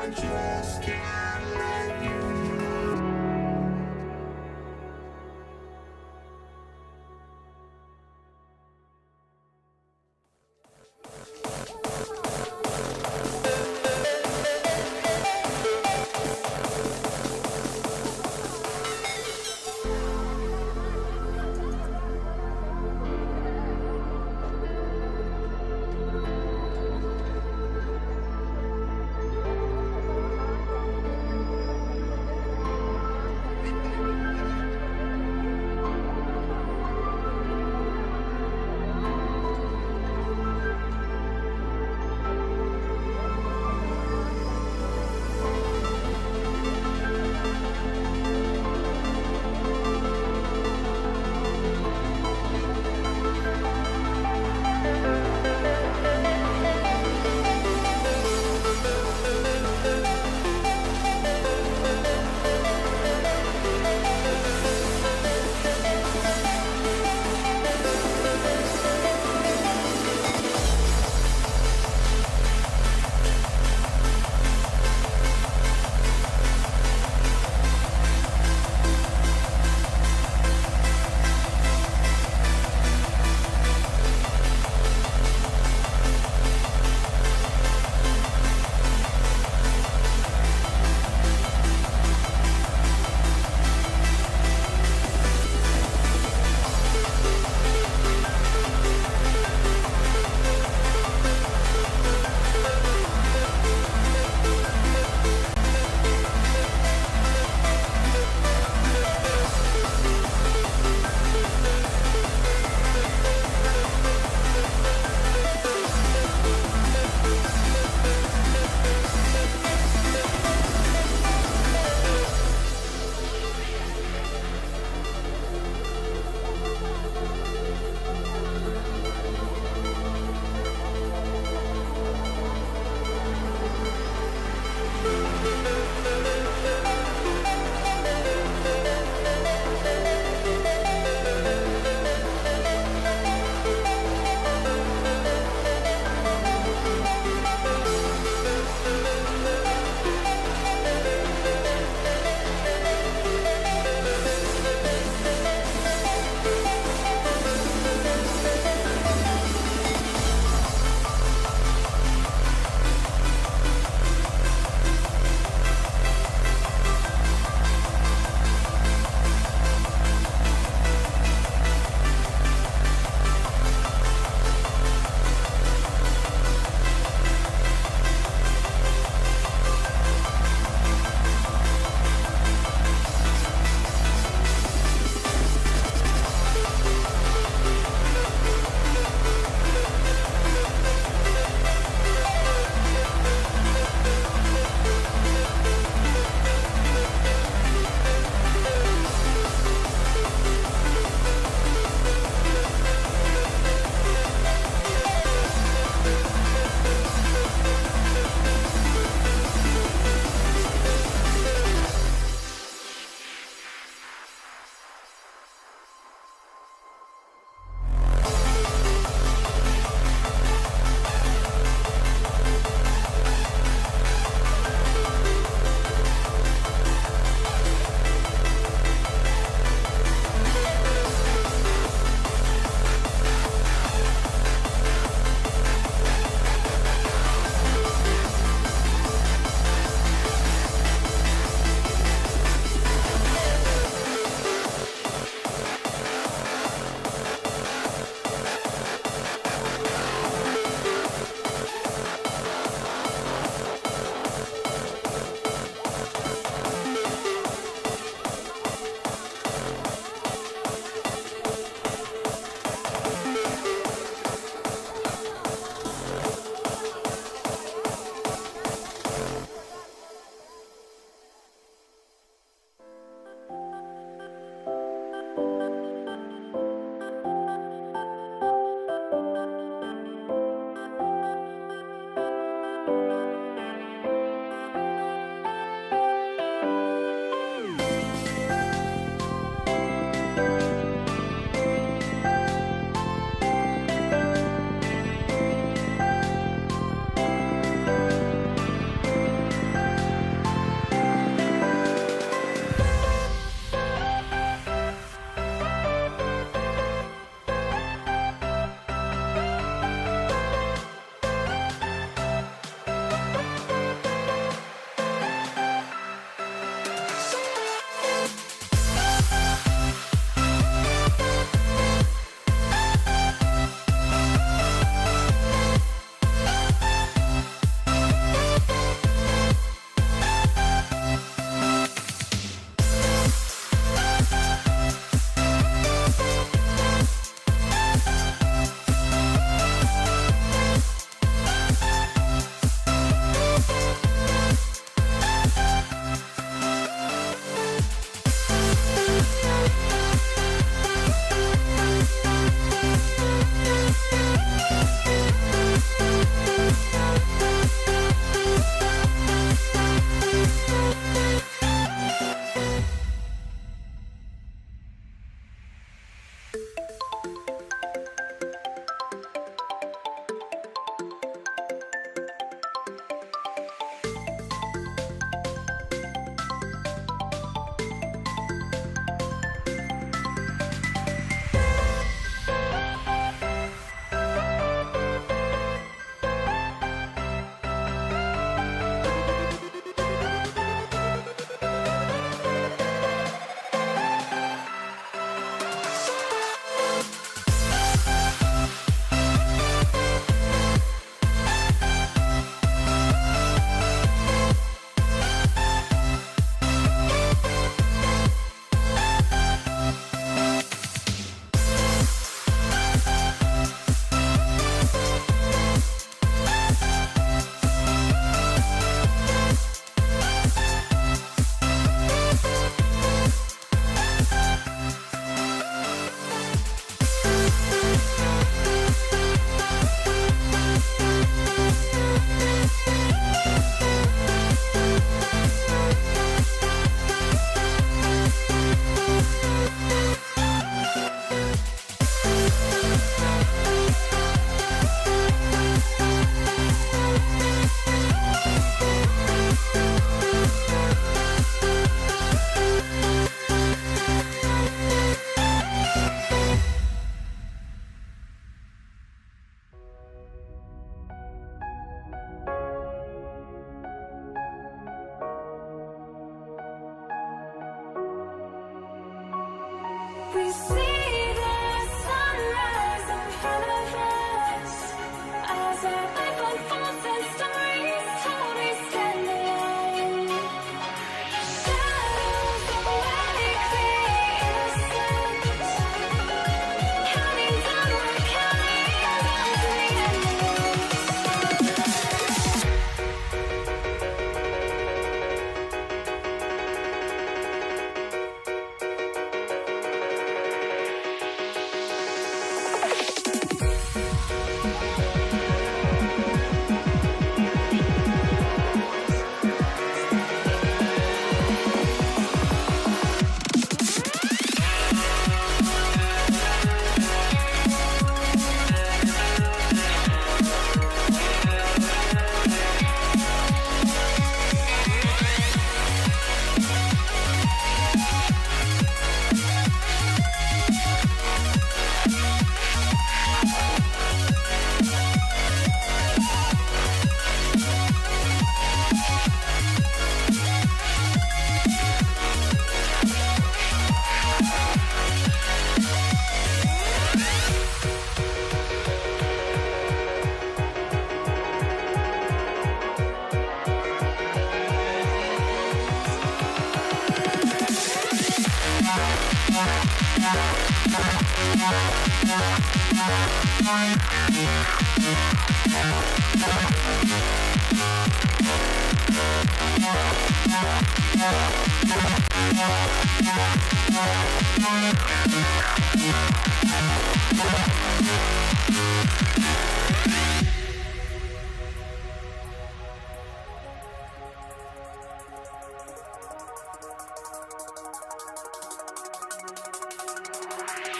I just can't let you.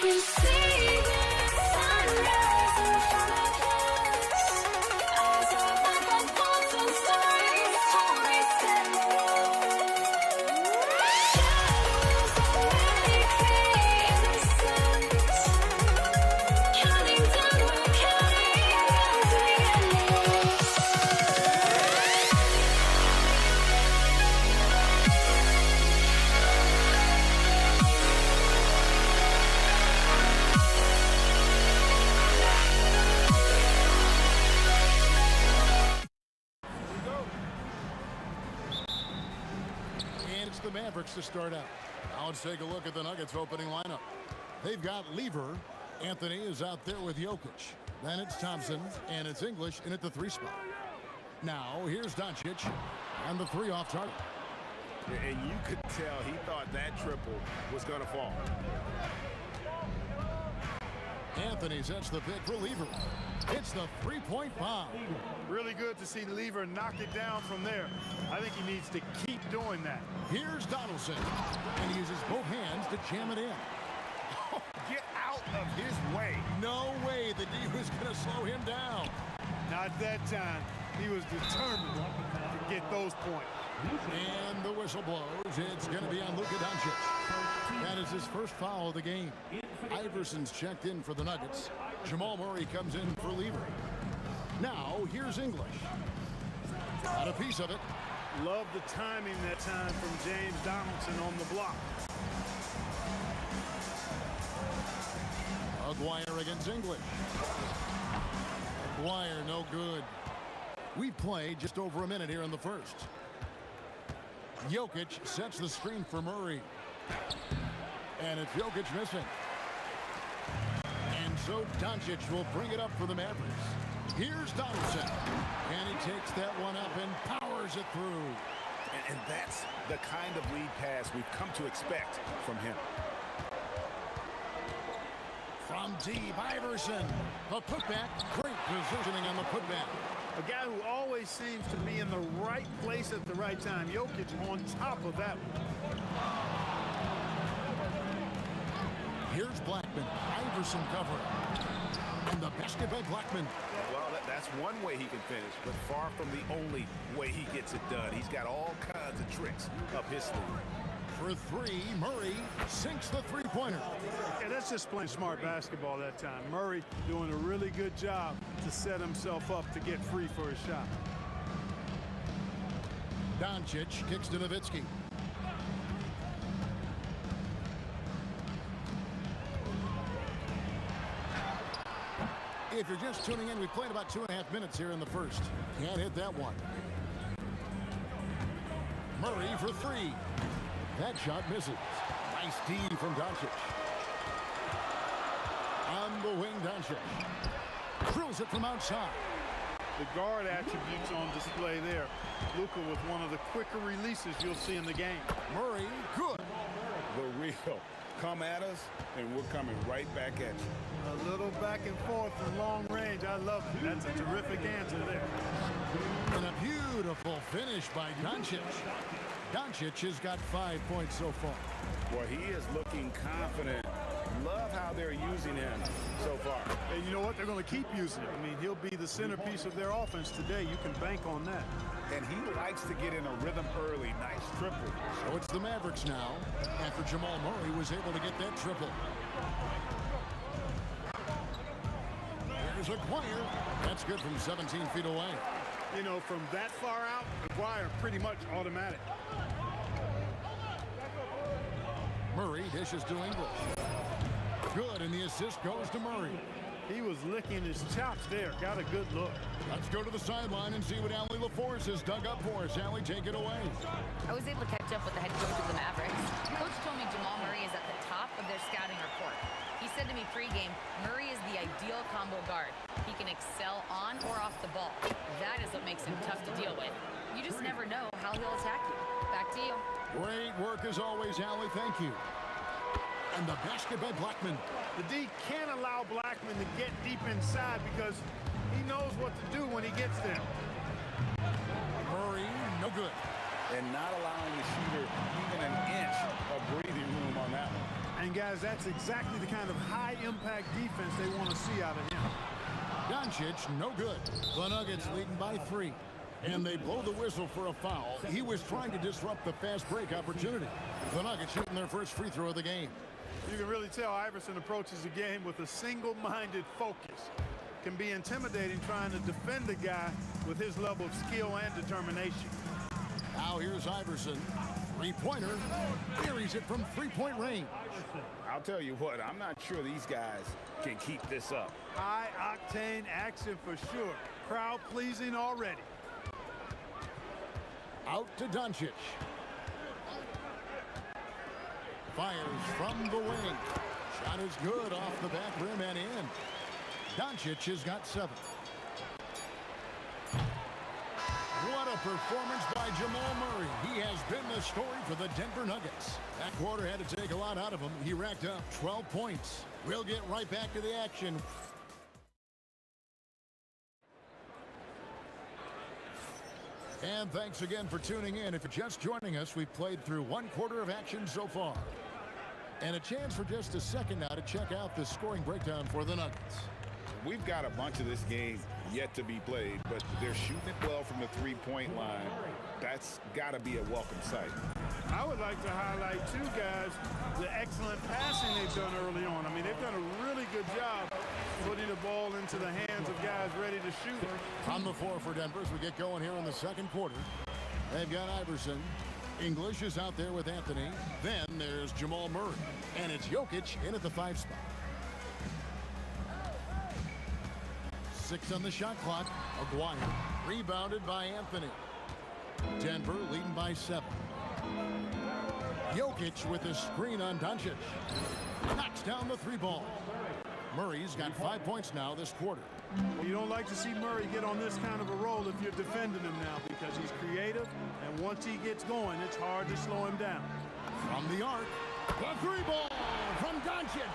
You see the sunrise in front of us. Eyes are like golden stars, always shadows already create the suns. Counting down, we're counting down to the endless. And it's the Mavericks to start out. Now let's take a look at the Nuggets opening lineup. They've got Lever. Anthony is out there with Jokic. Then it's Thompson, and it's English in at the 3 spot. Now here's Doncic on the 3 off target. And you could tell he thought that triple was going to fall. Anthony sets the pick for Lever. It's the 3-point bomb. Really good to see Lever knock it down from there. I think he needs to keep doing that. Here's Donaldson, and he uses both hands to jam it in. Get out of his way. No way the D was going to slow him down. Not that time. He was determined to get those points. And the whistle blows. It's going to be on Luka Doncic. That is his first foul of the game. Iverson's checked in for the Nuggets. Jamal Murray comes in for Lever. Now, here's English. Got a piece of it. Love the timing that time from James Donaldson on the block. Aguirre against English. Aguirre, no good. We play just over a minute here in the first. Jokic sets the screen for Murray. And it's Jokic missing. And so Doncic will bring it up for the Mavericks. Here's Donaldson. And he takes that one up and powers it through. And that's the kind of lead pass we've come to expect from him. From deep, Iverson. The putback. Great positioning on the putback. A guy who always seems to be in the right place at the right time. Jokic on top of that one. Here's Blackman. Iverson covering. And the basket by Blackman. Well, that's one way he can finish, but far from the only way he gets it done. He's got all kinds of tricks up his sleeve. For 3, Murray sinks the 3-pointer. Yeah, that's just playing smart basketball that time. Murray doing a really good job to set himself up to get free for his shot. Doncic kicks to Nowitzki. If you're just tuning in, we played about 2.5 minutes here in the first. Can't hit that one. Murray for 3. That shot misses. Nice D from Doncic. On the wing, Doncic drills it from outside. The guard attributes on display there. Luka with one of the quicker releases you'll see in the game. Murray, good. The real. Come at us, and we're coming right back at you. A little back and forth from long range. I love it. That's a terrific answer there. And a beautiful finish by Doncic. Doncic has got 5 points so far. Well, he is looking confident. Love how they're using him so far. And you know what? They're going to keep using it. I mean, he'll be the centerpiece of their offense today. You can bank on that. And he likes to get in a rhythm early. Nice triple. So it's the Mavericks now, after Jamal Murray was able to get that triple. There's Aguirre. That's good from 17 feet away. You know, from that far out, Aguirre pretty much automatic. Murray dishes to English. Good, and the assist goes to Murray. He was licking his chops there. Got a good look. Let's go to the sideline and see what Allie LaForce has dug up for us. Allie, take it away. I was able to catch up with the head coach of the Mavericks. Coach told me Jamal Murray is at the top of their scouting report. He said to me pregame, Murray is the ideal combo guard. He can excel on or off the ball. That is what makes him tough to deal with. You just never know how he'll attack you. Back to you. Great work as always, Allie. Thank you. And the basket by Blackman. The D can't allow Blackman to get deep inside because he knows what to do when he gets there. Murray, no good. And not allowing the shooter even an inch of breathing room on that one. And guys, that's exactly the kind of high-impact defense they want to see out of him. Doncic, no good. The Nuggets leading by 3. And they blow the whistle for a foul. He was trying to disrupt the fast break opportunity. The Nuggets shooting their first free throw of the game. You can really tell Iverson approaches the game with a single-minded focus. Can be intimidating trying to defend a guy with his level of skill and determination. Now here's Iverson. Three-pointer. Buries it from three-point range. I'll tell you what, I'm not sure these guys can keep this up. High-octane action for sure. Crowd-pleasing already. Out to Doncic. Fires from the wing. Shot is good off the back rim and in. Doncic has got 7. What a performance by Jamal Murray. He has been the story for the Denver Nuggets. That quarter had to take a lot out of him. He racked up 12 points. We'll get right back to the action. And thanks again for tuning in. If you're just joining us, we've played through 1 quarter of action so far. And a chance for just a second now to check out the scoring breakdown for the Nuggets. We've got a bunch of this game yet to be played, but they're shooting it well from the three-point line. That's got to be a welcome sight. I would like to highlight, too, guys, the excellent passing they've done early on. I mean, they've done a really good job putting the ball into the hands of guys ready to shoot it. On the floor for Denver as we get going here in the second quarter. They've got Iverson. English is out there with Anthony. Then there's Jamal Murray. And it's Jokic in at the 5 spot. 6 on the shot clock. Aguirre rebounded by Anthony. Denver leading by 7. Jokic with a screen on Doncic. Knocks down the 3 ball. Murray's got 5 points now this quarter. You don't like to see Murray get on this kind of a roll if you're defending him now because he's creative, and once he gets going, it's hard to slow him down. From the arc, the 3 ball from Doncic.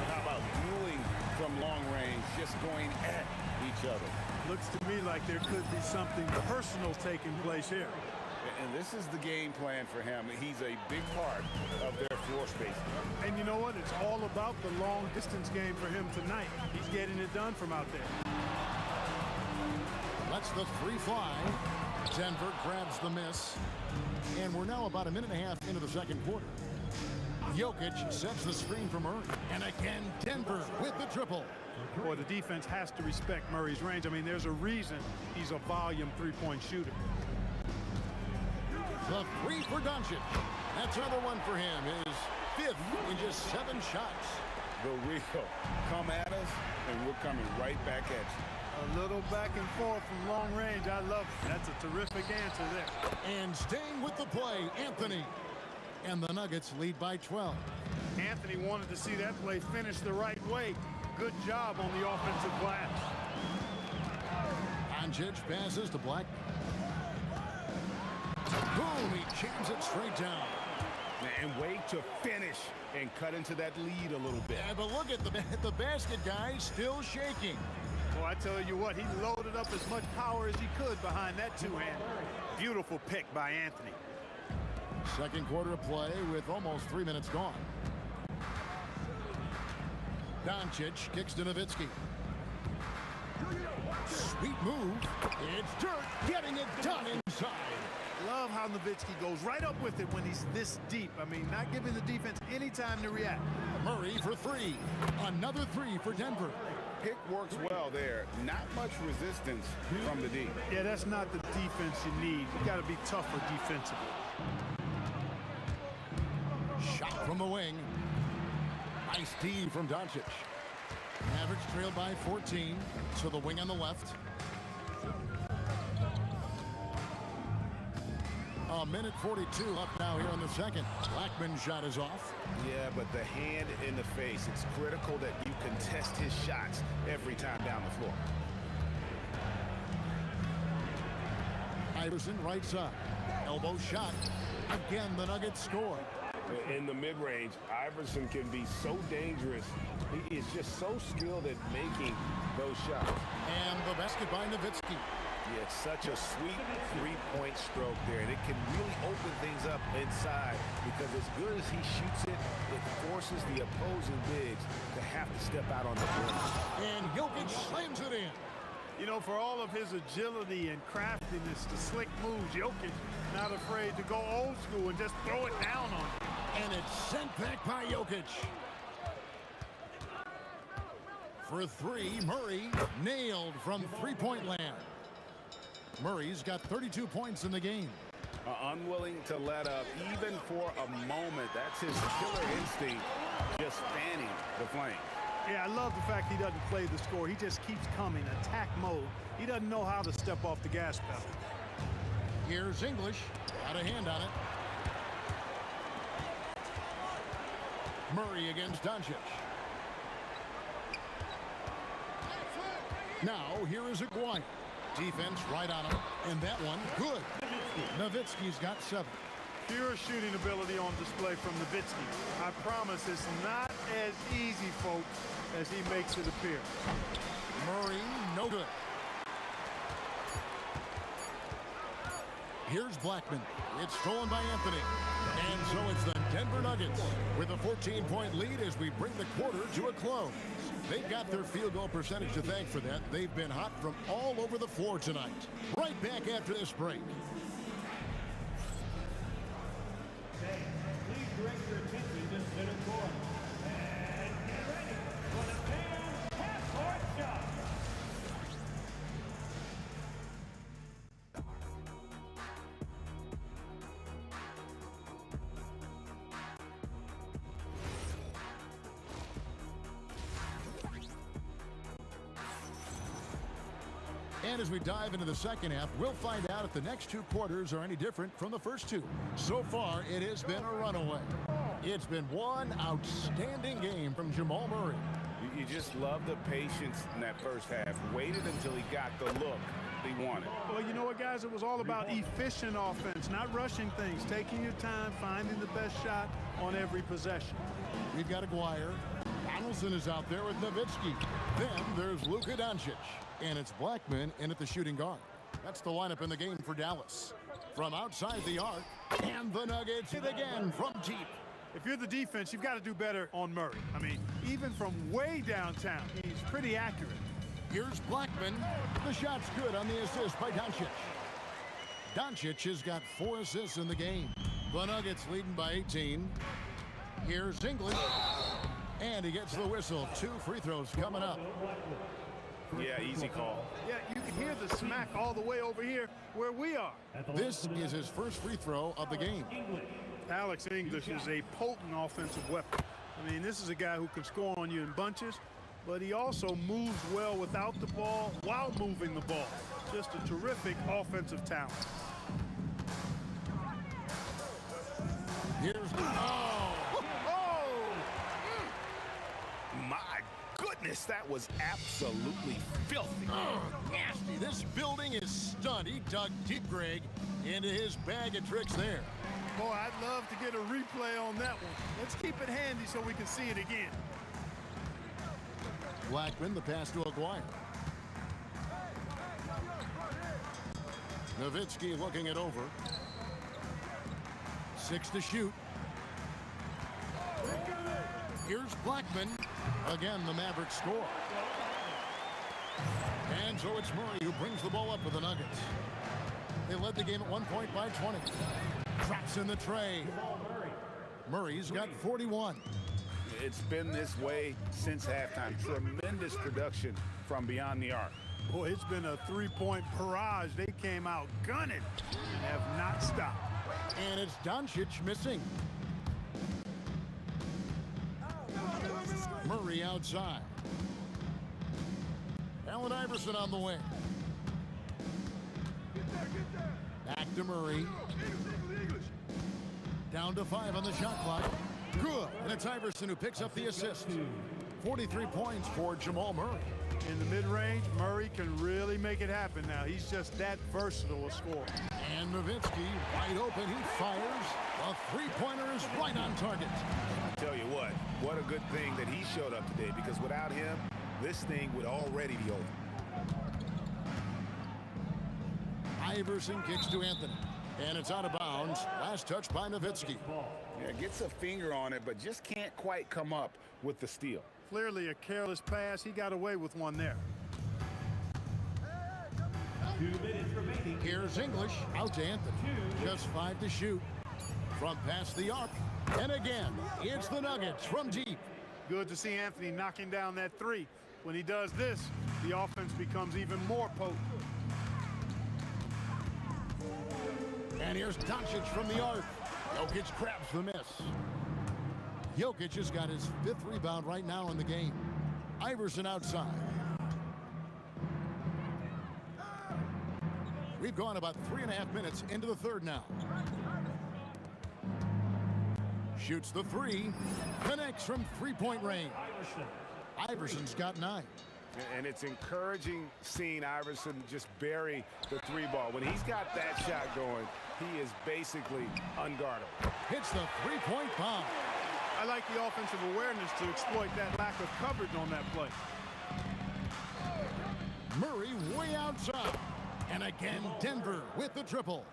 How about dueling from long range, just going at each other? Looks to me like there could be something personal taking place here. And this is the game plan for him. He's a big part of their floor space. And you know what? It's all about the long distance game for him tonight. He's getting it done from out there. Lets the 3 fly. Denver grabs the miss. And we're now about a minute and a half into the second quarter. Jokic sets the screen for Murray. And again, Denver with the triple. Boy, the defense has to respect Murray's range. I mean, there's a reason he's a volume three-point shooter. The 3 for Doncic. That's another one for him. His 5th in just 7 shots. The real come at us, and we're coming right back at you. A little back and forth from long range. I love it. That's a terrific answer there. And staying with the play, Anthony. And the Nuggets lead by 12. Anthony wanted to see that play finish the right way. Good job on the offensive glass. Doncic passes to Black. Boom, he jams it straight down. And wait to finish and cut into that lead a little bit. Yeah, but look at the basket, guys, still shaking. Well, I tell you what, he loaded up as much power as he could behind that 2-hand. Beautiful pick by Anthony. Second quarter of play with almost 3 minutes gone. Doncic kicks to Nowitzki. Sweet move. It's Dirk getting it done inside. Love how Nowitzki goes right up with it when he's this deep. I mean, not giving the defense any time to react. Murray for 3. Another 3 for Denver. Pick works well there. Not much resistance from the D. Yeah, that's not the defense you need. You got to be tougher defensively. Shot from the wing. Nice D from Doncic. Mavericks trailed by 14 to the wing on the left. A minute 42 left now here in the second. Blackman's shot is off. Yeah, but the hand in the face, it's critical that you contest his shots every time down the floor. Iverson right side. Elbow shot. Again, the Nuggets score. In the mid-range, Iverson can be so dangerous. He is just so skilled at making those shots. And the basket by Nowitzki. Yeah, it's such a sweet three-point stroke there, and it can really open things up inside because as good as he shoots it, it forces the opposing bigs to have to step out on the floor. And Jokic slams it in. You know, for all of his agility and craftiness, the slick moves, Jokic not afraid to go old school and just throw it down on him. And it's sent back by Jokic. For three, Murray nailed from three-point land. Murray's got 32 points in the game. Unwilling to let up even for a moment. That's his killer instinct, just fanning the flame. Yeah, I love the fact he doesn't play the score. He just keeps coming, attack mode. He doesn't know how to step off the gas pedal. Here's English. Got a hand on it. Murray against Doncic. Now, here is Aguirre. Defense right on him. And that one, good. Nowitzki's got 7. Pure shooting ability on display from Nowitzki. I promise it's not as easy, folks, as he makes it appear. Murray, no good. Here's Blackman. It's stolen by Anthony. And so it's the Denver Nuggets with a 14-point lead as we bring the quarter to a close. They've got their field goal percentage to thank for that. They've been hot from all over the floor tonight. Right back after this break. Please direct your attention to center court. And get ready for the fan half-court shot. And as we dive into the second half, we'll find out if the next two quarters are any different from the first two. So far, it has been a runaway. It's been one outstanding game from Jamal Murray. You just love the patience in that first half. Waited until he got the look he wanted. Well, you know what, guys? It was all about efficient offense, not rushing things, taking your time, finding the best shot on every possession. We've got Aguirre. Donaldson is out there with Nowitzki. Then there's Luka Doncic. And it's Blackman in at the shooting guard. That's the lineup in the game for Dallas. From outside the arc, and the Nuggets hit again from deep. If you're the defense, you've got to do better on Murray. I mean, even from way downtown, he's pretty accurate. Here's Blackman. The shot's good on the assist by Doncic. Doncic has got 4 assists in the game. The Nuggets leading by 18. Here's English. And he gets the whistle. 2 free throws coming up. Yeah, easy call. Yeah, you can hear the smack all the way over here where we are. This is his first free throw of the game. Alex English is a potent offensive weapon. I mean, this is a guy who can score on you in bunches, but he also moves well without the ball while moving the ball. Just a terrific offensive talent. Here's My goodness, that was absolutely filthy. nasty. This building is stunned. He dug deep, Greg, into his bag of tricks there. Boy, I'd love to get a replay on that one. Let's keep it handy so we can see it again. Blackman, the pass to Aguirre. Nowitzki looking it over. 6 to shoot. Here's Blackman. Again, the Mavericks score. And so it's Murray who brings the ball up for the Nuggets. They led the game at 1 point by 20. Drops in the tray. Murray's got 41. It's been this way since halftime. Tremendous production from beyond the arc. Boy, it's been a three-point barrage. They came out gunning and have not stopped. And it's Doncic missing. Murray outside. Allen Iverson on the wing. Back to Murray. Down to 5 on the shot clock. Good. And it's Iverson who picks up the assist. 43 points for Jamal Murray. In the mid-range, Murray can really make it happen now. He's just that versatile a scorer. And Nowitzki, wide open, he fires. The three-pointer is right on target. I tell you what a good thing that he showed up today, because without him, this thing would already be over. Iverson kicks to Anthony. And it's out of bounds. Last touch by Nowitzki. Yeah, gets a finger on it, but just can't quite come up with the steal. Clearly a careless pass. He got away with one there. 2 minutes remaining. Here's English out to Anthony. Just 5 to shoot. From past the arc. And again, it's the Nuggets from deep. Good to see Anthony knocking down that three. When he does this, the offense becomes even more potent. And here's Doncic from the arc. Jokic grabs the miss. Jokic has got his 5th rebound right now in the game. Iverson outside. We've gone about 3.5 minutes into the third now. Shoots the three. Connects from three-point range. Iverson's got 9. And it's encouraging seeing Iverson just bury the 3-ball. When he's got that shot going, he is basically unguardable. Hits the three-point bomb. I like the offensive awareness to exploit that lack of coverage on that play. Murray way outside. And again, Denver with the triple.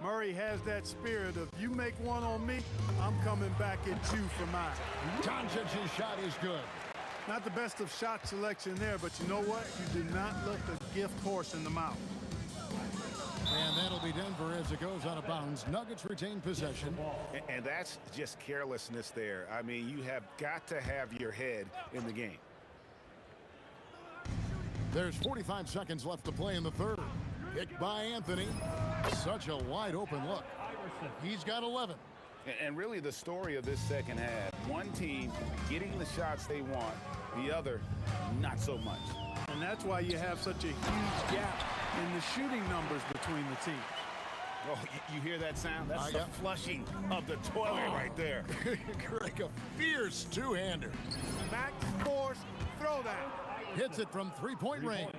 Murray has that spirit of, you make one on me, I'm coming back at you for mine. Doncic's shot is good. Not the best of shot selection there, but you know what? You do not let the gift horse in the mouth. And that'll be Denver as it goes out of bounds. Nuggets retain possession. And that's just carelessness there. I mean, you have got to have your head in the game. There's 45 seconds left to play in the third. Kicked by Anthony. Such a wide open look. He's got 11. And really the story of this second half, one team getting the shots they want, the other not so much. And that's why you have such a huge gap in the shooting numbers between the teams. Oh, you hear that sound? That's the flushing of the toilet right there. Like a fierce two-hander. Back force, throw that. Hits it from three-point range.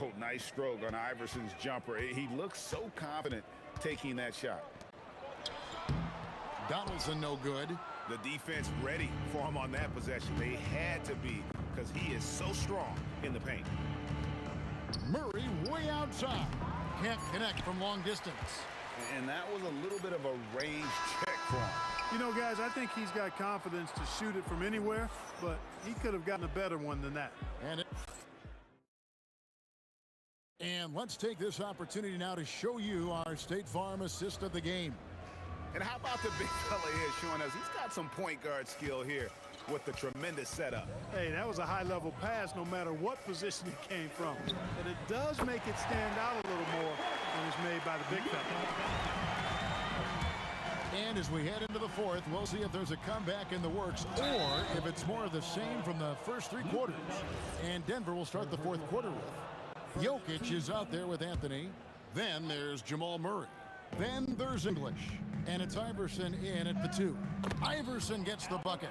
Oh, nice stroke on Iverson's jumper. He looks so confident taking that shot. Donaldson no good. The defense ready for him on that possession. They had to be, because he is so strong in the paint. Murray way outside. Can't connect from long distance. And that was a little bit of a range check for him. You know, guys, I think he's got confidence to shoot it from anywhere, but he could have gotten a better one than that. And let's take this opportunity now to show you our State Farm assist of the game. And how about the big fella here showing us he's got some point guard skill here with the tremendous setup. Hey, that was a high-level pass no matter what position it came from. But it does make it stand out a little more when it's made by the big fella. And as we head into the fourth, we'll see if there's a comeback in the works or if it's more of the same from the first 3 quarters. And Denver will start the fourth quarter with. Jokic is out there with Anthony. Then there's Jamal Murray. Then there's English. And it's Iverson in at the 2. Iverson gets the bucket.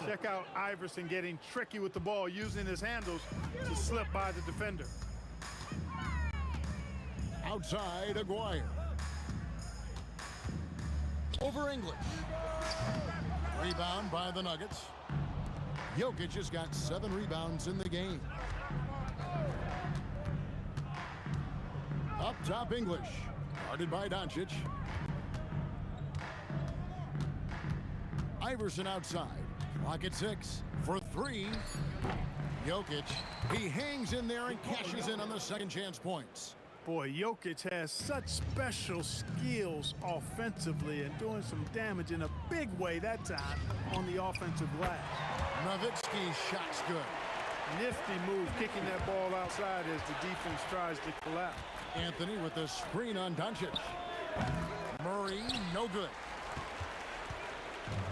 Check out Iverson getting tricky with the ball, using his handles to slip by the defender. Outside, Aguirre. Over English. Rebound by the Nuggets. Jokic has got 7 rebounds in the game. Up top, English. Guarded by Doncic. Iverson outside. Clock at 6 for 3. Jokic, he hangs in there and cashes in on the second chance points. Boy, Jokic has such special skills offensively and doing some damage in a big way that time on the offensive glass. Nowitzki's shot's good. Nifty move kicking that ball outside as the defense tries to collapse. Anthony with the screen on Doncic. Murray, no good.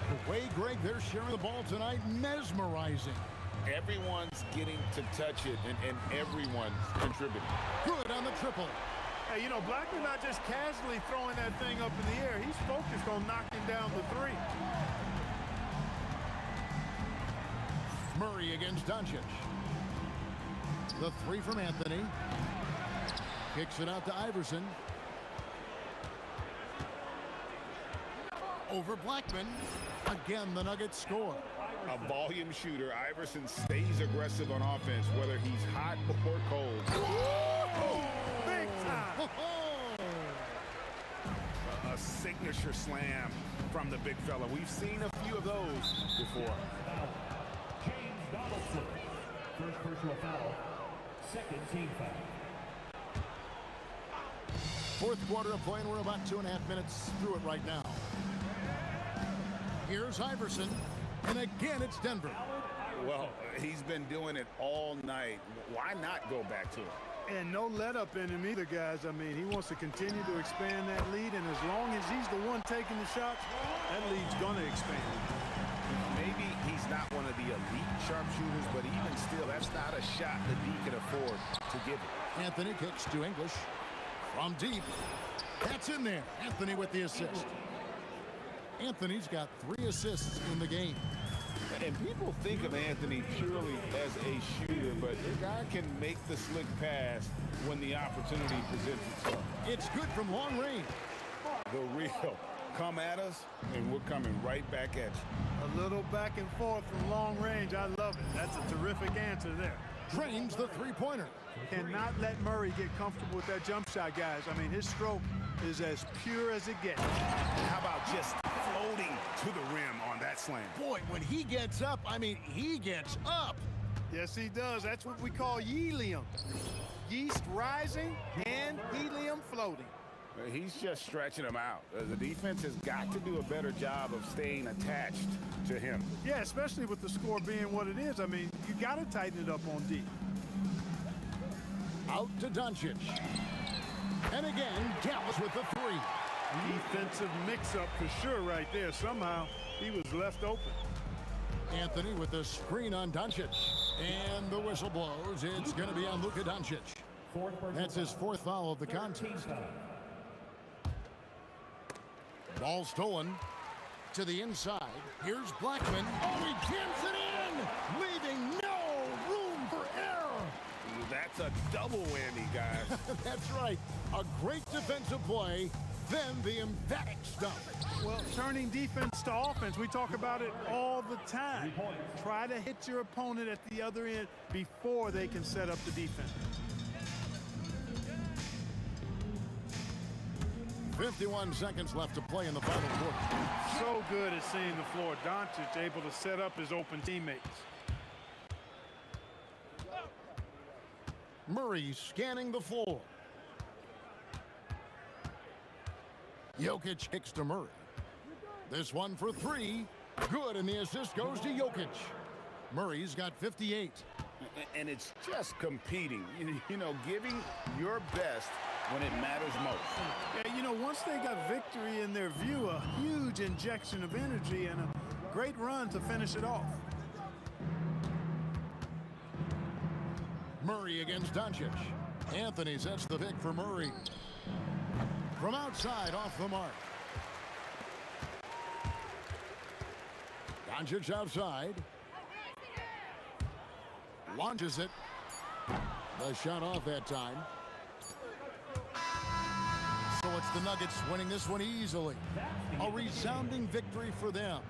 The way, Greg, they're sharing the ball tonight, mesmerizing. Everyone's getting to touch it, and everyone's contributing. Good on the triple. Hey, you know, Blackman not just casually throwing that thing up in the air. He's focused on knocking down the three. Murray against Doncic. The three from Anthony. Kicks it out to Iverson. Over Blackman. Again, the Nuggets score. A volume shooter, Iverson stays aggressive on offense, whether he's hot or cold. Big time. A signature slam from the big fella. We've seen a few of those before. James Donaldson. First personal foul. Second team foul. Fourth quarter of play, and we're about 2.5 minutes through it right now. Here's Iverson, and again it's Denver. Well, he's been doing it all night. Why not go back to it? And no let up in him either, guys. I mean, he wants to continue to expand that lead, and as long as he's the one taking the shots, that lead's going to expand. Maybe he's not one of the elite sharpshooters, but even still, that's not a shot that he can afford to give it. Anthony kicks to English from deep. That's in there. Anthony with the assist. Anthony's got 3 assists in the game. And people think of Anthony purely as a shooter, but the guy can make the slick pass when the opportunity presents itself. It's good from long range. The real come at us, and we're coming right back at you. A little back and forth from long range. I love it. That's a terrific answer there. Drains the three-pointer. Cannot let Murray get comfortable with that jump shot, guys. I mean, his stroke is as pure as it gets. How about just floating to the rim on that slam? Boy, when he gets up, I mean, he gets up. Yes, he does. That's what we call helium. Yeast rising and helium floating. He's just stretching him out. The defense has got to do a better job of staying attached to him. Yeah, especially with the score being what it is. I mean, you got to tighten it up on D. Out to Doncic. And again, Dallas with the three. Defensive mix-up for sure right there. Somehow, he was left open. Anthony with the screen on Doncic. And the whistle blows. It's going to be on Luka Doncic. That's his 4th foul of the contest. Ball stolen to the inside. Here's Blackman. Oh, he jams it in, leaving no room for error. That's a double whammy, guys. That's right. A great defensive play, then the emphatic stuff. Well, turning defense to offense, we talk about it all the time. Try to hit your opponent at the other end before they can set up the defense. 51 seconds left to play in the final quarter. So good at seeing the floor. Doncic able to set up his open teammates. Murray scanning the floor. Jokic kicks to Murray. This one for 3. Good, and the assist goes to Jokic. Murray's got 58. And it's just competing, you know, giving your best when it matters most. Yeah, you know, once they got victory in their view, a huge injection of energy and a great run to finish it off. Murray against Doncic. Anthony sets the pick for Murray. From outside, off the mark. Doncic outside. Launches it. The shot off that time. So it's the Nuggets winning this one easily. A resounding victory for them.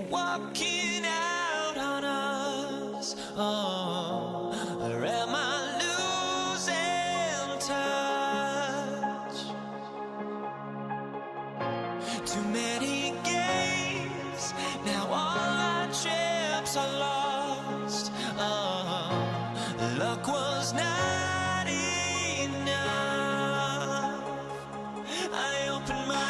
walking out on us? Oh, or am I losing touch? Too many games, now all our chips are lost. Oh, luck was not enough. I opened my eyes.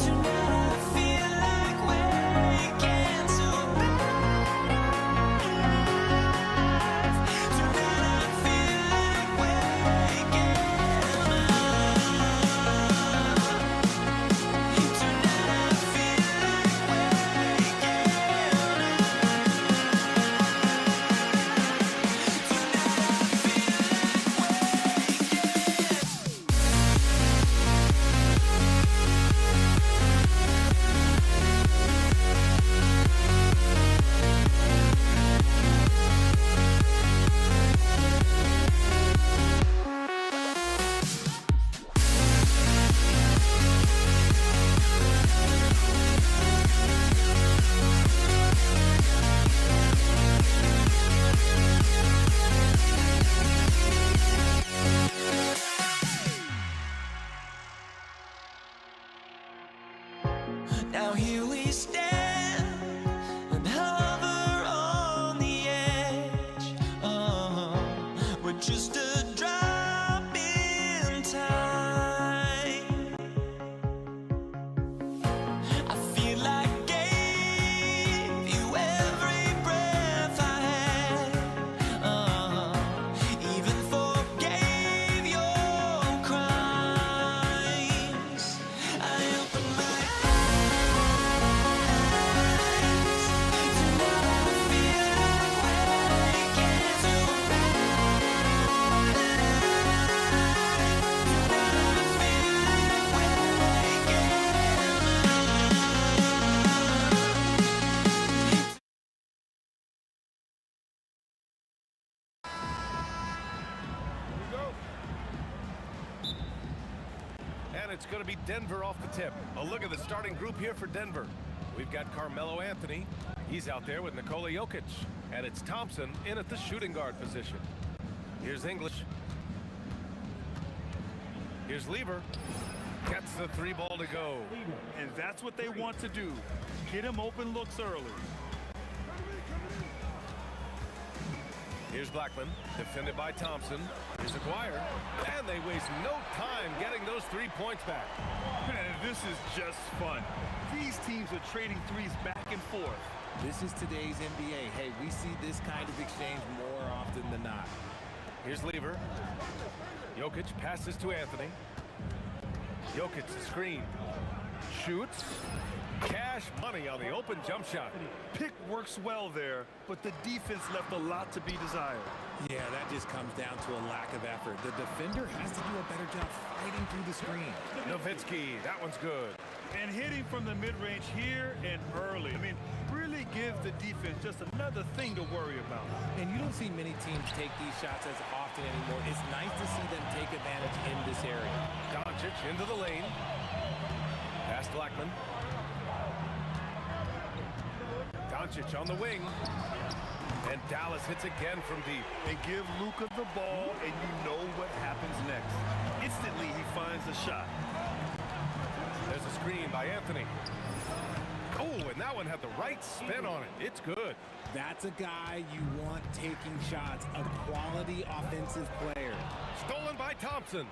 Tonight I feel like waking to a better life. Tonight I feel like waking up. Tonight I feel like waking Now here we stand and hover on the edge. Oh, we're just a drop in time. I feel like I gave you every breath I had. Even forgave your crimes. I opened my And it's going to be Denver off the tip. A look at the starting group here for Denver. We've got Carmelo Anthony. He's out there with Nikola Jokic. And it's Thompson in at the shooting guard position. Here's English. Here's Lever. Gets the three ball to go. And that's what they want to do. Get him open looks early. Here's Blackman, defended by Thompson. Here's Aguirre, and they waste no time getting those 3 points back. Man, this is just fun. These teams are trading threes back and forth. This is today's NBA. Hey, we see this kind of exchange more often than not. Here's Lever. Jokic passes to Anthony. Jokic, screen. Shoots. Cash money on the open jump shot. Pick works well there, but the defense left a lot to be desired. Yeah, that just comes down to a lack of effort. The defender has to do a better job fighting through the screen. Nowitzki, that one's good. And hitting from the mid-range here and early. I mean, really give the defense just another thing to worry about. And you don't see many teams take these shots as often anymore. It's nice to see them take advantage in this area. Doncic into the lane. Past Blackman. Doncic on the wing. And Dallas hits again from deep. And give Luka the ball, and you know what happens next. Instantly, he finds the shot. There's a screen by Anthony. Oh, and that one had the right spin on it. It's good. That's a guy you want taking shots, a quality offensive player. Stolen by Thompson.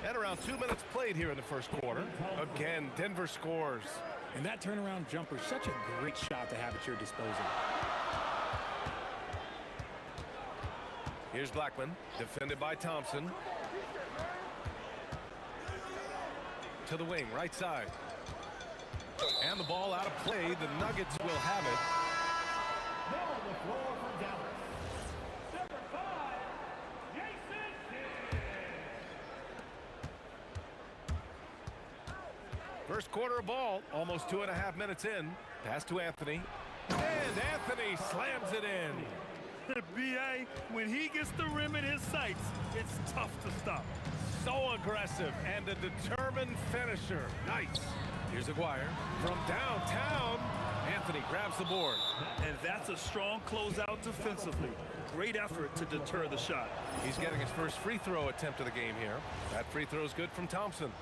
And around 2 minutes played here in the first quarter. Again, Denver scores. And that turnaround jumper, such a great shot to have at your disposal. Here's Blackman, defended by Thompson. To the wing, right side. And the ball out of play. The Nuggets will have it. Now on the floor for Dallas. Number 5, Jason Kidd. First quarter of ball, almost 2.5 minutes in. Pass to Anthony. And Anthony slams it in. B.A., when he gets the rim in his sights, it's tough to stop. So aggressive and a determined finisher. Nice. Here's Aguirre from downtown. Anthony grabs the board. And that's a strong closeout defensively. Great effort to deter the shot. He's getting his first free throw attempt of the game here. That free throw is good from Thompson.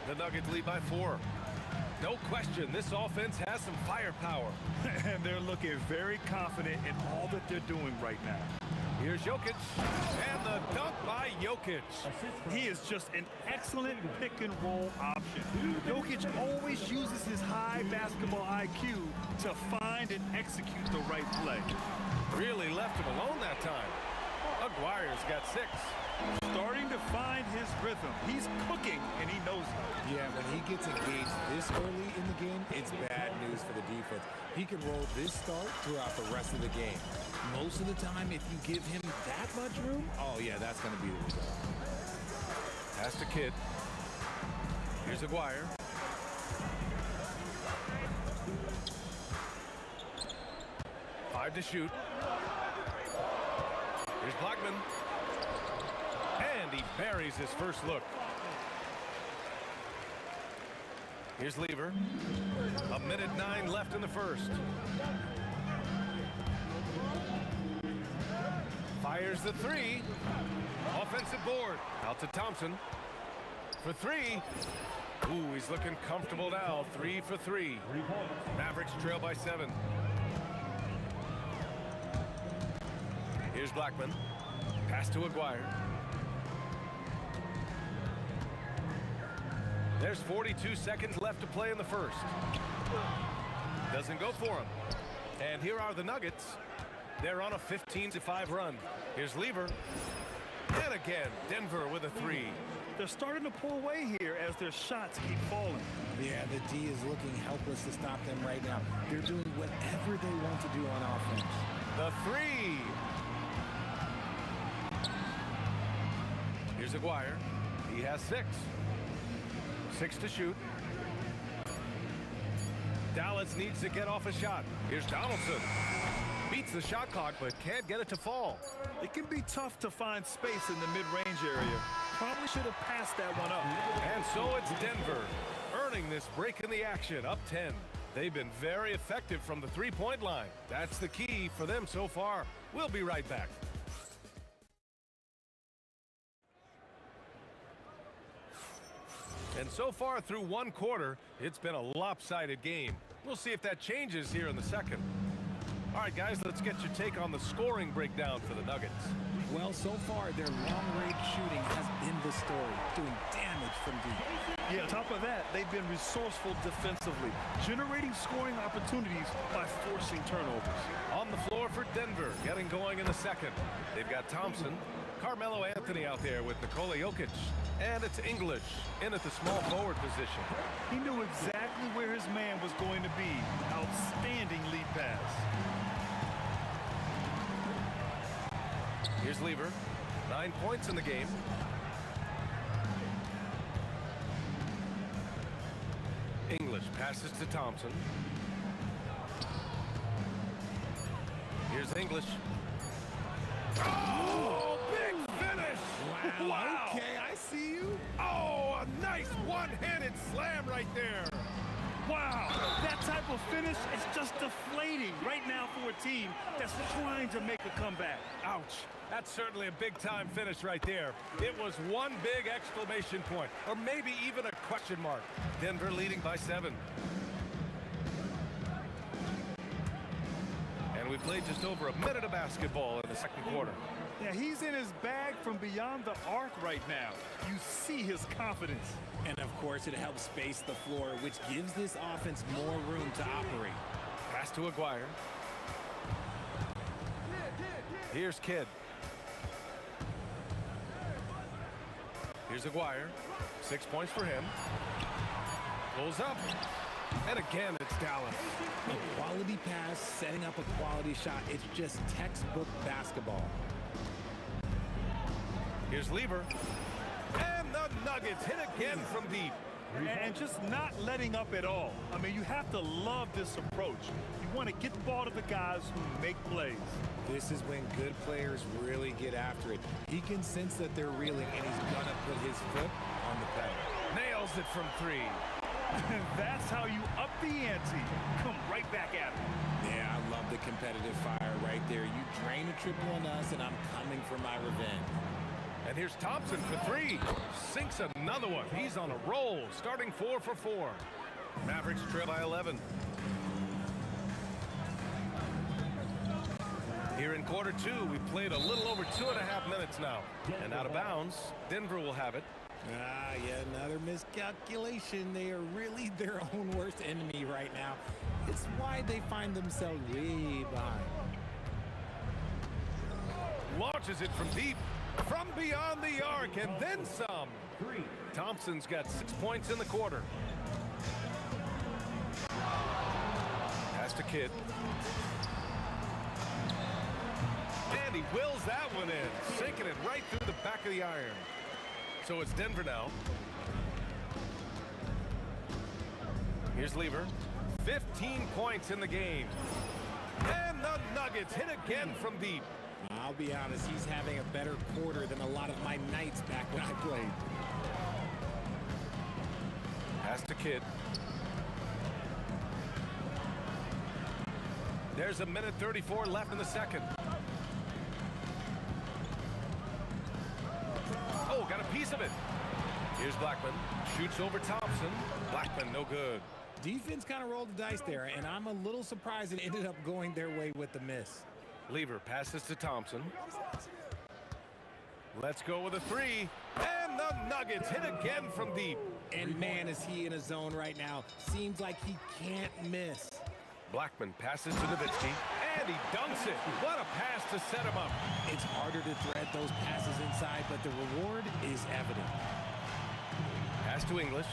The Nuggets lead by 4. No question, this offense has some firepower. And they're looking very confident in all that they're doing right now. Here's Jokic, and the dunk by Jokic. He is just an excellent pick-and-roll option. Jokic always uses his high basketball IQ to find and execute the right play. Really left him alone that time. Aguirre's got 6. Starting to find his rhythm. He's cooking, and he knows it. Yeah, when he gets engaged this early in the game, it's bad news for the defense. He can roll this start throughout the rest of the game. Most of the time, if you give him that much room, oh yeah, that's going to be the result. Pass to Kidd. Here's Aguirre. Five to shoot. Here's Blackman. And he buries his first look. Here's Lever. 1:09 left in the first. Fires the 3. Offensive board. Out to Thompson. For 3. Ooh, he's looking comfortable now. 3 for 3. Mavericks trail by 7. Here's Blackman. Pass to Aguirre. There's 42 seconds left to play in the first. Doesn't go for him. And here are the Nuggets. They're on a 15-5 run. Here's Lever. And again, Denver with a 3. They're starting to pull away here as their shots keep falling. Yeah, the D is looking helpless to stop them right now. They're doing whatever they want to do on offense. The 3. Here's Aguirre. He has 6. 6 to shoot. Dallas needs to get off a shot. Here's Donaldson. Beats the shot clock, but can't get it to fall. It can be tough to find space in the mid-range area. Probably should have passed that one up. And so it's Denver, earning this break in the action, up 10. They've been very effective from the three-point line. That's the key for them so far. We'll be right back. And so far through one quarter, it's been a lopsided game. We'll see if that changes here in the second. All right, guys, let's get your take on the scoring breakdown for the Nuggets. Well, so far, their long-range shooting has been the story, doing damage from deep. Yeah, on top of that, they've been resourceful defensively, generating scoring opportunities by forcing turnovers. On the floor for Denver, getting going in the second. They've got Thompson, Carmelo Anthony out there with Nikola Jokic, and it's English in at the small forward position. He knew exactly where his man was going to be. Outstanding lead pass. Here's Lever, 9 points in the game. English passes to Thompson. Here's English. Oh, big finish! Wow! Okay, I see you. Oh, a nice one-handed slam right there. Wow, that type of finish is just deflating right now for a team that's trying to make a comeback. Ouch. That's certainly a big-time finish right there. It was one big exclamation point, or maybe even a question mark. Denver leading by 7. And we played just over a minute of basketball in the second quarter. Yeah, he's in his bag from beyond the arc right now. You see his confidence. And of course, it helps space the floor, which gives this offense more room to operate. Pass to Aguirre. Here's Kidd. Here's Aguirre. 6 points for him. Pulls up. And again, it's Dallas. A quality pass, setting up a quality shot. It's just textbook basketball. Here's Lever. And the Nuggets hit again from deep. and just not letting up at all. I mean, you have to love this approach. You want to get the ball to the guys who make plays. This is when good players really get after it. He can sense that they're reeling, and he's going to put his foot on the pedal. Nails it from 3. That's how you up the ante. Come right back at him. Yeah, I love the competitive fire right there. You drain a triple on us, and I'm coming for my revenge. And here's Thompson for 3. Sinks another one. He's on a roll, starting 4 for 4. Mavericks trail by 11. Here in quarter 2, we played a little over 2.5 minutes now. And out of bounds, Denver will have it. Yeah, another miscalculation. They are really their own worst enemy right now. It's why they find themselves way behind. Launches it from deep, from beyond the arc, and then some. Thompson's got 6 points in the quarter. Pass to Kidd. And he wills that one in, sinking it right through the back of the iron. So it's Denver now. Here's Lever. 15 points in the game. And the Nuggets hit again from deep. I'll be honest, he's having a better quarter than a lot of my nights back when I played. Pass to Kidd. There's a minute 34 left in the second. Oh, got a piece of it. Here's Blackman. Shoots over Thompson. Blackman, no good. Defense kind of rolled the dice there, and I'm a little surprised it ended up going their way with the miss. Lever passes to Thompson. Let's go with a 3. And the Nuggets hit again from deep. And man, is he in a zone right now. Seems like he can't miss. Blackman passes to Nowitzki. And he dunks it. What a pass to set him up. It's harder to thread those passes inside, but the reward is evident. Pass to English.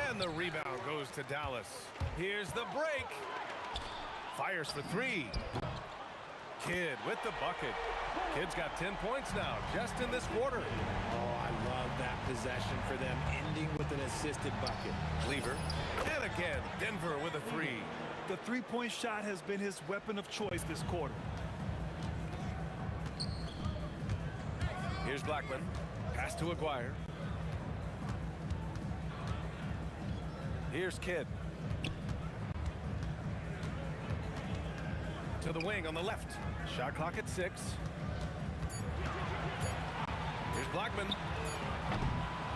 And the rebound goes to Dallas. Here's the break. Fires for 3. Kidd with the bucket. Kidd's got 10 points now, just in this quarter. Oh, I love that possession for them, ending with an assisted bucket. Lever. And again, Denver with a 3. The three-point shot has been his weapon of choice this quarter. Here's Blackman. Pass to Aguirre. Here's Kidd. To the wing on the left. Shot clock at 6. Here's Blackman.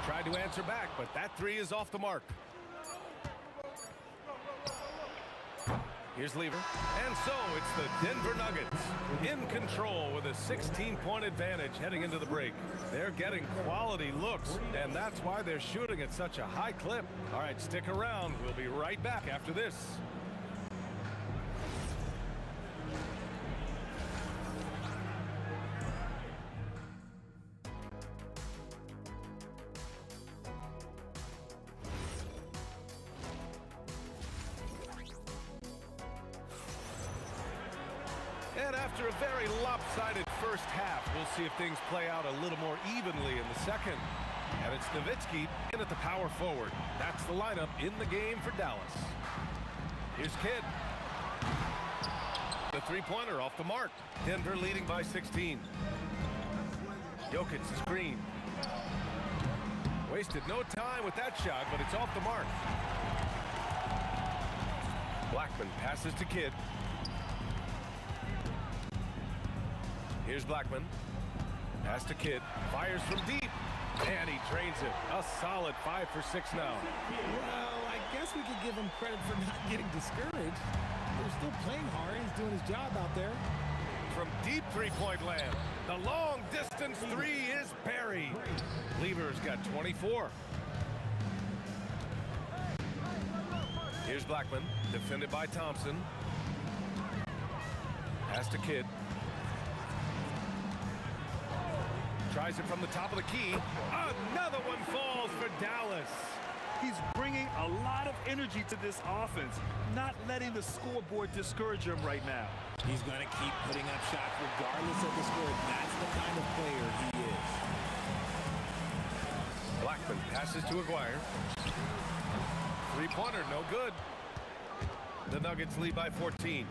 Tried to answer back, but that 3 is off the mark. Here's Lever. And so it's the Denver Nuggets in control with a 16-point advantage heading into the break. They're getting quality looks, and that's why they're shooting at such a high clip. All right, stick around. We'll be right back after this. And after a very lopsided first half, we'll see if things play out a little more evenly in the second. And it's Nowitzki in at the power forward. That's the lineup in the game for Dallas. Here's Kidd. The three-pointer off the mark. Denver leading by 16. Jokic screen. Wasted no time with that shot, but it's off the mark. Blackman passes to Kidd. Here's Blackman. Pass to Kidd. Fires from deep. And he drains it. A solid 5 for 6 now. Well, I guess we could give him credit for not getting discouraged. They're still playing hard. He's doing his job out there. From deep three-point land, the long-distance 3 is buried. Lever's got 24. Here's Blackman, defended by Thompson. Pass to Kidd. Tries it from the top of the key. Another one falls for Dallas. He's bringing a lot of energy to this offense, not letting the scoreboard discourage him right now. He's going to keep putting up shots regardless of the score. That's the kind of player he is. Blackman passes to Aguirre. Three-pointer, no good. The Nuggets lead by 14.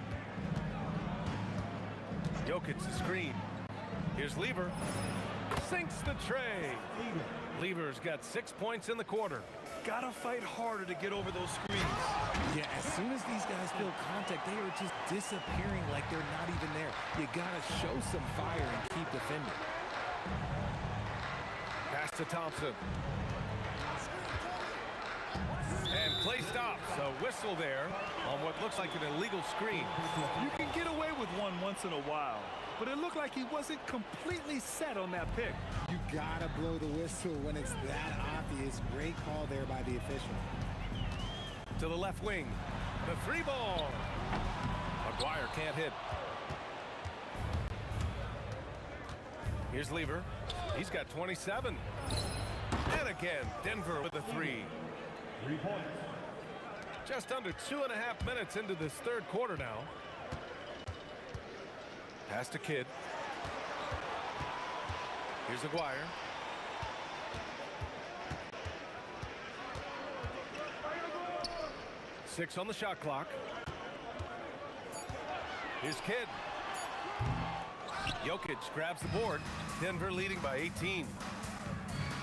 Jokic the screen. Here's Lever. Sinks the tray. Lever's got 6 points in the quarter. Gotta fight harder to get over those screens. Yeah, as soon as these guys feel contact, they are just disappearing like they're not even there. You gotta show some fire and keep defending. Pass to Thompson. And play stops. A whistle there on what looks like an illegal screen. You can get away with one once in a while, but it looked like he wasn't completely set on that pick. You gotta blow the whistle when it's that obvious. Great call there by the official. To the left wing. The three ball. Aguirre can't hit. Here's Lever. He's got 27. And again, Denver with a three. 3 points. Just under 2.5 minutes into this third quarter now. Pass to Kidd. Here's Aguirre. Six on the shot clock. Here's Kidd. Jokic grabs the board. Denver leading by 18.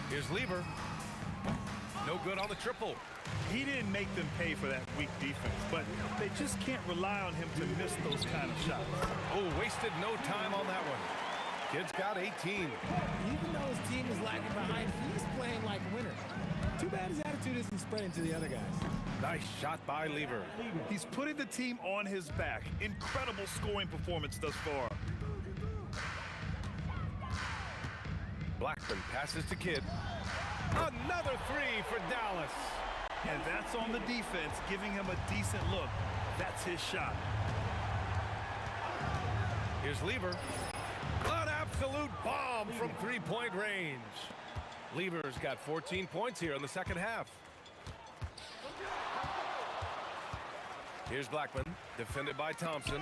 Here's Lever. No good on the triple. He didn't make them pay for that weak defense, but they just can't rely on him to miss those kind of shots. Oh, wasted no time on that one. Kidd's got 18. Even though his team is lagging behind, he's playing like a winner. Too bad his attitude isn't spreading to the other guys. Nice shot by Lever. He's putting the team on his back. Incredible scoring performance thus far. Blackman passes to Kidd. Another three for Dallas. And that's on the defense, giving him a decent look. That's his shot. Here's Lever. An absolute bomb from three-point range. Lever's got 14 points here in the second half. Here's Blackman, defended by Thompson.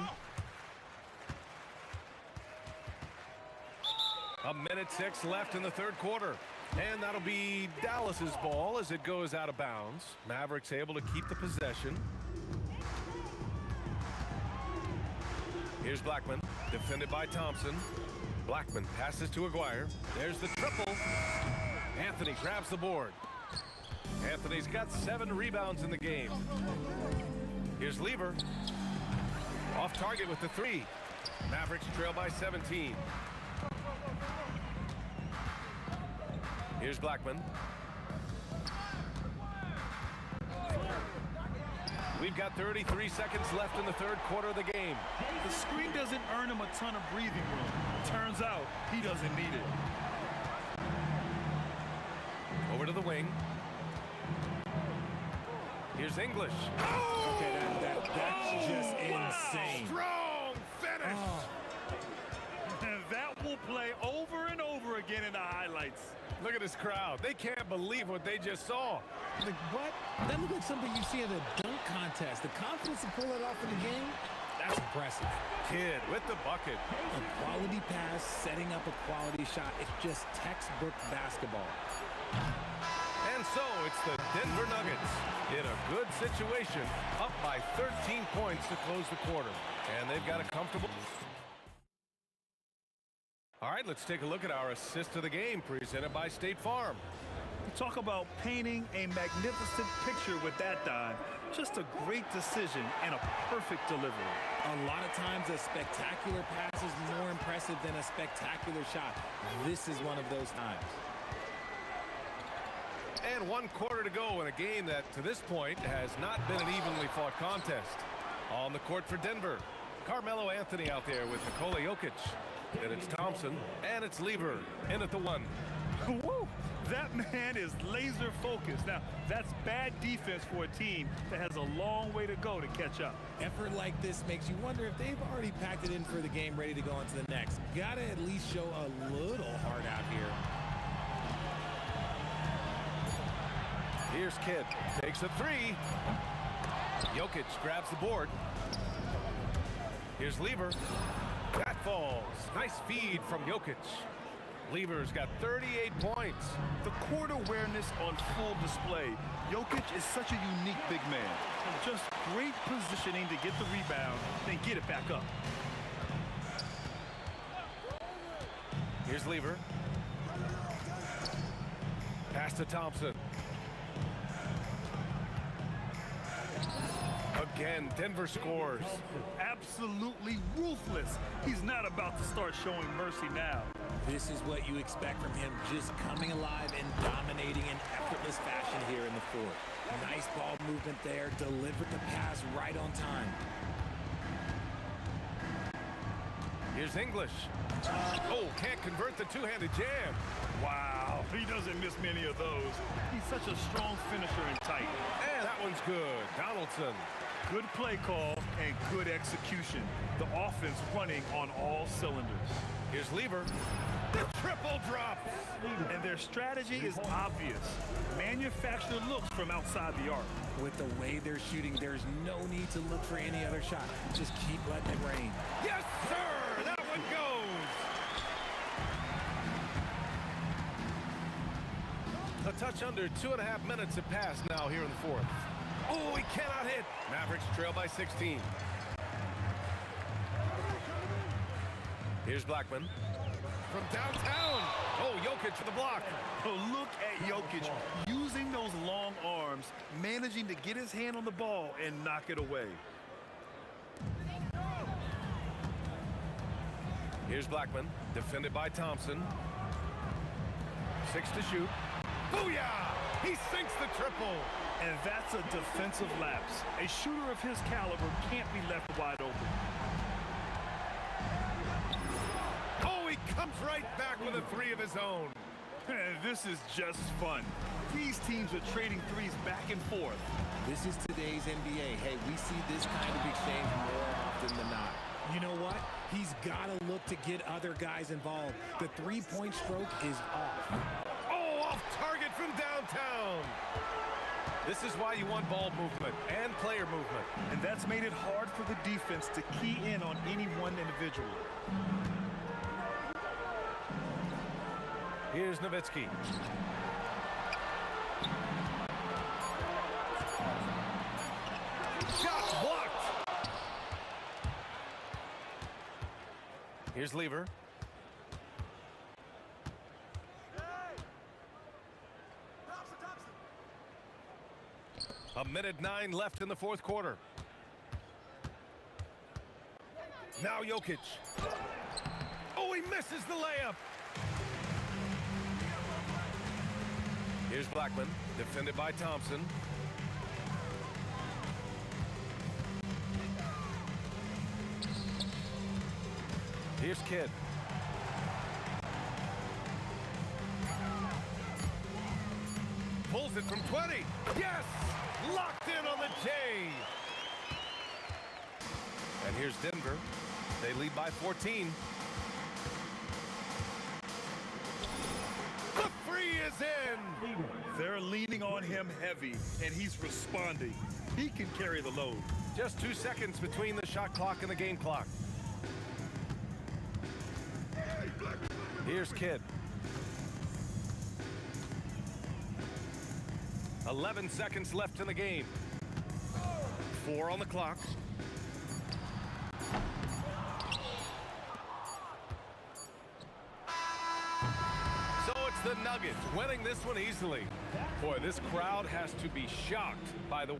A minute 6 left in the third quarter. And that'll be Dallas's ball as it goes out of bounds. Mavericks able to keep the possession. Here's Blackman, defended by Thompson. Blackman passes to Aguirre. There's the triple. Anthony grabs the board. Anthony's got 7 rebounds in the game. Here's Lever. Off target with the three. Mavericks trail by 17. Here's Blackman. We've got 33 seconds left in the third quarter of the game. The screen doesn't earn him a ton of breathing room. Turns out he doesn't need it. Over to the wing. Here's English. Okay, that's just insane. Strong finish. And that will play over and over again in the highlights. Look at this crowd. They can't believe what they just saw. Like, what? That looked like something you see in a dunk contest. The confidence to pull it off in the game, that's impressive. Kidd with the bucket. A quality pass, setting up a quality shot. It's just textbook basketball. And so it's the Denver Nuggets in a good situation, up by 13 points to close the quarter. And they've got a comfortable... All right, let's take a look at our assist of the game presented by State Farm. Talk about painting a magnificent picture with that dime. Just a great decision and a perfect delivery. A lot of times a spectacular pass is more impressive than a spectacular shot. This is one of those times. And 1 quarter to go in a game that, to this point, has not been an evenly fought contest. On the court for Denver, Carmelo Anthony out there with Nikola Jokic. Then it's Thompson, and it's Lever in at the one. Woo! That man is laser focused. Now, that's bad defense for a team that has a long way to go to catch up. Effort like this makes you wonder if they've already packed it in for the game, ready to go on to the next. Gotta at least show a little heart out here. Here's Kidd, takes a three. Jokic grabs the board. Here's Lever. That falls. Nice feed from Jokic. Lever's got 38 points. The court awareness on full display. Jokic is such a unique big man. Just great positioning to get the rebound, then get it back up. Here's Lever. Pass to Thompson. Again, Denver scores. Absolutely ruthless. He's not about to start showing mercy now. This is what you expect from him, just coming alive and dominating in effortless fashion here in the fourth. Nice ball movement there, delivered the pass right on time. Here's English. Oh, can't convert the two-handed jam. Wow, he doesn't miss many of those. He's such a strong finisher and tight. And that one's good. Donaldson. Good play call and good execution. The offense running on all cylinders. Here's Lever. The triple drop. And their strategy is obvious. Manufacture looks from outside the arc. With the way they're shooting, there's no need to look for any other shot. Just keep letting it rain. Yes, sir! That one goes! A touch under 2.5 minutes have passed now here in the fourth. Oh, he cannot hit. Mavericks trail by 16. Here's Blackman. From downtown. Oh, Jokic for the block. Oh, look at Jokic using those long arms, managing to get his hand on the ball and knock it away. Here's Blackman, defended by Thompson. 6 to shoot. Booyah! He sinks the triple. And that's a defensive lapse. A shooter of his caliber can't be left wide open. Oh, he comes right back with a three of his own. This is just fun. These teams are trading threes back and forth. This is today's NBA. Hey, we see this kind of exchange more often than not. You know what? He's got to look to get other guys involved. The three-point stroke is off. Oh, off target from downtown. This is why you want ball movement and player movement. And that's made it hard for the defense to key in on any one individual. Here's Nowitzki. Shots blocked. Here's Lever. A minute 9 left in the fourth quarter. Now Jokic. Oh, he misses the layup. Here's Blackman, defended by Thompson. Here's Kidd. Pulls it from 20. Yes! Locked in on the J. And here's Denver. They lead by 14. The three is in. They're leaning on him heavy, and he's responding. He can carry the load. Just 2 seconds between the shot clock and the game clock. Here's Kidd. 11 seconds left in the game. 4 on the clock. So it's the Nuggets winning this one easily. Boy, this crowd has to be shocked by the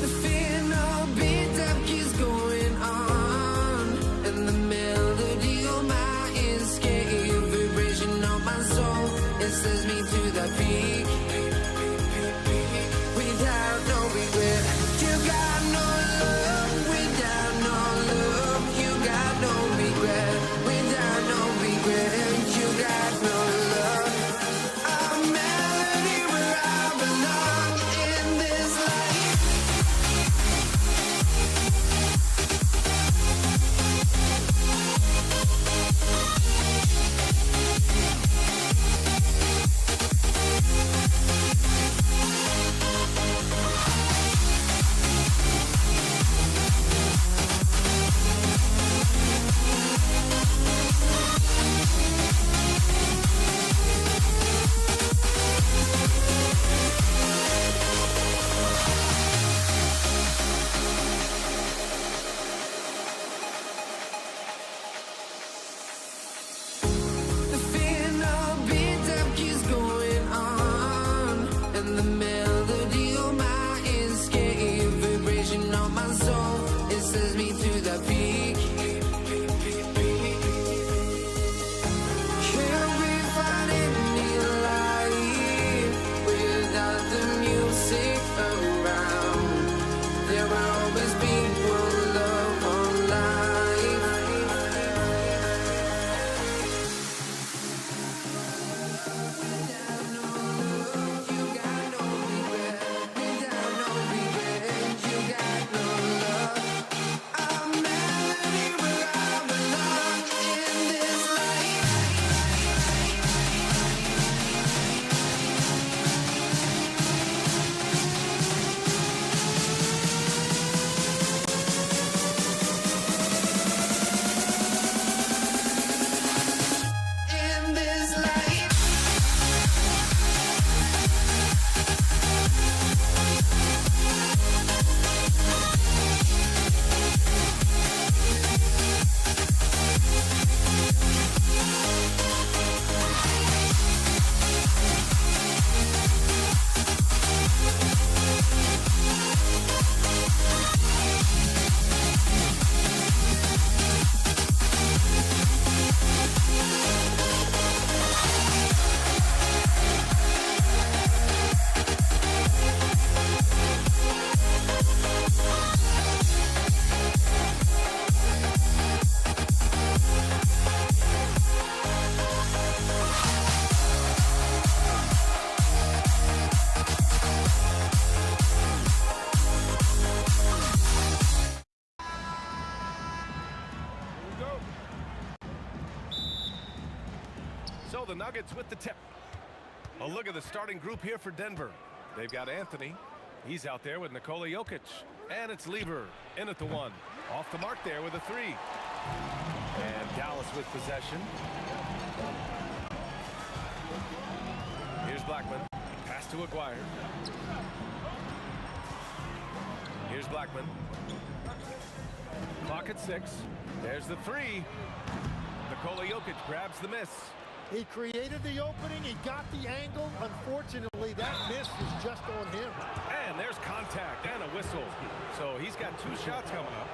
The fear no beat up keeps going on, and the melody of my escape, vibration of my soul, it sends me to the peak. Without no regret, you got no love. Without no love, you got no regret. Without no regret, you got no love. A melody where I belong in this life. The fear no beat up keeps going on, and the melody of my escape, vibration of my soul, it sends me to the peak. Can we find any light without the music around? There will always be one love, one life. Without no love, you got no regret. Without no regret, you got no love. A melody where I belong in this life. In this life. So the Nuggets with the tip. A look at the starting group here for Denver. They've got Anthony. He's out there with Nikola Jokic. And it's Lever in at the one. Off the mark there with a three. And Dallas with possession. Here's Blackman. Pass to Aguirre. Here's Blackman. Clock at 6. There's the three. Nikola Jokic grabs the miss. He created the opening, he got the angle. Unfortunately, that miss was just on him. And there's contact and a whistle. So he's got 2 shots coming up.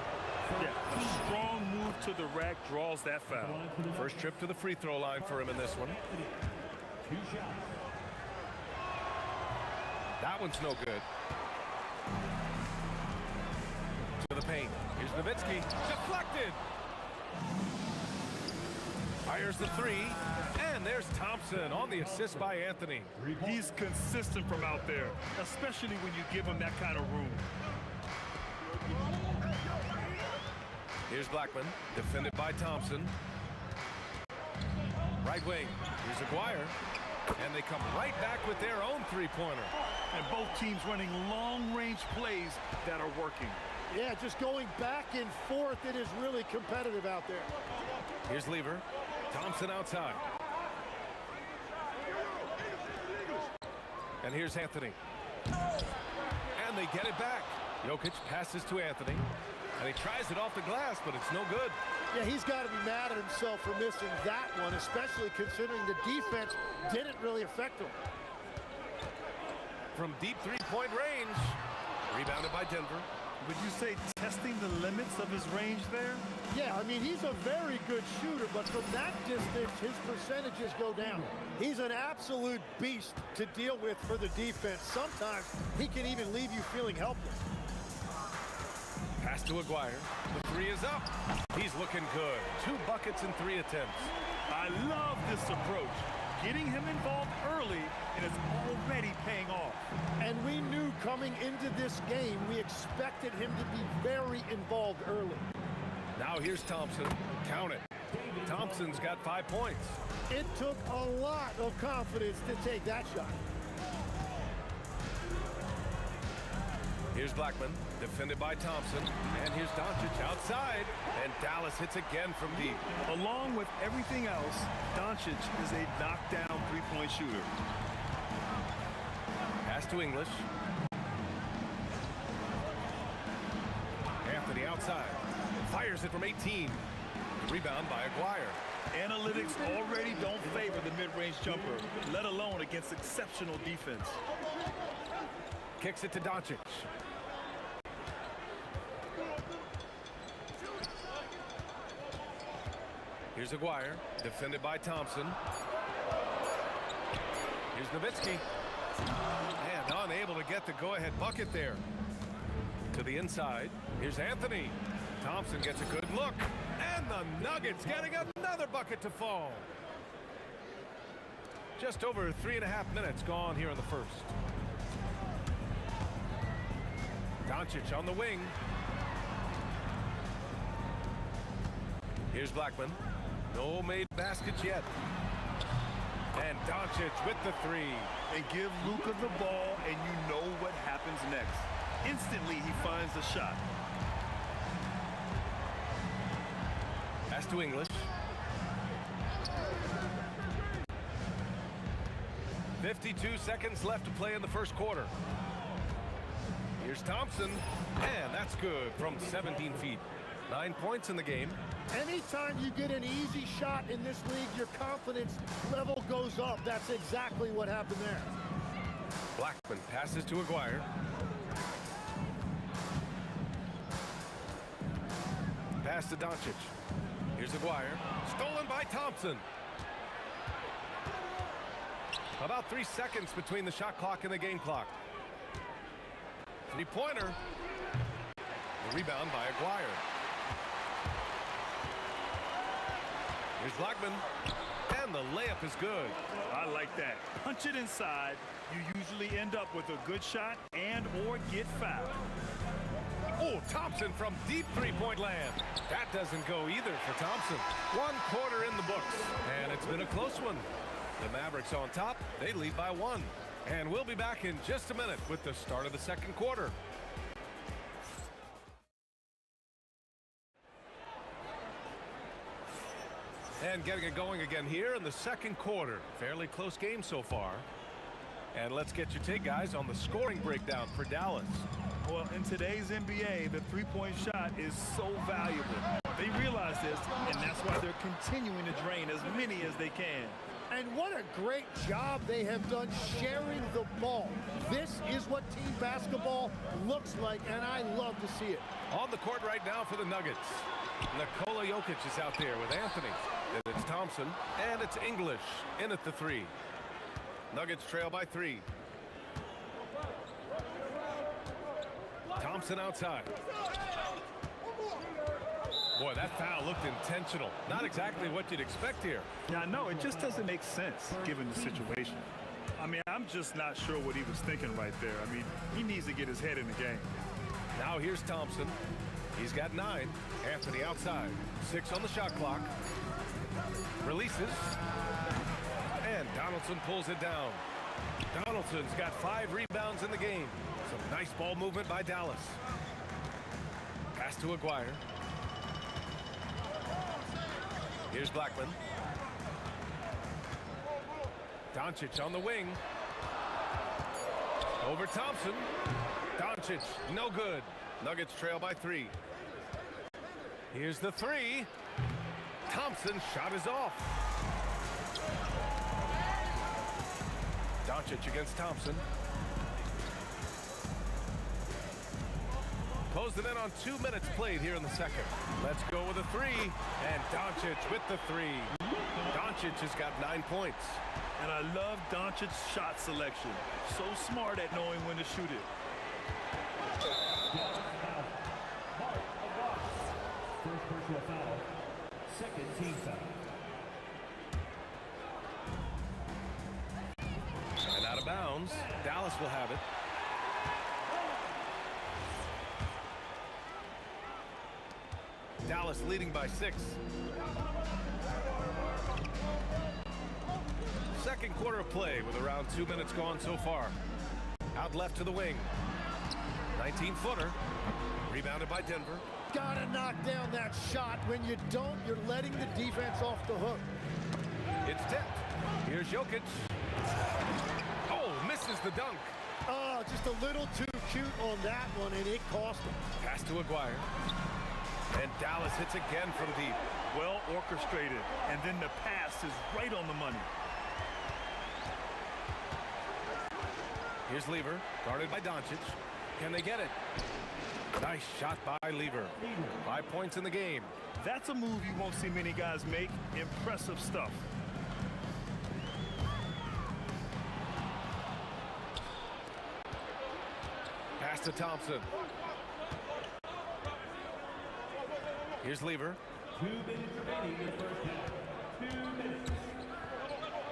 Yeah, a strong move to the rack draws that foul. First trip to the free throw line for him in this one. That one's no good. To the paint. Here's Nowitzki. Deflected. Fires the three. And there's Thompson on the assist by Anthony. He's consistent from out there, especially when you give him that kind of room. Here's Blackman, defended by Thompson. Right wing, here's Aguirre. And they come right back with their own three-pointer. And both teams running long-range plays that are working. Yeah, just going back and forth. It is really competitive out there. Here's Lever. Thompson outside. And here's Anthony. And they get it back. Jokic passes to Anthony. And he tries it off the glass, but it's no good. Yeah, he's got to be mad at himself for missing that one, especially considering the defense didn't really affect him. From deep three-point range. Rebounded by Denver. Would you say testing the limits of his range there? Yeah, I mean, he's a very good shooter, but from that distance, his percentages go down. He's an absolute beast to deal with for the defense. Sometimes he can even leave you feeling helpless. Pass to Aguirre. The three is up. He's looking good. 2 buckets in 3 attempts. I love this approach. Getting him involved early, and it's already paying off. And we knew coming into this game, we expected him to be very involved early. Now here's Thompson. Count it. Thompson's got 5 points. It took a lot of confidence to take that shot. Here's Blackman, defended by Thompson. And here's Doncic outside. And Dallas hits again from deep. Along with everything else, Doncic is a knockdown three-point shooter. Pass to English. Anthony outside. Fires it from 18. Rebound by Aguirre. Analytics already don't favor the mid-range jumper, let alone against exceptional defense. Kicks it to Doncic. Here's Aguirre, defended by Thompson. Here's Nowitzki. And unable to get the go-ahead bucket there. To the inside, here's Anthony. Thompson gets a good look. And the Nuggets getting another bucket to fall. Just over 3.5 minutes gone here in the first. Doncic on the wing. Here's Blackman. No made baskets yet. And Doncic with the three. And give Luka the ball, and you know what happens next. Instantly, he finds the shot. Pass to English. .52 seconds left to play in the first quarter. Here's Thompson, and that's good from 17 feet. 9 points in the game. Anytime you get an easy shot in this league, your confidence level goes up. That's exactly what happened there. Blackman passes to Aguirre. Pass to Doncic. Here's Aguirre. Stolen by Thompson. About 3 seconds between the shot clock and the game clock. Three-pointer. The rebound by Aguirre. Here's Blackman. And the layup is good. I like that. Punch it inside. You usually end up with a good shot and or get fouled. Oh, Thompson from deep three-point land. That doesn't go either for Thompson. 1 quarter in the books, and it's been a close one. The Mavericks on top. They lead by 1. And we'll be back in just a minute with the start of the second quarter. And getting it going again here in the second quarter. Fairly close game so far. And let's get your take, guys, on the scoring breakdown for Dallas. Well, in today's NBA, the three-point shot is so valuable. They realize this, and that's why they're continuing to drain as many as they can. And what a great job they have done sharing the ball. This is what team basketball looks like, and I love to see it. On the court right now for the Nuggets. Nikola Jokic is out there with Anthony. And it's Thompson, and it's English in at the three. Nuggets trail by 3. Thompson outside. Boy, that foul looked intentional. Not exactly what you'd expect here. Yeah, I know. It just doesn't make sense given the situation. I mean, I'm just not sure what he was thinking right there. I mean, he needs to get his head in the game. Now here's Thompson. He's got 9. Anthony outside. 6 on the shot clock. Releases. And Donaldson pulls it down. Donaldson's got 5 rebounds in the game. Some nice ball movement by Dallas. Pass to Aguirre. Here's Blackman. Doncic on the wing. Over Thompson. Doncic, no good. Nuggets trail by 3. Here's the 3. Thompson's shot is off. Doncic against Thompson. Closing in on 2 minutes played here in the second. Let's go with a 3. And Doncic with the 3. Doncic has got 9 points. And I love Doncic's shot selection. So smart at knowing when to shoot it. First personal foul. Second team foul. And out of bounds. Dallas will have it. Dallas leading by 6. Second quarter of play with around 2 minutes gone so far. Out left to the wing. 19-footer. Rebounded by Denver. Gotta knock down that shot. When you don't, you're letting the defense off the hook. It's tipped. Here's Jokic. Oh, misses the dunk. Oh, just a little too cute on that one, and it cost him. Pass to Aguirre. And Dallas hits again from deep. Well orchestrated. And then the pass is right on the money. Here's Lever, guarded by Doncic. Can they get it? Nice shot by Lever. 5 points in the game. That's a move you won't see many guys make. Impressive stuff. Pass to Thompson. Here's Lever. 2 minutes remaining in the first half. 2 minutes.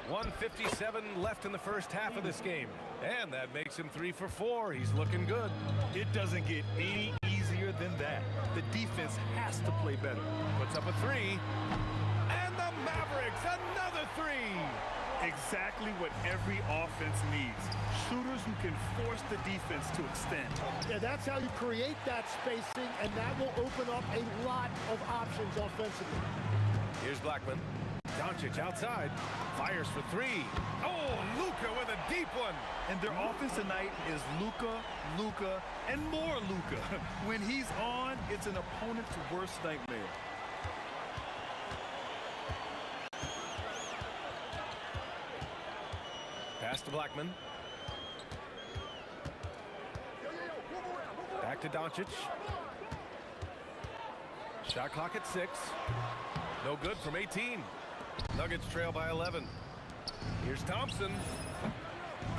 1:57 left in the first half of this game. And that makes him 3 for 4. He's looking good. It doesn't get any easier than that. The defense has to play better. Puts up a 3. And the Mavericks, another 3. Exactly what every offense needs. Shooters who can force the defense to extend. Yeah, that's how you create that spacing, and that will open up a lot of options offensively. Here's Blackman. Doncic outside. Fires for 3. Oh, Luka with a deep one. And their offense tonight is Luka, Luka, and more Luka. When he's on, it's an opponent's worst nightmare. Pass to Blackman. Back to Doncic. Shot clock at 6. No good from 18. Nuggets trail by 11. Here's Thompson.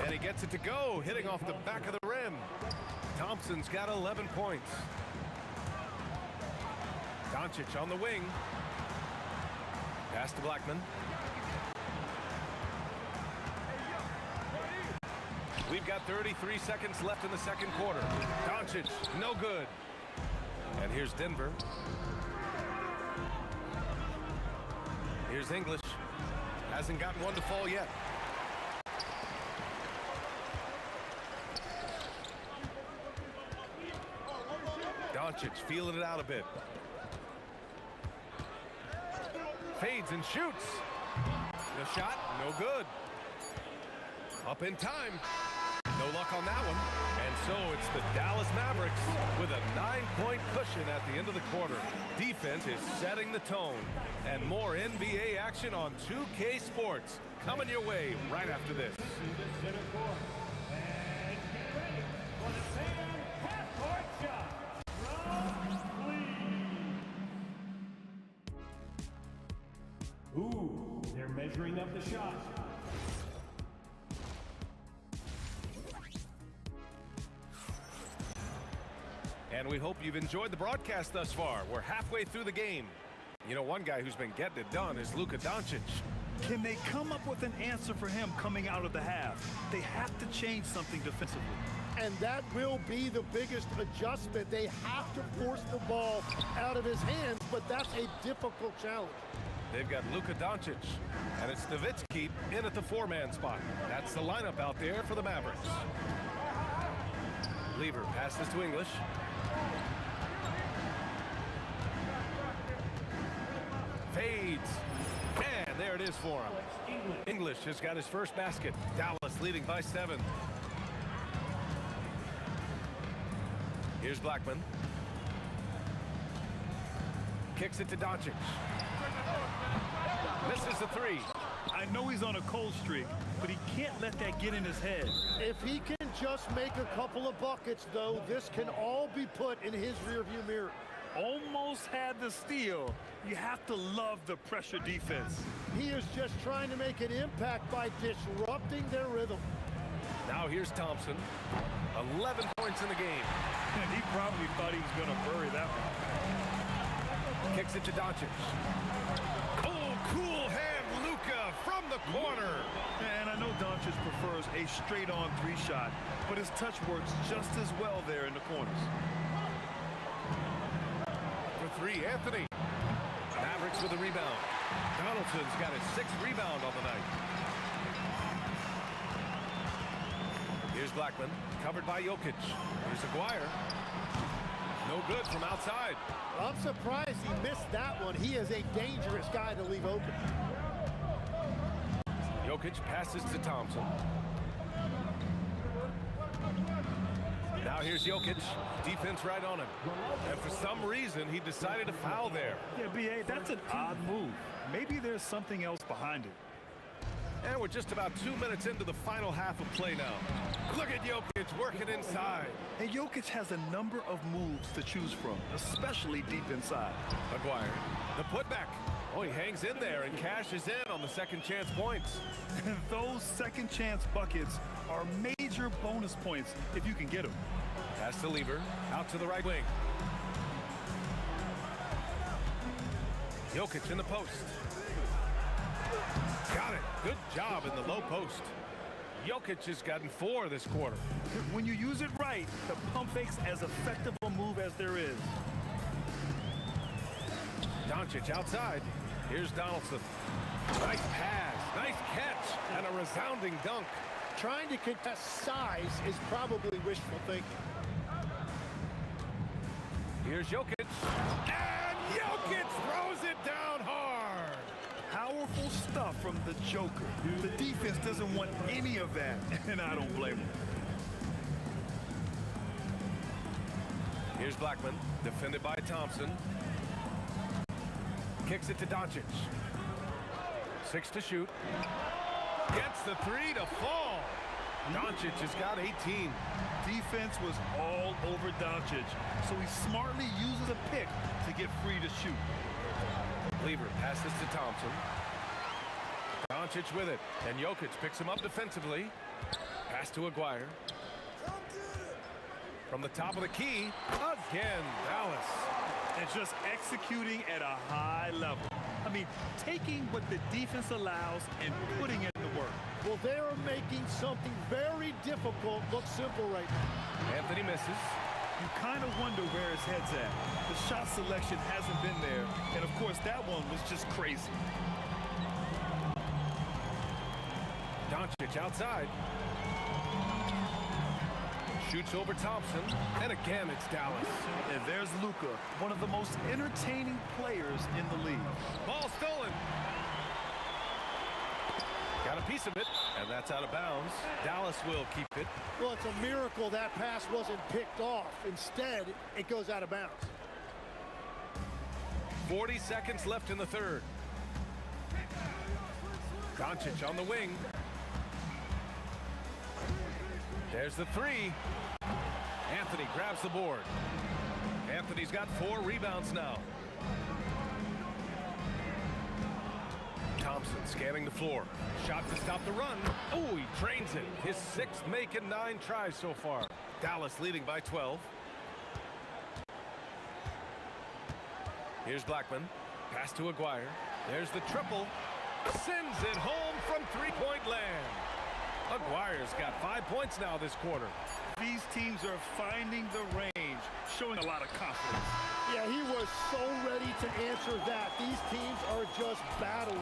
And he gets it to go, hitting off the back of the rim. Thompson's got 11 points. Doncic on the wing. Pass to Blackman. We've got 33 seconds left in the second quarter. Doncic, no good. And here's Denver. Here's English. Hasn't gotten one to fall yet. Doncic feeling it out a bit. Fades and shoots. The shot, no good. Up in time. No luck on that one. And so it's the Dallas Mavericks with a 9-point cushion at the end of the quarter. Defense is setting the tone. And more NBA action on 2K Sports coming your way right after this. Ooh, they're measuring up the shot. And we hope you've enjoyed the broadcast thus far. We're halfway through the game. You know, one guy who's been getting it done is Luka Doncic. Can they come up with an answer for him coming out of the half? They have to change something defensively. And that will be the biggest adjustment. They have to force the ball out of his hands, but that's a difficult challenge. They've got Luka Doncic, and it's Nowitzki in at the 4-man spot. That's the lineup out there for the Mavericks. Lever passes to English. Fades. And there it is for him. English has got his first basket. Dallas leading by 7. Here's Blackman. Kicks it to Doncic. Misses the 3. I know he's on a cold streak, but he can't let that get in his head. If he can just make a couple of buckets, though, this can all be put in his rearview mirror. Almost had the steal. You have to love the pressure defense. He is just trying to make an impact by disrupting their rhythm. Now here's Thompson. 11 points in the game. And he probably thought he was going to bury that one. Kicks it to Doncic. Oh, cool hand, Luka from the corner. And I know Doncic prefers a straight-on 3 shot, but his touch works just as well there in the corners. For 3, Anthony. Mavericks with a rebound. Donaldson's got his 6th rebound on the night. Here's Blackman, covered by Jokic. Here's Aguirre. No good from outside. I'm surprised he missed that one. He is a dangerous guy to leave open. Jokic passes to Thompson. Now here's Jokic. Defense right on him. And for some reason, he decided to foul there. Yeah, B.A., that's an odd move. Maybe there's something else behind it. And we're just about 2 minutes into the final half of play now. Look at Jokic working inside. And Jokic has a number of moves to choose from, especially deep inside. Aguirre, the putback. Oh, he hangs in there and cashes in on the second chance points. And those second chance buckets are major bonus points if you can get them. Pass to Lever, out to the right wing. Jokic in the post. Got it. Good job in the low post. Jokic has gotten 4 this quarter. When you use it right, the pump fake's as effective a move as there is. Doncic outside. Here's Donaldson. Nice pass, nice catch, and a resounding dunk. Trying to contest size is probably wishful thinking. Here's Jokic. And Jokic throws it down hard. Powerful stuff from the Joker. The defense doesn't want any of that, and I don't blame him. Here's Blackman, defended by Thompson. Kicks it to Doncic. 6 to shoot. Gets the 3 to fall. Doncic has got 18. Defense was all over Doncic, so he smartly uses a pick to get free to shoot. Lever passes to Thompson. Doncic with it, and Jokic picks him up defensively. Pass to Aguirre. From the top of the key, again, Dallas. And just executing at a high level. I mean, taking what the defense allows and putting it to work. Well, they are making something very difficult look simple right now. Anthony misses. You kind of wonder where his head's at. The shot selection hasn't been there, and of course that one was just crazy. Doncic outside. Shoots over Thompson, and again it's Dallas. And there's Luka, one of the most entertaining players in the league. Ball stolen. Got a piece of it, and that's out of bounds. Dallas will keep it. Well, it's a miracle that pass wasn't picked off. Instead, it goes out of bounds. 40 seconds left in the third. Doncic on the wing. There's the three. Anthony grabs the board. Anthony's got 4 rebounds now. Thompson scanning the floor. Shot to stop the run. Oh, he drains it. His 6th make in 9 tries so far. Dallas leading by 12. Here's Blackman. Pass to Aguirre. There's the triple. Sends it home from three-point land. Aguirre's got 5 points now this quarter. These teams are finding the range, showing a lot of confidence. Yeah, he was so ready to answer that. These teams are just battling.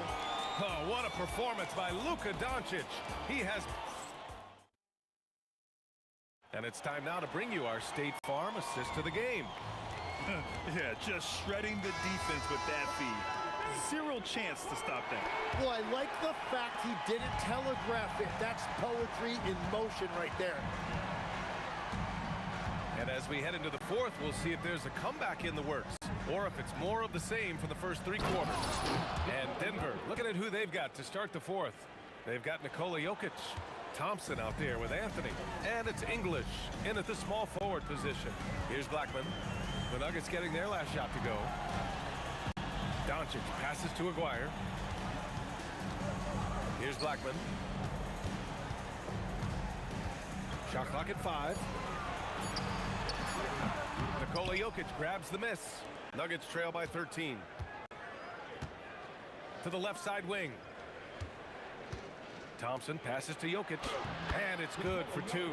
Oh, what a performance by Luka Doncic. He has... And it's time now to bring you our State Farm assist of the game. Yeah, just shredding the defense with that feed. Zero chance to stop that. Well, I like the fact he didn't telegraph it. That's poetry in motion right there. And as we head into the fourth, we'll see if there's a comeback in the works or if it's more of the same for the first 3 quarters. And Denver, looking at who they've got to start the fourth. They've got Nikola Jokic, Thompson out there with Anthony, and it's English in at the small forward position. Here's Blackman. The Nuggets getting their last shot to go. Doncic passes to Aguirre. Here's Blackman. Shot clock at 5. Nikola Jokic grabs the miss. Nuggets trail by 13. To the left side wing. Thompson passes to Jokic, and it's good for 2.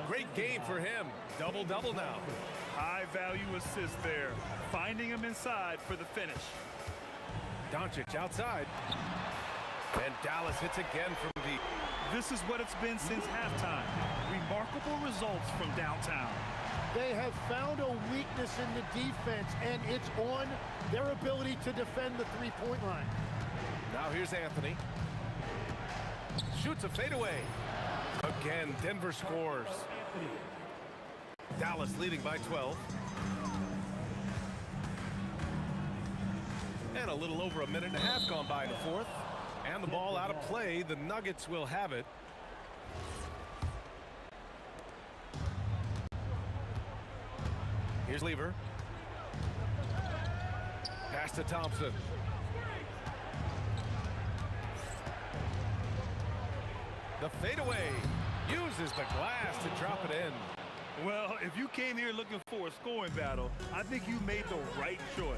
Great game for him. Double-double now. High value assist there. Finding him inside for the finish. Doncic outside. And Dallas hits again from deep. This is what it's been since halftime. Remarkable results from downtown. They have found a weakness in the defense, and it's on their ability to defend the three-point line. Now here's Anthony. Shoots a fadeaway. Again, Denver scores. Dallas leading by 12. And a little over a minute and a half gone by in the fourth. And the ball out of play. The Nuggets will have it. Here's Lever. Pass to Thompson. The fadeaway uses the glass to drop it in. Well, if you came here looking for a scoring battle, I think you made the right choice.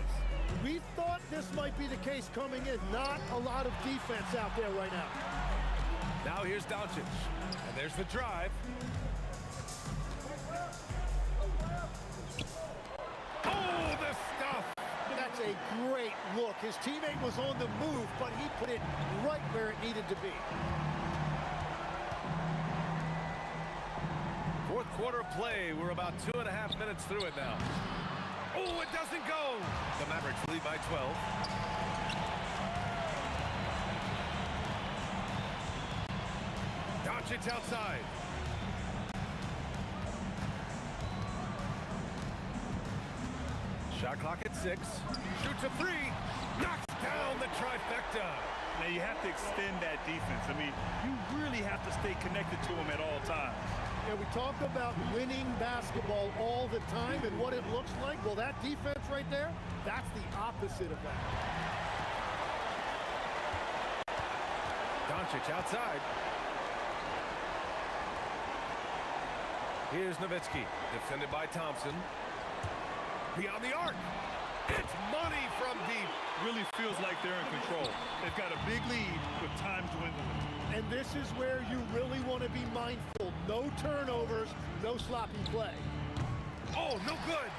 We thought this might be the case coming in. Not a lot of defense out there right now. Now here's Doncic. And there's the drive. Oh, the stuff! That's a great look. His teammate was on the move, but he put it right where it needed to be. Fourth quarter of play. We're about 2.5 minutes through it now. Oh, it doesn't go! The Mavericks lead by 12. Doncic outside. Shot clock at 6. Shoots a 3. Knocks down the trifecta. Now you have to extend that defense. I mean, you really have to stay connected to him at all times. And we talk about winning basketball all the time and what it looks like. Well, that defense right there, that's the opposite of that. Doncic outside. Here's Nowitzki, defended by Thompson. Beyond the arc. It's money from deep. Really feels like they're in control. They've got a big lead with time dwindling. And this is where you really want to be mindful. No turnovers, no sloppy play. Oh, no good.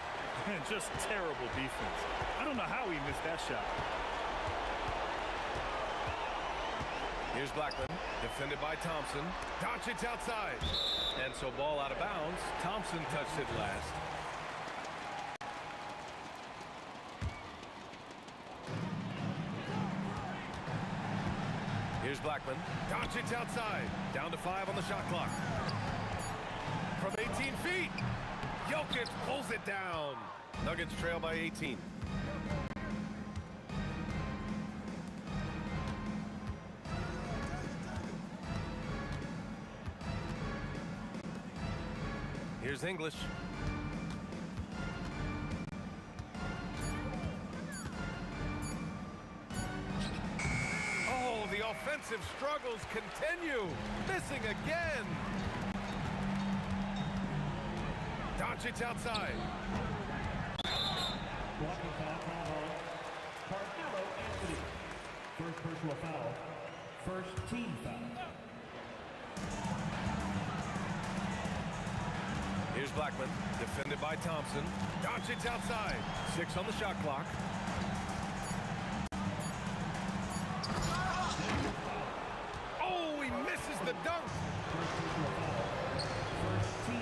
Just terrible defense. I don't know how he missed that shot. Here's Blackman, defended by Thompson. Doncic outside. And so ball out of bounds. Thompson touched it last. Here's Here's Blackman. Doncic outside. Down to 5 on the shot clock. From 18 feet. Jokic pulls it down. Nuggets trail by 18. Here's English. Oh, the offensive struggles continue. Missing again. Doncic outside. Blocking foul, foul on Carmelo Anthony. First personal foul. First team foul. Here's Blackman, defended by Thompson. Doncic outside. 6 on the shot clock. Oh, he misses the dunk. First team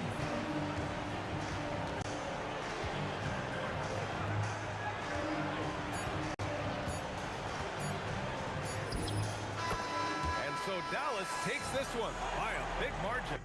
And so Dallas takes this one by a big margin.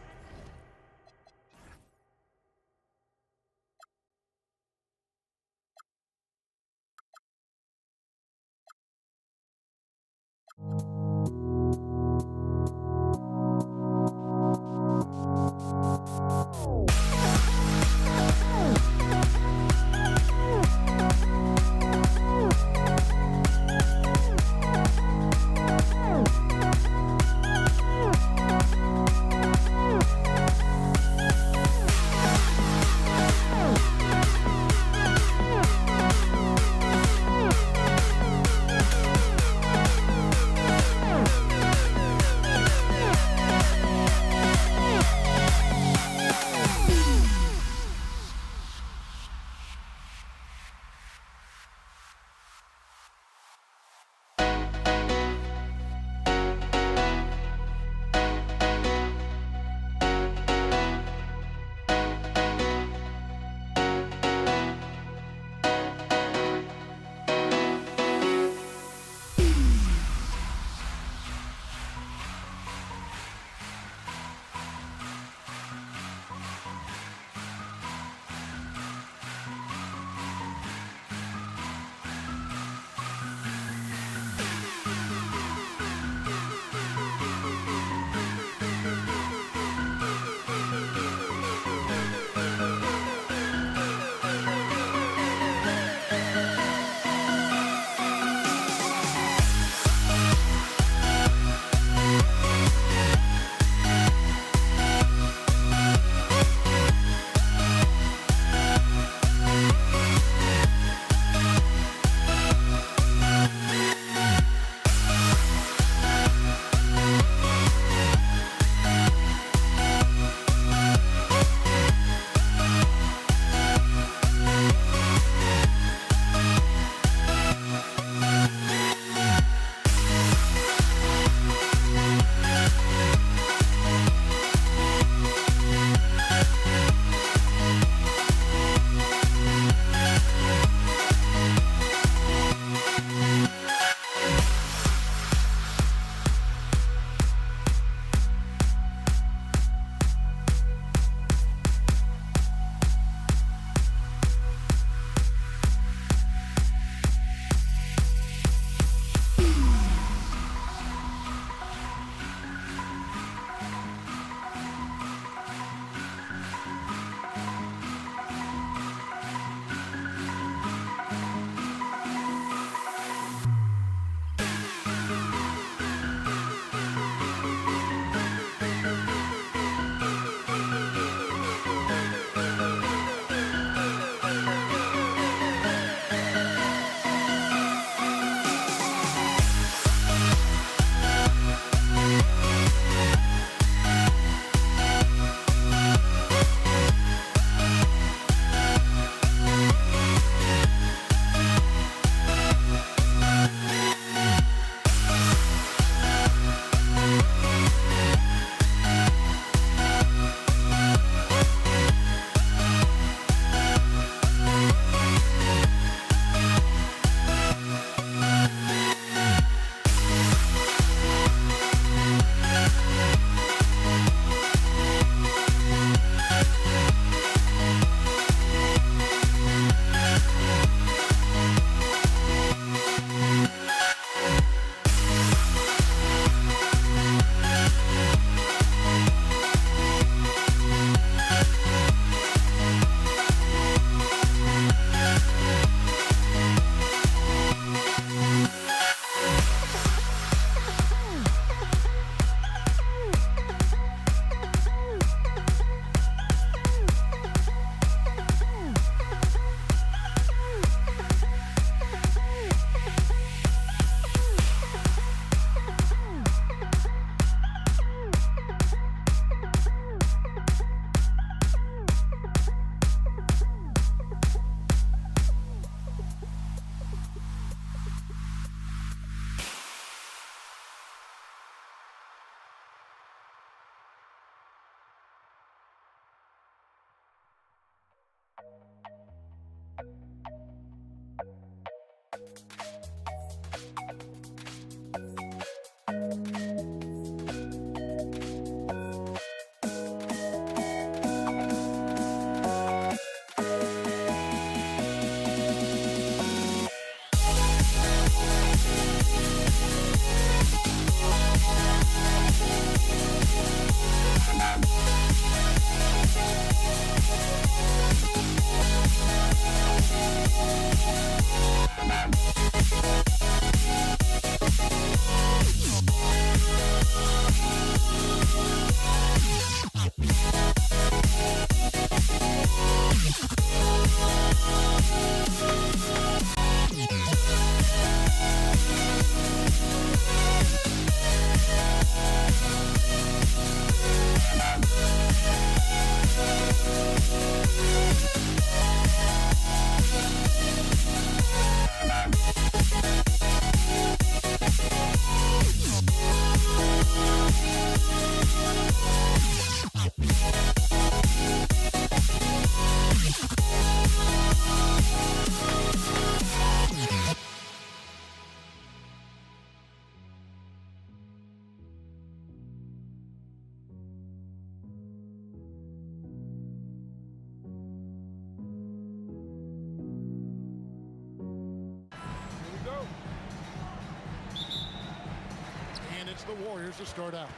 The Warriors to start out.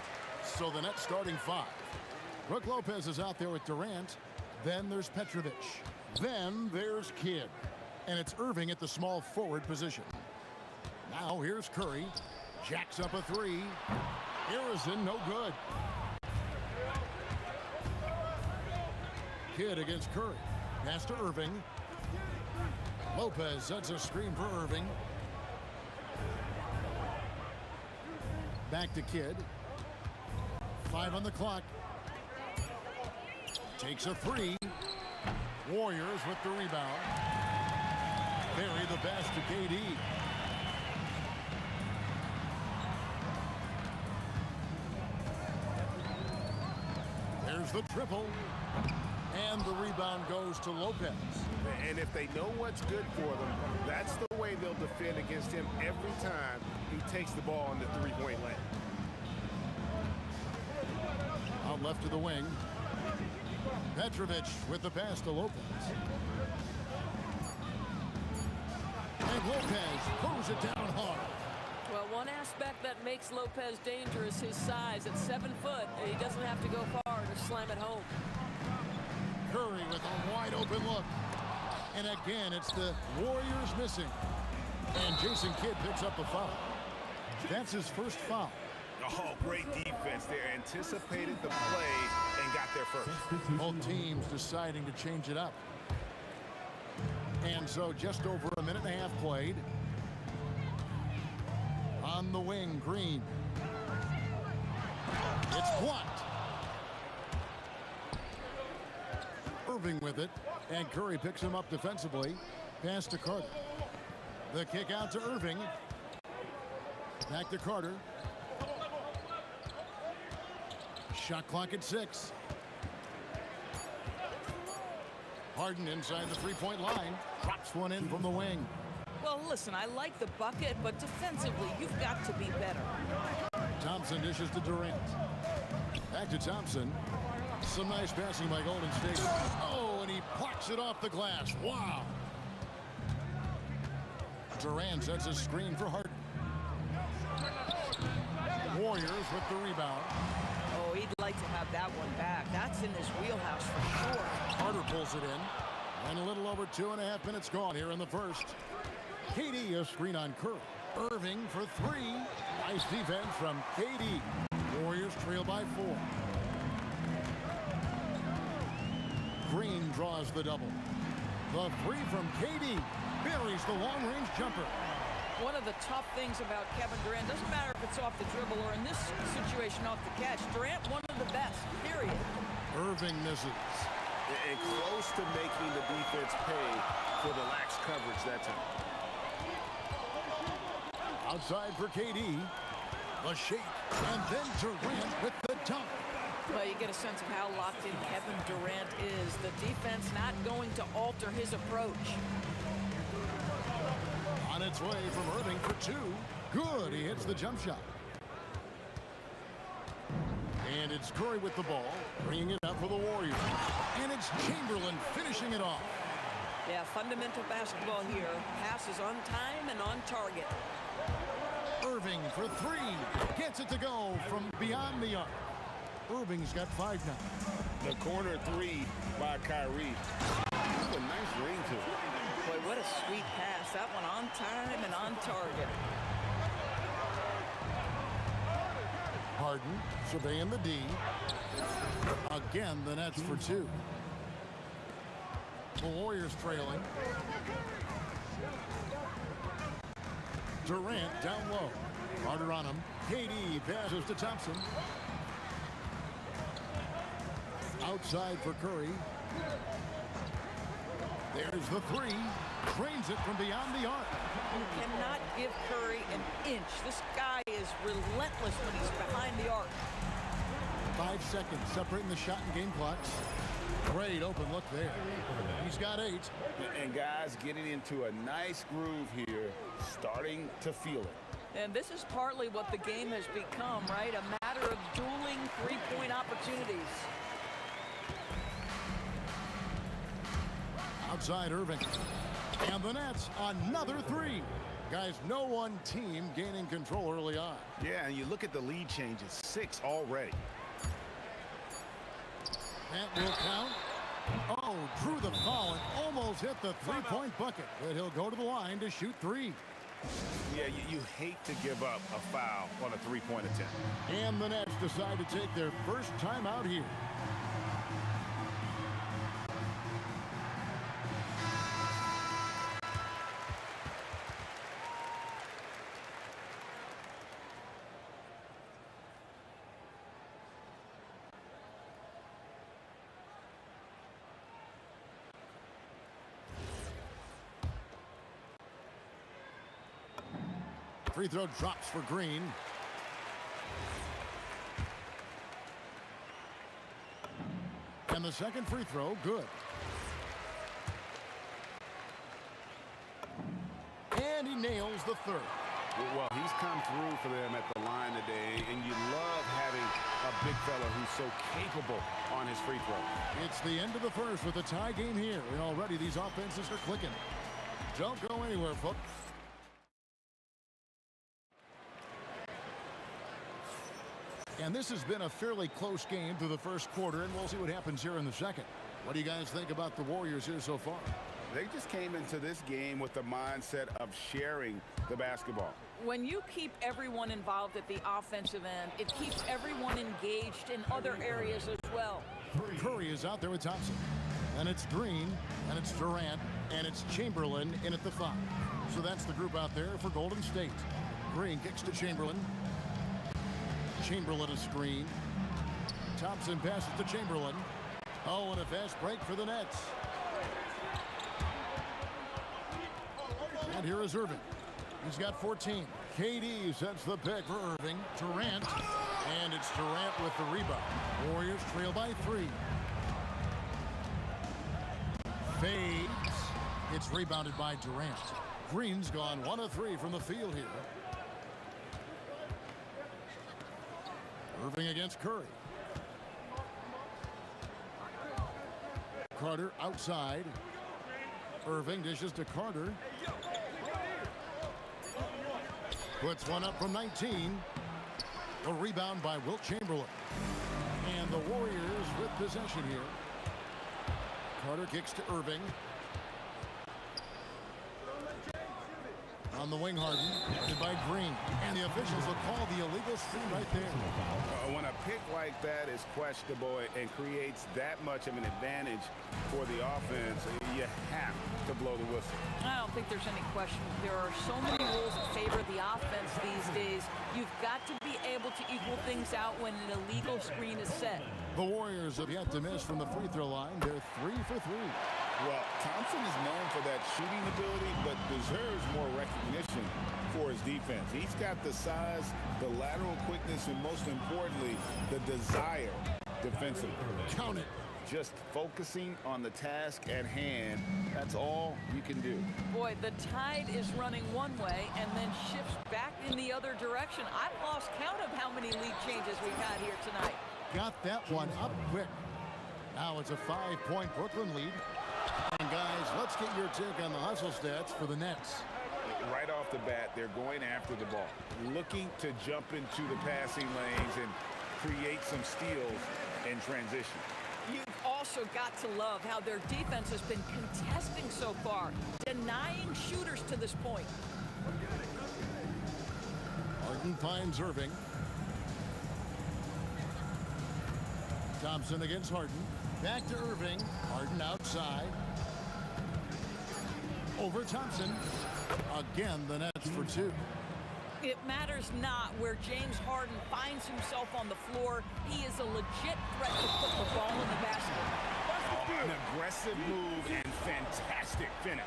So the net starting five. Brook Lopez is out there with Durant. Then there's Petrovic. Then there's Kidd. And it's Irving at the small forward position. Now here's Curry. Jacks up a three. Harrison, no good. Kidd against Curry. Pass to Irving. Lopez sets a screen for Irving. Back to Kidd. 5 on the clock. Takes a three. Warriors with the rebound. Bury the pass to KD. There's the triple. And the rebound goes to Lopez. And if they know what's good for them, that's the way they'll defend against him every time he takes the ball on the three-point line. Out left to the wing. Petrovic with the pass to Lopez. And Lopez throws it down hard. Well, one aspect that makes Lopez dangerous, his size. At 7 foot, he doesn't have to go far to slam it home. Curry with a wide open look. And again, it's the Warriors missing. And Jason Kidd picks up a foul. That's his first foul. Oh, great defense there. Anticipated the play and got there first. Both teams deciding to change it up. And so just over a minute and a half played. On the wing, Green. It's blocked. Irving with it, and Curry picks him up defensively. Pass to Carter. The kick out to Irving. Back to Carter. Shot clock at 6. Harden inside the three-point line. Drops one in from the wing. Well, listen, I like the bucket, but defensively, you've got to be better. Thompson dishes to Durant. Back to Thompson. Some nice passing by Golden State. Oh, and he plucks it off the glass. Wow. Durant sets a screen for Harden. Warriors with the rebound. Oh, he'd like to have that one back. That's in his wheelhouse for sure. Carter pulls it in. And a little over 2.5 minutes gone here in the first. KD, a screen on Curry. Irving for 3. Nice defense from KD. Warriors trail by 4. Green draws the double. The 3 from KD buries the long-range jumper. One of the tough things about Kevin Durant, doesn't matter if it's off the dribble or in this situation off the catch, Durant one of the best, period. Irving misses. And close to making the defense pay for the lax coverage that time. Outside for KD. The shake. And then Durant with the dunk. Well, you get a sense of how locked in Kevin Durant is. The defense not going to alter his approach. On its way from Irving for 2. Good. He hits the jump shot. And it's Curry with the ball, bringing it up for the Warriors. And it's Chamberlain finishing it off. Yeah, fundamental basketball here. Passes on time and on target. Irving for three. Gets it to go from beyond the arc. Irving's got 5 now. The corner three by Kyrie. That's a nice ring to it. Boy, what a sweet pass. That one on time and on target. Harden surveying the D. Again, the Nets for 2. The Warriors trailing. Durant down low. Carter on him. KD passes to Thompson. Outside for Curry. There's the three. Drains it from beyond the arc. You cannot give Curry an inch. This guy is relentless when he's behind the arc. 5 seconds separating the shot and game clocks. Great open look there. He's got 8. And guys getting into a nice groove here, starting to feel it. And this is partly what the game has become, right? A matter of dueling three-point opportunities. Outside Irving. And the Nets, another 3. Guys, no one team gaining control early on. Yeah, and you look at the lead changes, 6 already. That will count. Oh, drew the foul and almost hit the three-point bucket. But he'll go to the line to shoot 3. Yeah, you hate to give up a foul on a three-point attempt. And the Nets decide to take their first time out here. Free throw drops for Green. And the second free throw, good. And he nails the third. Well, he's come through for them at the line today, and you love having a big fella who's so capable on his free throw. It's the end of the first with a tie game here, and already these offenses are clicking. Don't go anywhere, folks. And this has been a fairly close game through the first quarter, and we'll see what happens here in the second. What do you guys think about the Warriors here so far? They just came into this game with the mindset of sharing the basketball. When you keep everyone involved at the offensive end, it keeps everyone engaged in other areas as well. Curry is out there with Thompson. And it's Green, and it's Durant, and it's Chamberlain in at the 5. So that's the group out there for Golden State. Green kicks to Chamberlain. Chamberlain a screen. Thompson passes to Chamberlain. Oh, and a fast break for the Nets. And here is Irving. He's got 14. KD sets the pick for Irving. Durant. And it's Durant with the rebound. Warriors trail by 3. Fades. It's rebounded by Durant. Green's gone 1 of 3 from the field here. Irving against Curry. Carter outside. Irving dishes to Carter. Puts one up from 19. A rebound by Wilt Chamberlain. And the Warriors with possession here. Carter kicks to Irving. On the wing, Harden, guarded by Green. And the officials will call the illegal screen right there. When a pick like that is questionable and creates that much of an advantage for the offense, you have to blow the whistle. I don't think there's any question. There are so many rules that favor the offense these days. You've got to be able to equal things out when an illegal screen is set. The Warriors have yet to miss from the free throw line. They're 3 for 3. Well, Thompson is known for that shooting ability, but deserves more recognition for his defense. He's got the size, the lateral quickness, and most importantly, the desire defensively. Count it. Just focusing on the task at hand, that's all you can do. Boy, the tide is running one way and then shifts back in the other direction. I've lost count of how many lead changes we've had here tonight. got that one up quick. Now it's a 5-point Brooklyn lead. And guys, let's get your take on the hustle stats for the Nets. Right off the bat, they're going after the ball, looking to jump into the passing lanes and create some steals in transition. You've also got to love how their defense has been contesting so far, denying shooters to this point. Harden finds Irving. Thompson against Harden. Back to Irving. Harden outside. Over Thompson. Again, the Nets for two. It matters not where James Harden finds himself on the floor. He is a legit threat to put the ball in the basket. An aggressive move and fantastic finish.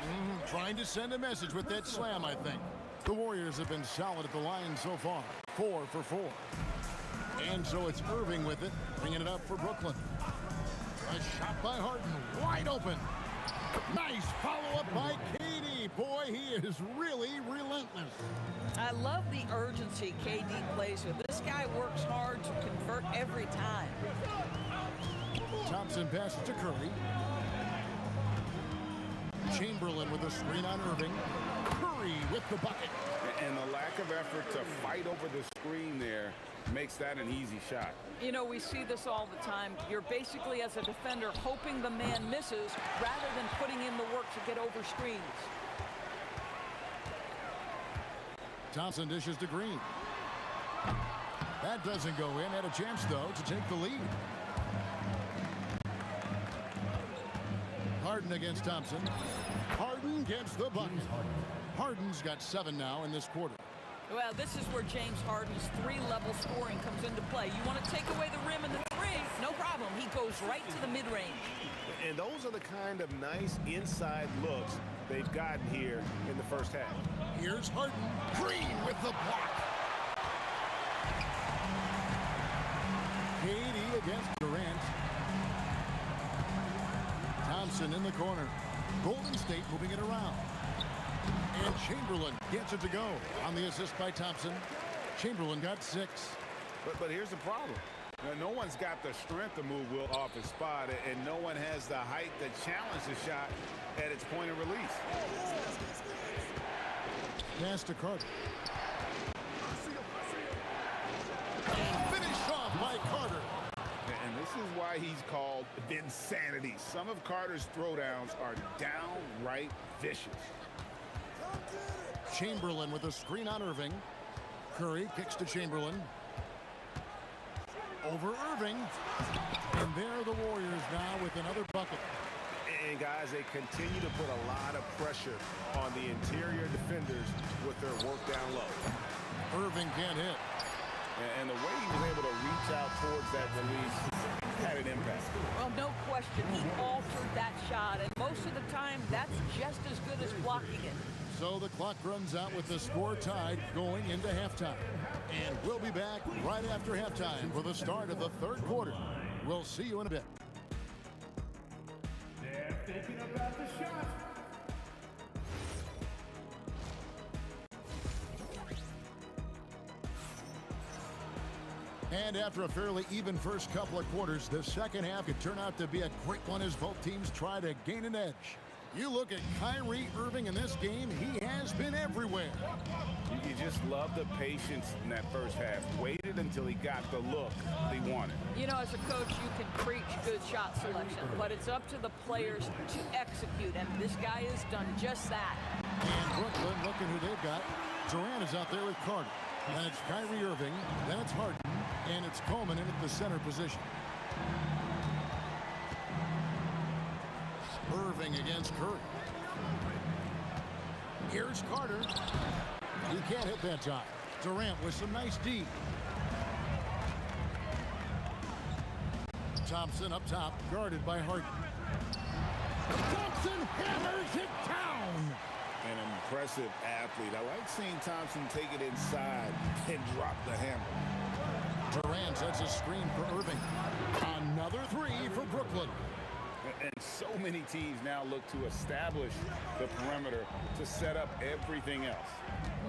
Trying to send a message with that slam, I think. The Warriors have been solid at the line so far. 4 for 4. And so it's Irving with it, bringing it up for Brooklyn. A shot by Harden, wide open. Nice follow-up by KD. Boy, he is really relentless. I love the urgency KD plays with. This guy works hard to convert every time. Thompson passes to Curry. Chamberlain with a screen on Irving. Curry with the bucket. And the lack of effort to fight over the screen there makes that an easy shot. You know, we see this all the time. You're basically, as a defender, hoping the man misses rather than putting in the work to get over screens. Thompson dishes to Green. That doesn't go in. Had a chance, though, to take the lead. Harden against Thompson. Harden gets the bucket. Harden's got 7 now in this quarter. Well, this is where James Harden's 3-level scoring comes into play. You want to take away the rim and the 3, no problem. He goes right to the mid-range. And those are the kind of nice inside looks they've gotten here in the first half. Here's Harden. Green with the block. KD against Durant. Thompson in the corner. Golden State moving it around. And Chamberlain gets it to go on the assist by Thompson. Chamberlain got 6. But here's the problem. No one's got the strength to move Will off his spot, and no one has the height to challenge the shot at its point of release. Pass to Carter. Finish off by Carter. And this is why he's called Vinsanity. Some of Carter's throwdowns are downright vicious. Chamberlain with a screen on Irving. Curry kicks to Chamberlain. Over Irving. And there are the Warriors now with another bucket. And guys, they continue to put a lot of pressure on the interior defenders with their work down low. Irving can't hit. And the way he was able to reach out towards that release had an impact. Well, no question. He altered that shot, and most of the time, that's just as good as blocking it. So the clock runs out with the score tied going into halftime. And we'll be back right after halftime for the start of the 3rd quarter. We'll see you in a bit. They're thinking about the shot. And after a fairly even first couple of quarters, the second half could turn out to be a great one as both teams try to gain an edge. You look at Kyrie Irving in this game, he has been everywhere. You just love the patience in that first half. Waited until he got the look he wanted. You know, as a coach, you can preach good shot selection, but it's up to the players to execute, and this guy has done just that. And Brooklyn, looking who they've got. Durant is out there with Carter. Then it's Kyrie Irving, then it's Harden, and it's Coleman in at the center position. Irving against Curry. Here's Carter. He can't hit that time. Durant with some nice D. Thompson up top, guarded by Harden. Thompson hammers it down. An impressive athlete. I like seeing Thompson take it inside and drop the hammer. Durant sets a screen for Irving. Another 3 for Brooklyn. And so many teams now look to establish the perimeter to set up everything else.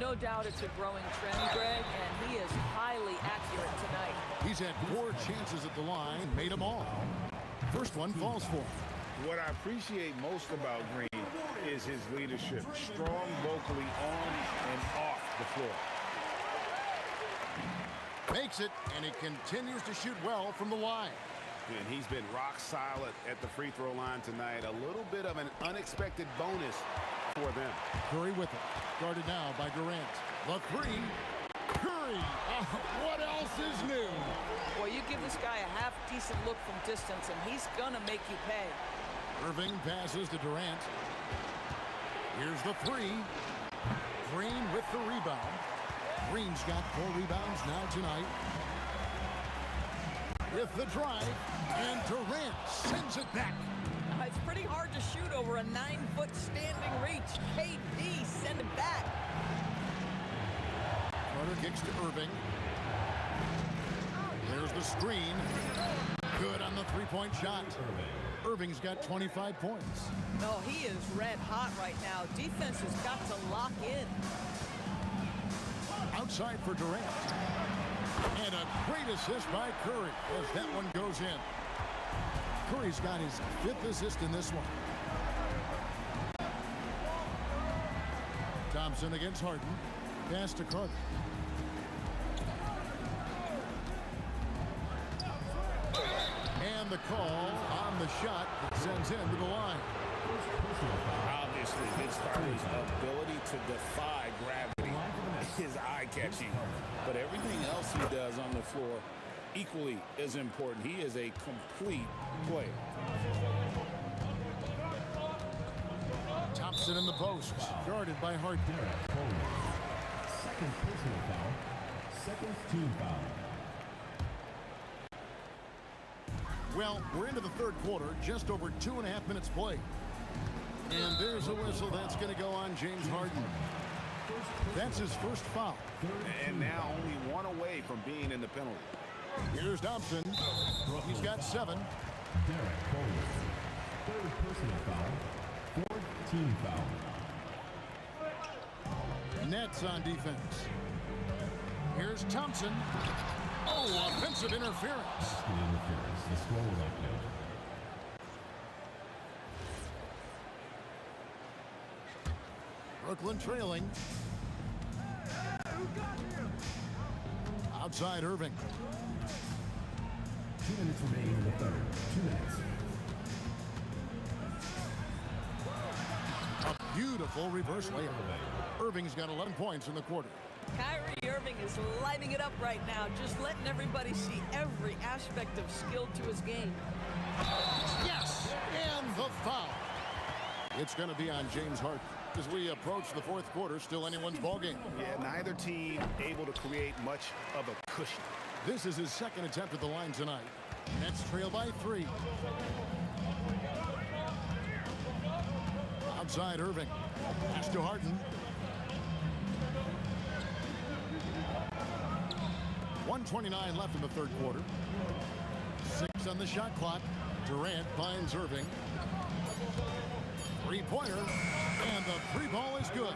No doubt it's a growing trend, Greg, and he is highly accurate tonight. He's had 4 chances at the line, made them all. First one falls for him. What I appreciate most about Green is his leadership. Strong vocally on and off the floor. Makes it, and he continues to shoot well from the line. And he's been rock solid at the free throw line tonight. A little bit of an unexpected bonus for them. Curry with it. Guarded now by Durant. The 3. Curry. What else is new? Well, you give this guy a half-decent look from distance, and he's gonna make you pay. Irving passes to Durant. Here's the 3. Green with the rebound. Green's got 4 rebounds now tonight. With the drive, and Durant sends it back. It's pretty hard to shoot over a 9-foot standing reach. KD, send it back. Carter kicks to Irving. There's the screen. Good on the 3-point shot. Irving's got 25 points. No, he is red hot right now. Defense has got to lock in. Outside for Durant. And a great assist by Curry as that one goes in. Curry's got his 5th assist in this one. Thompson against Harden. Pass to Carter. And the call on the shot that sends him to the line. Obviously, Vince Carter's ability to defy gravity is eye-catching. But everything else he does on the floor equally as important. He is a complete player. Thompson in the post, guarded by Harden. Second personal foul. Second team foul. Well, we're into the 3rd quarter, just over 2.5 minutes played. And there's a whistle that's going to go on James Harden. That's his first foul. And now only 1 away from being in the penalty. Here's Thompson. He's got 7. Derek Bowles. 3rd personal foul. 4th team foul. Nets on defense. Here's Thompson. Oh, offensive interference. Interference. The score will not count. Brooklyn trailing. Outside Irving. 2 minutes remaining in the 3rd. 2 minutes. A beautiful reverse layup. Irving's got 11 points in the quarter. Kyrie Irving is lighting it up right now, just letting everybody see every aspect of skill to his game. Yes, and the foul. It's going to be on James Harden. As we approach the 4th quarter, still anyone's ballgame. Yeah, neither team able to create much of a cushion. This is his 2nd attempt at the line tonight. Nets trail by 3. Outside Irving. Pass to Harden. 1:29 left in the 3rd quarter. 6 on the shot clock. Durant finds Irving. 3-pointer. And the 3 ball is good.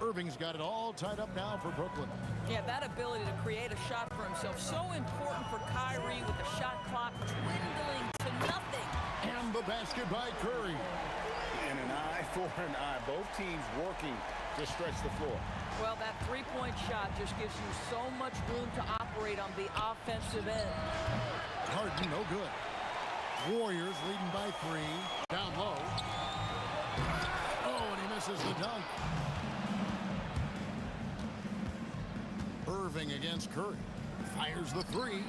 Irving's got it all tied up now for Brooklyn. Yeah, that ability to create a shot for himself, so important for Kyrie with the shot clock dwindling to nothing. And the basket by Curry. And an eye for an eye. Both teams working to stretch the floor. Well, that 3-point shot just gives you so much room to operate on the offensive end. Harden, no good. Warriors leading by 3. Down low. Oh, and he misses the dunk. Irving against Curry. Fires the 3.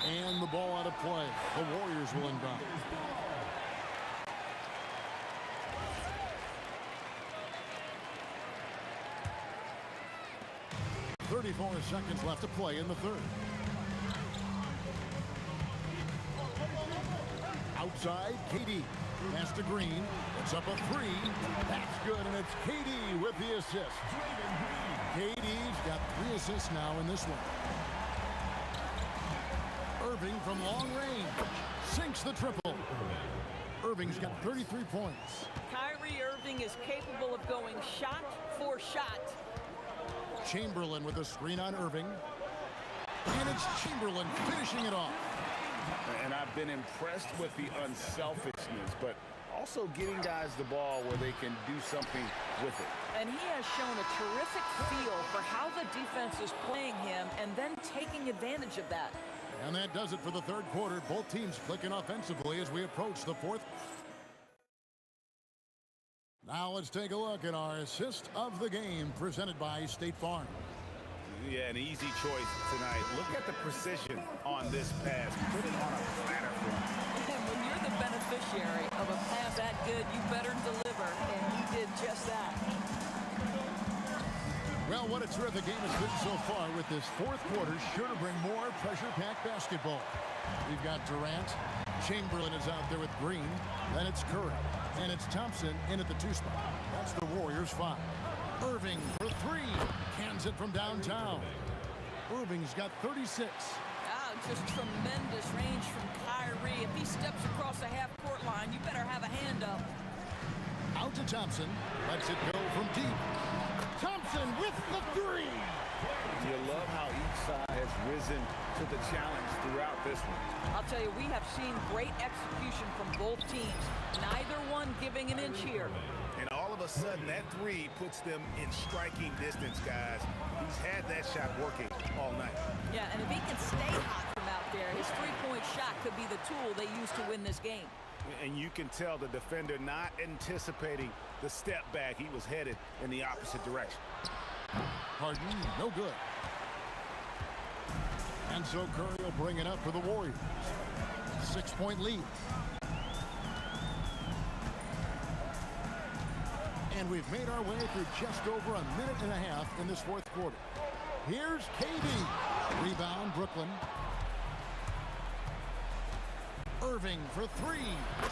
And the ball out of play. The Warriors will inbound. .34 seconds left to play in the 3rd. Outside, KD. Pass to Green. It's up a 3. That's good, and it's KD with the assist. KD's got 3 assists now in this one. Irving from long range sinks the triple. Irving's got 33 points. Kyrie Irving is capable of going shot for shot. Chamberlain with a screen on Irving. And it's Chamberlain finishing it off. And I've been impressed with the unselfishness, but also getting guys the ball where they can do something with it. And he has shown a terrific feel for how the defense is playing him and then taking advantage of that. And that does it for the third quarter. Both teams clicking offensively as we approach the fourth. Now let's take a look at our assist of the game presented by State Farm. Yeah, an easy choice tonight. Look at the precision on this pass. Put it on a platter for him. And when you're the beneficiary of a pass that good, you better deliver, and he did just that. Well, what a terrific game it's been so far with this fourth quarter. Sure to bring more pressure-packed basketball. We've got Durant. Chamberlain is out there with Green. Then it's Curry. And it's Thompson in at the 2 spot. That's the Warriors 5. Irving for 3. Cans it from downtown. Irving's got 36. Just tremendous range from Kyrie. If he steps across the half-court line, you better have a hand up. Out to Thompson. Lets it go from deep. Thompson with the 3. You love how each side has risen to the challenge throughout this one. I'll tell you, we have seen great execution from both teams. Neither one giving an inch here. And all of a sudden, that 3 puts them in striking distance, guys. He's had that shot working all night. Yeah, and if he can stay hot from out there, his three-point shot could be the tool they use to win this game. And you can tell the defender not anticipating the step back. He was headed in the opposite direction. Harden, no good. And so Curry will bring it up for the Warriors. 6-point lead. And we've made our way through just over a minute and a half in this fourth quarter. Here's KD. Rebound, Brooklyn. Irving for 3.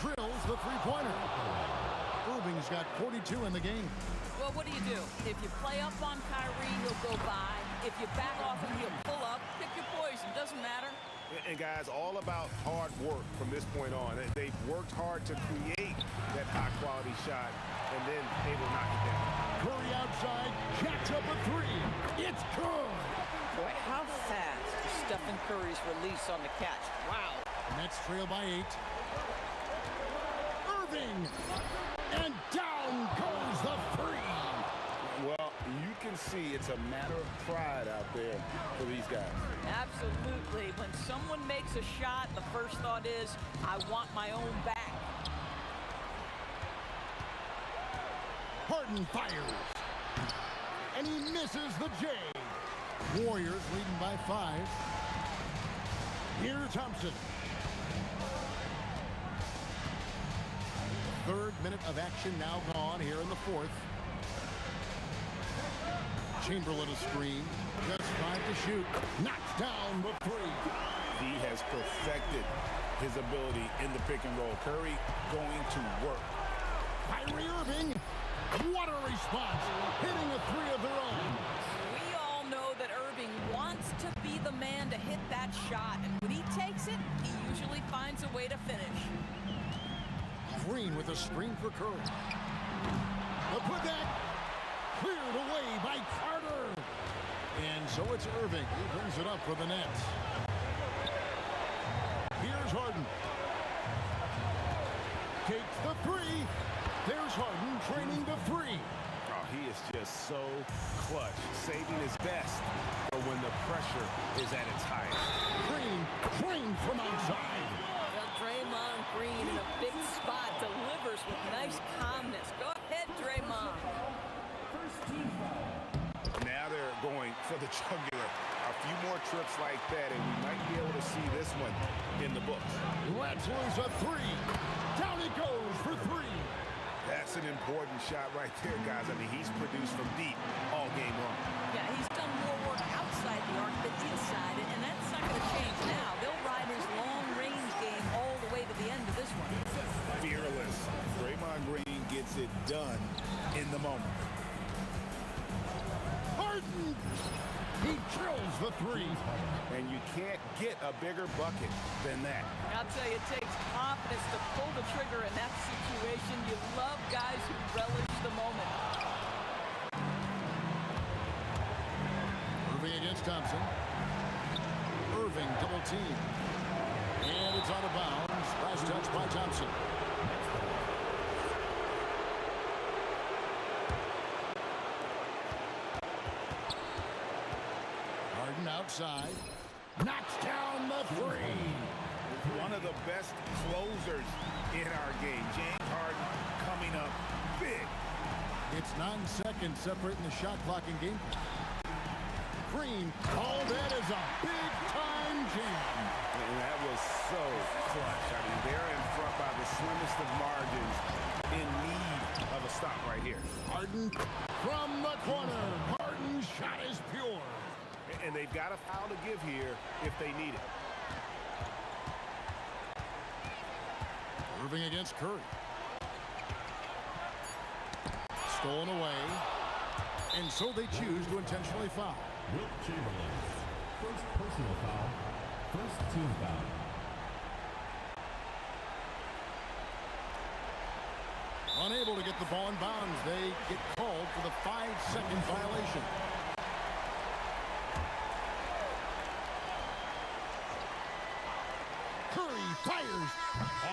Drills the three-pointer. Irving's got 42 in the game. Well, what do? If you play up on Kyrie, he'll go by. If you back off him, he'll pull up. Pick your poison. Doesn't matter. And guys, all about hard work from this point on. They've worked hard to create that high-quality shot and then able to knock it down. Curry outside, jacks up a 3. It's good. Boy, how fast is Stephen Curry's release on the catch? Wow. Nets trail by 8. Irving. And down goes the 3. Well, you can see it's a matter of pride out there for these guys. Absolutely. When someone makes a shot, the first thought is, I want my own back. Harden fires. And he misses the J. Warriors leading by 5. Here's Thompson. Third minute of action now gone here in the fourth. Chamberlain a screen. Just 5 to shoot. Knocks down the 3. He has perfected his ability in the pick and roll. Curry going to work. Kyrie Irving. What a response. Hitting a 3 of their own. We all know that Irving wants to be the man to hit that shot. And when he takes it, he usually finds a way to finish. Green with a screen for Curry. The putback cleared away by Carter. And so it's Irving. He brings it up for the Nets. Here's Harden. Takes the 3. There's Harden training the 3. Oh, he is just so clutch, saving his best for when the pressure is at its highest. Green trained from outside. Well, Draymond Green in a big spot delivers with nice calmness. Go ahead, Draymond. Now they're going for the jugular. A few more trips like that, and we might be able to see this one in the books. Let's lose a 3. Down it goes for 3. That's an important shot right there, guys. I mean, he's produced from deep all game long. Yeah, he's done more work outside the arc than inside it, and that's not going to change now. They'll ride his long-range game all the way to the end of this one. Fearless. Draymond Green gets it done in the moment. Harden. He drills the three. And you can't get a bigger bucket than that. I'll tell you, it takes confidence to pull the trigger in that situation. You love guys who relish the moment. Irving against Thompson. Irving double team. And it's out of bounds. Last touch by Thompson. Harden outside. Knocks down the three. One of the best closers in our game. James Harden coming up big. It's 9 seconds separating the shot clock and game clock. Green called that as a big-time jam. And that was so clutch. I mean, they're in front by the slimmest of margins, in need of a stop right here. Harden from the corner. Harden's shot is pure. And they've got a foul to give here if they need it. Irving against Curry. Stolen away. And so they choose to intentionally foul. Wilt Chamberlain. First personal foul. First team foul. Unable to get the ball in bounds. They get called for the 5-second violation. Curry fires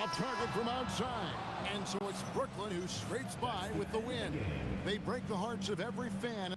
off target from outside. And so it's Brooklyn who scrapes by with the win. They break the hearts of every fan.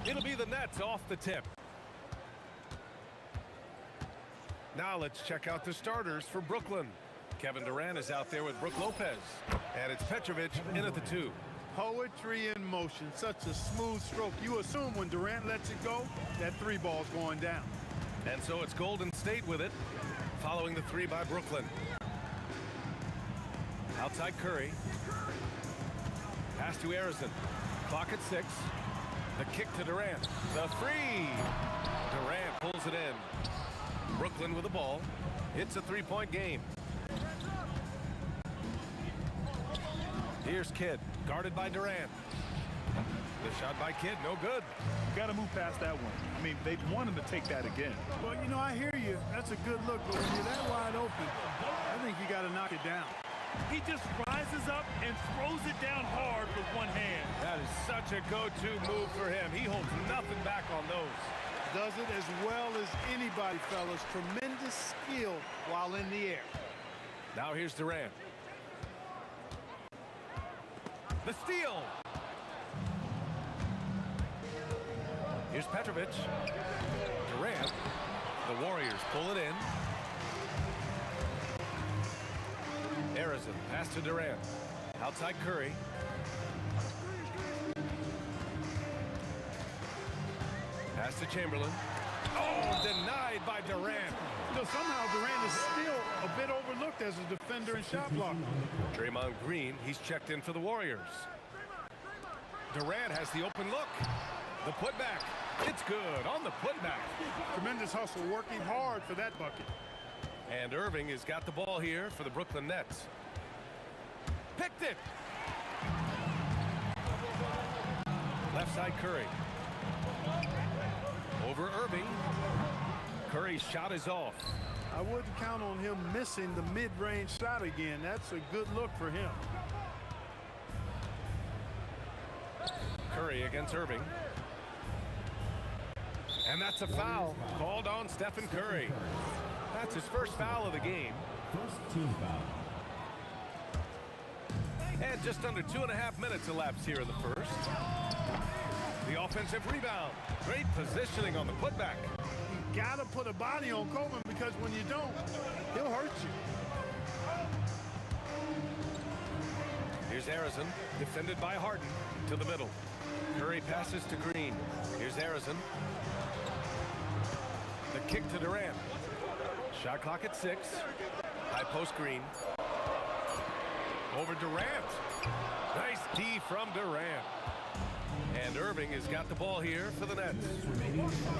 It'll be the Nets off the tip. Now let's check out the starters for Brooklyn. Kevin Durant is out there with Brook Lopez. And it's Petrovic in at the 2. Poetry in motion. Such a smooth stroke. You assume when Durant lets it go, that 3 ball's going down. And so it's Golden State with it, following the 3 by Brooklyn. Outside Curry. Pass to Arizon. Clock at 6. The kick to Durant. The 3. Durant pulls it in. Brooklyn with the ball. It's a 3-point game. Here's Kidd, guarded by Durant. The shot by Kidd, no good. Got to move past that one. I mean, they want him to take that again. Well, you know, I hear you. That's a good look, but when you're that wide open, I think you got to knock it down. He just rises up and throws it down hard with one hand. That is such a go-to move for him. He holds nothing back on those. Does it as well as anybody, fellas. Tremendous skill while in the air. Now here's Durant. The steal. Here's Petrovic. Durant. The Warriors pull it in. Arizon, pass to Durant. Outside Curry. Pass to Chamberlain. Oh, denied by Durant. You know, somehow Durant is still a bit overlooked as a defender and shot blocker. Draymond Green, he's checked in for the Warriors. Durant has the open look. The putback. It's good on the putback. Tremendous hustle, working hard for that bucket. And Irving has got the ball here for the Brooklyn Nets. Picked it. Left side Curry. Over Irving. Curry's shot is off. I wouldn't count on him missing the mid-range shot again. That's a good look for him. Curry against Irving. And that's a foul called on Stephen Curry. That's his first foul of the game. First team foul. And just under 2.5 minutes elapsed here in the first. The offensive rebound. Great positioning on the putback. You gotta put a body on Coleman because when you don't, he'll hurt you. Here's Arizon, defended by Harden, to the middle. Curry passes to Green. Here's Arizon. The kick to Durant. Shot clock at 6. High post Green. Over Durant. Nice D from Durant. And Irving has got the ball here for the Nets.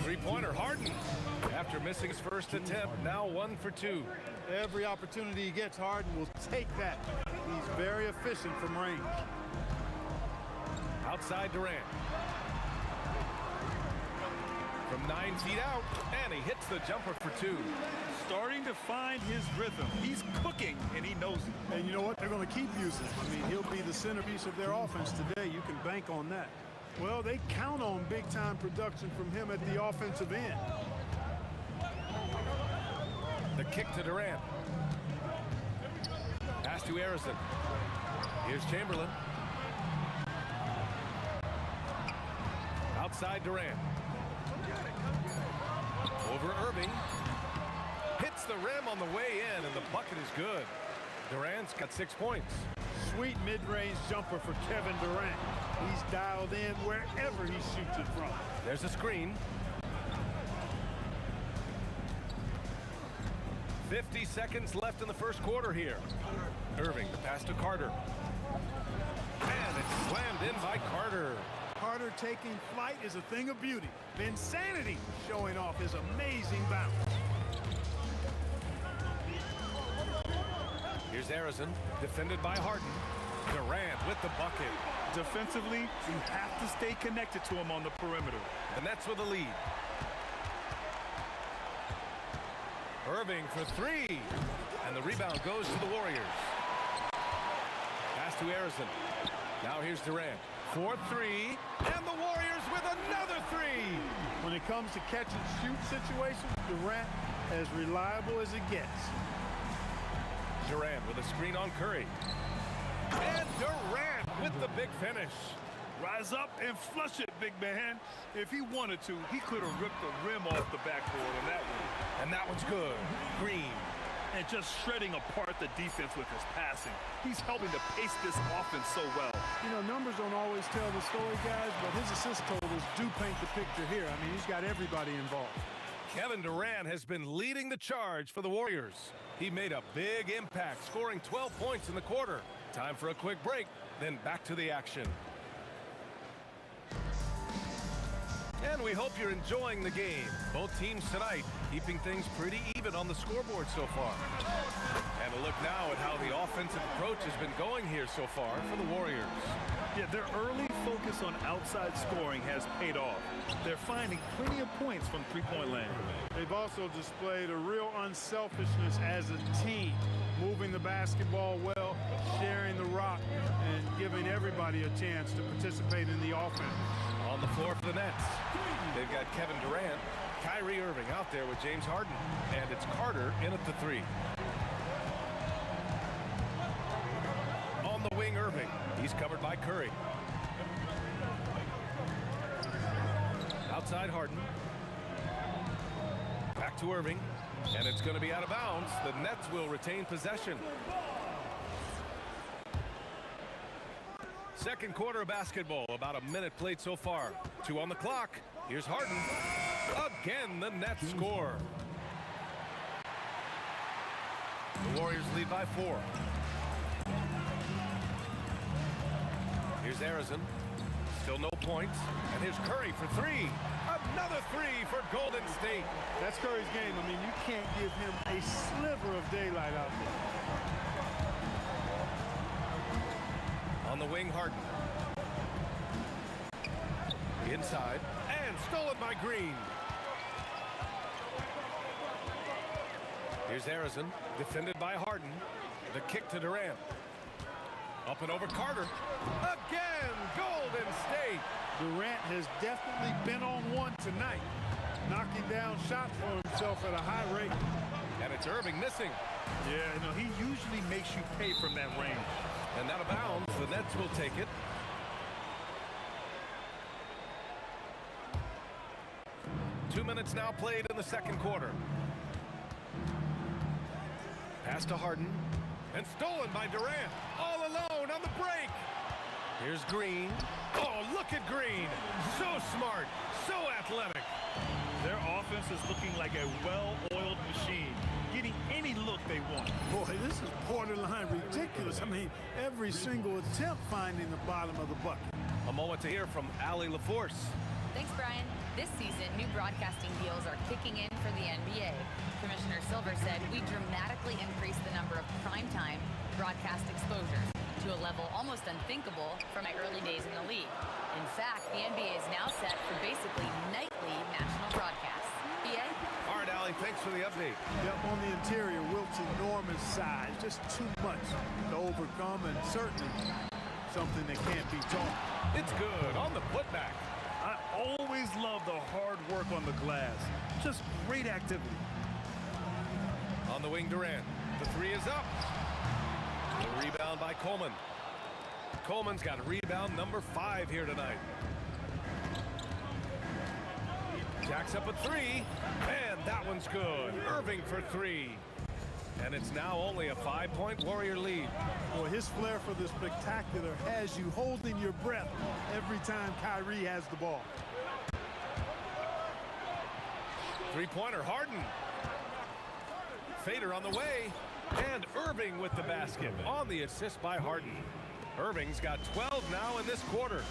Three-pointer Harden. After missing his first attempt, now 1 for 2. Every opportunity he gets, Harden will take that. He's very efficient from range. Outside Durant. From 9 feet out, and he hits the jumper for 2. Starting to find his rhythm. He's cooking, and he knows it. And you know what? They're going to keep using him. I mean, he'll be the centerpiece of their offense today. You can bank on that. Well, they count on big-time production from him at the offensive end. The kick to Durant. Pass to Arizon. Here's Chamberlain. Outside Durant. Over Irving. Hits the rim on the way in, and the bucket is good. Durant's got 6 points. Sweet mid-range jumper for Kevin Durant. He's dialed in wherever he shoots it from. There's a screen. 50 seconds left in the first quarter here. Irving, the pass to Carter. And it's slammed in by Carter. Carter taking flight is a thing of beauty. Insanity showing off his amazing bounce. Here's Arizon, defended by Harden. Durant with the bucket. Defensively, you have to stay connected to him on the perimeter. The Nets with a lead. Irving for 3. And the rebound goes to the Warriors. Pass to Arizon. Now here's Durant. 4-3. And the Warriors with another 3. When it comes to catch and shoot situations, Durant as reliable as it gets. Durant with a screen on Curry. And Durant with the big finish. Rise up and flush it, big man. If he wanted to, he could have ripped the rim off the backboard on that one. And that one's good. Green. and just shredding apart the defense with his passing. He's helping to pace this offense so well. You know, numbers don't always tell the story, guys, but his assist totals do paint the picture here. I mean, he's got everybody involved. Kevin Durant has been leading the charge for the Warriors. He made a big impact, scoring 12 points in the quarter. Time for a quick break, then back to the action. And we hope you're enjoying the game. Both teams tonight keeping things pretty even on the scoreboard so far. And a look now at how the offensive approach has been going here so far for the Warriors. Yeah, their early focus on outside scoring has paid off. They're finding plenty of points from three-point land. They've also displayed a real unselfishness as a team, moving the basketball well, sharing the rock, and giving everybody a chance to participate in the offense. On the floor for the Nets, they've got Kevin Durant, Kyrie Irving out there with James Harden, and it's Carter in at the three. On the wing, Irving. He's covered by Curry. Outside Harden. Back to Irving, and it's going to be out of bounds. The Nets will retain possession. Second quarter of basketball, about a minute played so far. 2 on the clock. Here's Harden. Again, the Nets score. The Warriors lead by 4. Here's Arizon. Still no points. And here's Curry for 3. Another 3 for Golden State. That's Curry's game. I mean, you can't give him a sliver of daylight out there. On the wing, Harden. Inside, and stolen by Green. Here's Arizon, defended by Harden. The kick to Durant. Up and over Carter. Again, Golden State. Durant has definitely been on one tonight, knocking down shots for himself at a high rate. And it's Irving missing. Yeah, you know, he usually makes you pay from that range. And out of bounds, the Nets will take it. Two minutes now played in the second quarter. Pass to Harden. And stolen by Durant. All alone on the break. Here's Green. Oh, look at Green. So smart. So athletic. Their offense is looking like a well-oiled machine, getting any look they want. Boy, this is borderline ridiculous. I mean, every single attempt finding the bottom of the bucket. A moment to hear from Allie LaForce. Thanks, Brian. This season, new broadcasting deals are kicking in for the NBA. Commissioner Silver said we dramatically increased the number of primetime broadcast exposures to a level almost unthinkable from my early days in the league. In fact, the NBA is now set for basically nightly national broadcasts. BA? All right, Allie, thanks for the update. Yep, on the interior, Wilt's enormous size, just too much to overcome, and certainly something that can't be taught. It's good on the putback. I always love the hard work on the glass. Just great activity. On the wing, Durant. The 3 is up. The rebound by Coleman. Coleman's got rebound number 5 here tonight. Jacks up a 3, and that one's good. Irving for 3. And it's now only a 5-point Warrior lead. Boy, his flair for the spectacular has you holding your breath every time Kyrie has the ball. Three-pointer, Harden. Fader on the way, and Irving with the basket on the assist by Harden. Irving's got 12 now in this quarter.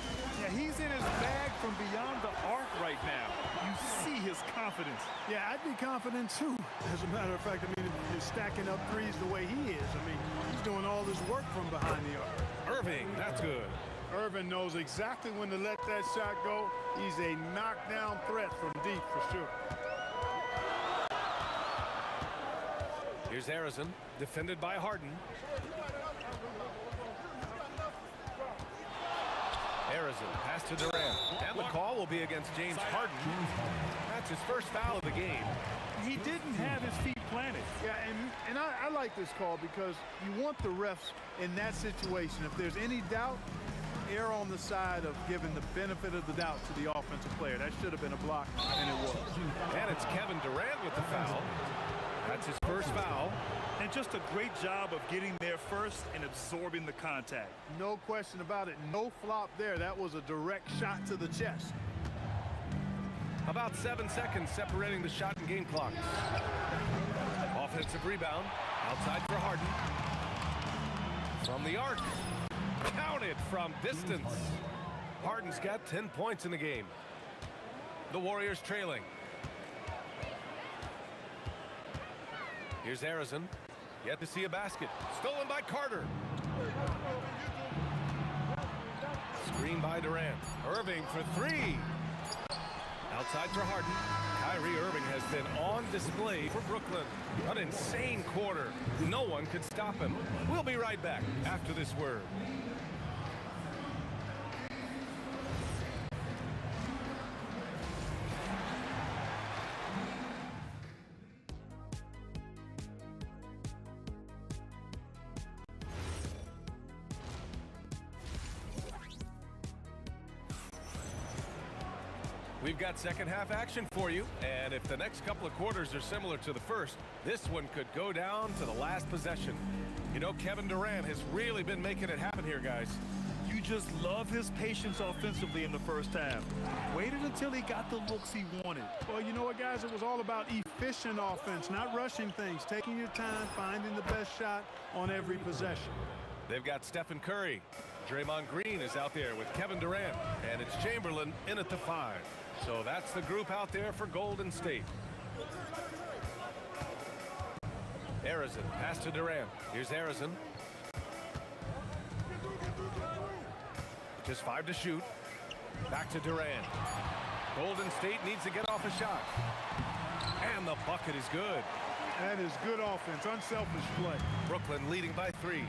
Yeah, he's in his bag from beyond the arc right now. You see his confidence. Yeah, I'd be confident too. As a matter of fact, I mean, if you're stacking up threes the way he is, I mean, he's doing all this work from behind the arc. Irving, that's good. Irving knows exactly when to let that shot go. He's a knockdown threat from deep for sure. Here's Arizon, defended by Harden. Arizon, pass to Durant. And the call will be against James Harden. That's his first foul of the game. He didn't have his feet planted. Yeah, and I like this call because you want the refs in that situation. If there's any doubt, err on the side of giving the benefit of the doubt to the offensive player. That should have been a block, and it was. And it's Kevin Durant with the foul. That's his first foul. And And just a great job of getting there first and absorbing the contact. No question about it. No flop there. That was a direct shot to the chest. About 7 seconds separating the shot and game clocks. Offensive rebound. Outside for Harden. From the arc. Counted from distance. Harden's got 10 points in the game. The Warriors trailing. Here's Harrison. Yet to see a basket. Stolen by Carter. Screen by Durant. Irving for three. Outside for Harden. Kyrie Irving has been on display for Brooklyn. An insane quarter. No one could stop him. We'll be right back after this word. We've got second half action for you, and if the next couple of quarters are similar to the first, this one could go down to the last possession. You know, Kevin Durant has really been making it happen here, guys. You just love his patience offensively in the first half. Waited until he got the looks he wanted. Well, you know what, guys? It was all about efficient offense, not rushing things, taking your time, finding the best shot on every possession. They've got Stephen Curry. Draymond Green is out there with Kevin Durant, and it's Chamberlain in at the 5. So that's the group out there for Golden State. Harrison, pass to Durant. Here's Harrison. Just 5 to shoot. Back to Durant. Golden State needs to get off a shot. And the bucket is good. That is good offense, unselfish play. Brooklyn leading by 3.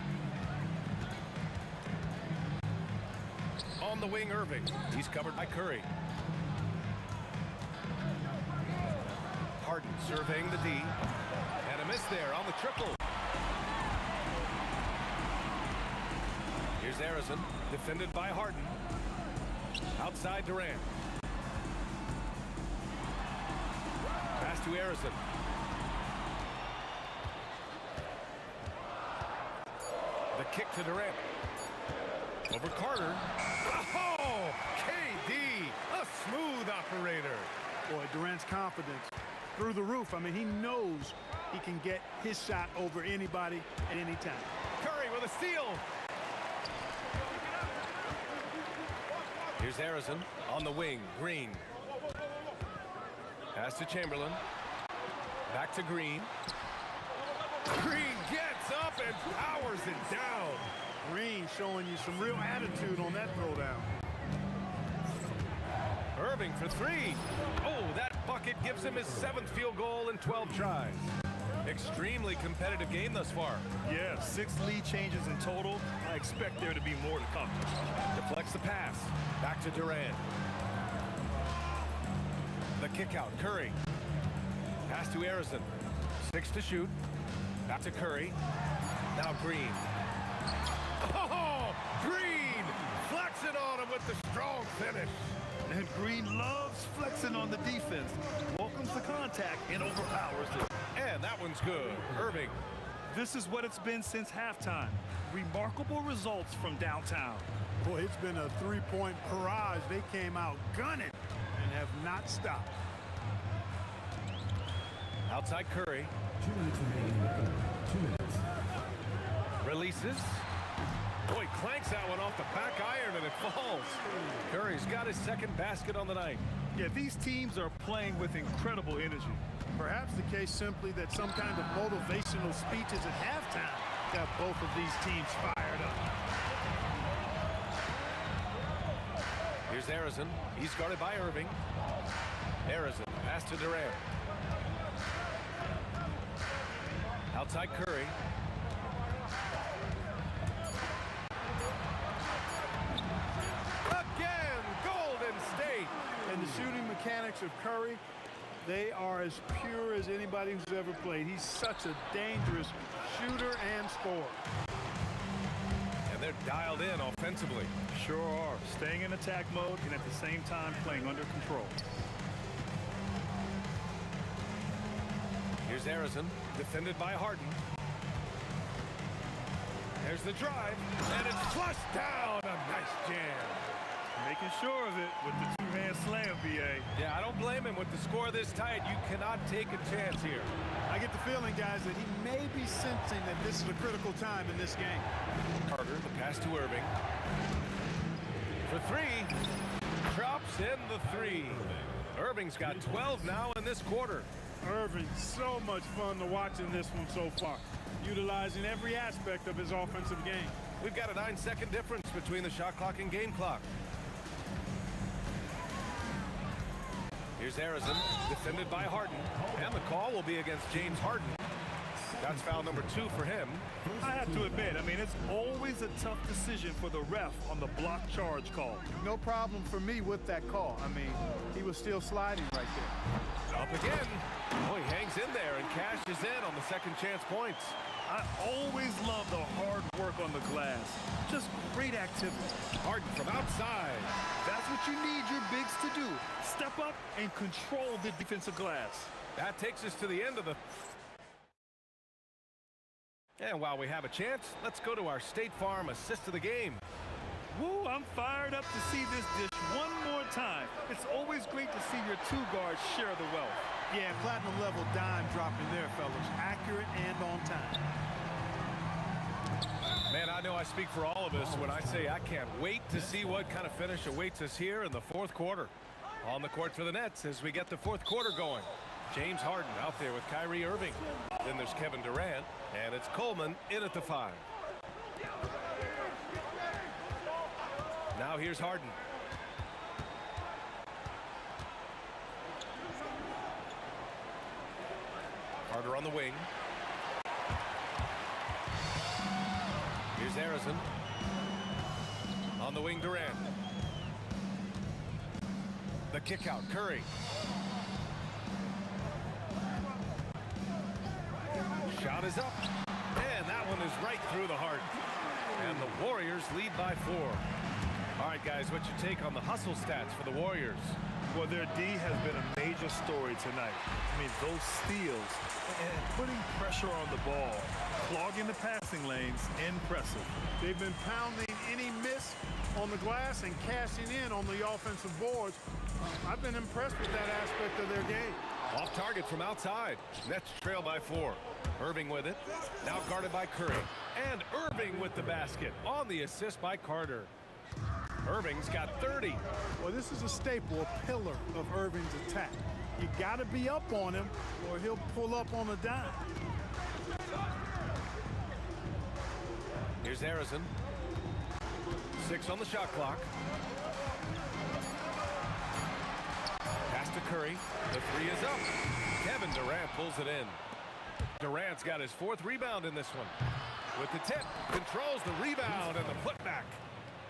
On the wing, Irving. He's covered by Curry. Harden surveying the D. And a miss there on the triple. Here's Harrison, defended by Harden. Outside Durant. Pass to Harrison. The kick to Durant. Over Carter. Oh, KD, a smooth operator. Boy, Durant's confidence through the roof. I mean, he knows he can get his shot over anybody at any time. Curry with a steal. Here's Harrison on the wing. Green. Pass to Chamberlain. Back to Green. Green gets up and powers it down. Green showing you some real attitude on that throwdown. Irving for 3. Oh, that bucket gives him his 7th field goal in 12 tries. Extremely competitive game thus far. Yeah, 6 lead changes in total. I expect there to be more to come. Deflects the pass. Back to Durant. The kick out. Curry. Pass to Harrison. 6 to shoot. Back to Curry. Now Green. Oh, Green flexing on him with the strong finish. And Green loves flexing on the defense. Welcomes the contact and overpowers it. And that one's good. Irving. This is what it's been since halftime. Remarkable results from downtown. Boy, it's been a three-point barrage. They came out gunning and have not stopped. Outside Curry. 2 minutes remaining. 2 minutes. Releases. Boy, clanks that one off the back iron and it falls. Curry's got his 2nd basket on the night. Yeah, these teams are playing with incredible energy. Perhaps the case simply that some kind of motivational speeches at halftime got both of these teams fired up. Here's Harrison. He's guarded by Irving. Harrison, pass to Durant. Outside Curry. Again, Golden State. And the shooting mechanics of Curry, they are as pure as anybody who's ever played. He's such a dangerous shooter and scorer. And they're dialed in offensively. Sure are. Staying in attack mode and at the same time playing under control. Here's Harrison, defended by Harden. Here's the drive, and it's flushed down. A nice jam. Making sure of it with the two-hand slam, BA. Yeah, I don't blame him. With the score this tight, you cannot take a chance here. I get the feeling, guys, that he may be sensing that this is a critical time in this game. Carter, the pass to Irving. For three. Drops in the three. Irving's got 12 now in this quarter. Irving, so much fun to watch in this one so far, utilizing every aspect of his offensive game. We've got a 9-second difference between the shot clock and game clock. Here's Harrison, defended by Harden, and the call will be against James Harden. That's foul number 2 for him. I have to admit, I mean, it's always a tough decision for the ref on the block charge call. No problem for me with that call. I mean, he was still sliding right there. Up again. Oh, he hangs in there and cashes in on the second chance points. I always love the hard work on the glass. Just great activity. Harden from outside. That's what you need your bigs to do. Step up and control the defensive glass. That takes us to the end of the... And while we have a chance, let's go to our State Farm assist of the game. Woo, I'm fired up to see this dish one more time. It's always great to see your two guards share the wealth. Yeah, platinum level dime dropping there, fellas. Accurate and on time. Man, I know I speak for all of us when I say I can't wait to see what kind of finish awaits us here in the fourth quarter. On the court for the Nets as we get the fourth quarter going. James Harden out there with Kyrie Irving. Then there's Kevin Durant, and it's Coleman in at the 5. Now here's Harden. Carter on the wing. Here's Harrison. On the wing, Durant. The kick out, Curry. Shot is up. And that one is right through the heart. And the Warriors lead by 4. All right, guys, what's your take on the hustle stats for the Warriors? Well, their D has been a major story tonight. I mean, those steals and putting pressure on the ball, clogging the passing lanes, impressive. They've been pounding any miss on the glass and cashing in on the offensive boards. I've been impressed with that aspect of their game. Off target from outside. Nets trail by 4. Irving with it. Now guarded by Curry. And Irving with the basket on the assist by Carter. Irving's got 30. Well, this is a staple, a pillar of Irving's attack. You got to be up on him or he'll pull up on a dime. Here's Harrison. 6 on the shot clock. Pass to Curry. The 3 is up. Kevin Durant pulls it in. Durant's got his 4th rebound in this one. With the tip, controls the rebound and the putback.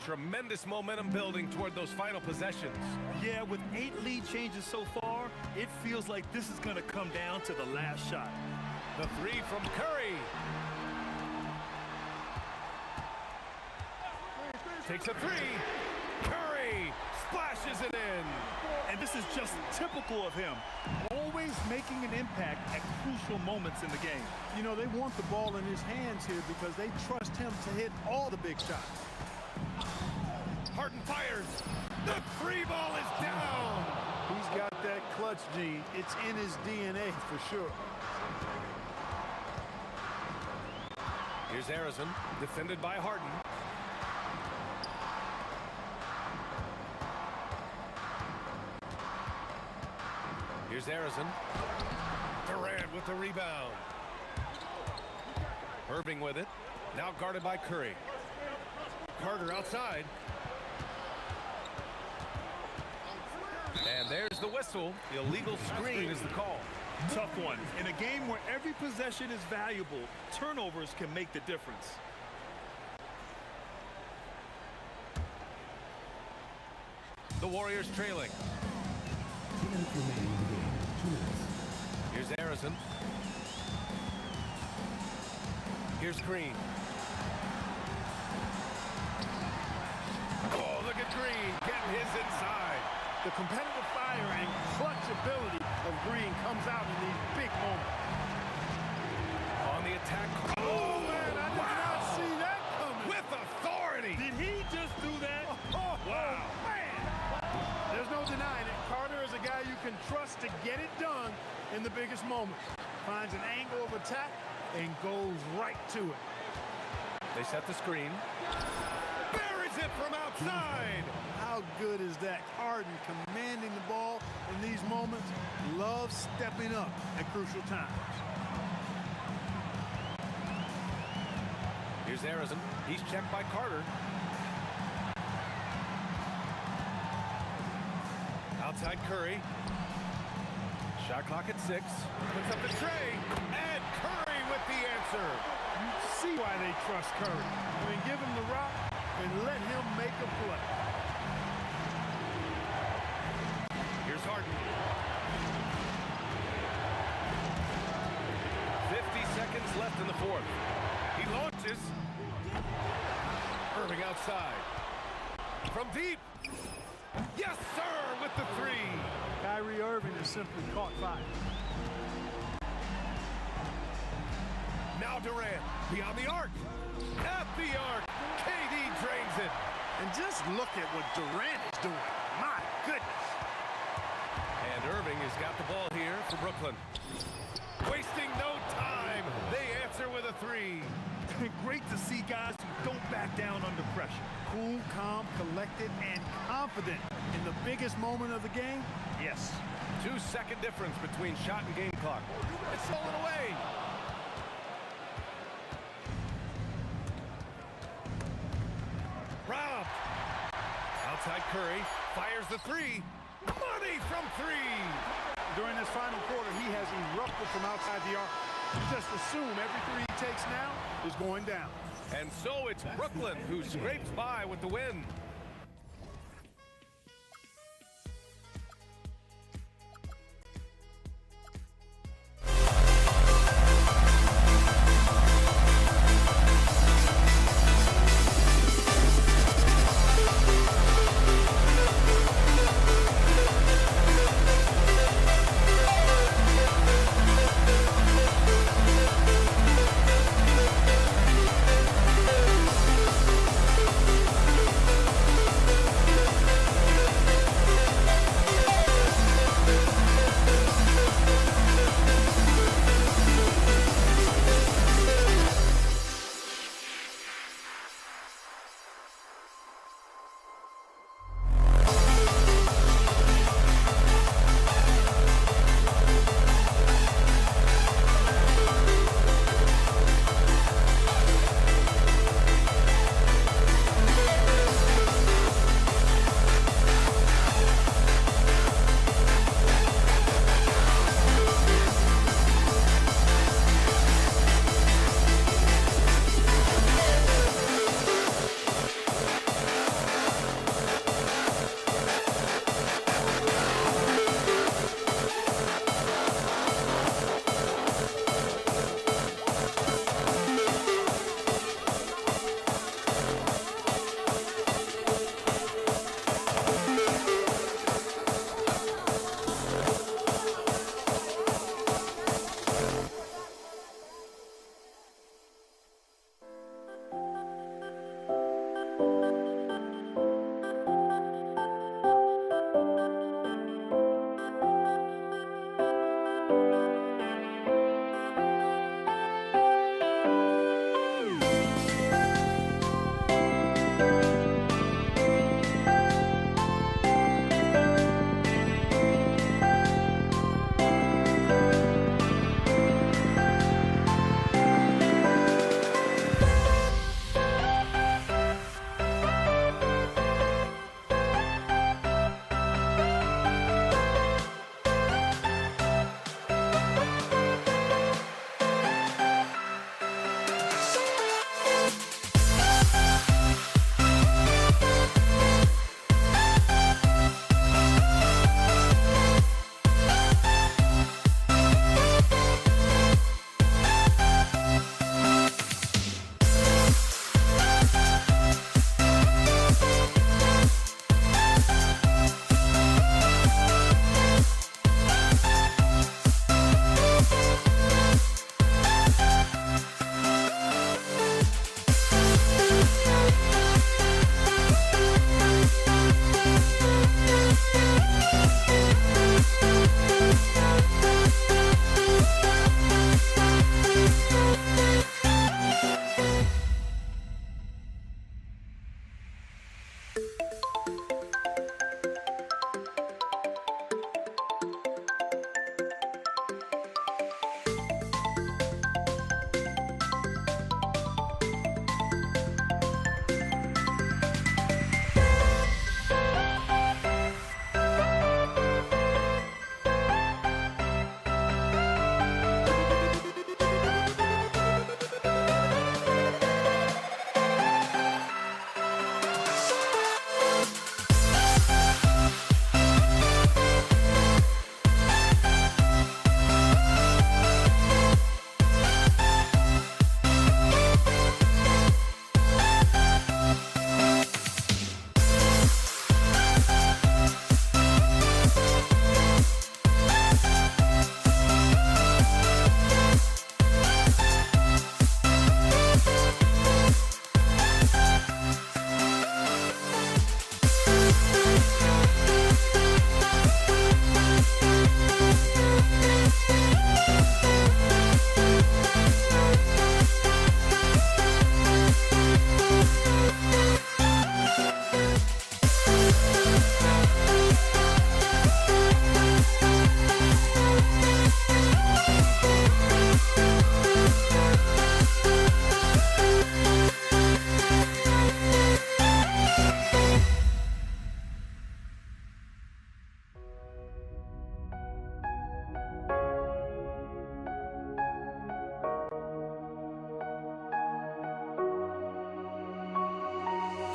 Tremendous momentum building toward those final possessions. Yeah, with 8 lead changes so far, it feels like this is going to come down to the last shot. The 3 from Curry. Takes a 3. Curry splashes it in. And this is just typical of him. Always making an impact at crucial moments in the game. You know, they want the ball in his hands here because they trust him to hit all the big shots. Harden fires. The 3 ball is down. He's got that clutch gene. It's in his DNA for sure. Here's Harrison, defended by Harden. Here's Harrison. Durant with the rebound. Irving with it. Now guarded by Curry. Carter outside. And there's the whistle. The illegal screen is the call. Tough one. In a game where every possession is valuable, turnovers can make the difference. The Warriors trailing. 2 minutes remaining in the game. 2 minutes. Here's Harrison. Here's Green. Oh, look at Green getting his inside. The competitive fire and clutch ability of Green comes out in these big moments. On the attack. Oh, man, I did not see that in the biggest moments. Finds an angle of attack and goes right to it. They set the screen. Buries it from outside. How good is that? Harden commanding the ball in these moments. Loves stepping up at crucial times. Here's Harrison. He's checked by Carter. Outside Curry. Shot clock at 6. Puts up the tray. And Curry with the answer. You see why they trust Curry. I mean, give him the rock and let him make a play. Here's Harden. 50 seconds left in the fourth. He launches. Irving outside. From deep. Yes, sir, with the 3. Kyrie Irving has simply caught fire. Now Durant, beyond the arc. At the arc, KD drains it. And just look at what Durant is doing. My goodness. And Irving has got the ball here for Brooklyn. Wasting no time. They answer with a 3. Great to see guys who don't back down under pressure. Cool, calm, collected, and confident in the biggest moment of the game. Yes. 2-second difference between shot and game clock. It's stolen away. Rob. Outside Curry. Fires the 3. Money from 3. During this final quarter, he has erupted from outside the arc. Just assume every 3 he takes now is going down. And so it's Brooklyn who scrapes by with the win.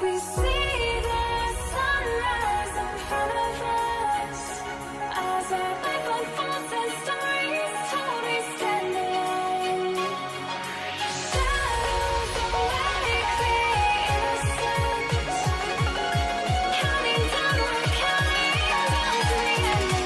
We see the sunrise in front of us as our life unfolds and stories told. We stand alone. Shadows of likely innocence, counting down, we're counting down to the endless.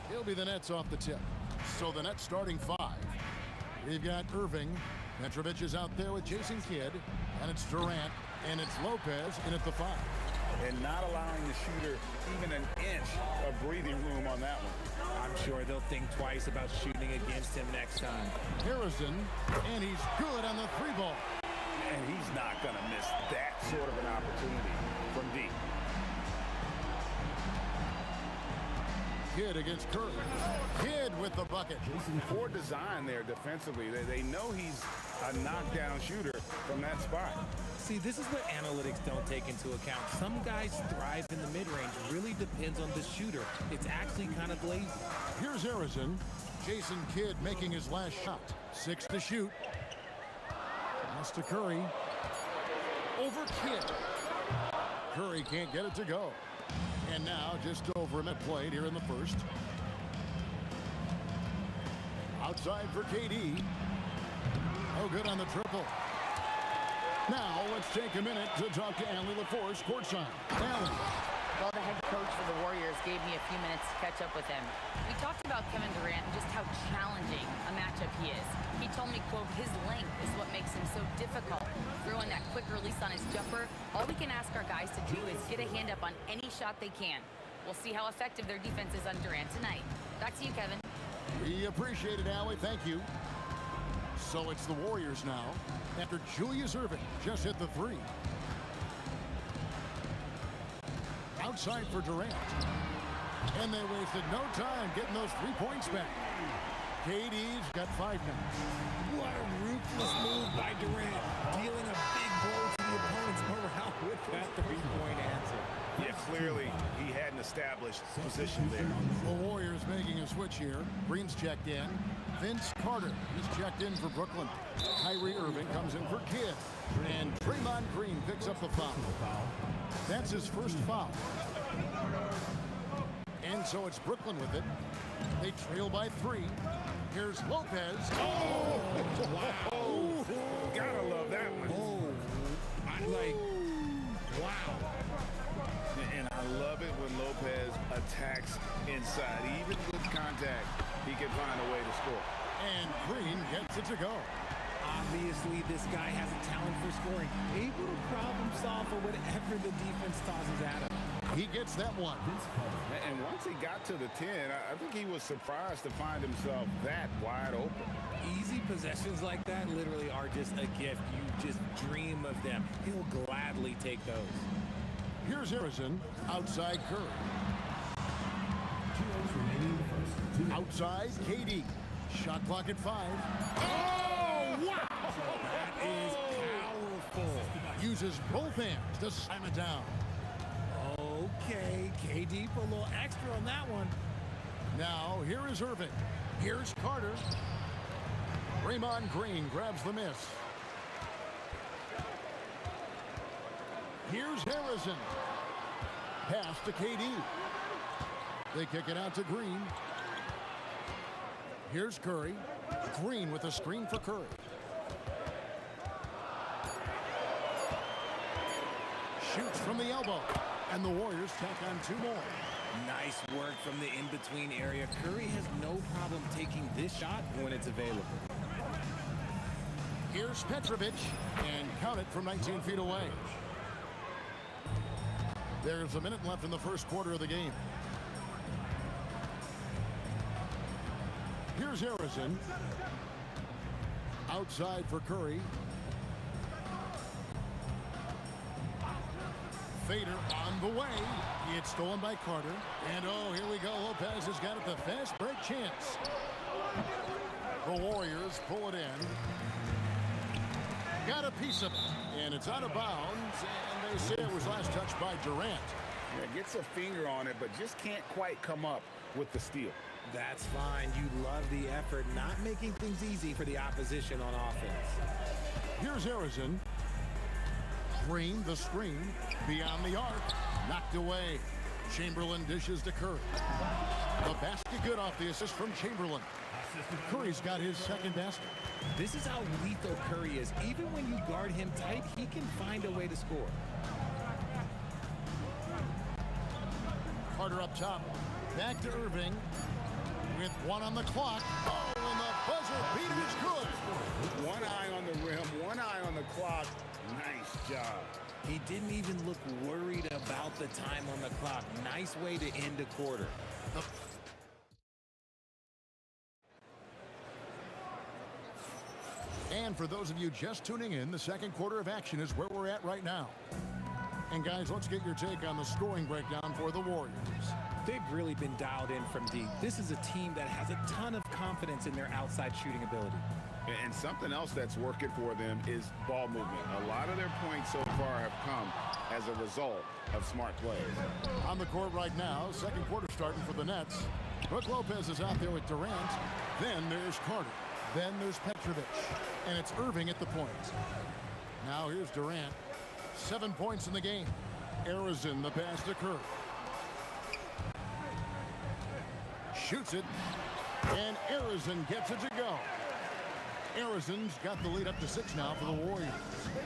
He'll be the Nets off the tip. So the Nets starting 5. We've got Irving. Petrovic is out there with Jason Kidd. And it's Durant. And it's Lopez in at the 5. And not allowing the shooter even an inch of breathing room on that one. I'm sure they'll think twice about shooting against him next time. Harrison. And he's good on the 3 ball. And he's not going to miss that sort of an opportunity from deep. Kidd against Curry. Kidd with the bucket. Poor design there defensively. They know he's a knockdown shooter from that spot. See, this is what analytics don't take into account. Some guys thrive in the mid-range. Really depends on the shooter. It's actually kind of lazy. Here's Harrison. Jason Kidd making his last shot. 6 to shoot. Pass to Curry. Over Kidd. Curry can't get it to go. And now just over a minute played here in the first. Outside for KD. Oh, good on the triple. Now let's take a minute to talk to Allie LaForce courtside. Allie. Well, the head coach for the Warriors gave me a few minutes to catch up with him. We talked about Kevin Durant and just how challenging a matchup he is. He told me, quote, his length is what makes him so difficult. Throwing that quick release on his jumper, all we can ask our guys to do is get a hand up on any shot they can. We'll see how effective their defense is on Durant tonight. Back to you, Kevin. We appreciate it, Allie. Thank you. So it's the Warriors now after Julius Irving just hit the 3. Outside for Durant. And they wasted no time getting those 3 points back. KD's got 5 minutes. What a ruthless move by Durant. Dealing a big blow to the opponent's morale with that 3-point answer. Yeah, clearly he hadn't established position there. The Warriors making a switch here. Green's checked in. Vince Carter, he's checked in for Brooklyn. Kyrie Irving comes in for Kidd. And Draymond Green picks up the foul. That's his first foul. And so it's Brooklyn with it. They trail by 3. Here's Lopez. Oh! Wow. Gotta love that one. Oh, I'm like, wow. And I love it when Lopez attacks inside. Even with contact, he can find a way to score. And Green gets it to go. Obviously, this guy has a talent for scoring. Able to problem solve for whatever the defense tosses at him. He gets that one. And once he got to the 10, I think he was surprised to find himself that wide open. Easy possessions like that literally are just a gift. You just dream of them. He'll gladly take those. Here's Harrison. Outside Curry. Outside KD. Shot clock at 5. Oh, wow! That is powerful. Uses both hands to slam it down. Okay, KD for a little extra on that one. Now, here is Irving. Here's Carter. Draymond Green grabs the miss. Here's Harrison. Pass to KD. They kick it out to Green. Here's Curry. Green with a screen for Curry. Shoots from the elbow. And the Warriors tack on 2 more. Nice work from the in-between area. Curry has no problem taking this shot when it's available. Here's Petrovic. And count it from 19 feet away. There's a minute left in the first quarter of the game. Here's Harrison. Outside for Curry. fader on the way. It's stolen by Carter. And oh, here we go. Lopez has got it, the fast break chance. The Warriors pull it in. Got a piece of it. And it's out of bounds. And they say it was last touched by Durant. Yeah, gets a finger on it, but just can't quite come up with the steal. That's fine. You love the effort, not making things easy for the opposition on offense. Here's Arizon. Green, the screen, beyond the arc, knocked away. Chamberlain dishes to Curry. The basket good off the assist from Chamberlain. Curry's got his second basket. This is how lethal Curry is. Even when you guard him tight, he can find a way to score. Carter up top. Back to Irving. With one on the clock. Oh, and the buzzer beater is good. One eye on the rim, one eye on the clock. Nice job. He didn't even look worried about the time on the clock. Nice way to end a quarter. And for those of you just tuning in, the second quarter of action is where we're at right now. And guys, let's get your take on the scoring breakdown for the Warriors. They've really been dialed in from deep. This is a team that has a ton of confidence in their outside shooting ability. And something else that's working for them is ball movement. A lot of their points so far have come as a result of smart plays. On the court right now, second quarter starting for the Nets. Brook Lopez is out there with Durant. Then there's Carter. Then there's Petrovic. And it's Irving at the point. Now here's Durant. 7 points in the game. Arizon, the pass to Curry. Shoots it. And Arizon gets it to go. Arizon's got the lead up to 6 now for the Warriors.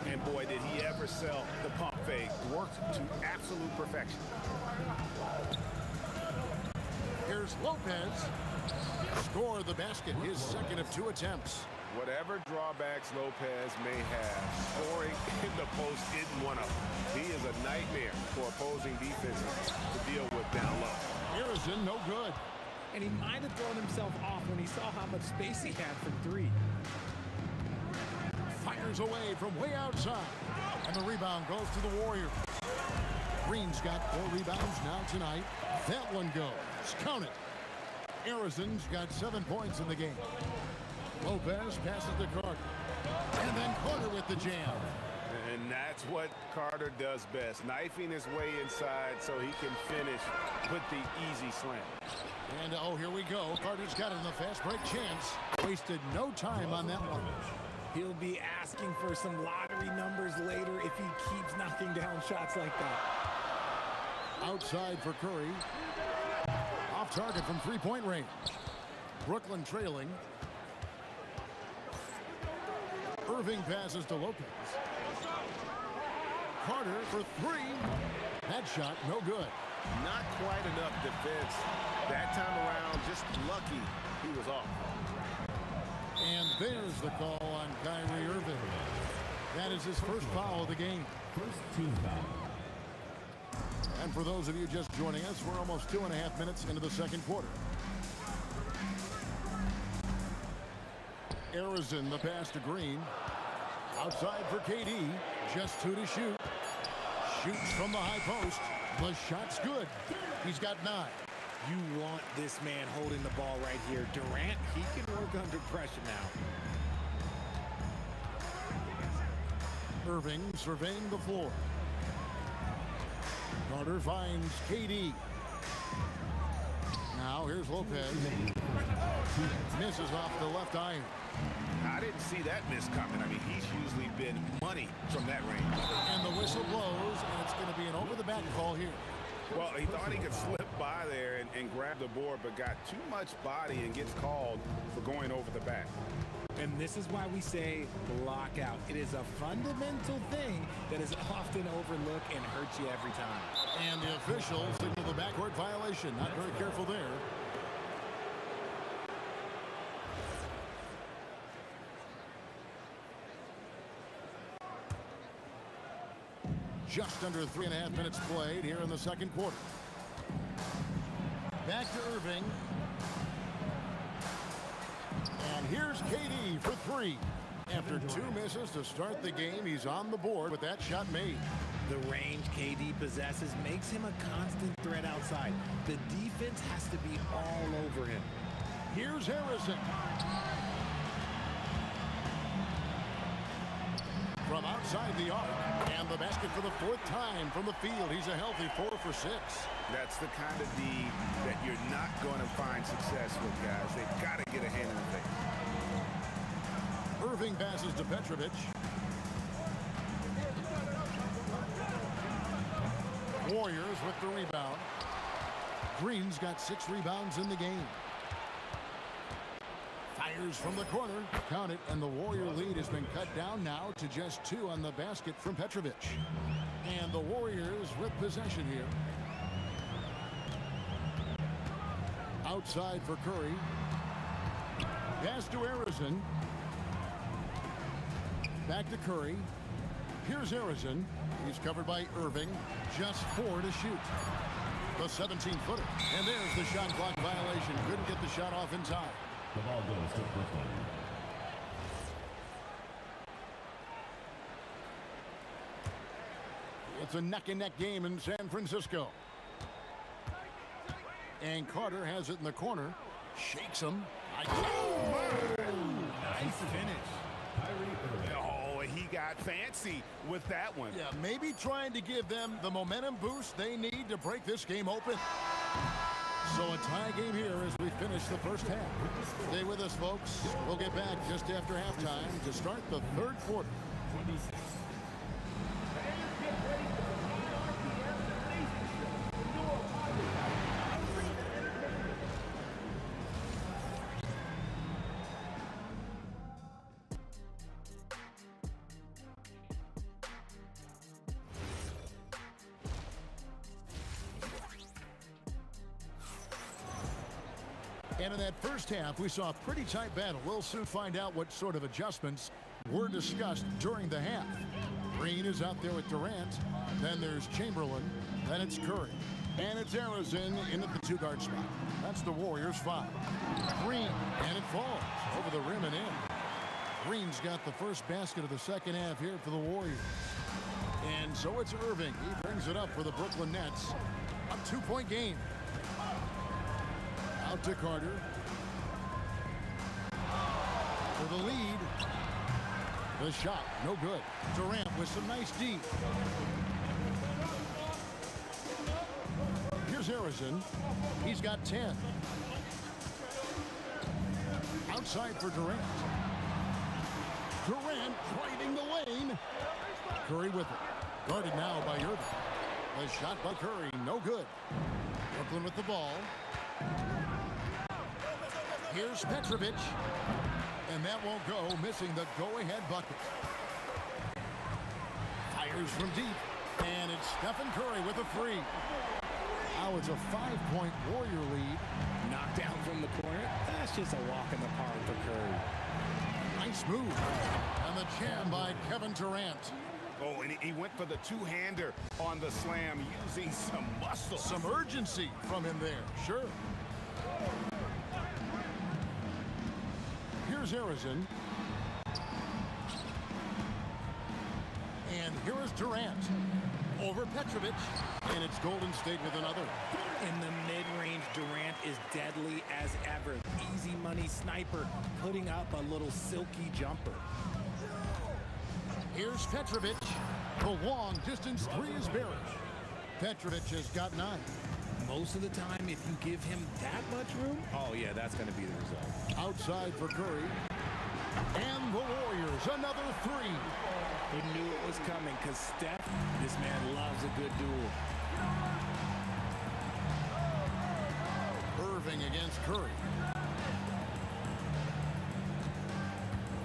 And boy, did he ever sell the pump fake. Worked to absolute perfection. Here's Lopez. Score the basket, his second of 2 attempts. Whatever drawbacks Lopez may have, scoring in the post isn't one of them. He is a nightmare for opposing defenses to deal with down low. Arizon, no good. And he might have thrown himself off when he saw how much space he had from 3. Fires away from way outside. And the rebound goes to the Warriors. Green's got 4 rebounds now tonight. That one goes. Count it. Arizon's got 7 points in the game. Lopez passes to Carter. And then Carter with the jam. And that's what Carter does best. Knifing his way inside so he can finish with the easy slam. And oh, here we go. Carter's got it in the fast break chance. Wasted no time on that one. He'll be asking for some lottery numbers later if he keeps knocking down shots like that. Outside for Curry. Off target from 3-point range. Brooklyn trailing. Irving passes to Lopez. Carter for 3. That shot, no good. Not quite enough defense. That time around, just lucky he was off. And there's the call on Kyrie Irving. That is his first foul of the game. First team foul. And for those of you just joining us, we're almost 2.5 minutes into the second quarter. Arizon, the pass to Green. Outside for KD. Just 2 to shoot. Shoots from the high post. The shot's good. He's got 9. You want this man holding the ball right here. Durant, he can work under pressure now. Irving surveying the floor. Carter finds KD. Now here's Lopez. Misses off the left iron. I didn't see that miss coming. I mean, he's usually been money from that range. And the whistle blows, and it's going to be an over-the-back call here. Well, he thought he could slip by there and grab the board, but got too much body and gets called for going over the back. And this is why we say lockout. It is a fundamental thing that is often overlooked and hurts you every time. And the official signaled the backcourt violation. Not very careful there. Just under 3.5 minutes played here in the second quarter. Back to Irving. And here's KD for 3. After 2 misses to start the game, he's on the board with that shot made. The range KD possesses makes him a constant threat outside. The defense has to be all over him. Here's Harrison. From outside the arc, and the basket for the 4th time from the field. He's a healthy 4 for 6. That's the kind of D that you're not going to find success with, guys. They've got to get a hand in the face. Irving passes to Petrovic. Warriors with the rebound. Green's got 6 rebounds in the game. Fires from the corner. Count it, and the Warrior lead has been cut down now to just 2 on the basket from Petrovic. And the Warriors with possession here. Outside for Curry. Pass to Harrison. Back to Curry. Here's Harrison. He's covered by Irving. Just 4 to shoot. The 17-footer. And there's the shot clock violation. Couldn't get the shot off in time. The ball goes to Brooklyn. It's a neck-and-neck game in San Francisco. And Carter has it in the corner. Shakes him. Nice finish. Oh, he got fancy with that one. Yeah, maybe trying to give them the momentum boost they need to break this game open. So a tie game here as we finish the first half. Stay with us, folks. We'll get back just after halftime to start the 3rd quarter. 26. And in that first half, we saw a pretty tight battle. We'll soon find out what sort of adjustments were discussed during the half. Green is out there with Durant. Then there's Chamberlain. Then it's Curry. And it's Harrison in at the 2-guard spot. That's the Warriors' foul. Green, and it falls over the rim and in. Green's got the first basket of the second half here for the Warriors. And so it's Irving. He brings it up for the Brooklyn Nets. A 2-point game. Out to Carter. For the lead. The shot, no good. Durant with some nice D. Here's Harrison. He's got 10. Outside for Durant. Durant driving the lane. Curry with it. Guarded now by Irving. The shot by Curry, no good. Brooklyn with the ball. Here's Petrovic. And that won't go, missing the go-ahead bucket. Fires from deep. And it's Stephen Curry with a 3. Now it's a 5-point Warrior lead. Knocked down from the corner. That's just a walk in the park for Curry. Nice move. And the jam by Kevin Durant. Oh, and he went for the 2-hander on the slam, using some muscle. Some urgency from him there, sure. Here's Harrison. And here is Durant. Over Petrovic. And it's Golden State with another. In the mid-range, Durant is deadly as ever. Easy money sniper, putting up a little silky jumper. Here's Petrovic. The long distance 3 is Barrett. Petrovic has got 9. Most of the time, if you give him that much room, oh yeah, that's going to be the result. Outside for Curry. And the Warriors, another 3. He knew it was coming because Steph, this man loves a good duel. Irving against Curry.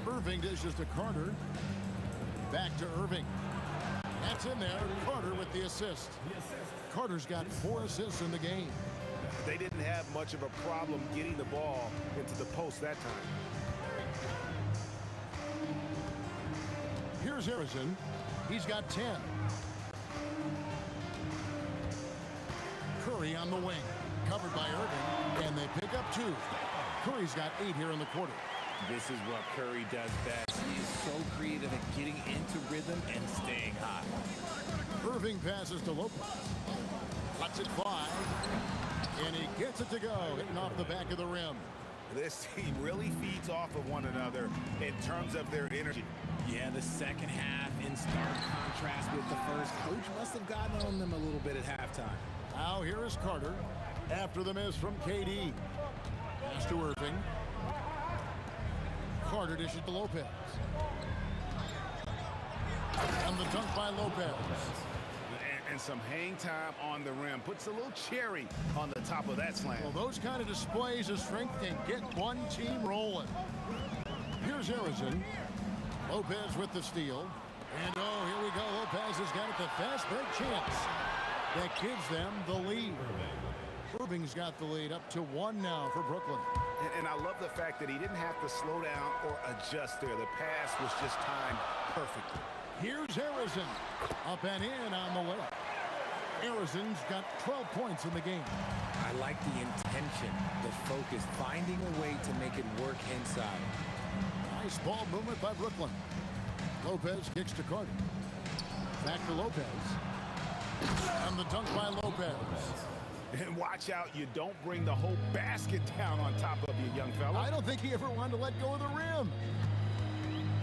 Irving dishes to Carter. Back to Irving. That's in there. Carter with the assist. Carter's got 4 assists in the game. They didn't have much of a problem getting the ball into the post that time. Here's Harrison. He's got 10. Curry on the wing. Covered by Irving. And they pick up 2. Curry's got 8 here in the quarter. This is what Curry does best. He is so creative at getting into rhythm and staying hot. Irving passes to Lopez. Lets it fly. And he gets it to go, hitting off the back of the rim. This team really feeds off of one another in terms of their energy. Yeah, the second half in stark contrast with the first. Coach must have gotten on them a little bit at halftime. Now here is Carter after the miss from KD. Pass to Irving. Carter dishes to Lopez. And the dunk by Lopez. And some hang time on the rim. Puts a little cherry on the top of that slam. Well, those kind of displays of strength can get one team rolling. Here's Harrison. Lopez with the steal. And oh, here we go. Lopez has got it, the fast break chance. That gives them the lead. Irving's got the lead up to 1 now for Brooklyn. And I love the fact that he didn't have to slow down or adjust there. The pass was just timed perfectly. Here's Harrison. Up and in on the layup. Harrison's got 12 points in the game. I like the intention, the focus, finding a way to make it work inside. Nice ball movement by Brooklyn. Lopez kicks to Carter. Back to Lopez. And the dunk by Lopez. And watch out, you don't bring the whole basket down on top of you, young fella. I don't think he ever wanted to let go of the rim.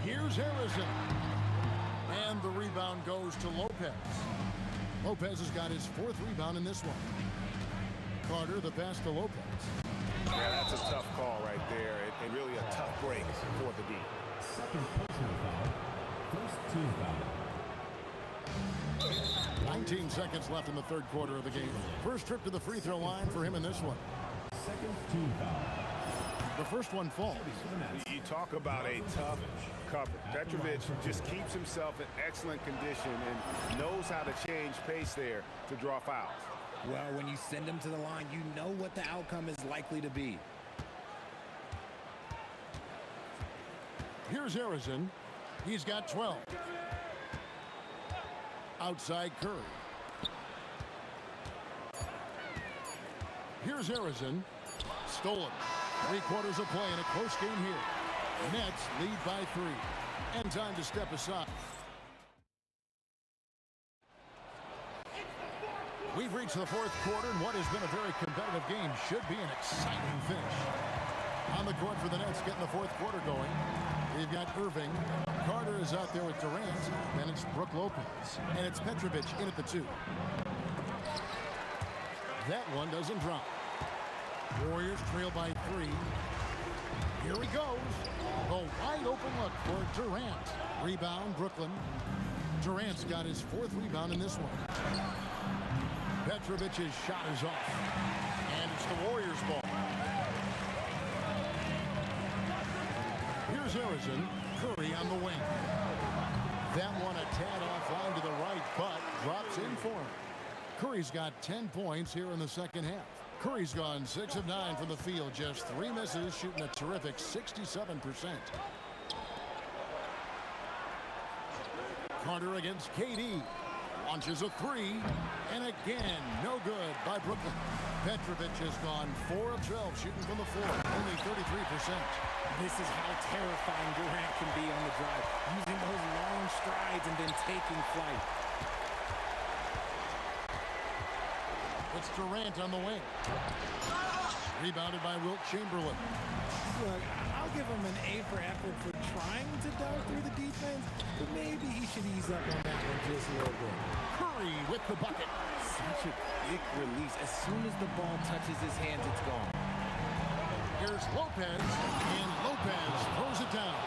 Here's Harrison. And the rebound goes to Lopez. Lopez has got his 4th rebound in this one. Carter, the pass to Lopez. Yeah, that's a tough call right there. And really a tough break for the D. Second personal foul. First team foul. 19 seconds left in the 3rd quarter of the game. First trip to the free throw line for him in this one. Second team foul. The first one falls. You talk about a tough cover. Petrovic just keeps himself in excellent condition and knows how to change pace there to draw fouls. Well, when you send him to the line, you know what the outcome is likely to be. Here's Harrison. He's got 12. Outside Curry. Here's Harrison. Stolen. 3 quarters of play in a close game here. Nets lead by 3. And time to step aside. We've reached the 4th quarter, and what has been a very competitive game should be an exciting finish. On the court for the Nets, getting the 4th quarter going. We've got Irving. Carter is out there with Durant. Then it's Brook Lopez. And it's Petrovic in at the 2. That one doesn't drop. Warriors trail by 3. Here he goes. A wide open look for Durant. Rebound, Brooklyn. Durant's got his 4th rebound in this one. Petrovic's shot is off. And it's the Warriors' ball. Here's Harrison. Curry on the wing. That one a tad offline to the right, but drops in for him. Curry's got 10 points here in the second half. Curry's gone 6 of 9 from the field, just 3 misses, shooting a terrific 67%. Carter against KD. Launches a 3, and again, no good by Brooklyn. Petrovic has gone 4 of 12 shooting from the floor, only 33%. This is how terrifying Durant can be on the drive, using those long strides and then taking flight. It's Durant on the wing. Rebounded by Wilt Chamberlain. Look, I'll give him an A for effort for trying to dart through the defense, but maybe he should ease up on that one just a little bit. Curry with the bucket. Such a quick release. As soon as the ball touches his hands, it's gone. Here's Lopez, and Lopez throws it down.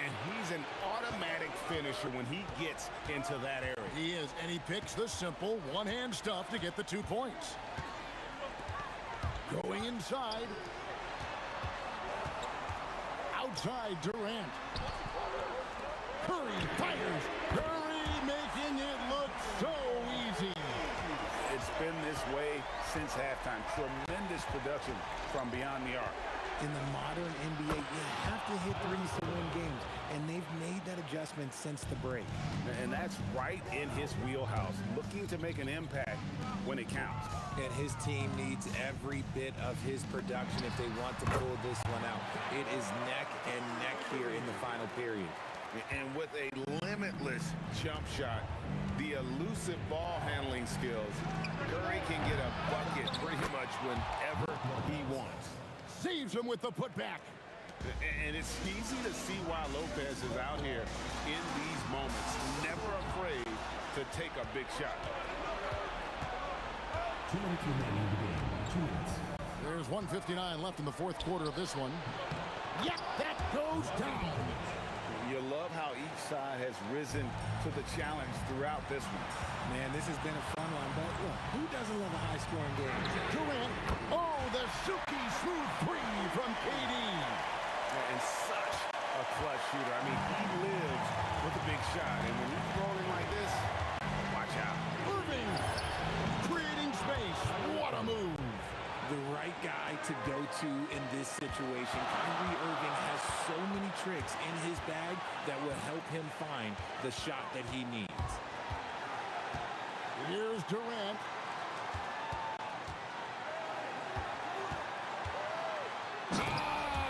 And he's an automatic finisher when he gets into that area. He is, and he picks the simple one-hand stuff to get the 2 points. Going inside. Outside Durant. Curry fires. Curry making it look so easy. It's been this way since halftime. Tremendous production from beyond the arc. In the modern NBA, you have to hit threes to win games, and they've made that adjustment since the break. And that's right in his wheelhouse, looking to make an impact when it counts. And his team needs every bit of his production if they want to pull this one out. It is neck and neck here in the final period. And with a limitless jump shot, the elusive ball handling skills, Curry can get a bucket pretty much whenever he wants. Saves him with the putback. And it's easy to see why Lopez is out here in these moments, never afraid to take a big shot. 2 minutes remaining in the game. 2 minutes. There's 1:59 left in the fourth quarter of this one. Yep, that goes down. You love how each side has risen to the challenge throughout this one. Man, this has been a fun one, but look, who doesn't love a high-scoring game? Durant. Oh, the silky smooth three from KD. And such a clutch shooter. I mean, he lives with a big shot. And when he's rolling like this, watch out. Irving creating space. What a move. The right guy to go to in this situation. Kyrie Irving has so many tricks in his bag that will help him find the shot that he needs. Here's Durant.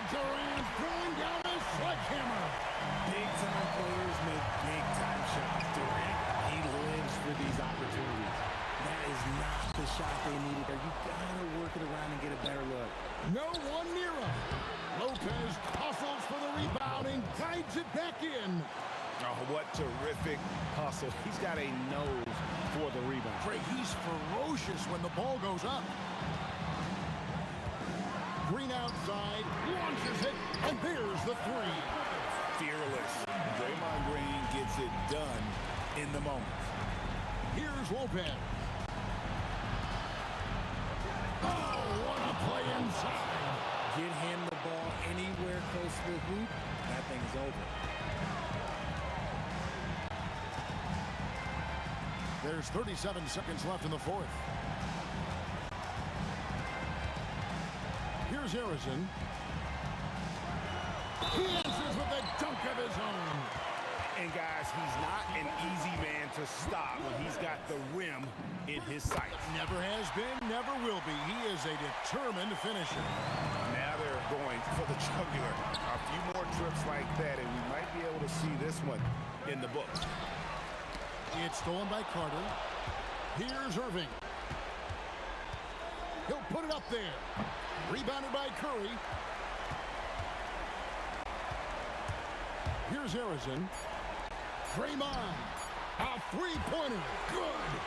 Durant throwing down the sledgehammer. Big-time players make big-time shots. Durant, he lives for these opportunities. That is not the shot they needed there. You gotta work it around and get a better look. No one near him. Lopez hustles for the rebound and guides it back in. Oh, what terrific hustle. He's got a nose for the rebound. Trey, he's ferocious when the ball goes up. Green outside, launches it, and there's the three. Fearless. Draymond Green gets it done in the moment. Here's Lopez. Oh, what a play inside. Get him the ball anywhere close to the hoop, that thing is over. There's 37 seconds left in the fourth. Here's Harrison. He answers with a dunk of his own. And guys, he's not an easy man to stop when he's got the rim in his sights. Never has been, never will be. He is a determined finisher. Now they're going for the jugular. A few more trips like that, and we might be able to see this one in the books. It's stolen by Carter. Here's Irving. He'll put it up there. Rebounded by Curry. Here's Harrison. Draymond. A three-pointer. Good.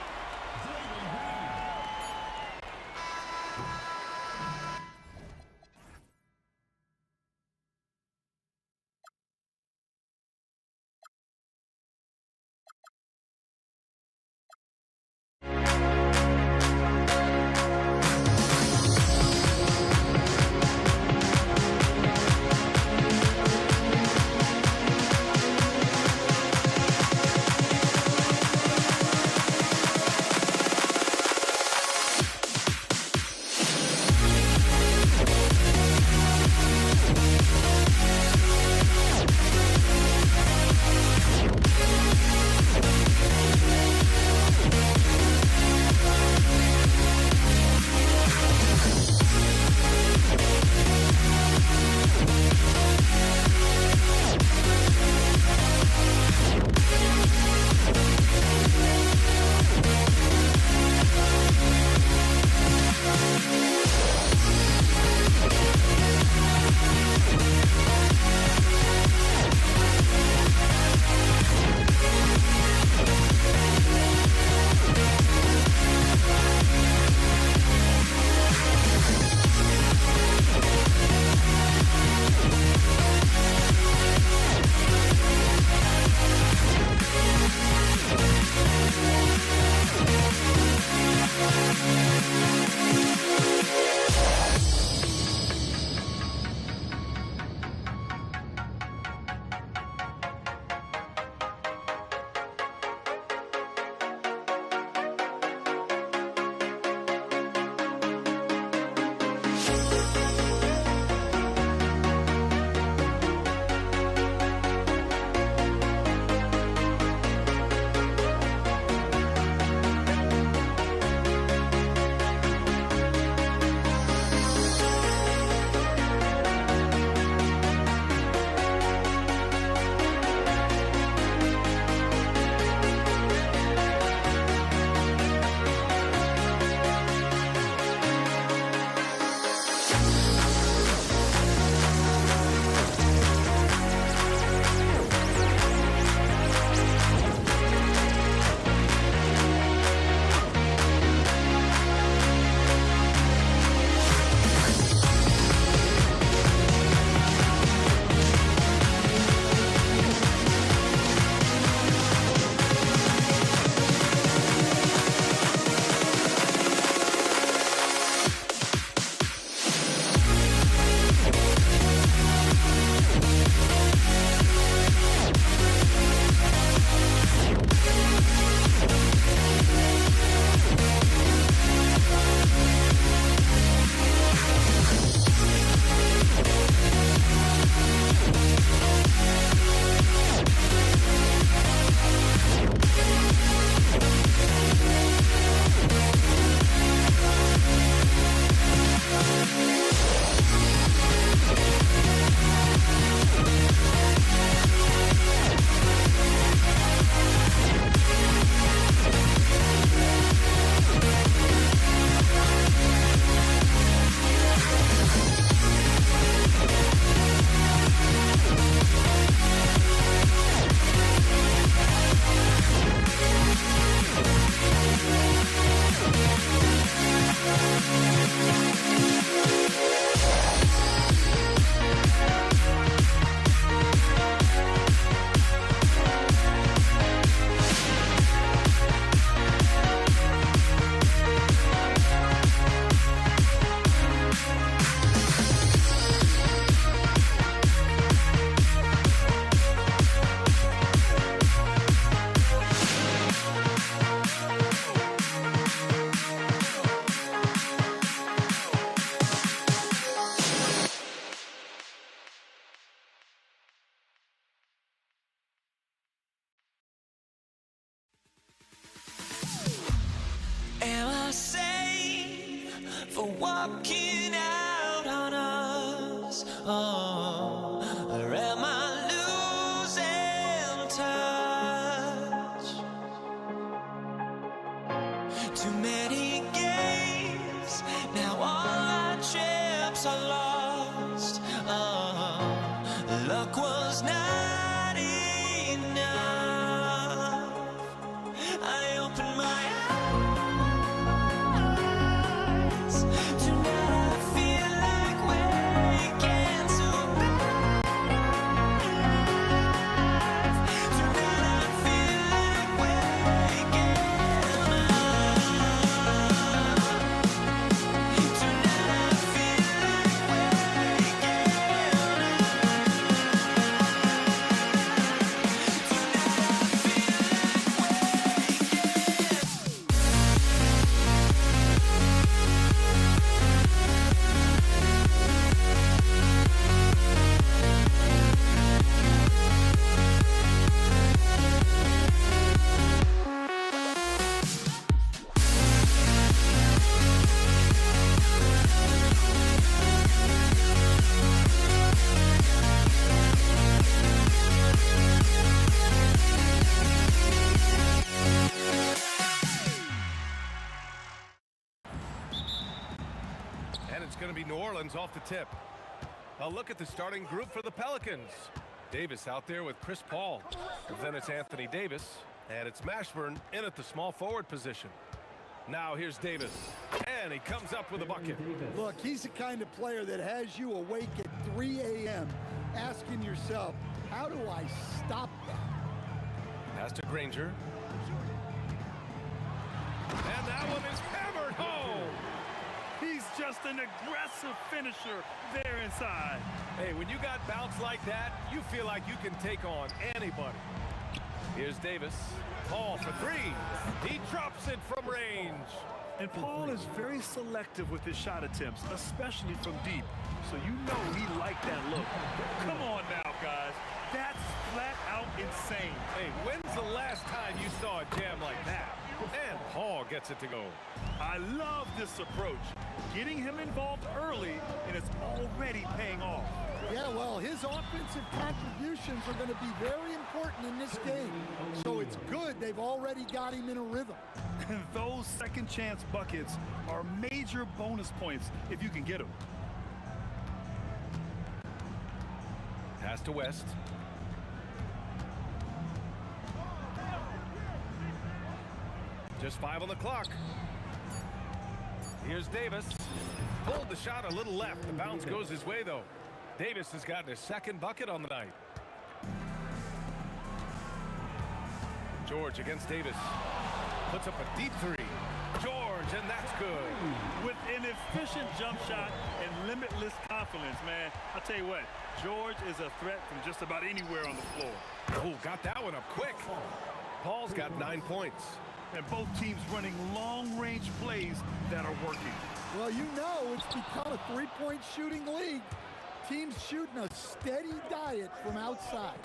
for walking out on us? Oh, or am I losing touch? Too many games, now all our chips are lost. Oh, luck was not enough. I opened my eyes. Tonight I feel like waking to life. Tonight I feel like waking up. Tonight I feel like waking And it's going to be New Orleans off the tip. A look at the starting group for the Pelicans. Davis out there with Chris Paul. Then it's Anthony Davis. And it's Mashburn in at the small forward position. Now here's Davis. And he comes up with a bucket. Look, he's the kind of player that has you awake at 3 a.m. asking yourself, how do I stop that? Pass to Granger. And that one is hammered home. He's just an aggressive finisher there inside. Hey, when you got bounce like that, you feel like you can take on anybody. Here's Davis. Paul for three. He drops it from range. And Paul is very selective with his shot attempts, especially from deep. So you know he liked that look. Come on now, guys. That's flat out insane. Hey, when's the last time you saw a jam like that? And Paul gets it to go. I love this approach. Getting him involved early, and it's already paying off. Yeah, well, his offensive contributions are going to be very important in this game. So it's good they've already got him in a rhythm. And those second chance buckets are major bonus points if you can get them. Pass to West. Just 5 on the clock. Here's Davis. Pulled the shot a little left. The bounce goes his way, though. Davis has gotten his second bucket on the night. George against Davis. Puts up a deep three. George, and that's good. With an efficient jump shot and limitless confidence, man. I'll tell you what, George is a threat from just about anywhere on the floor. Oh, got that one up quick. Paul's got 9 points. And both teams running long-range plays that are working. Well, you know it's become a three-point shooting league. Teams shooting a steady diet from outside.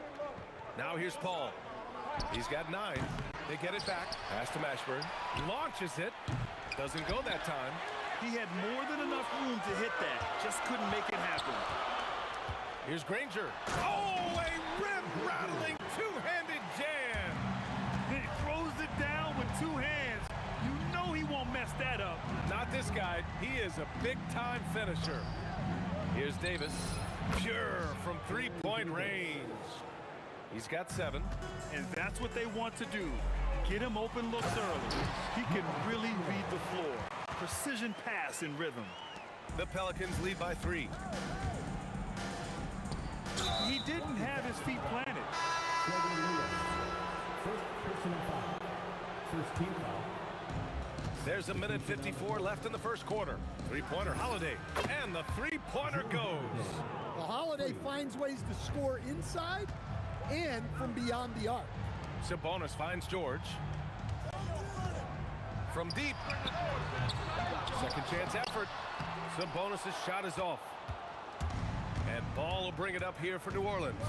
Now here's Paul. He's got 9. They get it back. Pass to Mashburn. Launches it. Doesn't go that time. He had more than enough room to hit that. Just couldn't make it happen. Here's Granger. Oh, a rim-rattling two-handed jam. He throws it down with 2 hands. You know he won't mess that up. Not this guy. He is a big-time finisher. Here's Davis. Pure from three-point range. He's got 7. And that's what they want to do. Get him open looks early. He can really read the floor. Precision pass in rhythm. The Pelicans lead by 3. He didn't have his feet planted. First personal foul. First team foul. There's a minute 54 left in the first quarter. Three-pointer Holiday. And the three-pointer goes. Well, Holiday finds ways to score inside and from beyond the arc. Sabonis finds George. From deep. Second chance effort. Sabonis' shot is off. And Ball will bring it up here for New Orleans.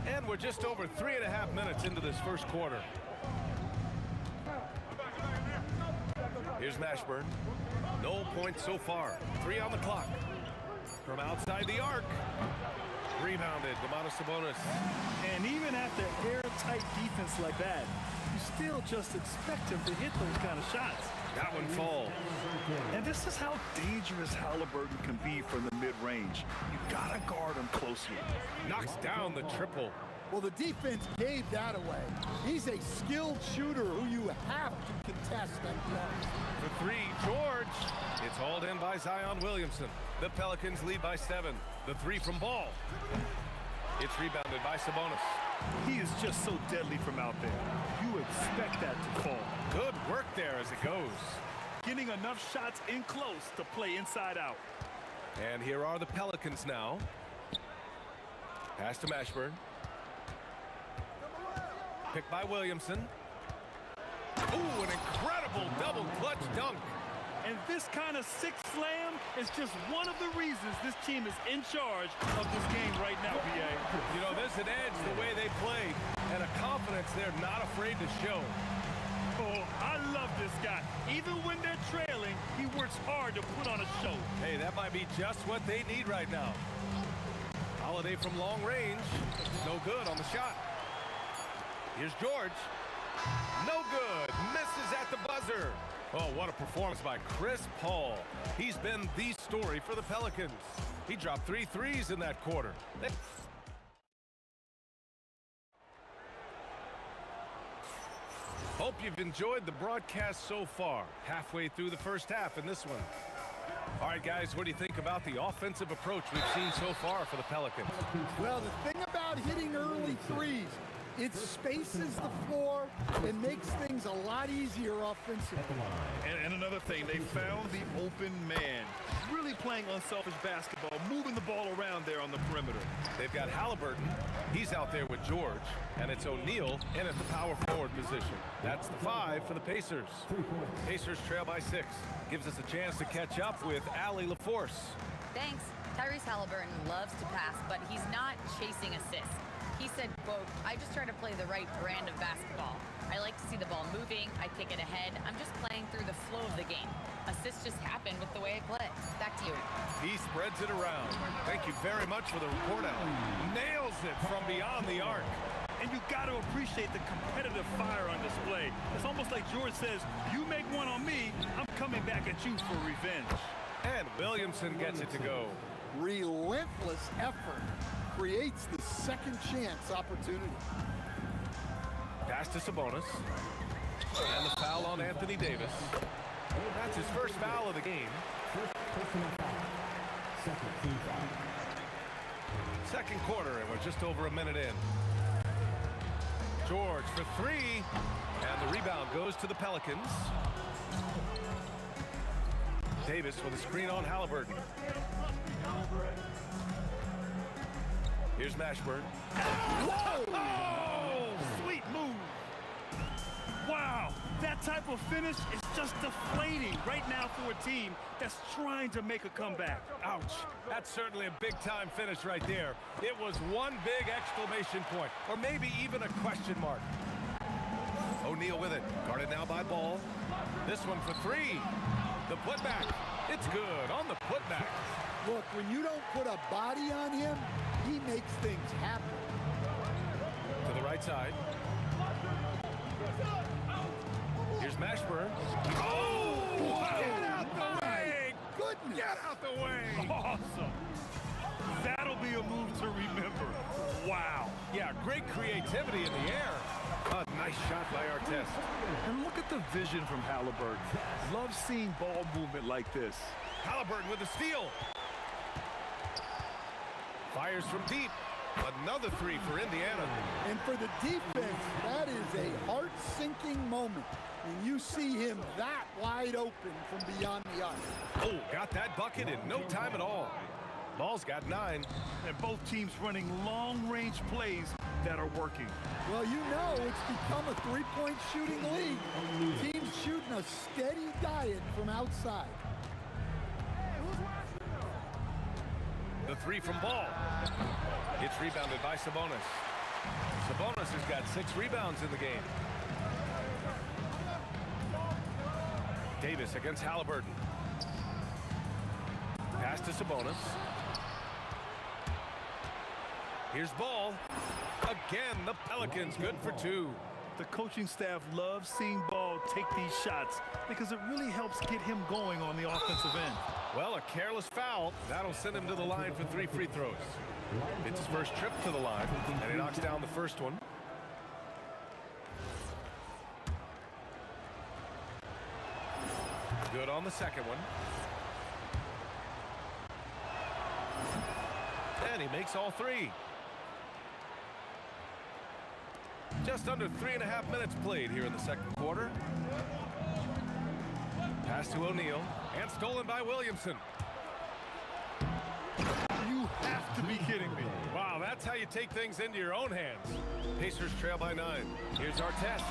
And we're just over 3.5 minutes into this first quarter. Here's Mashburn. No points so far. 3 on the clock. From outside the arc. Rebounded, Domantas Sabonis. And even after airtight defense like that, you still just expect him to hit those kind of shots. That one falls. And this is how dangerous Halliburton can be from the mid-range. You gotta guard him closely. Knocks down the triple. Well, the defense gave that away. He's a skilled shooter who you have to contest at the arc. For 3, George. It's hauled in by Zion Williamson. The Pelicans lead by 7. The 3 from Ball. It's rebounded by Sabonis. He is just so deadly from out there. You expect that to fall. Good work there as it goes. Getting enough shots in close to play inside out. And here are the Pelicans now. Pass to Mashburn. Picked by Williamson. Ooh, an incredible double clutch dunk. And this kind of sick slam is just one of the reasons this team is in charge of this game right now, BA. You know, there's an edge the way they play and a confidence they're not afraid to show. Oh, I love this guy. Even when they're trailing, he works hard to put on a show. Hey, that might be just what they need right now. Holiday from long range. No good on the shot. Here's George. No good. Misses at the buzzer. Oh, what a performance by Chris Paul. He's been the story for the Pelicans. He dropped 3 threes in that quarter. Hope you've enjoyed the broadcast so far. Halfway through the first half in this one. All right, guys, what do you think about the offensive approach we've seen so far for the Pelicans? Well, the thing about hitting early threes, it spaces the floor and makes things a lot easier offensively. And another thing, they found the open man. Really playing unselfish basketball, moving the ball around there on the perimeter. They've got Halliburton. He's out there with George. And it's O'Neal in at the power forward position. That's the 5 for the Pacers. Pacers trail by 6. Gives us a chance to catch up with Allie LaForce. Thanks. Tyrese Halliburton loves to pass, but he's not chasing assists. He said, quote, "I just try to play the right brand of basketball. I like to see the ball moving. I kick it ahead. I'm just playing through the flow of the game. Assists just happen with the way I play." Back to you. He spreads it around. Thank you very much for the report, Allie. Nails it from beyond the arc. And you got to appreciate the competitive fire on display. It's almost like George says, you make one on me, I'm coming back at you for revenge. And Williamson gets it to go. Relentless effort creates the second chance opportunity. Pass to Sabonis. And the foul on Anthony Davis. That's his first foul of the game. Second quarter, and we're just over a minute in. George for 3, and the rebound goes to the Pelicans. Davis with a screen on Halliburton. Here's Mashburn. Whoa! Oh, sweet move. Wow, that type of finish is just deflating right now for a team that's trying to make a comeback. Ouch. That's certainly a big-time finish right there. It was one big exclamation point, or maybe even a question mark. O'Neal with it. Guarded now by Ball. This one for 3. The putback. It's good on the putback. Look, when you don't put a body on him, he makes things happen. To the right side. Here's Mashburn. Oh! Get out the way! Goodness! Get out the way! Awesome. That'll be a move to remember. Wow. Yeah, great creativity in the air. A nice shot by Artest. And look at the vision from Halliburton. Love seeing ball movement like this. Halliburton with the steal. Fires from deep. Another 3 for Indiana. And for the defense, that is a heart-sinking moment. And you see him that wide open from beyond the arc. Oh, got that bucket in no time at all. Ball's got 9. And both teams running long-range plays that are working. Well, you know it's become a three-point shooting league. Teams shooting a steady diet from outside. The 3 from Ball. It's rebounded by Sabonis. Sabonis has got 6 rebounds in the game. Davis against Halliburton. Pass to Sabonis. Here's Ball. Again, the Pelicans good for two. The coaching staff loves seeing Ball take these shots because it really helps get him going on the offensive end. Well, a careless foul. That'll send him to the line for 3 free throws. It's his first trip to the line, and he knocks down the first one. Good on the second one. And he makes all 3. Just under 3.5 minutes played here in the second quarter. Pass to O'Neal, and stolen by Williamson. You have to be kidding me. Wow, that's how you take things into your own hands. Pacers trail by 9. Here's our test.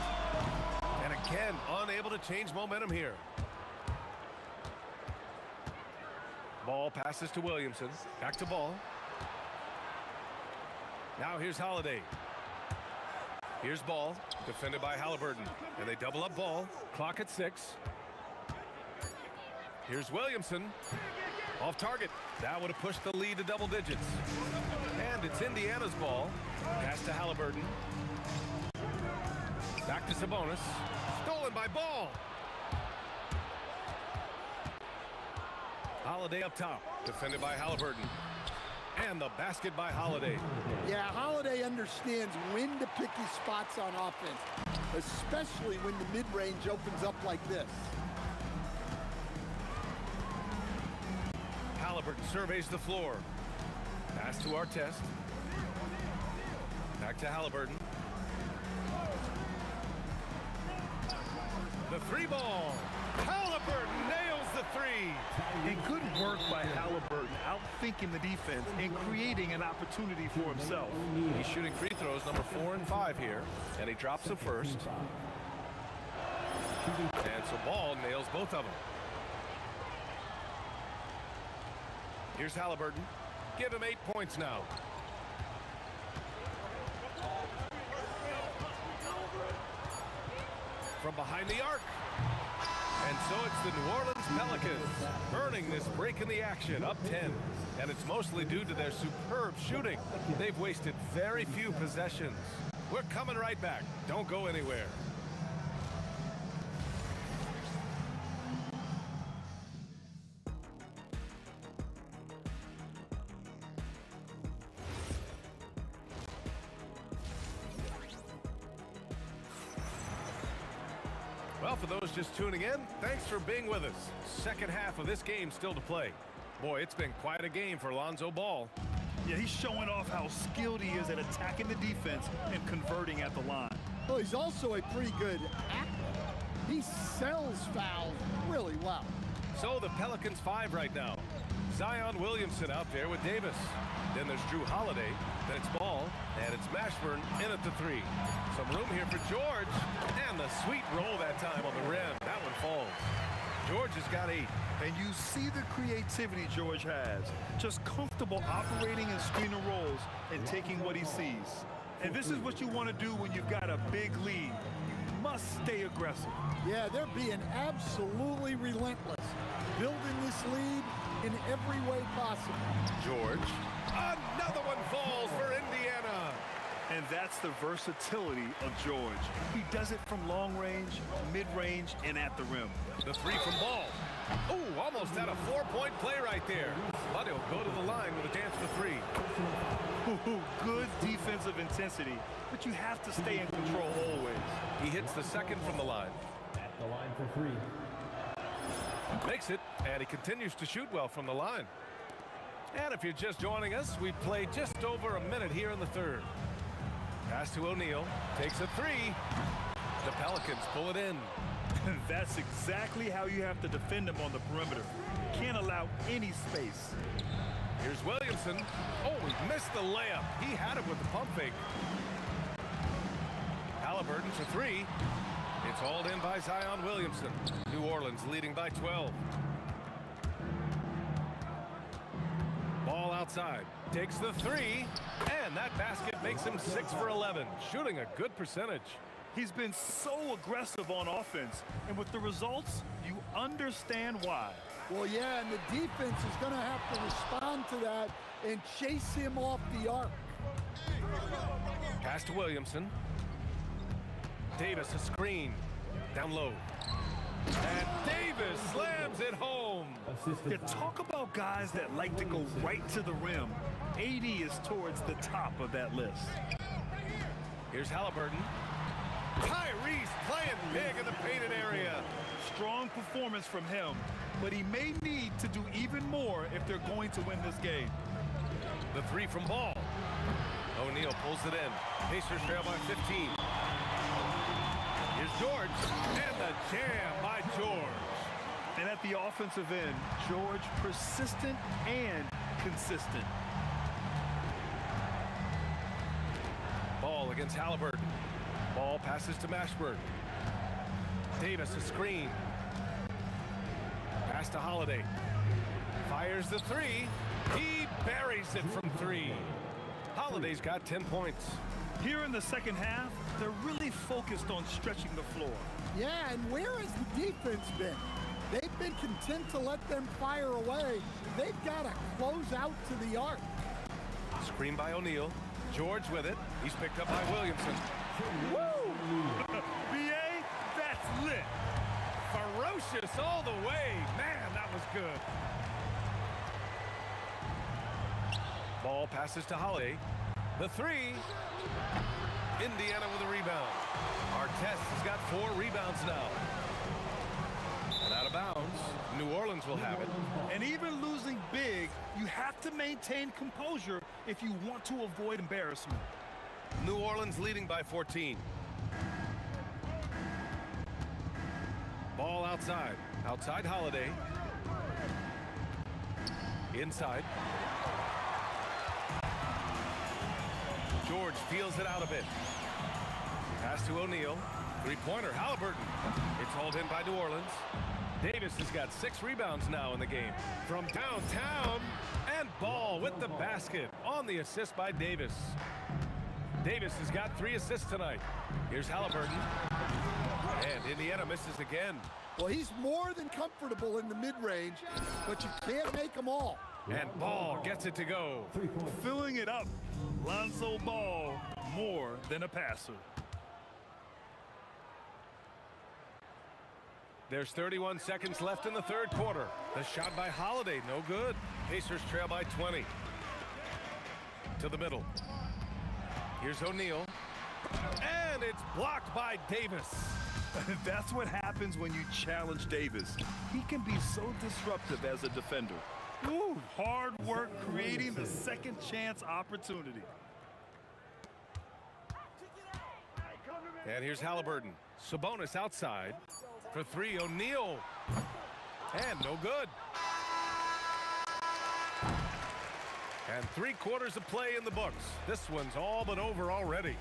And again, unable to change momentum here. Ball passes to Williamson. Back to Ball. Now here's Holiday. Here's Ball, defended by Halliburton. And they double up Ball. Clock at 6. Here's Williamson. Off target. That would have pushed the lead to double digits. And it's Indiana's ball. Pass to Halliburton. Back to Sabonis. Stolen by Ball. Holiday up top. Defended by Halliburton. And the basket by Holiday. Yeah, Holiday understands when to pick his spots on offense, especially when the mid-range opens up like this. Halliburton surveys the floor. Pass to Artest. Back to Halliburton. The 3 ball. Halliburton nails the 3. And good work by Halliburton, outthinking the defense and creating an opportunity for himself. He's shooting free throws number 4 and 5 here, and he drops the first. And so Ball nails both of them. Here's Halliburton. Give him 8 points now. From behind the arc. And so it's the New Orleans Pelicans earning this break in the action, up 10. And it's mostly due to their superb shooting. They've wasted very few possessions. We're coming right back. Don't go anywhere. Well, for those just tuning in, thanks for being with us. Second half of this game still to play. Boy, it's been quite a game for Lonzo Ball. Yeah, he's showing off how skilled he is at attacking the defense and converting at the line. Well, he's also a pretty good actor. He sells fouls really well. So the Pelicans 5 right now. Zion Williamson out there with Davis. Then there's Drew Holiday. Then it's Ball. And it's Mashburn in at the 3. Some room here for George. And the sweet roll that time on the rim. That one falls. George has got 8. And you see the creativity George has. Just comfortable operating in screen and rolls and taking what he sees. And this is what you want to do when you've got a big lead. You must stay aggressive. Yeah, they're being absolutely relentless. Building this lead in every way possible. George. Another one falls for Indiana. And that's the versatility of George. He does it from long range, mid-range, and at the rim. The 3 from Ball. Oh, almost had a 4-point play right there. But he'll go to the line with a chance for 3. Good defensive intensity, but you have to stay in control always. He hits the second from the line. At the line for 3. Makes it, and he continues to shoot well from the line. And if you're just joining us, we've played just over a minute here in the third. Pass to O'Neal, takes a 3. The Pelicans pull it in. That's exactly how you have to defend him on the perimeter. Can't allow any space. Here's Williamson. Oh, he missed the layup. He had it with the pump fake. Halliburton for 3. It's hauled in by Zion Williamson. New Orleans leading by 12. Ball outside. Takes the 3. And that basket makes him 6 for 11. Shooting a good percentage. He's been so aggressive on offense, and with the results, you understand why. Well, yeah, and the defense is going to have to respond to that and chase him off the arc. Pass to Williamson. Davis a screen. Down low. And Davis slams it home. You talk about guys that like to go right to the rim. AD is towards the top of that list. Here's Halliburton. Tyrese playing big in the painted area. Strong performance from him, but he may need to do even more if they're going to win this game. The three from Ball. O'Neal pulls it in. Pacers trail by 15. Here's George, and the jam by George. And at the offensive end, George persistent and consistent. Ball against Halliburton. Ball passes to Mashburn. Davis a screen. Pass to Holiday. Fires the three. He buries it from three. Holiday's got 10 points. Here in the second half, they're really focused on stretching the floor. Yeah, and where has the defense been? They've been content to let them fire away. They've got to close out to the arc. Screen by O'Neal. George with it. He's picked up by Williamson. Woo! B.A., that's lit. Ferocious all the way. Man, that was good. Ball passes to Holiday. The three. Indiana with a rebound. Artest has got 4 rebounds now. And out of bounds. New Orleans will have it. And even losing big, you have to maintain composure if you want to avoid embarrassment. New Orleans leading by 14. Ball outside. Outside Holiday. Inside. George feels it out a bit. Pass to O'Neal. Three-pointer, Halliburton. It's hauled in by New Orleans. Davis has got 6 rebounds now in the game. From downtown, and Ball with the basket on the assist by Davis. Davis has got 3 assists tonight. Here's Halliburton. And Indiana misses again. Well, he's more than comfortable in the mid-range, but you can't make them all. And Ball gets it to go. Filling it up. Lonzo Ball, more than a passer. There's 31 seconds left in the third quarter. The shot by Holiday, no good. Pacers trail by 20. To the middle. Here's O'Neal. And it's blocked by Davis. That's what happens when you challenge Davis. He can be so disruptive as a defender. Ooh, hard work creating the second chance opportunity. And here's Halliburton. Sabonis outside. For 3, O'Neal. And no good. And 3/4 of play in the books. This one's all but over already.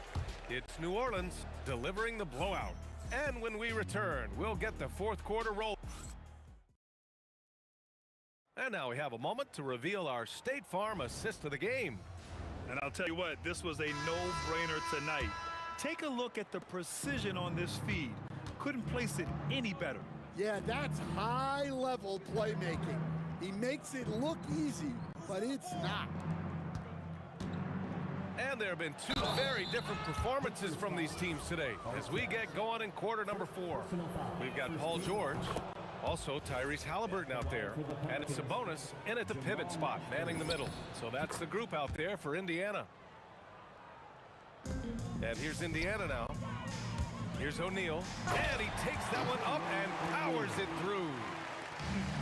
It's New Orleans delivering the blowout. And when we return, we'll get the fourth quarter roll. And now we have a moment to reveal our State Farm assist of the game. And I'll tell you what, this was a no-brainer tonight. Take a look at the precision on this feed. Couldn't place it any better. Yeah, that's high-level playmaking. He makes it look easy, but it's not. And there have been 2 very different performances from these teams today as we get going in quarter number 4. We've got Paul George, also Tyrese Halliburton out there, and it's Sabonis in at the pivot spot, manning the middle. So that's the group out there for Indiana. And here's Indiana now. Here's O'Neal, and he takes that one up and powers it through.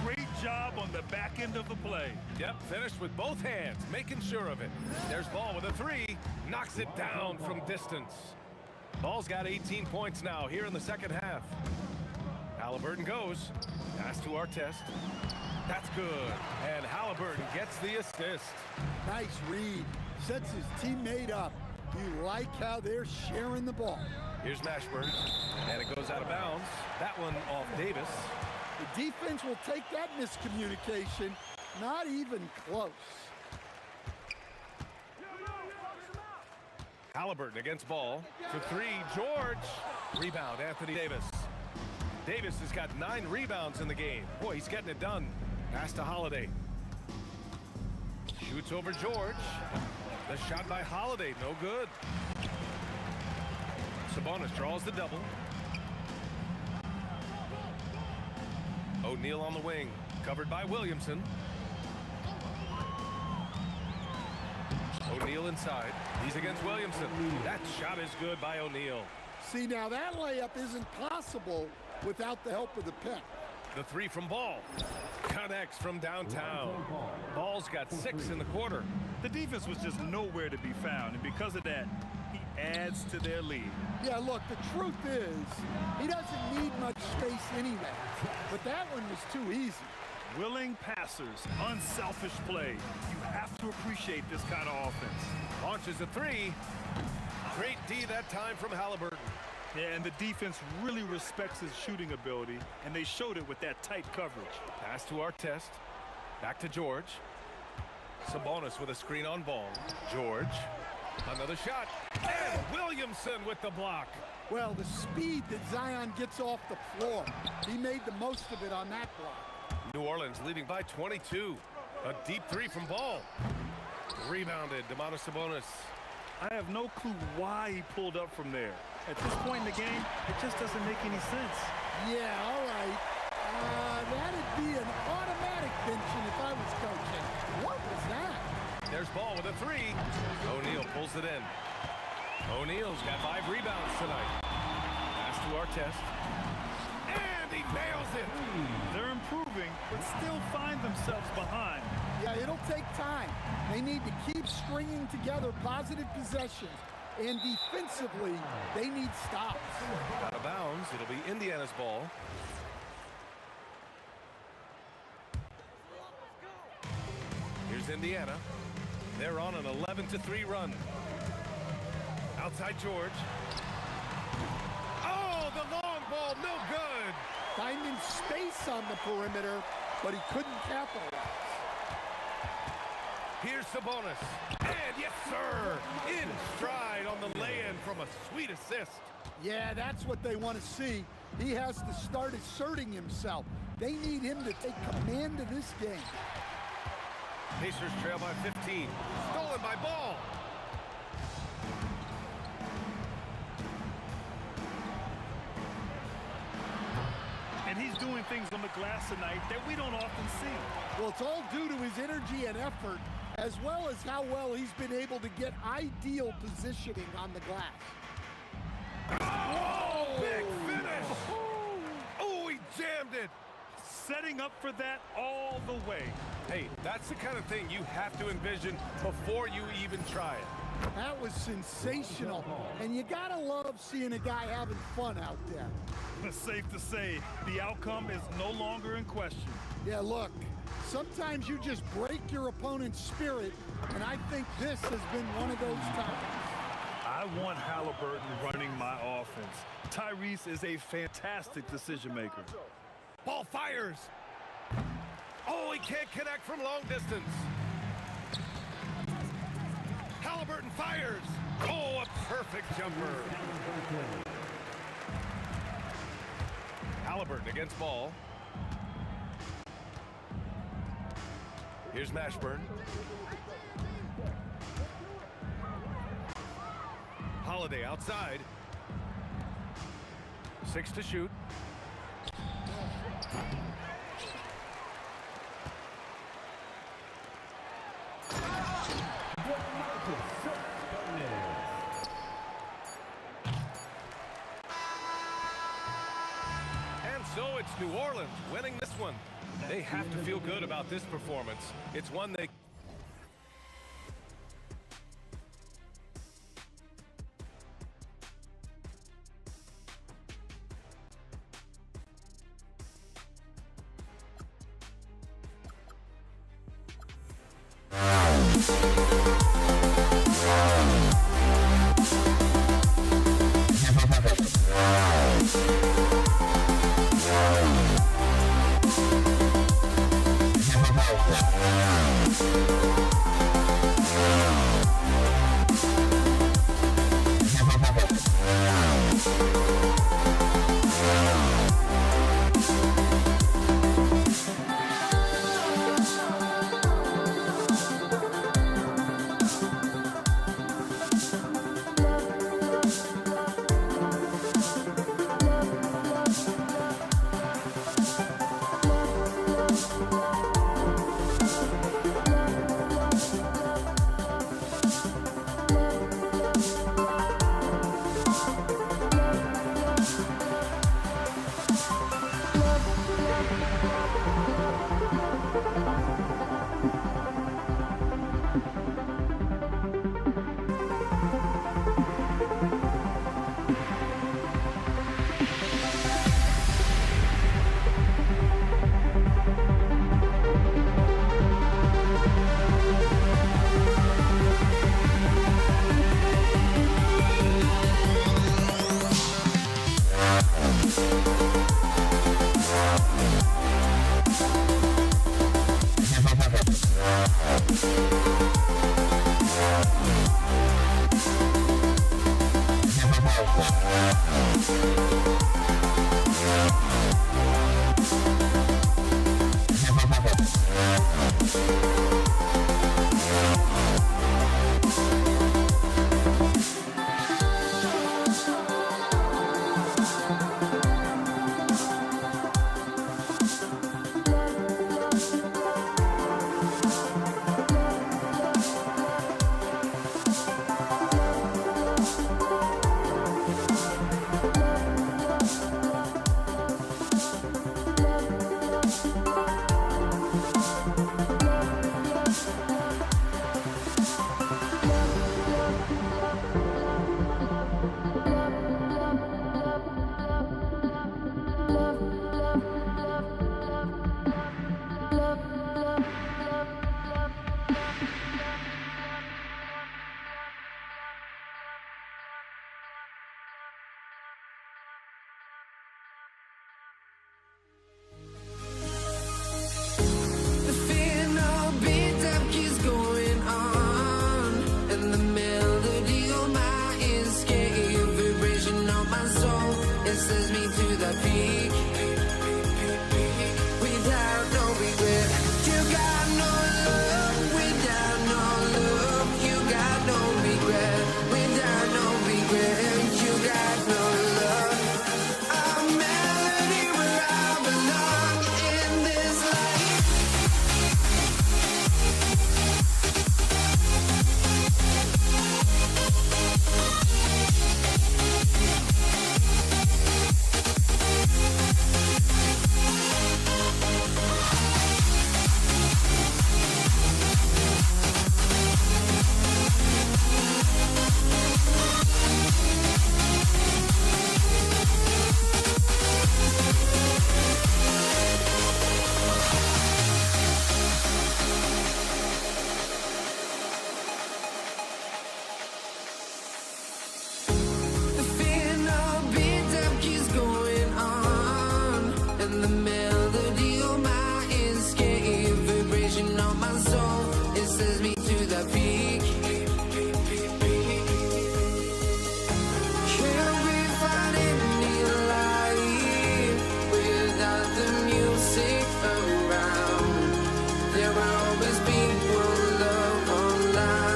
Great job on the back end of the play. Yep, finished with both hands, making sure of it. There's Ball with a 3, knocks it down from distance. Ball's got 18 points now here in the second half. Halliburton goes, pass to Artest. That's good, and Halliburton gets the assist. Nice read, sets his teammate up. You like how they're sharing the ball. Here's Mashburn, and it goes out of bounds. That one off Davis. The defense will take that miscommunication. Not even close. Halliburton against ball. For three, George. Rebound, Anthony Davis. Davis has got 9 rebounds in the game. Boy, he's getting it done. Pass to Holiday. Shoots over George. The shot by Holiday, no good. Sabonis draws the double. O'Neal on the wing, covered by Williamson. O'Neal inside. He's against Williamson. That shot is good by O'Neal. See, now that layup isn't possible without the help of the pick. The three from Ball. Connects from downtown. Ball's got 6 in the quarter. The defense was just nowhere to be found, and because of that, he adds to their lead. Yeah, look, the truth is, he doesn't need much space anyway. But that one was too easy. Willing passers, unselfish play. You have to appreciate this kind of offense. Launches a 3. Great D that time from Halliburton. Yeah, and the defense really respects his shooting ability, and they showed it with that tight coverage. Pass to Artest. Back to George. Sabonis with a screen on Ball. George. Another shot. And Williamson with the block. Well, the speed that Zion gets off the floor, he made the most of it on that block. New Orleans leading by 22. A deep 3 from Ball. Rebounded. Domantas Sabonis. I have no clue why he pulled up from there. At this point in the game, it just doesn't make any sense. Yeah, all right. That'd be an automatic benching if I was coaching. What was that? There's Ball with a 3. O'Neal pulls it in. O'Neal's got 5 rebounds tonight. Pass to Artest. And he nails it. They're improving, but still find themselves behind. Yeah, it'll take time. They need to keep stringing together positive possessions. And defensively, they need stops. Out of bounds. It'll be Indiana's ball. Here's Indiana. They're on an 11-3 run. Outside George. Oh, the long ball, no good. Finding space on the perimeter, but he couldn't capitalize. Here's Sabonis. And yes, sir, in stride on the lay-in from a sweet assist. Yeah, that's what they want to see. He has to start asserting himself. They need him to take command of this game. Pacers trail by 15. Stolen by Ball. And he's doing things on the glass tonight that we don't often see. Well, it's all due to his energy and effort, as well as how well he's been able to get ideal positioning on the glass. Oh, big finish! Oh, he jammed it! Setting up for that all the way. Hey, that's the kind of thing you have to envision before you even try it. That was sensational, and you gotta love seeing a guy having fun out there. It's safe to say the outcome is no longer in question. Yeah, look, sometimes you just break your opponent's spirit, and I think this has been one of those times. I want Halliburton running my offense. Tyrese is a fantastic decision maker. Ball fires. Oh, he can't connect from long distance. Halliburton fires. Oh, a perfect jumper. Halliburton against Ball. Here's Mashburn. Holiday outside. 6 to shoot. And so it's New Orleans winning this one. They have to feel good about this performance. It's one they Yeah. The fear no beat up keeps going on, and the melody on my escape, vibration on my soul, it sends me to the peak. Without no regret, you got no love. Without no love, you got no regret. Without no regret, you got no love. A melody where I belong in this life. The fear no beat up keeps going on, and the melody on my escape, vibration on my soul, it sends me to the peak. Can't we find any light without the music around? There will always be one love on life.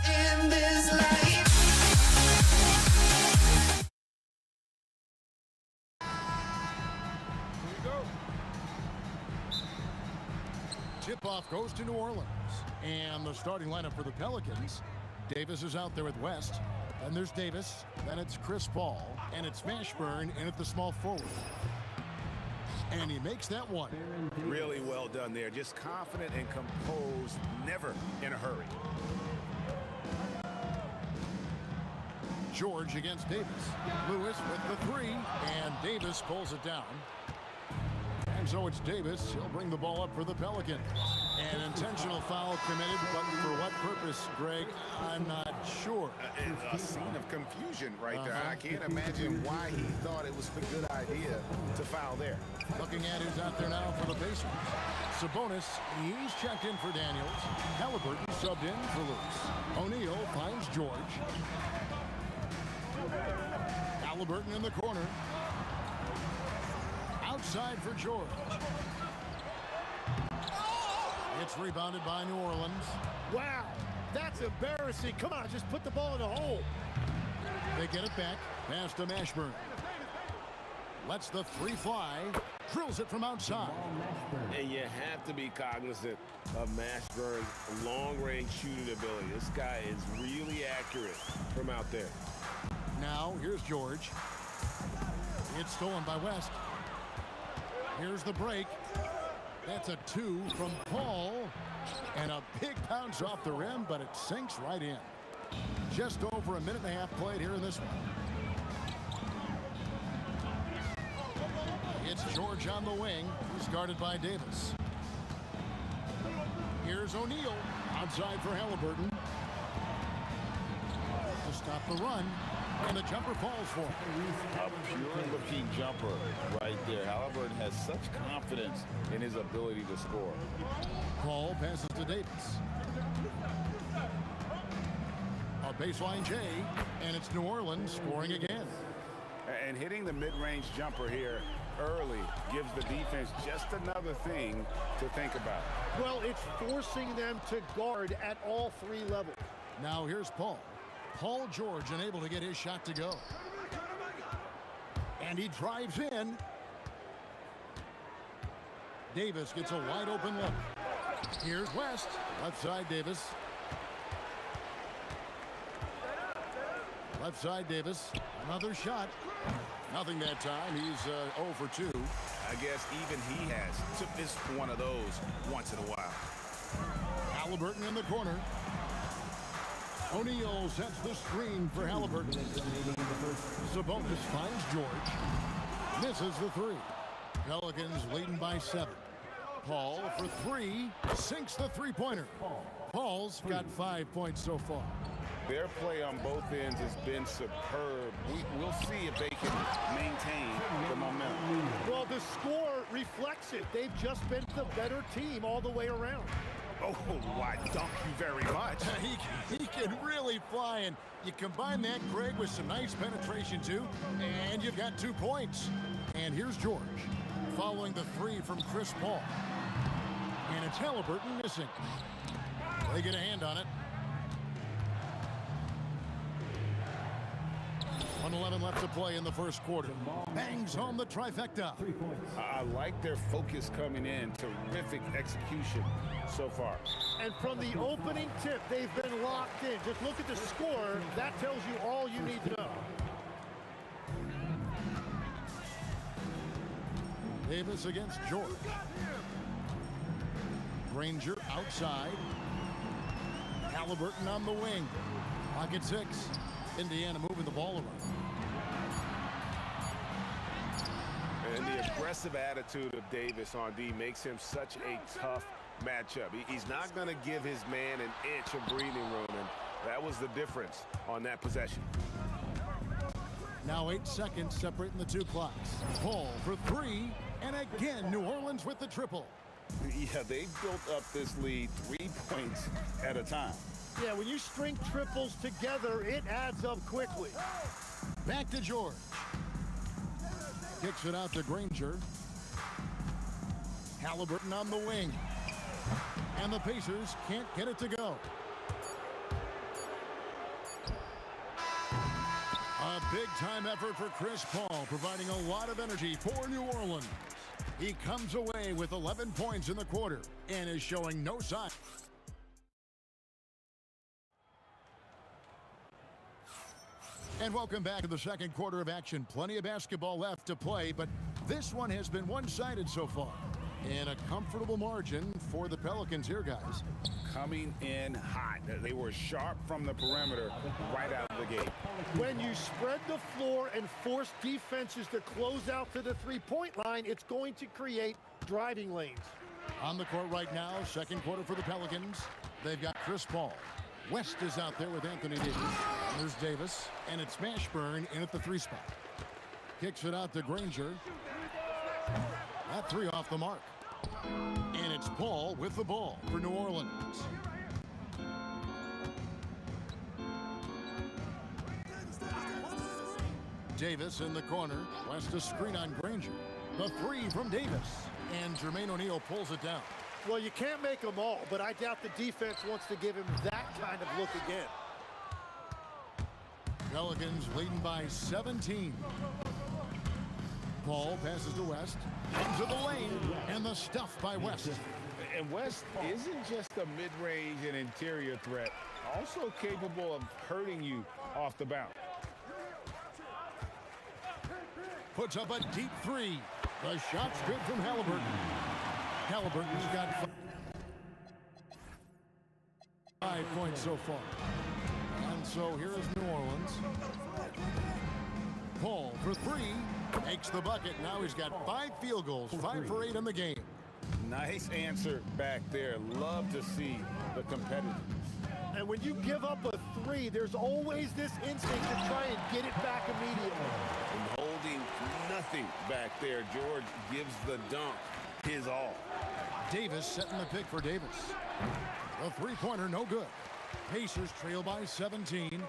In this life. Tip-off goes to New Orleans. And the starting lineup for the Pelicans. Davis is out there with West. Then there's Davis. Then it's Chris Paul. And it's Mashburn in at the small forward. And he makes that one. Really well done there. Just confident and composed, never in a hurry. George against Davis. Lewis with the three. And Davis pulls it down. And so it's Davis. He'll bring the ball up for the Pelicans. An intentional foul committed, but for what purpose, Greg? I'm not sure. A scene of confusion right there. I can't imagine why he thought it was a good idea to foul there. Looking at who's out there now for the Pacers. Sabonis, he's checked in for Daniels. Halliburton subbed in for Lewis. O'Neal finds George. Halliburton in the corner. Outside for George. It's rebounded by New Orleans. Wow, that's embarrassing. Come on, just put the ball in the hole. They get it back. Pass to Mashburn. Lets the three fly. Drills it from outside. And you have to be cognizant of Mashburn's long-range shooting ability. This guy is really accurate from out there. Now, here's George. It's stolen by West. Here's the break. That's a two from Paul. And a big bounce off the rim, but it sinks right in. Just over a minute and a half played here in this one. It's George on the wing. He's guarded by Davis. Here's O'Neal. Outside for Halliburton. To stop the run. And the jumper falls for him. A pure-looking jumper right there. Halliburton has such confidence in his ability to score. Paul passes to Davis. A baseline J, and it's New Orleans scoring again. And hitting the mid-range jumper here early gives the defense just another thing to think about. Well, it's forcing them to guard at all three levels. Now here's Paul. Paul George unable to get his shot to go. And he drives in. Davis gets a wide open look. Here's West. Left side Davis. Left side Davis. Another shot. Nothing that time. He's 0 for 2. I guess even he has took this one of those once in a while. Halliburton in the corner. O'Neal sets the screen for Halliburton. Sabonis finds George. Misses the three. Pelicans leading by 7. Paul for 3. Sinks the three-pointer. Paul's got 5 points so far. Their play on both ends has been superb. We'll see if they can maintain the momentum. Well, the score reflects it. They've just been the better team all the way around. Oh, why, thank you very much. He can really fly, and you combine that, Greg, with some nice penetration, too, and you've got 2 points. And here's George, following the 3 from Chris Paul. And it's Halliburton missing. They get a hand on it. 1:11 left to play in the first quarter. Bangs home the trifecta. I like their focus coming in. Terrific execution so far. And from the opening tip, they've been locked in. Just look at the score. That tells you all you need to know. Davis against George. Granger outside. Halliburton on the wing. Pocket 6. Indiana moving the ball around. And the aggressive attitude of Davis on D makes him such a tough matchup. He's not going to give his man an inch of breathing room, and that was the difference on that possession. Now 8 seconds separating the 2 clocks. Paul for 3, and again New Orleans with the triple. Yeah, they built up this lead 3 points at a time. Yeah, when you string triples together, it adds up quickly. Back to George. Kicks it out to Granger. Halliburton on the wing. And the Pacers can't get it to go. A big-time effort for Chris Paul, providing a lot of energy for New Orleans. He comes away with 11 points in the quarter and is showing no sign. And welcome back to the second quarter of action. Plenty of basketball left to play, but this one has been one-sided so far. And a comfortable margin for the Pelicans here, guys. Coming in hot. They were sharp from the perimeter right out of the gate. When you spread the floor and force defenses to close out to the three-point line, it's going to create driving lanes. On the court right now, second quarter for the Pelicans. They've got Chris Paul. West is out there with Anthony Davis. There's Davis, and it's Mashburn in at the 3 spot. Kicks it out to Granger. That 3 off the mark. And it's Paul with the ball for New Orleans. Davis in the corner. West a screen on Granger. The 3 from Davis. And Jermaine O'Neal pulls it down. Well, you can't make them all, but I doubt the defense wants to give him that kind of look again. Pelicans leading by 17. Paul passes to West. Into the lane. And the stuff by West. And West isn't just a mid-range and interior threat. Also capable of hurting you off the bounce. Puts up a deep 3. The shot's good from Halliburton. Halliburton's got 5 points so far. And So here is New Orleans. Paul for three. Makes the bucket. Now he's got 5 field goals, 5 for 8 in the game. Nice answer back there. Love to see the competitiveness. And when you give up a 3, there's always this instinct to try and get it back immediately. And holding nothing back there, George gives the dunk his all. Davis setting the pick for Davis. The three-pointer, no good. Pacers trail by 17.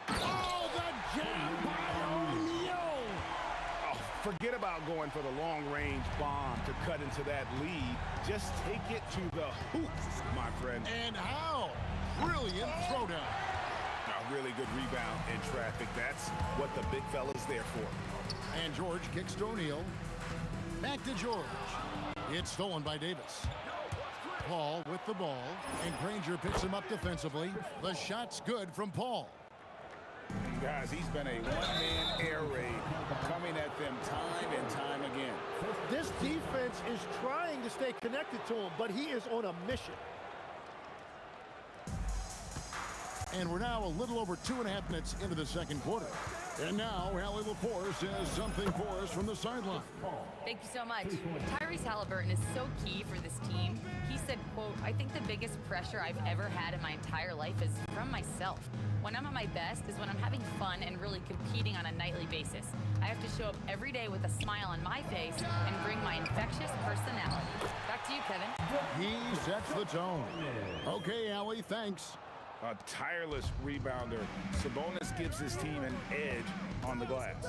Oh, the jam by O'Neal! Oh, forget about going for the long-range bomb to cut into that lead. Just take it to the hoop, my friend. And how? Brilliant throwdown. A really good rebound in traffic. That's what the big fella's there for. And George kicks to O'Neal. Back to George. It's stolen by Davis. Paul with the ball, and Granger picks him up defensively. The shot's good from Paul. And guys, he's been a one-man air raid coming at them time and time again. This defense is trying to stay connected to him, but he is on a mission. And we're now a little over 2.5 minutes into the second quarter. And now, Allie LaForce has something for us from the sideline. Thank you so much. Tyrese Halliburton is so key for this team. He said, quote, "I think the biggest pressure I've ever had in my entire life is from myself. When I'm at my best is when I'm having fun and really competing on a nightly basis. I have to show up every day with a smile on my face and bring my infectious personality." Back to you, Kevin. He sets the tone. Okay, Allie, thanks. A tireless rebounder. Sabonis gives his team an edge on the glass.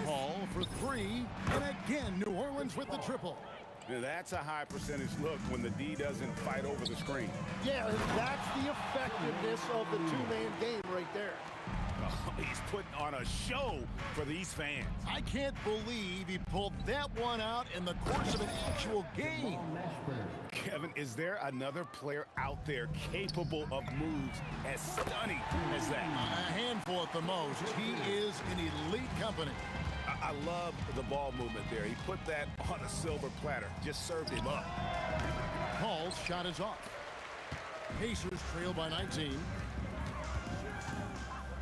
Paul for 3, and again, New Orleans with the triple. Now that's a high percentage look when the D doesn't fight over the screen. Yeah, and that's the effectiveness of the two-man game right there. Oh, he's putting on a show for these fans. I can't believe he pulled that one out in the course of an actual game. Kevin, is there another player out there capable of moves as stunning as that? A handful at the most. He is in elite company. I love the ball movement there. He put that on a silver platter. Just served him up. Paul's shot is off. Pacers trail by 19.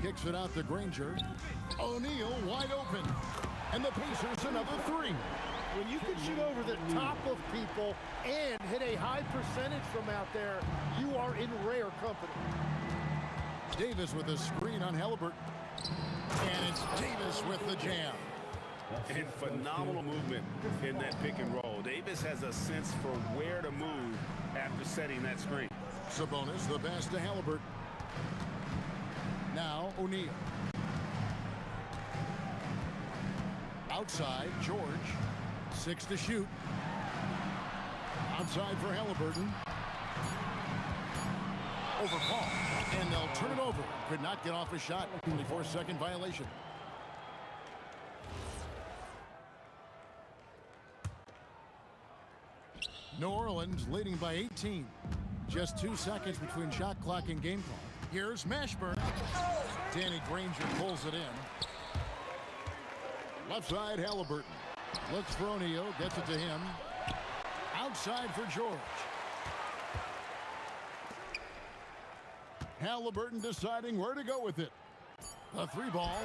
Kicks it out to Granger. O'Neal wide open. And the Pacers another 3. When you can shoot over the top of people and hit a high percentage from out there, you are in rare company. Davis with a screen on Halliburton. And it's Davis with the jam. And phenomenal movement in that pick and roll. Davis has a sense for where to move after setting that screen. Sabonis, the pass to Halliburton. Now O'Neal. Outside, George. 6 to shoot. Outside for Halliburton. Over Paul. And they'll turn it over. Could not get off a shot. 24-second violation. New Orleans leading by 18. Just 2 seconds between shot clock and game clock. Here's Mashburn. Danny Granger pulls it in. Left side, Halliburton. Looks for O'Neal, gets it to him. Outside for George. Halliburton deciding where to go with it. A 3-ball.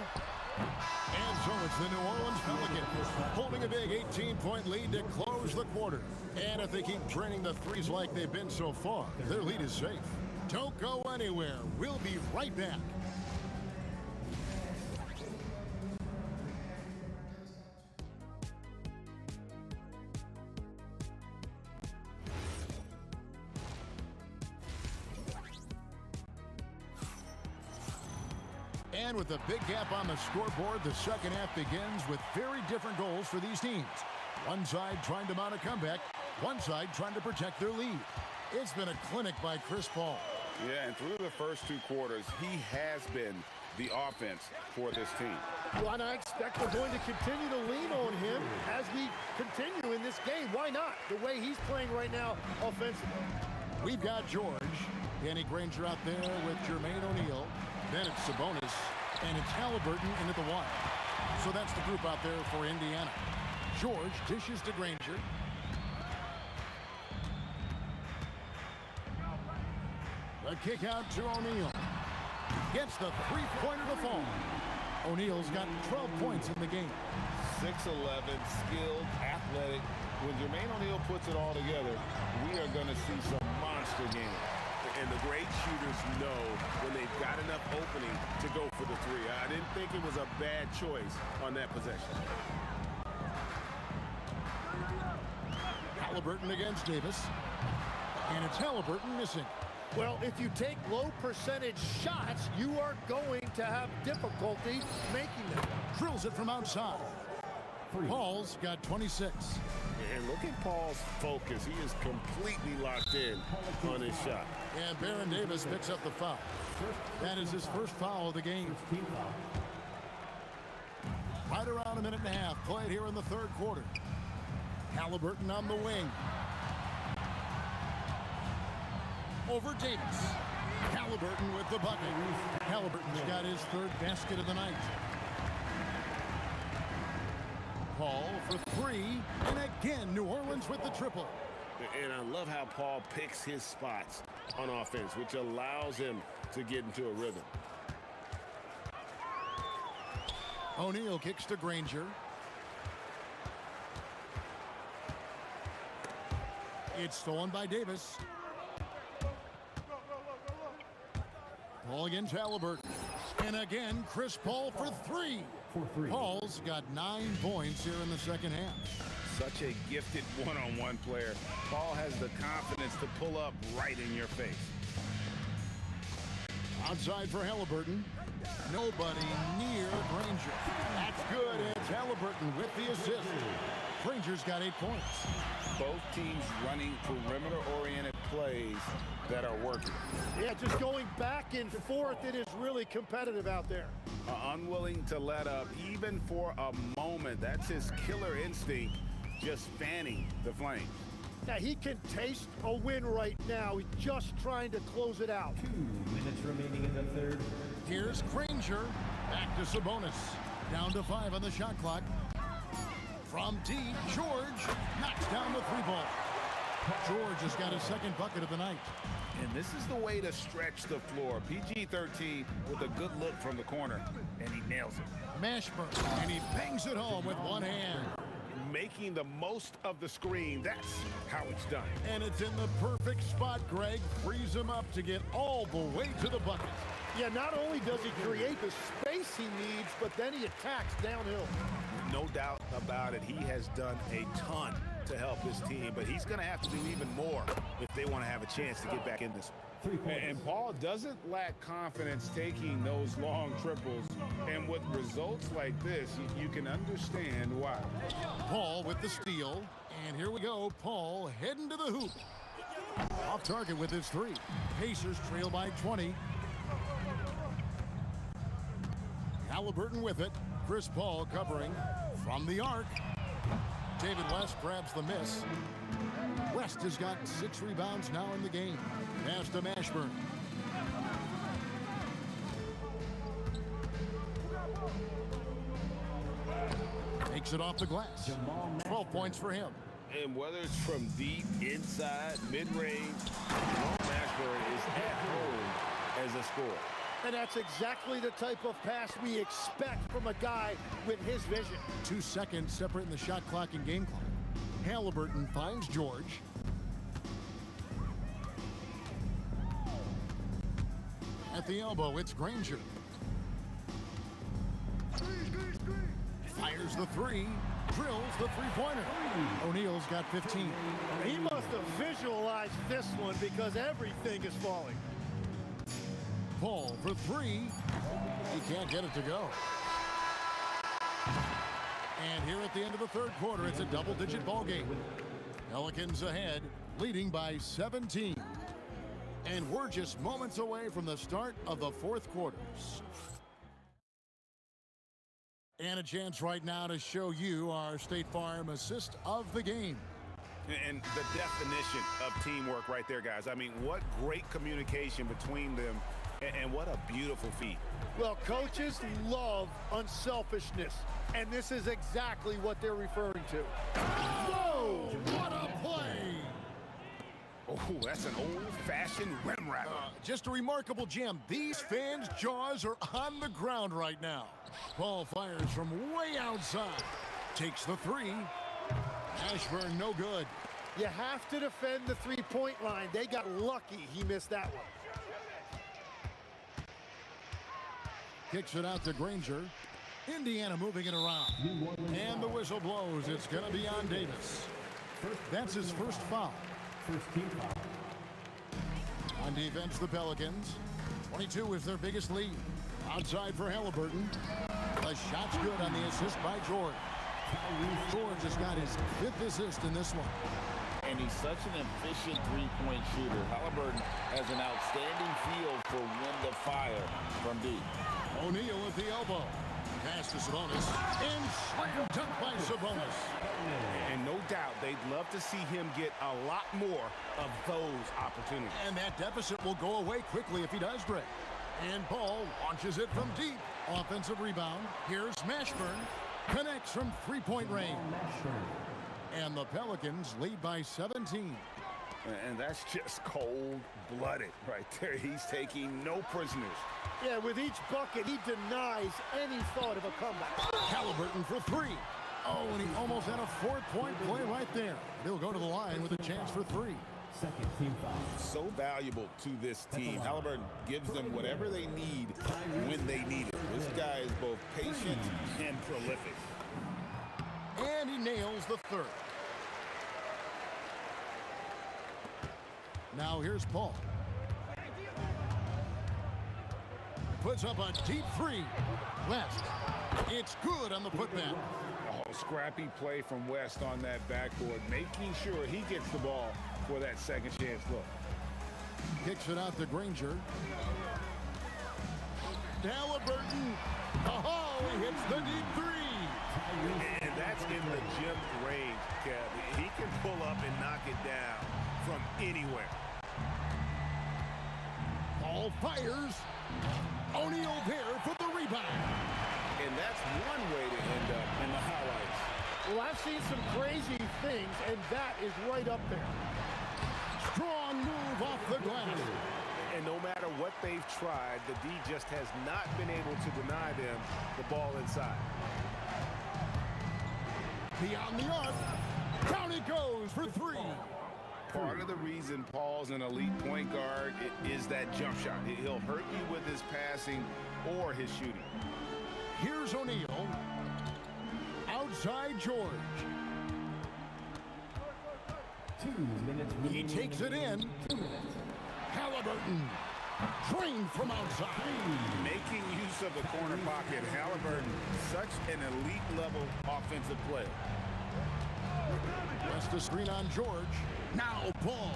And so it's the New Orleans Pelicans holding a big 18-point lead to close the quarter. And if they keep draining the threes like they've been so far, their lead is safe. Don't go anywhere. We'll be right back. And with a big gap on the scoreboard, the second half begins with very different goals for these teams. One side trying to mount a comeback, one side trying to protect their lead. It's been a clinic by Chris Paul. Yeah, and through the first 2 quarters, he has been the offense for this team. Well, and I expect we're going to continue to lean on him as we continue in this game. Why not? The way he's playing right now offensively. We've got George. Danny Granger out there with Jermaine O'Neal. Then it's Sabonis, and it's Halliburton in at the 1. So that's the group out there for Indiana. George dishes to Granger. The kick out to O'Neal. gets the three-pointer to fall. O'Neal's got 12 points in the game. 6'11", skilled, athletic. When Jermaine O'Neal puts it all together, we are going to see some monster games. And the great shooters know when they've got enough opening to go for the three. I didn't think it was a bad choice on that possession. Halliburton against Davis. And it's Halliburton missing. Well, if you take low percentage shots, you are going to have difficulty making them. Drills it from outside. Paul's got 26. And look at Paul's focus. He is completely locked in on his shot. And Baron Davis picks up the foul. That is his first foul of the game. Right around a minute and a half played here in the third quarter. Halliburton on the wing. Over Davis. Halliburton with the bucket. Halliburton's got his third basket of the night. Paul for three, and again New Orleans with the triple. And I love how Paul picks his spots on offense, which allows him to get into a rhythm. O'Neal kicks to Granger. It's stolen by Davis. Paul against Halliburton. And again, Chris Paul for three. Paul's got 9 points here in the second half. Such a gifted one-on-one player. Paul has the confidence to pull up right in your face. Outside for Halliburton. Nobody near Granger. That's good. It's Halliburton with the assist. Granger's got 8 points. Both teams running perimeter-oriented plays that are working. Yeah, just going back and forth, it is really competitive out there. Unwilling to let up even for a moment. That's his killer instinct, just fanning the flames. Now, he can taste a win right now. He's just trying to close it out. 2 minutes remaining in the third. Here's Granger. Back to Sabonis. Down to 5 on the shot clock. From deep, George knocks down the three ball. George has got his second bucket of the night. And this is the way to stretch the floor. PG-13 with a good look from the corner, and he nails it. Mashburn, and he bangs it home with one hand. Making the most of the screen. That's how it's done. And it's in the perfect spot, Greg. Frees him up to get all the way to the bucket. Yeah, not only does he create the space he needs, but then he attacks downhill. No doubt about it. He has done a ton to help his team, but he's going to have to do even more if they want to have a chance to get back in this. And Paul doesn't lack confidence taking those long triples. And with results like this, you can understand why. Paul with the steal. And here we go. Paul heading to the hoop. Off target with his three. Pacers trail by 20. Halliburton with it. Chris Paul covering from the arc. David West grabs the miss. West has got 6 rebounds now in the game. Pass to Mashburn. Takes it off the glass. 12 points for him. And whether it's from deep, inside, mid-range, Mashburn is at home as a scorer. And that's exactly the type of pass we expect from a guy with his vision. 2 seconds separating the shot clock and game clock. Halliburton finds George. At the elbow, it's Granger. Fires the three. Drills the three-pointer. O'Neal's got 15. He must have visualized this one because everything is falling. Paul for three. He can't get it to go. And here at the end of the third quarter, it's a double-digit ball game. Pelicans ahead, leading by 17. And we're just moments away from the start of the fourth quarters. And a chance right now to show you our State Farm assist of the game. And the definition of teamwork right there, guys. I mean, what great communication between them. And what a beautiful feat. Well, coaches love unselfishness, and this is exactly what they're referring to. Whoa! What a play! Oh, that's an old-fashioned rim wrapper. Just a remarkable jam. These fans' jaws are on the ground right now. Ball fires from way outside. Takes the three. Ashburn, no good. You have to defend the three-point line. They got lucky he missed that one. Kicks it out to Granger. Indiana moving it around. And the whistle blows. It's going to be on Davis. That's his first foul. First team foul. On defense, the Pelicans. 22 is their biggest lead. Outside for Halliburton. The shot's good on the assist by George. George has got his 5th assist in this one. And he's such an efficient three-point shooter. Halliburton has an outstanding feel for when to fire from deep. O'Neal at the elbow. Pass to Sabonis. And slam dunk by Sabonis. And no doubt they'd love to see him get a lot more of those opportunities. And that deficit will go away quickly if he does, Greg. And Paul launches it from deep. Offensive rebound. Here's Mashburn. Connects from three-point range. And the Pelicans lead by 17. And that's just cold-blooded right there. He's taking no prisoners. Yeah, with each bucket, he denies any thought of a comeback. Halliburton for three. Oh, and he almost had a 4-point play right there. He'll go to the line with a chance for three. Second team foul. So valuable to this team. Halliburton gives them whatever they need when they need it. This guy is both patient and prolific. And he nails the third. Now here's Paul. Puts up a deep three. West. It's good on the putback. Oh, scrappy play from West on that backboard, making sure he gets the ball for that second chance look. Kicks it out to Granger. Halliburton. Oh, he hits the deep three. And that's in the gym range, Kev. He can pull up and knock it down from anywhere. Paul fires. O'Neal there for the rebound. And that's one way to end up in the highlights. Well, I've seen some crazy things, and that is right up there. Strong move off the glass. And no matter what they've tried, the D just has not been able to deny them the ball inside. Beyond the arc. Down it goes for three. Part of the reason Paul's an elite point guard is that jump shot. He'll hurt you with his passing or his shooting. Here's O'Neal. Outside George. 2 minutes. He takes it in. 2 minutes. Halliburton. Drained from outside. Making use of the corner pocket. Halliburton, such an elite level offensive player. West a screen on George. Now Paul.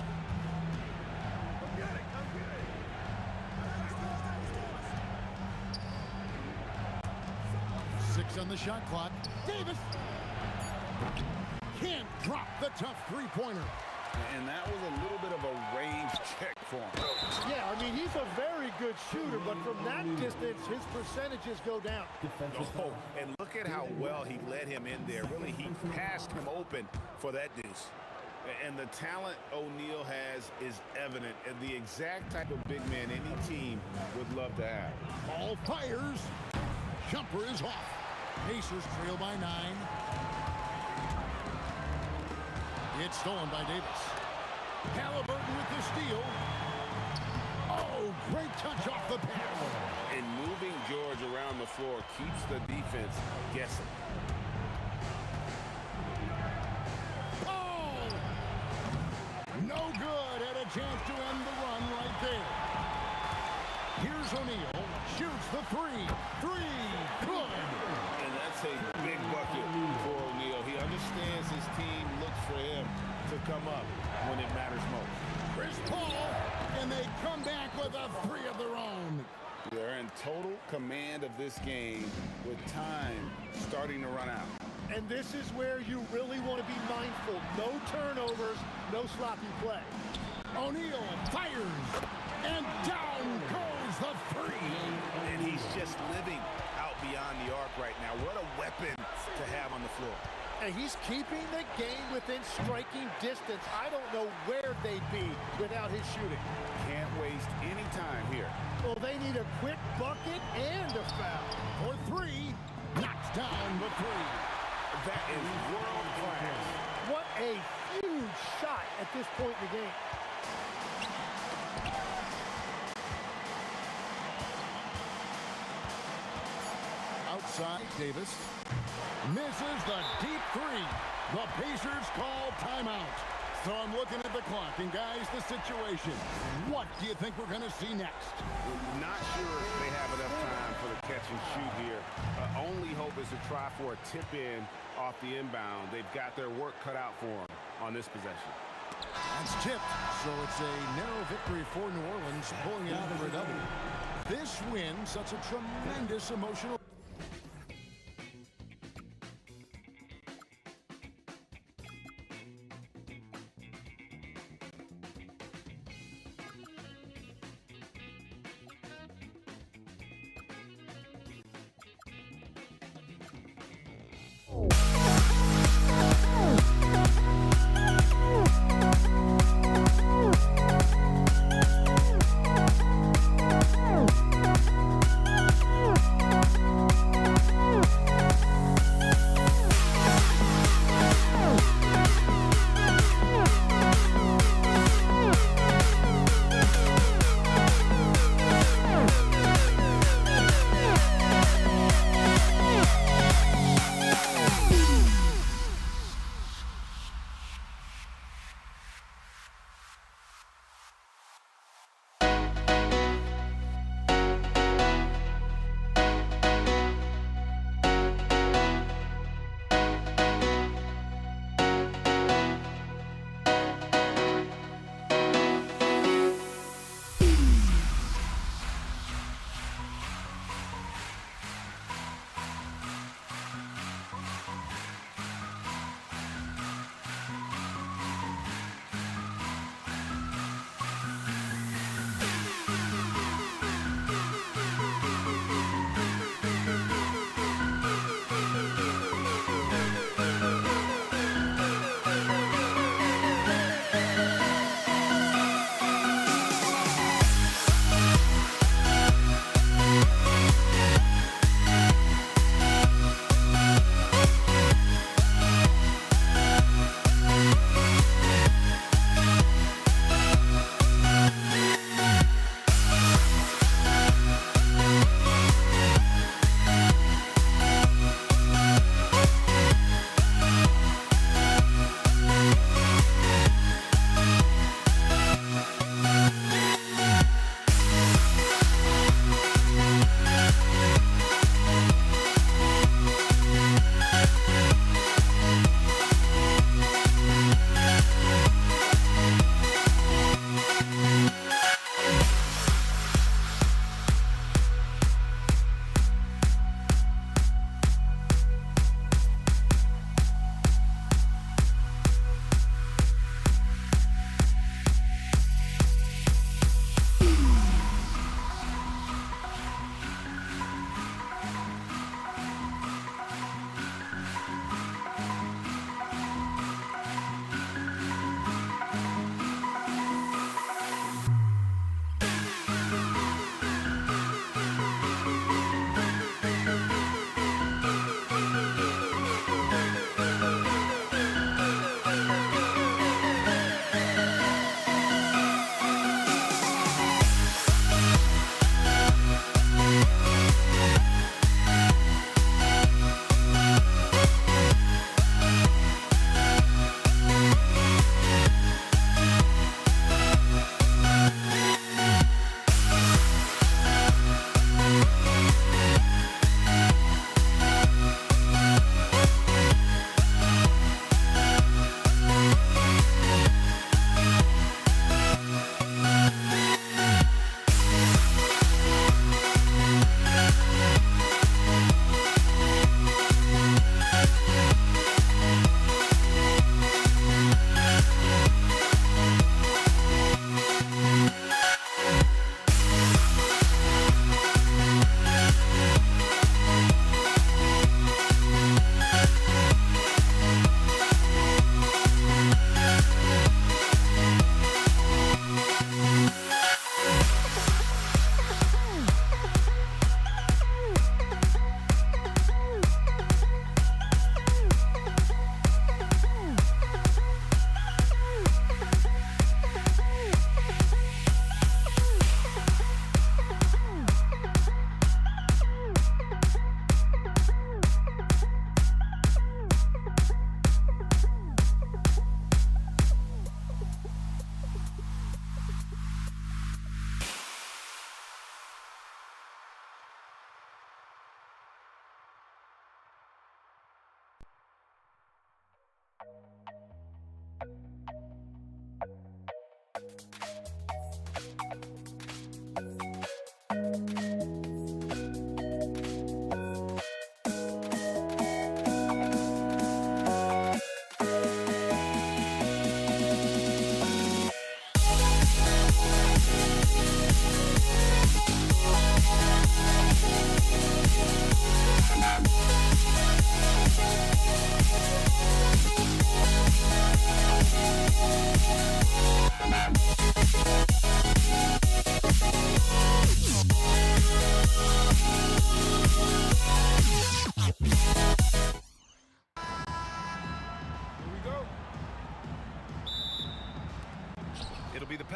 6 on the shot clock. Davis can't drop the tough three-pointer. And that was a little bit of a range check for him. Yeah, I mean, he's a very good shooter, but from that distance, his percentages go down. Oh, and look at how well he led him in there. Really, he passed him open for that deuce. And the talent O'Neal has is evident, and the exact type of big man any team would love to have. Ball fires. Jumper is off. Pacers trail by 9. It's stolen by Davis. Halliburton with the steal. Oh, great touch off the pass. And moving George around the floor keeps the defense guessing. Oh! No good. Had a chance to end the run right there. Here's O'Neal. Shoots the three. Good. And that's a big bucket for O'Neal. He understands his team looks for him to come up when it matters most. Chris Paul, and they come back with a three of their own. They're in total command of this game with time starting to run out. And this is where you really want to be mindful. No turnovers, no sloppy play. O'Neal fires, and down goes the three. And he's just living out beyond the arc right now. What a weapon to have on the floor. And he's keeping the game within striking distance. I don't know where they'd be without his shooting. Can't waste any time here. Well, they need a quick bucket and a foul. For three, knocks down the three. That is world class. What a huge shot at this point in the game. Outside, Davis misses the deep three. The Pacers call timeout. So I'm looking at the clock, and guys, the situation. What do you think we're going to see next? Not sure if they have enough time for the catch and shoot here. Only hope is to try for a tip in off the inbound. They've got their work cut out for them on this possession. That's tipped, so it's a narrow victory for New Orleans, pulling out of a double. This win sets a tremendous emotional...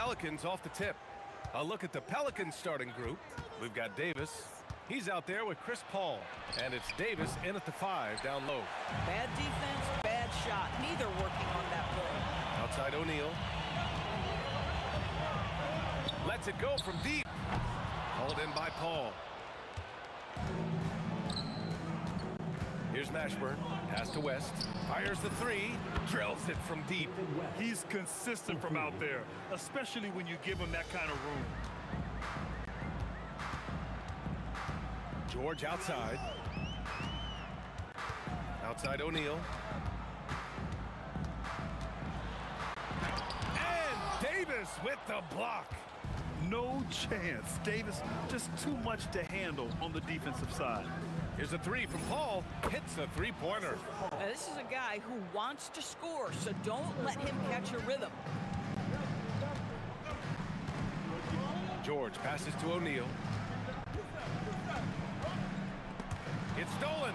Pelicans off the tip. A look at the Pelicans starting group. We've got Davis. He's out there with Chris Paul. And it's Davis in at the 5 down low. Bad defense, bad shot. Neither working on that play. Outside O'Neal. Lets it go from deep. Hauled in by Paul. Here's Mashburn. Pass to West. Fires the 3. Drills it from deep. He's consistent from out there, especially when you give him that kind of room. George outside. Outside O'Neal. And Davis with the block. No chance. Davis just too much to handle on the defensive side. Here's a 3 from Paul. Hits a three-pointer. Now, this is a guy who wants to score, so don't let him catch a rhythm. George passes to O'Neal. It's stolen.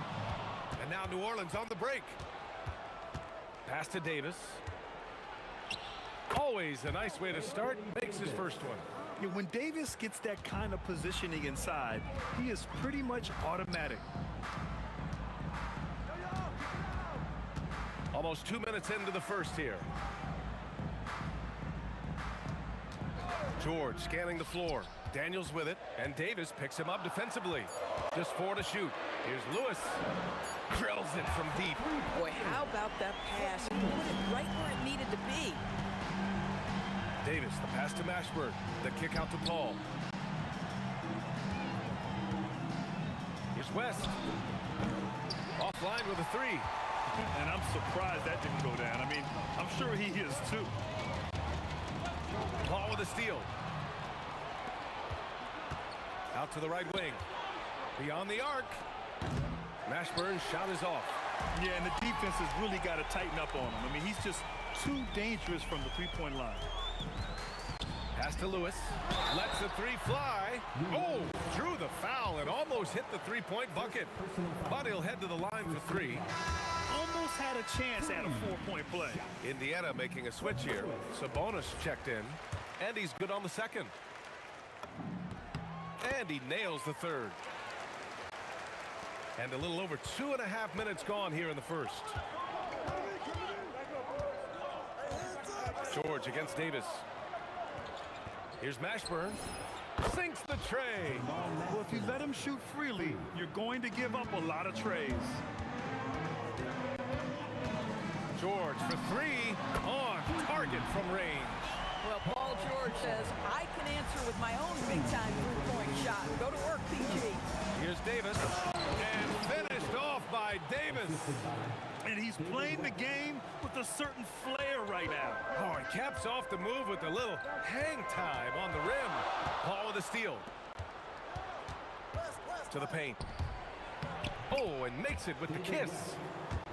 And now New Orleans on the break. Pass to Davis. Always a nice way to start. Makes his first one. Yeah, when Davis gets that kind of positioning inside, he is pretty much automatic. Almost 2 minutes into the first here. George scanning the floor. Daniels with it, and Davis picks him up defensively. Just 4 to shoot. Here's Lewis. Drills it from deep. Boy, how about that pass? He put it right where it needed to be. Davis, the pass to Mashburn. The kick out to Paul. Here's West. Offline with a 3. And I'm surprised that didn't go down. I mean, I'm sure he is too. Paul with a steal. Out to the right wing. Beyond the arc. Mashburn's shot is off. Yeah, and the defense has really got to tighten up on him. I mean, he's just too dangerous from the three-point line. Pass to Lewis. Lets the 3 fly. Oh, drew the foul and almost hit the three-point bucket. But he'll head to the line for 3. Almost had a chance at a 4-point play. Indiana making a switch here. Sabonis checked in, and he's good on the second. And he nails the third. And a little over 2.5 minutes gone here in the first. George against Davis. Here's Mashburn. Sinks the tray. Well, if you let him shoot freely, you're going to give up a lot of trays. George for 3 on target from range. Well, Paul George says, I can answer with my own big-time three-point shot. Go to work, PG. Here's Davis. And finished off by Davis. And he's playing the game with a certain flair right now. Oh, he caps off the move with a little hang time on the rim. Paul with a steal. To the paint. Oh, and makes it with the kiss.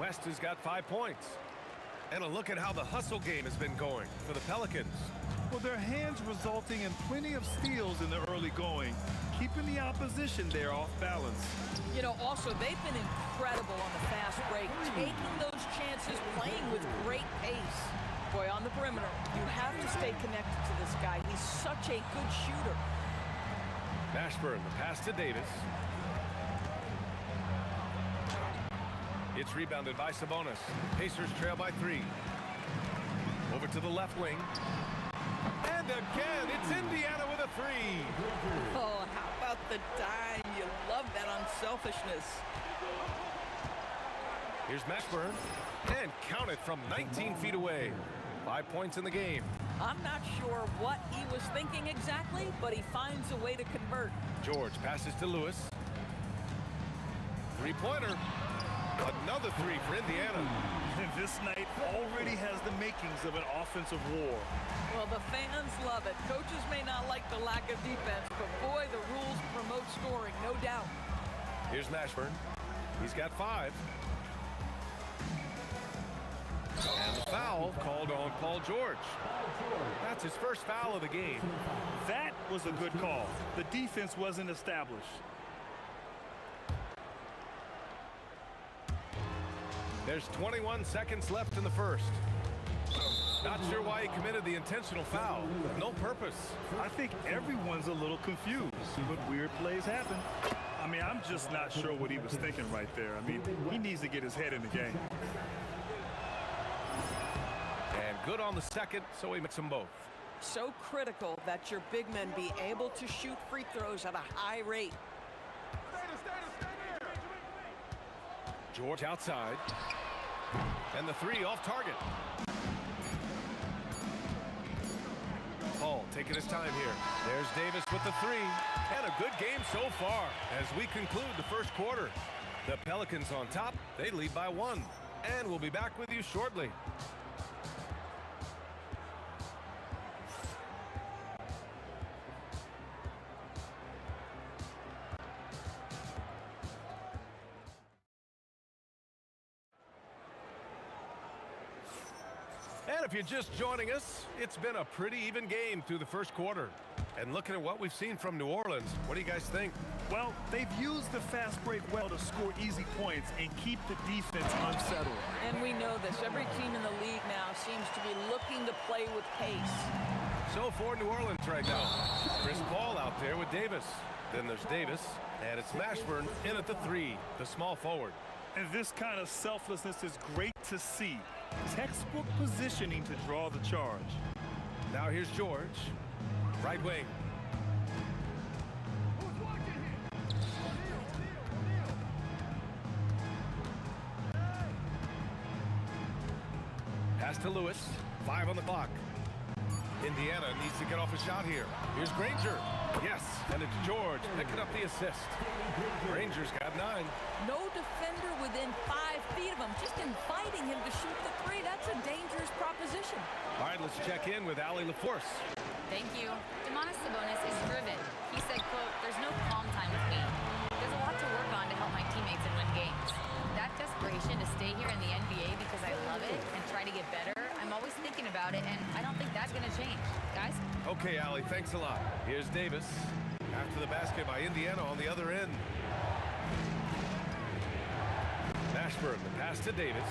West has got 5 points. And a look at how the hustle game has been going for the Pelicans. Well, their hands resulting in plenty of steals in the early going, keeping the opposition there off balance. You know, also, they've been incredible on the fast break, taking those chances, playing with great pace. Boy, on the perimeter, you have to stay connected to this guy. He's such a good shooter. Mashburn, the pass to Davis. It's rebounded by Sabonis. Pacers trail by 3. Over to the left wing. And again, it's Indiana with a 3. Oh, how about the dime? You love that unselfishness. Here's Mashburn. And count it from 19 feet away. 5 points in the game. I'm not sure what he was thinking exactly, but he finds a way to convert. George passes to Lewis. 3-pointer. Another 3 for Indiana. And this night already has the makings of an offensive war. Well, the fans love it. Coaches may not like the lack of defense, but boy, the rules promote scoring, no doubt. Here's Mashburn. He's got 5. And the foul called on Paul George. That's his first foul of the game. That was a good call. The defense wasn't established. There's 21 seconds left in the first. Not sure why he committed the intentional foul. No purpose. I think everyone's a little confused, but weird plays happen. I mean, I'm just not sure what he was thinking right there. I mean, he needs to get his head in the game. And good on the second, so he makes them both. So critical that your big men be able to shoot free throws at a high rate. George outside. And the three off target. Paul taking his time here. There's Davis with the three. And a good game so far as we conclude the first quarter. The Pelicans on top. They lead by 1. And we'll be back with you shortly. And if you're just joining us, it's been a pretty even game through the first quarter. And looking at what we've seen from New Orleans, what do you guys think? Well, they've used the fast break well to score easy points and keep the defense unsettled. And we know this. Every team in the league now seems to be looking to play with pace. So for New Orleans right now, Chris Paul out there with Davis. Then there's Davis, and it's Mashburn in at the three, the small forward. And this kind of selflessness is great to see. Textbook positioning to draw the charge. Now here's George, right wing. Pass to Lewis, 5 on the clock. Indiana needs to get off a shot here. Here's Granger. Yes, and it's George picking up the assist. Granger's got 9. No defender within 5 feet of him, just inviting him to shoot the three. That's a dangerous proposition. All right, let's check in with Allie LaForce. Thank you. Demonis Sabonis is driven. He said, quote, "There's no calm time with me. There's a lot to work on to help my teammates and win games. That desperation to stay here in the NBA because I love it and try to get better, I'm always thinking about it, and I don't think that's going to change. Guys?" Okay, Allie, thanks a lot. Here's Davis. After the basket by Indiana on the other end. Mashburn, the pass to Davis.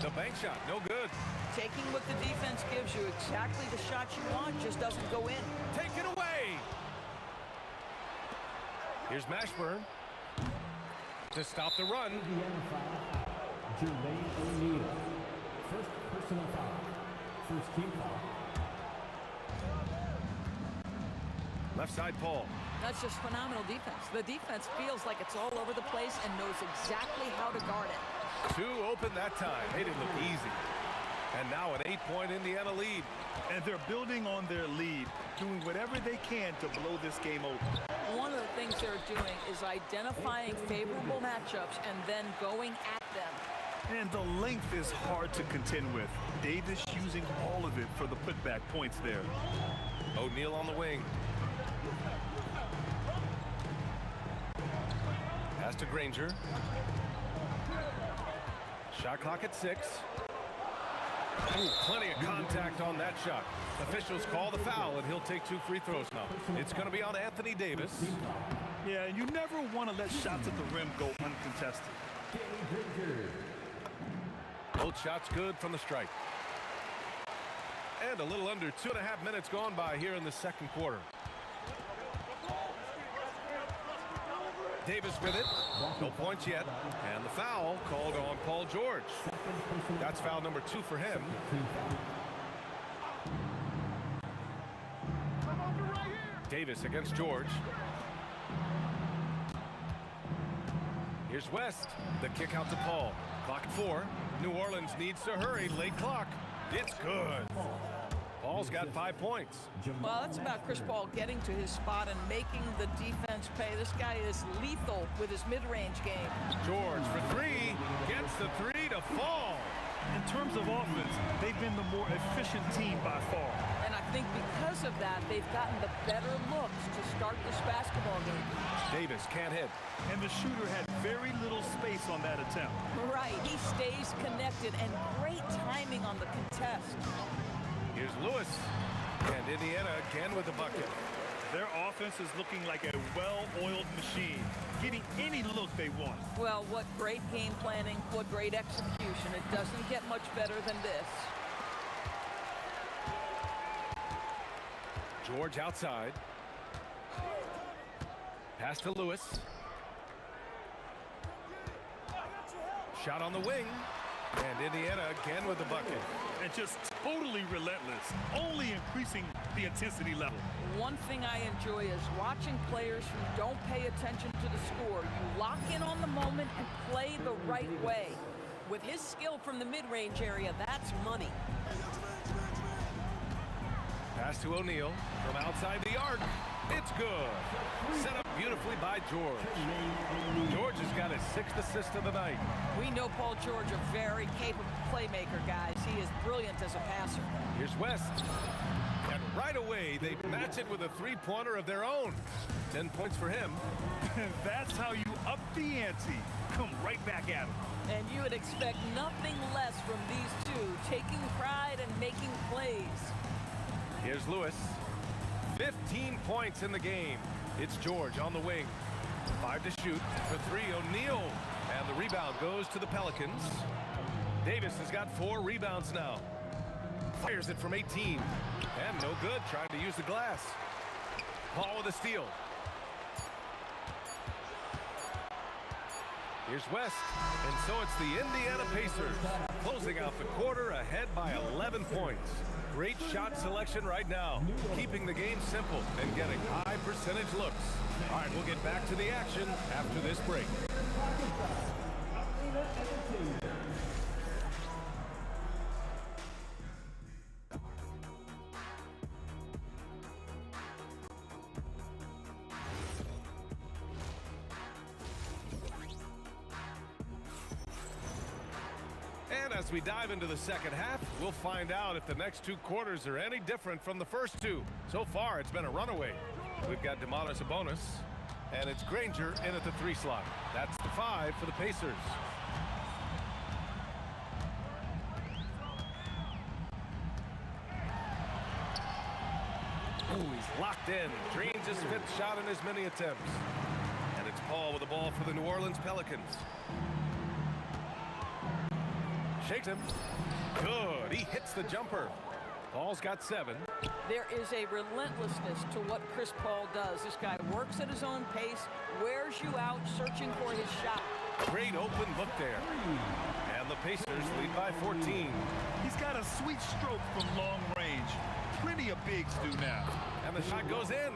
The bank shot, no good. Taking what the defense gives you, exactly the shot you want, just doesn't go in. Take it away. Here's Mashburn to stop the run. Jermaine O'Neal. First personal foul. First team foul. Left side, Paul. That's just phenomenal defense. The defense feels like it's all over the place and knows exactly how to guard it. 2 open that time. Made it look easy. And now an 8-point Indiana lead. And they're building on their lead, doing whatever they can to blow this game open. One of the things they're doing is identifying favorable matchups and then going at them. And the length is hard to contend with. Davis using all of it for the putback points there. O'Neal on the wing. Pass to Granger. Shot clock at 6. Ooh, plenty of contact on that shot. Officials call the foul, and he'll take 2 free throws now. It's going to be on Anthony Davis. Yeah, and you never want to let shots at the rim go uncontested. Both shots good from the strike. And a little under 2.5 minutes gone by here in the second quarter. Davis with it. No points yet. And the foul called on Paul George. That's foul number 2 for him. Davis against George. Here's West. The kick out to Paul. Clock at 4. New Orleans needs to hurry. Late clock. It's good. Paul's got 5 points. Well, that's about Chris Paul getting to his spot and making the defense pay. This guy is lethal with his mid-range game. George for 3. Gets the 3 to fall. In terms of offense, they've been the more efficient team by far. And I think because of that, they've gotten the better looks to start this basketball game. Davis can't hit. And the shooter had very little space on that attempt. Right, he stays connected and great timing on the contest. Here's Lewis. And Indiana again with the bucket. Their offense is looking like a well-oiled machine, getting any look they want. Well, what great game planning, what great execution. It doesn't get much better than this. George outside. Pass to Lewis. Shot on the wing. And Indiana again with the bucket. And just totally relentless, only increasing the intensity level. One thing I enjoy is watching players who don't pay attention to the score. You lock in on the moment and play the right way. With his skill from the mid-range area, that's money. Pass to O'Neal from outside the arc. It's good. Set up beautifully by George. George has got his 6th assist of the night. We know Paul George, a very capable playmaker, guys. He is brilliant as a passer. Here's West. And right away, they match it with a three-pointer of their own. 10 points for him. That's how you up the ante. Come right back at him. And you would expect nothing less from these two, taking pride and making plays. Here's Lewis. 15 points in the game. It's George on the wing. 5 to shoot. For 3, O'Neal. And the rebound goes to the Pelicans. Davis has got 4 rebounds now. Fires it from 18. And no good, trying to use the glass. Paul with a steal. Here's West. And so it's the Indiana Pacers closing out the quarter ahead by 11 points. Great shot selection right now, keeping the game simple and getting high percentage looks. All right, we'll get back to the action after this break. And as we dive into the second half, we'll find out if the next 2 quarters are any different from the first 2. So far, it's been a runaway. We've got Demonis Sabonis, and it's Granger in at the 3 slot. That's the 5 for the Pacers. Ooh, he's locked in. Drains his 5th shot in as many attempts. And it's Paul with the ball for the New Orleans Pelicans. Shakes him. Good. He hits the jumper. Paul's got 7. There is a relentlessness to what Chris Paul does. This guy works at his own pace, wears you out, searching for his shot. Great open look there. And the Pacers lead by 14. He's got a sweet stroke from long range. Plenty of bigs do now. And the shot goes in.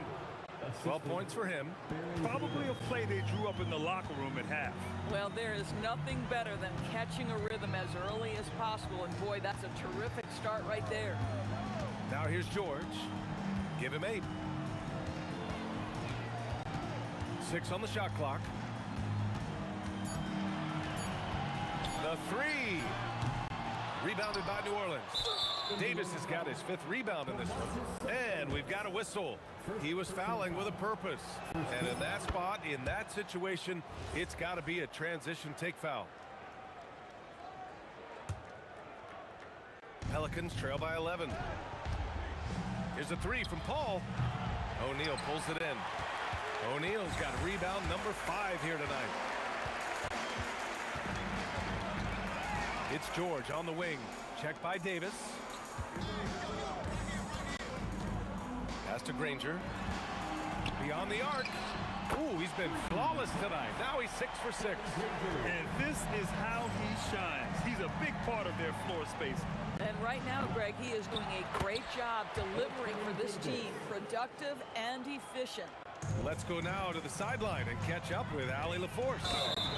12 points for him. Probably a play they drew up in the locker room at half. Well, there is nothing better than catching a rhythm as early as possible, and boy, that's a terrific start right there. Now here's George. Give him 8. 6 on the shot clock. The 3. Rebounded by New Orleans. Davis has got his 5th rebound in this one. And we've got a whistle. He was fouling with a purpose. And in that spot, in that situation, it's got to be a transition take foul. Pelicans trail by 11. Here's a 3 from Paul. O'Neal pulls it in. O'Neal's got rebound number 5 here tonight. It's George on the wing. Checked by Davis. Pass to Granger. Beyond the arc. Ooh, he's been flawless tonight. Now he's 6 for 6. And this is how he shines. He's a big part of their floor space. And right now, Greg, he is doing a great job delivering for this team. Productive and efficient. Let's go now to the sideline and catch up with Allie LaForce.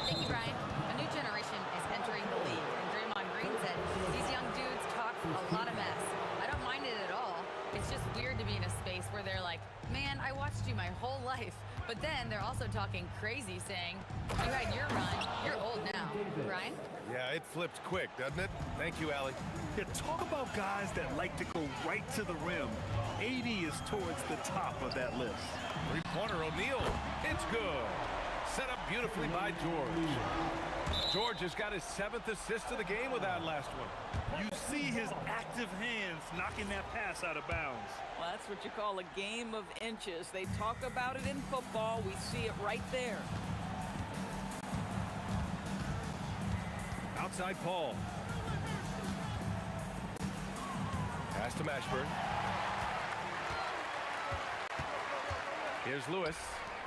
Thank you, Brian. A new generation is entering the league. And Draymond Green said, these young dudes talk a lot of mess. I don't mind it at all. It's just weird to be in a space where they're like, man, I watched you my whole life. But then they're also talking crazy, saying, you had your run, you're old now. Brian? Yeah, it flipped quick, doesn't it? Thank you, Allie. Yeah, talk about guys that like to go right to the rim. 80 is towards the top of that list. 3-pointer O'Neal. It's good. Set up beautifully by George. George has got his 7th assist of the game with that last one. You see his active hands knocking that pass out of bounds. Well, that's what you call a game of inches. They talk about it in football. We see it right there. Outside Paul. Pass to Mashburn. Here's Lewis.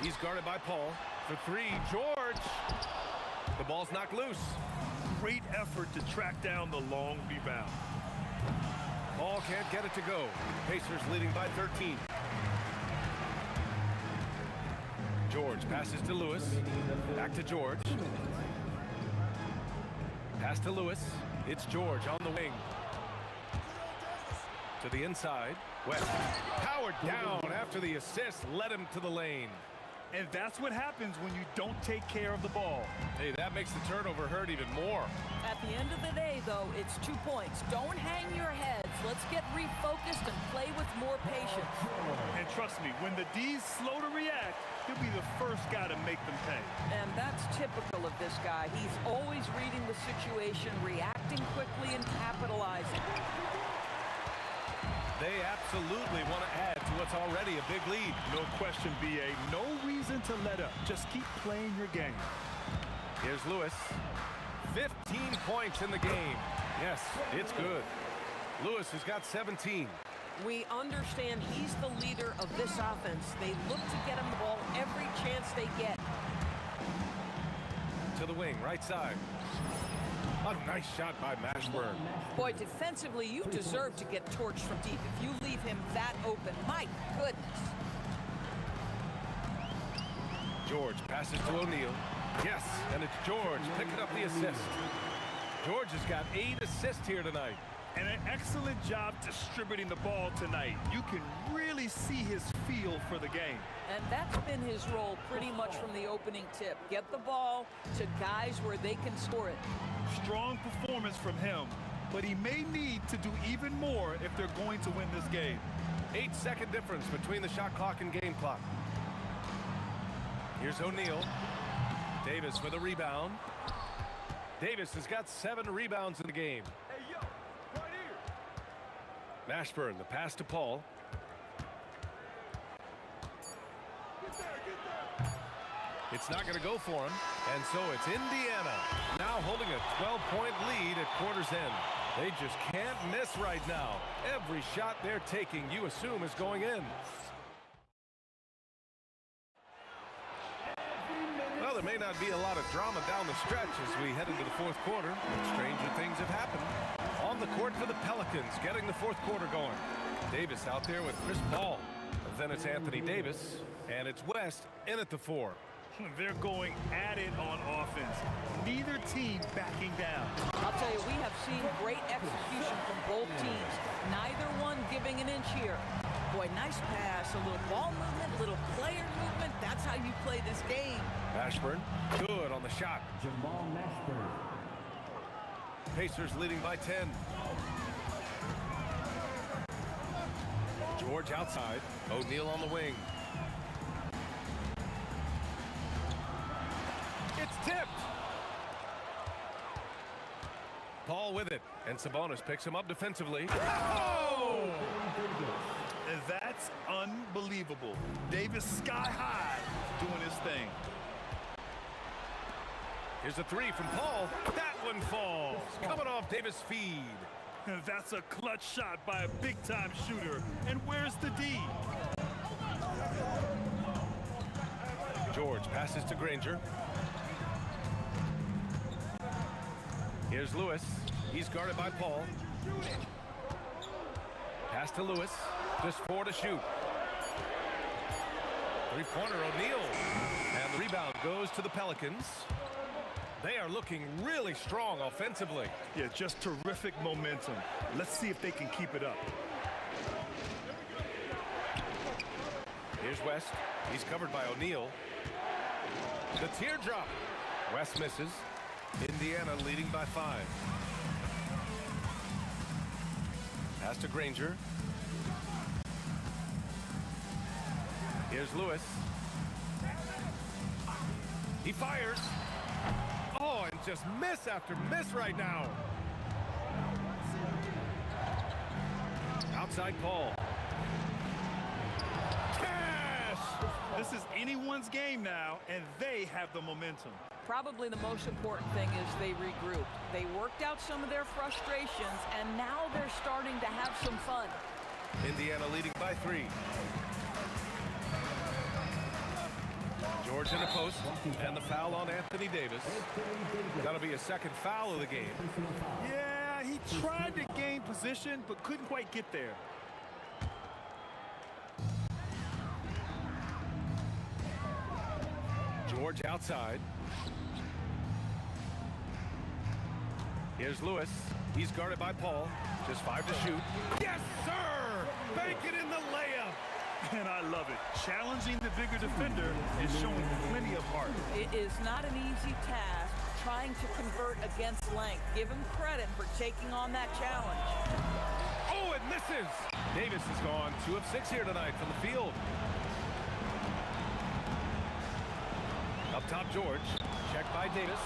He's guarded by Paul. For 3, George. The ball's knocked loose. Great effort to track down the long rebound. Paul can't get it to go. Pacers leading by 13. George passes to Lewis. Back to George. Pass to Lewis. It's George on the wing. To the inside. West. Powered down after the assist led him to the lane. And that's what happens when you don't take care of the ball. Hey, that makes the turnover hurt even more. At the end of the day, though, it's 2 points. Don't hang your heads. Let's get refocused and play with more patience. And trust me, when the D's slow to react, he'll be the first guy to make them pay. And that's typical of this guy. He's always reading the situation, reacting quickly, and capitalizing. They absolutely want to add to what's already a big lead. No question, B.A. No reason to let up. Just keep playing your game. Here's Lewis. 15 points in the game. Yes, it's good. Lewis has got 17. We understand he's the leader of this offense. They look to get him the ball every chance they get. To the wing, right side. A nice shot by Mashburn. Boy, defensively, you deserve to get torched from deep if you leave him that open. My goodness. George passes to O'Neal. Yes, and it's George picking up the assist. George has got 8 assists here tonight. And an excellent job distributing the ball tonight. You can really see his feel for the game. And that's been his role pretty much from the opening tip. Get the ball to guys where they can score it. Strong performance from him, but he may need to do even more if they're going to win this game. 8-second difference between the shot clock and game clock. Here's O'Neal. Davis with a rebound. Davis has got 7 rebounds in the game. Mashburn, the pass to Paul. It's not going to go for him, and so it's Indiana now holding a 12-point lead at quarter's end. They just can't miss right now. Every shot they're taking, you assume, is going in. Well, there may not be a lot of drama down the stretch as we head into the 4th quarter, but stranger things have happened. On the court for the Pelicans, getting the 4th quarter going. Davis out there with Chris Paul. Then it's Anthony Davis, and it's West in at the 4. They're going at it on offense. Neither team backing down. I'll tell you, we have seen great execution from both teams. Neither one giving an inch here. Boy, nice pass, a little ball movement, a little player movement. That's how you play this game. Mashburn, good on the shot. Jamal Mashburn. Pacers leading by 10. George outside. O'Neal on the wing. It's tipped. Paul with it. And Sabonis picks him up defensively. Oh! And that's unbelievable. Davis sky high doing his thing. Here's a 3 from Paul. That one falls. Coming off Davis' feed. That's a clutch shot by a big-time shooter. And where's the D? George passes to Granger. Here's Lewis. He's guarded by Paul. Pass to Lewis. Just 4 to shoot. 3-pointer O'Neal. And the rebound goes to the Pelicans. They are looking really strong offensively. Yeah, just terrific momentum. Let's see if they can keep it up. Here's West. He's covered by O'Neal. The teardrop. West misses. Indiana leading by 5. Pass to Granger. Here's Lewis. He fires. Oh, and just miss after miss right now. Outside Paul. Cash! This is anyone's game now, and they have the momentum. Probably the most important thing is they regrouped. They worked out some of their frustrations, and now they're starting to have some fun. Indiana leading by 3. George in the post, and the foul on Anthony Davis. That'll be a second foul of the game. Yeah, he tried to gain position, but couldn't quite get there. George outside. Here's Lewis. He's guarded by Paul. Just 5 to shoot. Yes, sir! Bank it in the layup. And I love it. Challenging the bigger defender is showing plenty of heart. It is not an easy task trying to convert against length. Give him credit for taking on that challenge. Oh, it misses! Davis has gone 2 of 6 here tonight from the field. Up top, George. Checked by Davis.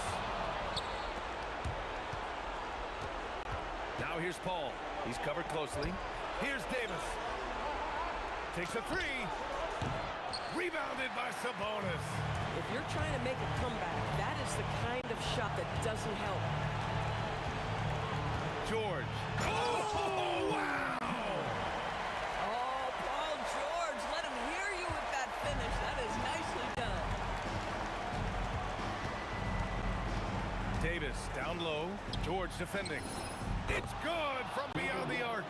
Now here's Paul. He's covered closely. Here's Davis. Takes a 3. Rebounded by Sabonis. If you're trying to make a comeback, that is the kind of shot that doesn't help. George. Oh, wow! Oh, Paul George, let him hear you with that finish. That is nicely done. Davis down low. George defending. It's good from beyond the arc.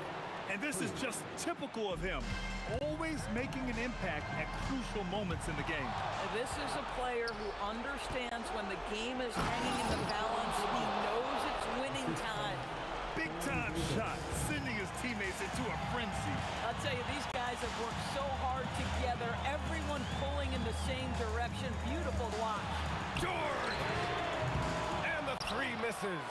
And this is just typical of him. Always making an impact at crucial moments in the game. This is a player who understands when the game is hanging in the balance. He knows it's winning time. Big time shot, sending his teammates into a frenzy. I'll tell you, these guys have worked so hard together. Everyone pulling in the same direction. Beautiful to watch. George! And the 3 misses.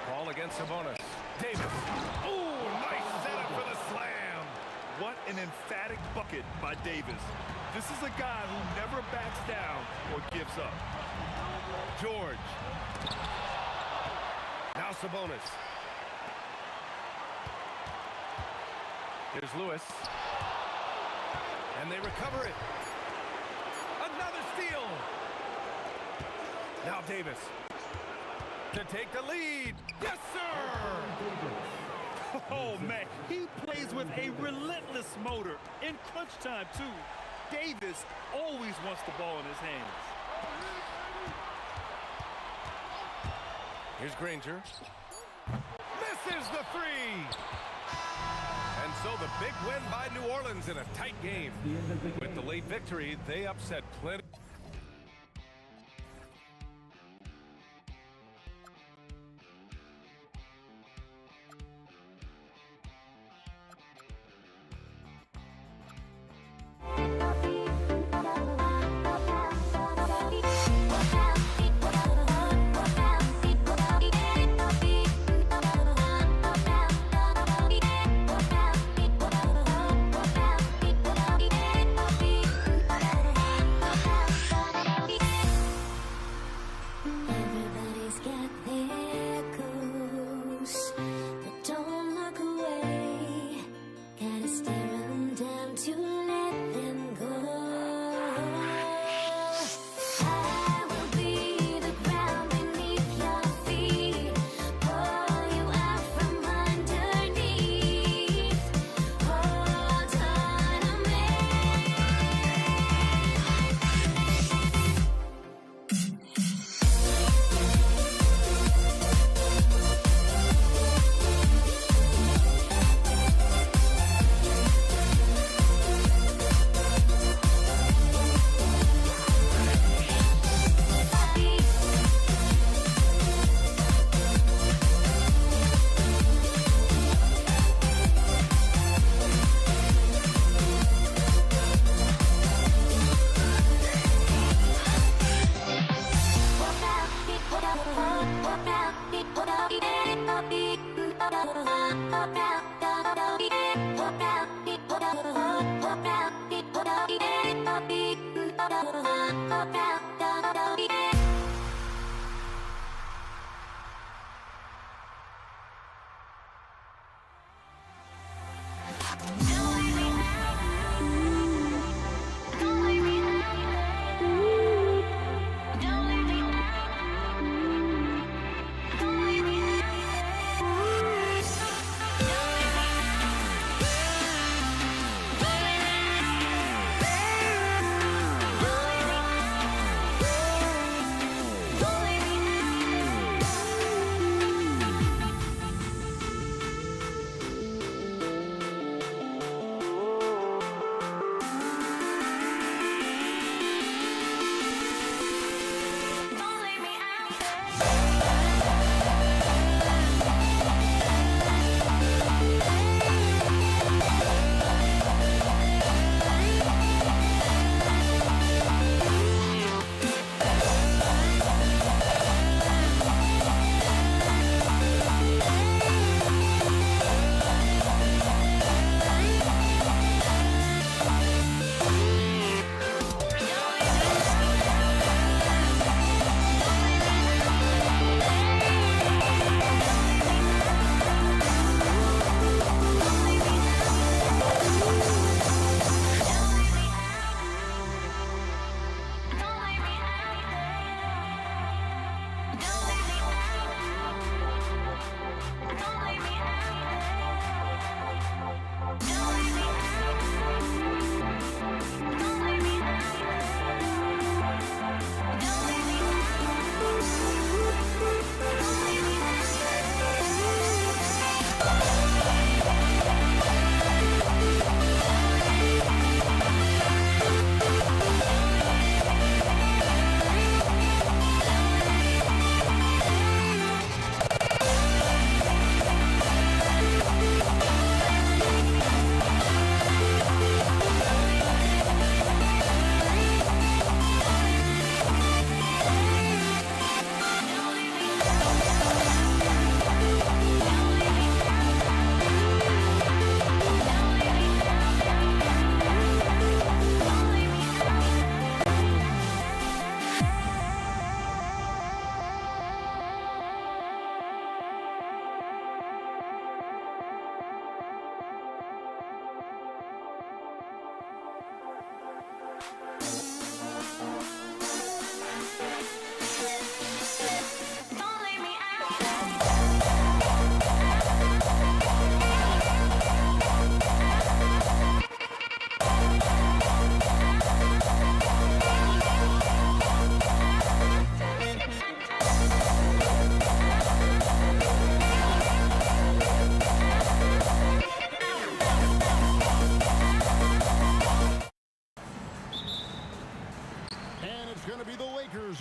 Paul against Sabonis. Davis. Ooh, nice setup for the slam. What an emphatic bucket by Davis. This is a guy who never backs down or gives up. George. Now Sabonis. Here's Lewis. And they recover it. Another steal. Now Davis. To take the lead. Yes, sir! Oh, man. He plays with a relentless motor. In crunch time, too. Davis always wants the ball in his hands. Here's Granger. Misses the 3! And so the big win by New Orleans in a tight game. With the late victory, they upset plenty.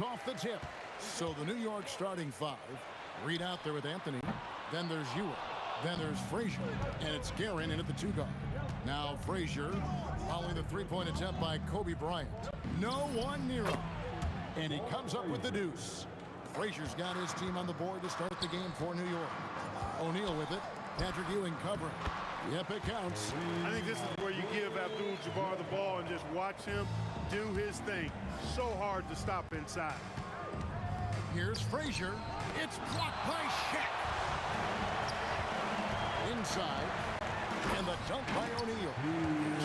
off the tip. So the New York starting five. Reed out there with Anthony. Then there's Ewing. Then there's Frazier. And it's Guerin in at the 2 guard. Now Frazier following the three-point attempt by Kobe Bryant. No one near him. And he comes up with the deuce. Frazier's got his team on the board to start the game for New York. O'Neal with it. Patrick Ewing covering. Yep, it counts. I think this is where you give Abdul-Jabbar the ball and just watch him do his thing. So hard to stop inside. Here's Frazier. It's blocked by Shaq. Inside. And the dunk by O'Neal.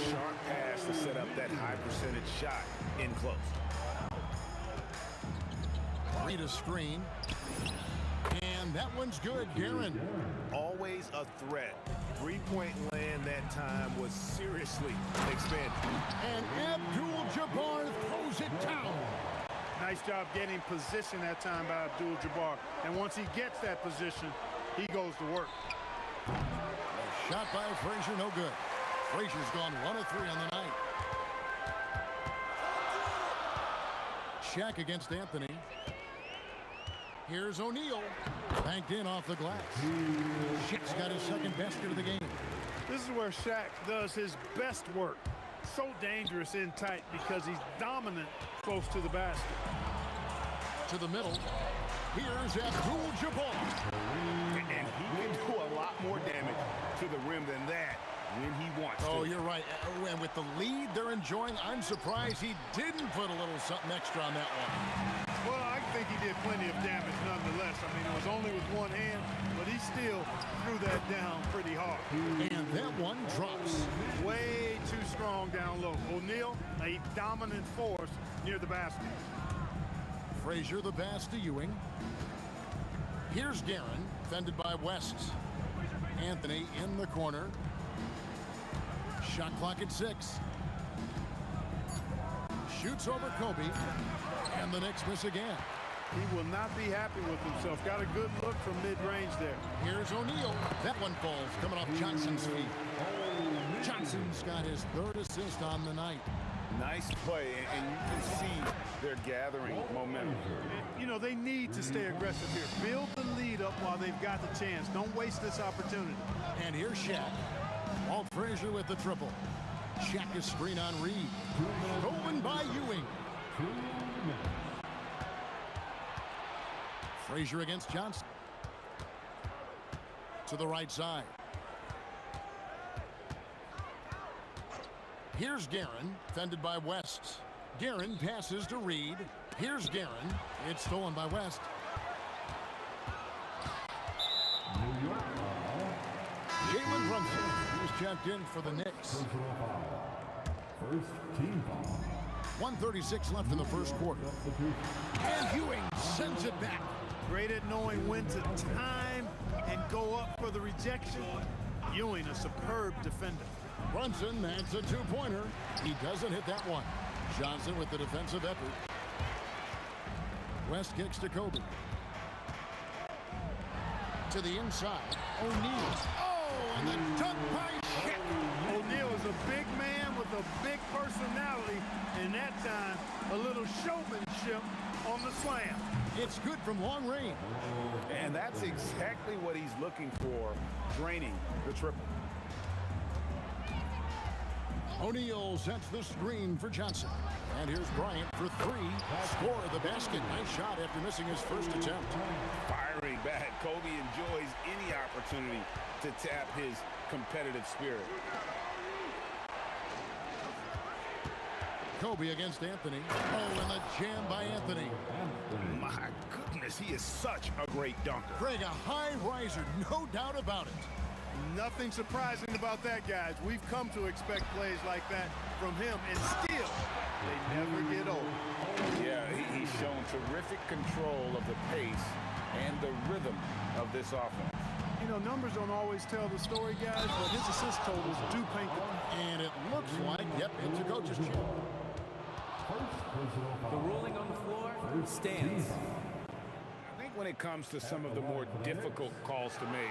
Sharp pass to set up that high percentage shot in close. Read a screen. And that one's good, Guerin. Always a threat. Three-point land that time was seriously expanded. And Abdul-Jabbar throws it down. Nice job getting position that time by Abdul-Jabbar. And once he gets that position, he goes to work. Shot by Frazier, no good. Frazier's gone 1 of 3 on the night. Shaq against Anthony. Here's O'Neal. Banked in off the glass. Shaq's got his second basket of the game. This is where Shaq does his best work. So dangerous in tight because he's dominant close to the basket. To the middle. Here's Abdul-Jabbar. And he can do a lot more damage to the rim than that when he wants to. Oh, you're right. And with the lead they're enjoying, I'm surprised he didn't put a little something extra on that one. Well, I think he did plenty of damage nonetheless. I mean, it was only with one hand, but he still threw that down pretty hard. And that one drops. Way too strong down low. O'Neal, a dominant force near the basket. Frazier the pass to Ewing. Here's Guerin, fended by West. Anthony in the corner. Shot clock at 6. Shoots over Kobe. And the Knicks miss again. He will not be happy with himself. Got a good look from mid-range there. Here's O'Neal. That one falls, coming off Johnson's feet. Johnson's got his 3rd assist on the night. Nice play, and you can see they're gathering momentum. You know, they need to stay aggressive here. Build the lead up while they've got the chance. Don't waste this opportunity. And here's Shaq. Walt Frazier with the triple. Shaq is screen on Reed. Stolen by Ewing. Frazier against Johnson. To the right side. Here's Guerin, fended by West. Guerin passes to Reed. Here's Guerin. It's stolen by West. Jalen Brunson, who's checked in for the Knicks. First team foul. 1:36 left in the first quarter. And Ewing sends it back. Great at knowing when to time and go up for the rejection. Ewing, a superb defender. Brunson adds a 2-pointer. He doesn't hit that one. Johnson with the defensive effort. West kicks to Kobe. To the inside. O'Neal. Oh, and the dunk by Shaq. O'Neal is a big man with a big personality, and that time a little showmanship on the slam. It's good from long range. And that's exactly what he's looking for, draining the triple. O'Neal sets the screen for Johnson. And here's Bryant for 3. Score of the basket. Nice shot after missing his first attempt. Firing back. Kobe enjoys any opportunity to tap his competitive spirit. Kobe against Anthony. Oh, and the jam by Anthony. My goodness, he is such a great dunker. Greg, a high riser, no doubt about it. Nothing surprising about that, guys. We've come to expect plays like that from him, and still, they never get old. Yeah, he's shown terrific control of the pace and the rhythm of this offense. You know, numbers don't always tell the story, guys, but his assist totals do paint the... And it looks like, yep, it's a coach's chair. The ruling on the floor stands. I think when it comes to some of the more difficult calls to make,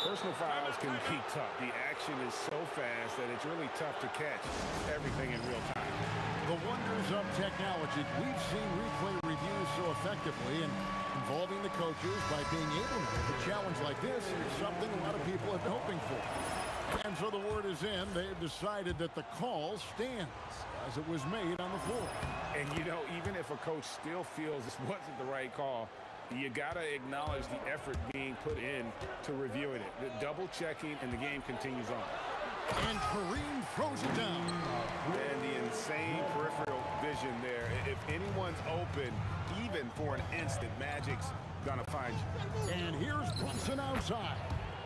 personal fouls can be tough. The action is so fast that it's really tough to catch everything in real time. The wonders of technology. We've seen replay reviews so effectively, and involving the coaches by being able to make a challenge like this is something a lot of people have been hoping for. And so the word is in. They've decided that the call stands as it was made on the floor. And, you know, even if a coach still feels this wasn't the right call, you got to acknowledge the effort being put in to reviewing it. The double checking, and the game continues on. And Kareem throws it down. And the insane peripheral vision there. If anyone's open, even for an instant, Magic's gonna find you. And here's Brunson outside.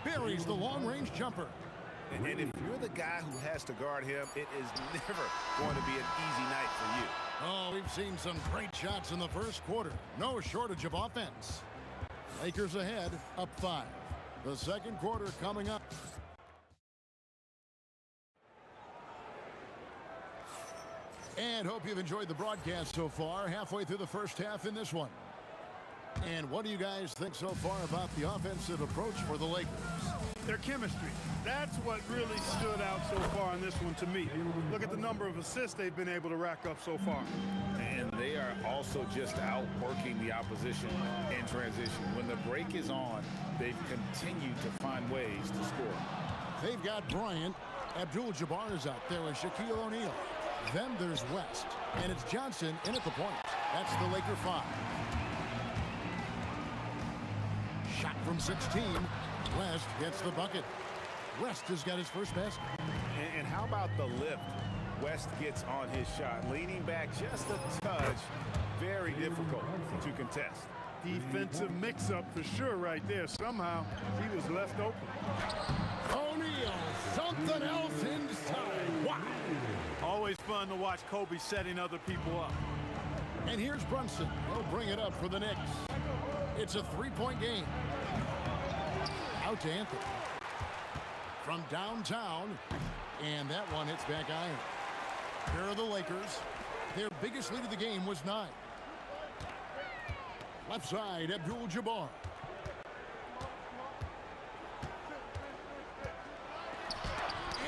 Buries the long-range jumper. And if you're the guy who has to guard him, it is never going to be an easy night for you. Oh, we've seen some great shots in the first quarter. No shortage of offense. Lakers ahead, up 5. The second quarter coming up. And hope you've enjoyed the broadcast so far. Halfway through the first half in this one. And what do you guys think so far about the offensive approach for the Lakers? Their chemistry. That's what really stood out so far in this one to me. Look at the number of assists they've been able to rack up so far. And they are also just outworking the opposition in transition. When the break is on, they've continued to find ways to score. They've got Bryant. Abdul-Jabbar is out there with Shaquille O'Neal. Then there's West. And it's Johnson in at the point. That's the Laker 5. Shot from 16. West gets the bucket. West has got his first basket. And how about the lift West gets on his shot? Leaning back just a touch. Very difficult to contest. Defensive mix-up for sure right there. Somehow he was left open. O'Neal, something else inside. Wow. Always fun to watch Kobe setting other people up. And here's Brunson. He'll bring it up for the Knicks. It's a three-point game. Out to Anthony. From downtown. And that one hits back iron. Here are the Lakers. Their biggest lead of the game was 9. Left side, Abdul-Jabbar.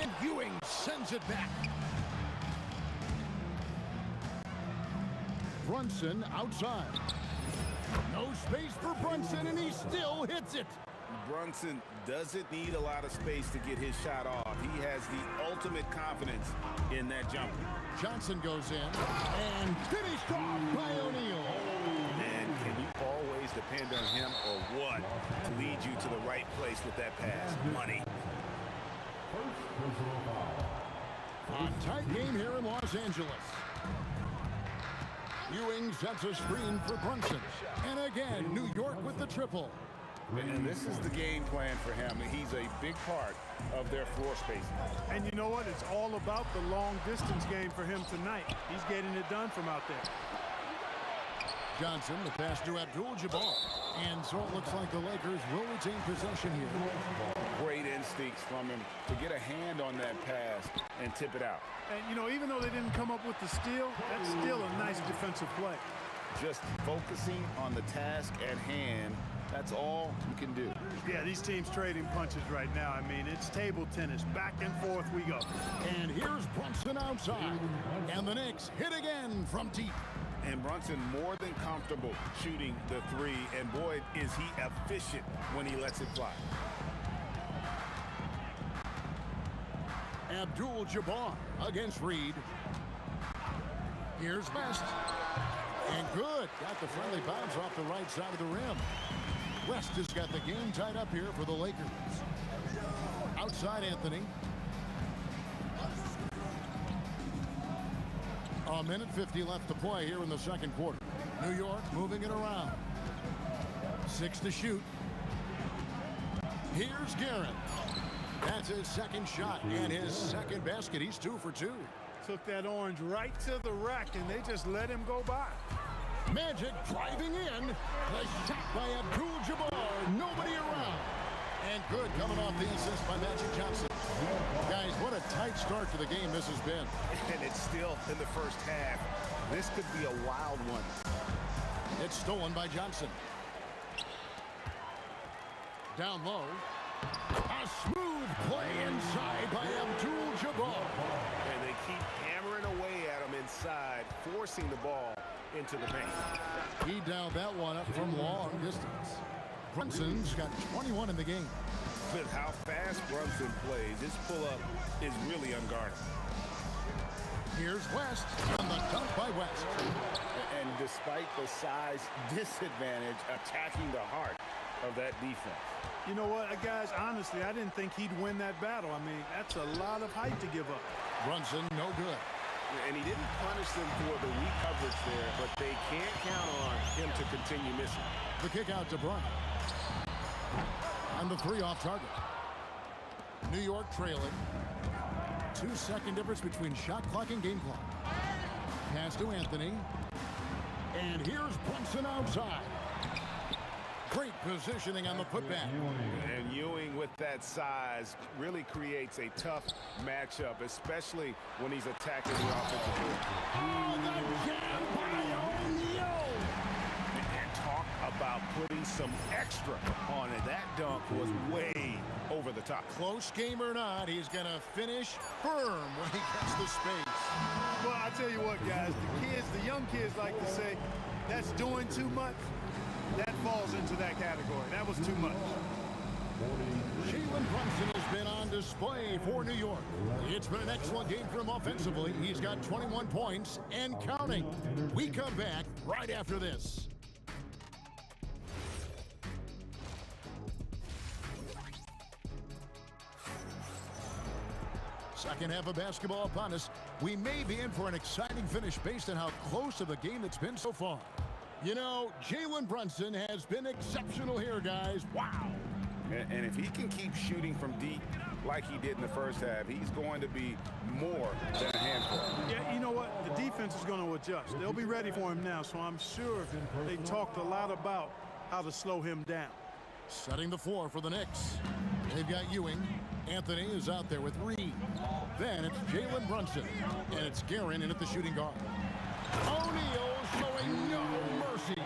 And Ewing sends it back. Brunson outside. No space for Brunson, and he still hits it. Brunson doesn't need a lot of space to get his shot off. He has the ultimate confidence in that jumper. Johnson goes in and finished off by O'Neal. And can you always depend on him or what to lead you to the right place with that pass? Money. A tight game here in Los Angeles. Ewing sets a screen for Brunson. And again, New York with the triple. And this is the game plan for him. He's a big part of their floor spacing. And you know what? It's all about the long distance game for him tonight. He's getting it done from out there. Johnson, the pass to Abdul-Jabbar. And so it looks like the Lakers will retain possession here. Great instincts from him to get a hand on that pass and tip it out. And, you know, even though they didn't come up with the steal, that's still a nice defensive play. Just focusing on the task at hand, that's all you can do. Yeah, these teams trading punches right now. I mean, it's table tennis. Back and forth we go. And here's Brunson outside. And the Knicks hit again from deep. And Brunson more than comfortable shooting the three. And boy, is he efficient when he lets it fly. Abdul-Jabbar against Reed. Here's West. And good. Got the friendly bounce off the right side of the rim. West has got the game tied up here for the Lakers. Outside Anthony. A minute 50 left to play here in the second quarter. New York moving it around. 6 to shoot. Here's Guerin. That's his second shot and his second basket. He's 2 for 2. Took that orange right to the rack, and they just let him go by. Magic driving in. The shot by Abdul-Jabbar. Nobody around. And good coming off the assist by Magic Johnson. Guys, what a tight start to the game this has been. And it's still in the first half. This could be a wild one. It's stolen by Johnson. Down low. A smooth play inside by Abdul-Jabbar. And they keep hammering away at him inside, forcing the ball into the paint. He dialed that one up from long distance. Brunson's got 21 in the game. With how fast Brunson plays, his pull-up is really unguarded. Here's West, and the dunk by West. And despite the size disadvantage, attacking the heart of that defense. You know what, guys, honestly, I didn't think he'd win that battle. I mean, that's a lot of height to give up. Brunson, no good. And he didn't punish them for the weak coverage there, but they can't count on him to continue missing. The kick out to Brunson. And the 3 off target. New York trailing. 2-second difference between shot clock and game clock. Pass to Anthony. And here's Brunson outside. Great positioning on the putback. And Ewing with that size really creates a tough matchup, especially when he's attacking the offensive board. Oh, the jam by O'Neal! And talk about putting some extra on it. That dunk was way over the top. Close game or not, he's going to finish firm when he gets the space. Well, I tell you what, guys, the young kids like to say, that's doing too much. That falls into that category. That was too much. Jalen Brunson has been on display for New York. It's been an excellent game for him offensively. He's got 21 points and counting. We come back right after this. Second half of basketball upon us. We may be in for an exciting finish based on how close of a game it's been so far. You know, Jalen Brunson has been exceptional here, guys. Wow. And if he can keep shooting from deep like he did in the first half, he's going to be more than a handful. Yeah, you know what? The defense is going to adjust. They'll be ready for him now, so I'm sure they talked a lot about how to slow him down. Setting the floor for the Knicks. They've got Ewing. Anthony is out there with Reed. Then it's Jalen Brunson. And it's Guerin in at the shooting guard. O'Neal showing no mercy.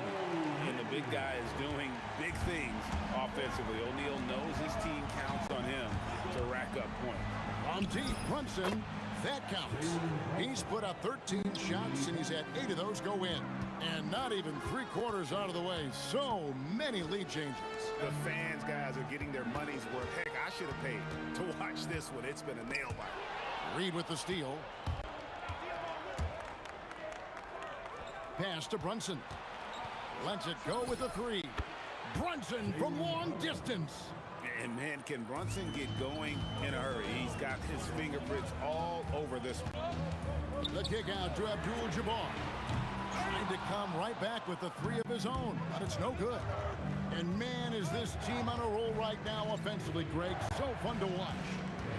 And the big guy is doing big things offensively. O'Neal knows his team counts on him to rack up points. On deep, Brunson, that counts. He's put up 13 shots, and he's had 8 of those go in. And not even 3/4 out of the way. So many lead changes. The fans, guys, are getting their money's worth. Heck, I should have paid to watch this one. It's been a nail biter. Reed with the steal. Pass to Brunson. Lets it go with a 3. Brunson from long distance. And man, can Brunson get going in a hurry? He's got his fingerprints all over this one. The kick out to Abdul-Jabbar. Trying to come right back with the 3 of his own, but it's no good. And man, is this team on a roll right now offensively, Greg. So fun to watch.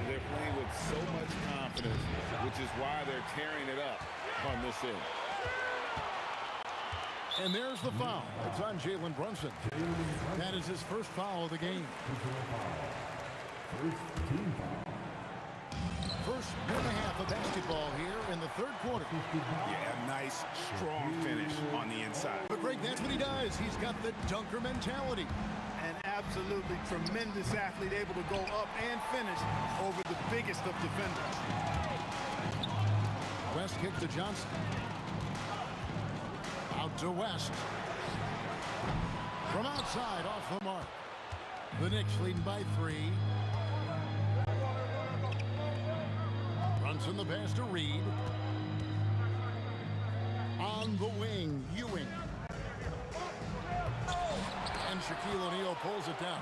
They're playing with so much confidence, which is why they're tearing it up on this end. And there's the foul. It's on Jalen Brunson. That is his first foul of the game. First minute and a half of basketball here in the third quarter. Yeah, nice, strong finish on the inside. But Greg, that's what he does. He's got the dunker mentality. An absolutely tremendous athlete, able to go up and finish over the biggest of defenders. West kick to Johnson. Out to West. From outside, off the mark. The Knicks leading by 3. Brunson the pass to Reed. On the wing, Ewing. And Shaquille O'Neal pulls it down.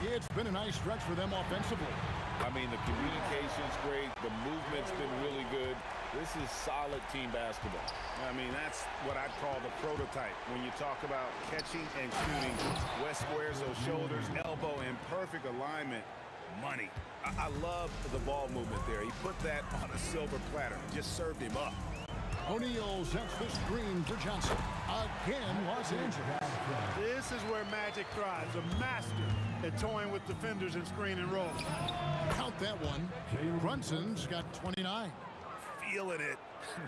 It's been a nice stretch for them offensively. I mean, the communication's great. The movement's been really good. This is solid team basketball. I mean, that's what I'd call the prototype. When you talk about catching and shooting, West squares those shoulders, elbow in perfect alignment. Money. I love the ball movement there. He put that on a silver platter. Just served him up. O'Neal sets the screen for Johnson. Again, Los Angeles. This is where Magic thrives. A master at toying with defenders and screen and roll. Count that one. Brunson's got 29. Feeling it.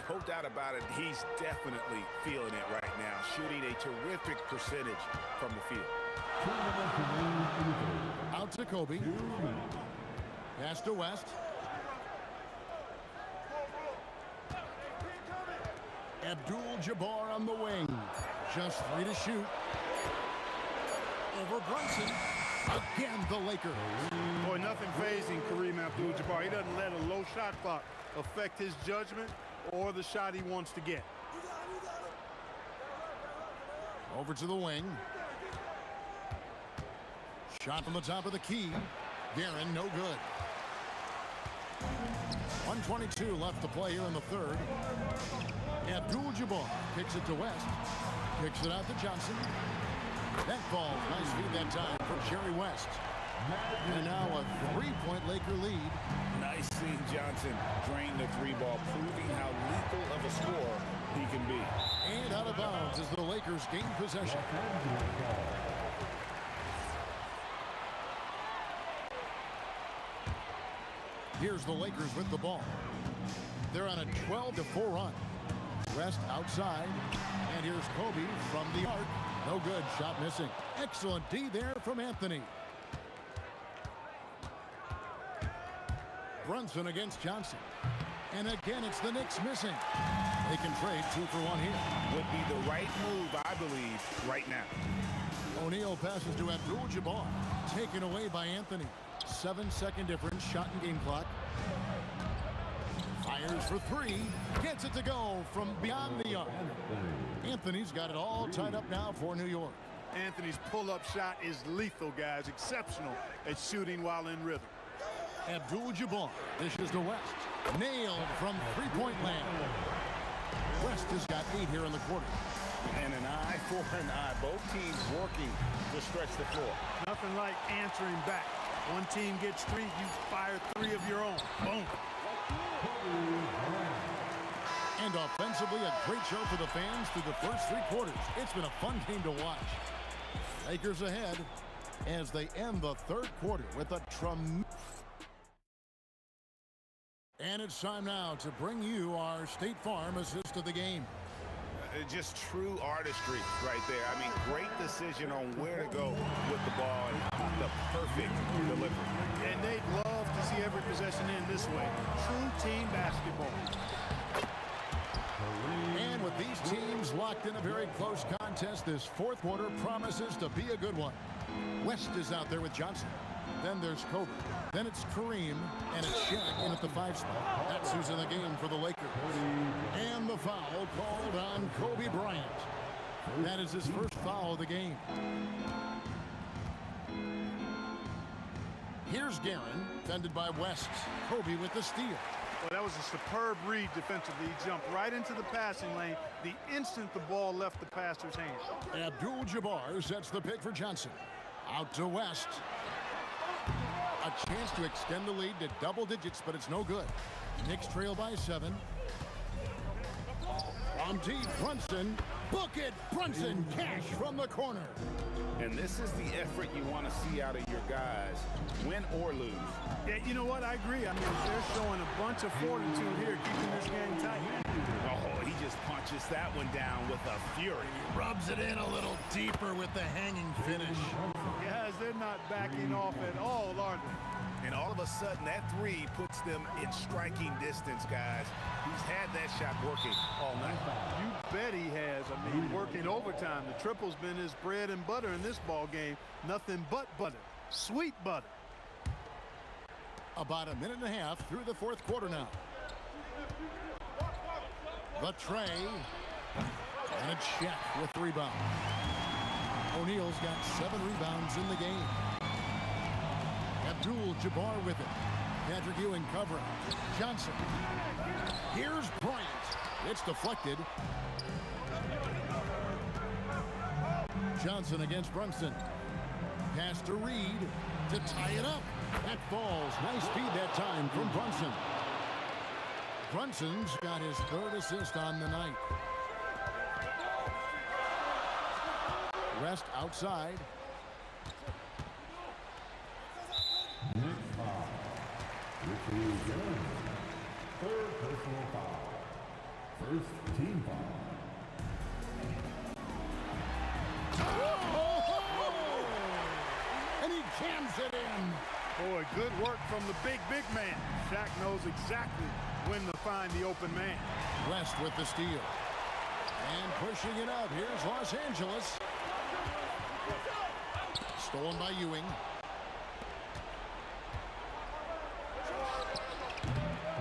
No doubt about it. He's definitely feeling it right now. Shooting a terrific percentage from the field. Out to Kobe. Pass to West. Abdul-Jabbar on the wing. Just 3 to shoot. Over Brunson. Again, the Lakers. Boy, nothing phasing Kareem Abdul-Jabbar. He doesn't let a low shot clock affect his judgment or the shot he wants to get. Over to the wing. Shot from the top of the key. Guerin, no good. 1:22 left to play here in the third. Abdul-Jabbar kicks it to West. Kicks it out to Johnson. That falls. Nice feed that time for Jerry West. And now a 3-point Laker lead. Nice seeing Johnson drain the 3 ball, proving how lethal of a scorer he can be. And out of bounds as the Lakers gain possession. Here's the Lakers with the ball. They're on a 12-4 run. West outside. And here's Kobe from the arc. No good. Shot missing. Excellent D there from Anthony. Brunson against Johnson. And again, it's the Knicks missing. They can trade 2 for 1 here. Would be the right move, I believe, right now. O'Neal passes to Abdul-Jabbar. Taken away by Anthony. 7-second difference. Shot and game clock. Fires for 3. Gets it to go from beyond the arc. Anthony's got it all tied up now for New York. Anthony's pull-up shot is lethal, guys. Exceptional at shooting while in rhythm. Abdul-Jabbar dishes to West. Nailed from three-point land. West has got 8 here in the quarter. And an eye for an eye. Both teams working to stretch the floor. Nothing like answering back. One team gets 3, you fire 3 of your own. Boom. And offensively, a great show for the fans through the first 3 quarters. It's been a fun game to watch. Lakers ahead as they end the 3rd quarter with a tremendous. And it's time now to bring you our State Farm assist of the game. Just true artistry right there. I mean, great decision on where to go with the ball and the perfect delivery. And they'd love to see every possession in this way. True team basketball. And with these teams locked in a very close contest, this 4th quarter promises to be a good one. West is out there with Johnson. Then there's Kobe. Then it's Kareem, and it's Shaq in at the 5 spot. That's who's in the game for the Lakers. And the foul called on Kobe Bryant. That is his first foul of the game. Here's Guerin, defended by West. Kobe with the steal. Well, that was a superb read defensively. He jumped right into the passing lane the instant the ball left the passer's hands. Abdul-Jabbar sets the pick for Johnson. Out to West. A chance to extend the lead to double digits, but it's no good. Knicks trail by 7. From deep, Brunson. Book it, Brunson. Cash from the corner. And this is the effort you want to see out of your guys, win or lose. Yeah, you know what? I agree. I mean, they're showing a bunch of fortitude here, keeping this game tight. Oh, he just punches that one down with a fury. Rubs it in a little deeper with the hanging finish. Guys, they're not backing off at all, are they? And all of a sudden, that 3 puts them in striking distance, guys. He's had that shot working all night. You bet he has. I mean, working overtime. The triple's been his bread and butter in this ball game. Nothing but butter. Sweet butter. About a minute and a half through the 4th quarter now. The tray. And it's Shaq with the rebound. O'Neal's got 7 rebounds in the game. Abdul-Jabbar with it. Patrick Ewing covering. Johnson. Here's Bryant. It's deflected. Johnson against Brunson. Pass to Reed to tie it up. That falls. Nice feed that time from Brunson. Brunson's got his 3rd assist on the night. West outside. Next foul. Richard Guerin. 3rd personal foul. 1st team foul. And he jams it in. Boy, good work from the big man. Shaq knows exactly when to find the open man. West with the steal. And pushing it out. Here's Los Angeles. Stolen by Ewing.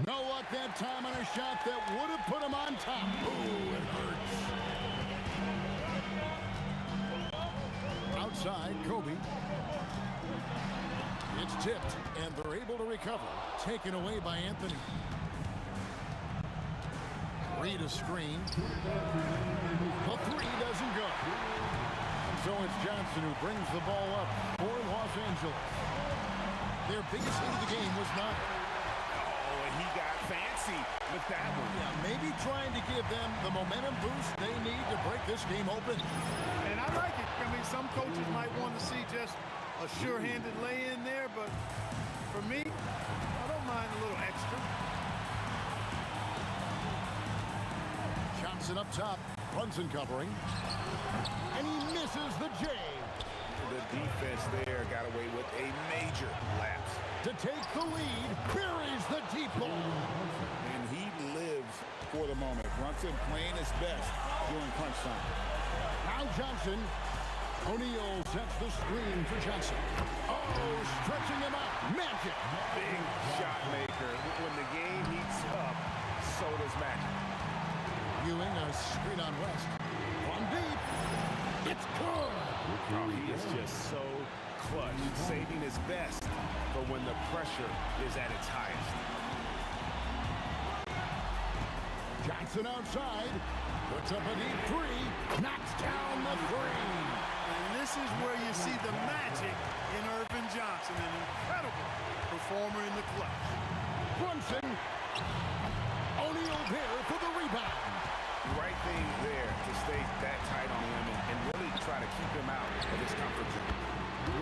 No luck that time on a shot that would have put him on top. Ooh, it hurts. Outside, Kobe. It's tipped, and they're able to recover. Taken away by Anthony. Reed a screen. The 3 doesn't go. And so it's Johnson who brings the ball up for Los Angeles. Their biggest lead of the game was 9. Oh, and he got fancy with that one. Yeah, maybe trying to give them the momentum boost they need to break this game open. And I like it. I mean, some coaches might want to see just a sure-handed lay-in there, but for me, I don't mind a little extra. Johnson up top. Brunson covering. And he misses the J. The defense there got away with a major lapse. To take the lead, buries the deep ball. And he lives for the moment. Brunson playing his best during crunch time. Now Johnson. O'Neal sets the screen for Johnson. Oh, stretching him out. Magic. Big shot maker. When the game heats up, so does magic. Ewing a screen on West. From deep. It's good. Oh, he is just so clutch, saving his best for when the pressure is at its highest. Johnson outside, puts up a deep three, knocks down the three. And this is where you see the magic in Irvin Johnson, an incredible performer in the clutch. Brunson, O'Neal there for the rebound. Right thing there to stay that tight on him and really try to keep him out of his comfort zone.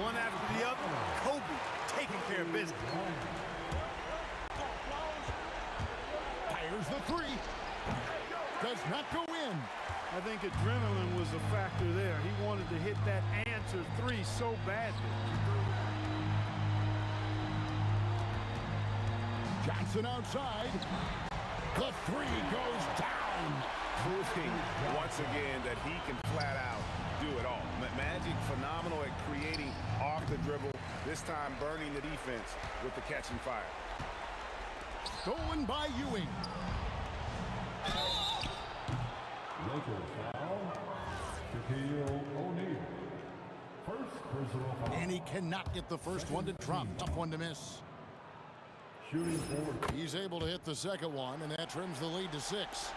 One after the other, Kobe taking care of business. Fires the three. Does not go in. I think adrenaline was a factor there. He wanted to hit that answer three so badly. Johnson outside. The three goes down. Proving once again that he can flat out do it all. Magic phenomenal at creating off the dribble. This time burning the defense with the catch and fire. Stolen by Ewing. Lakers foul. Shaquille O'Neal. First personal foul. And he cannot get the first one to drop. Tough one to miss. Shooting forward. He's able to hit the second one, and that trims the lead to 6.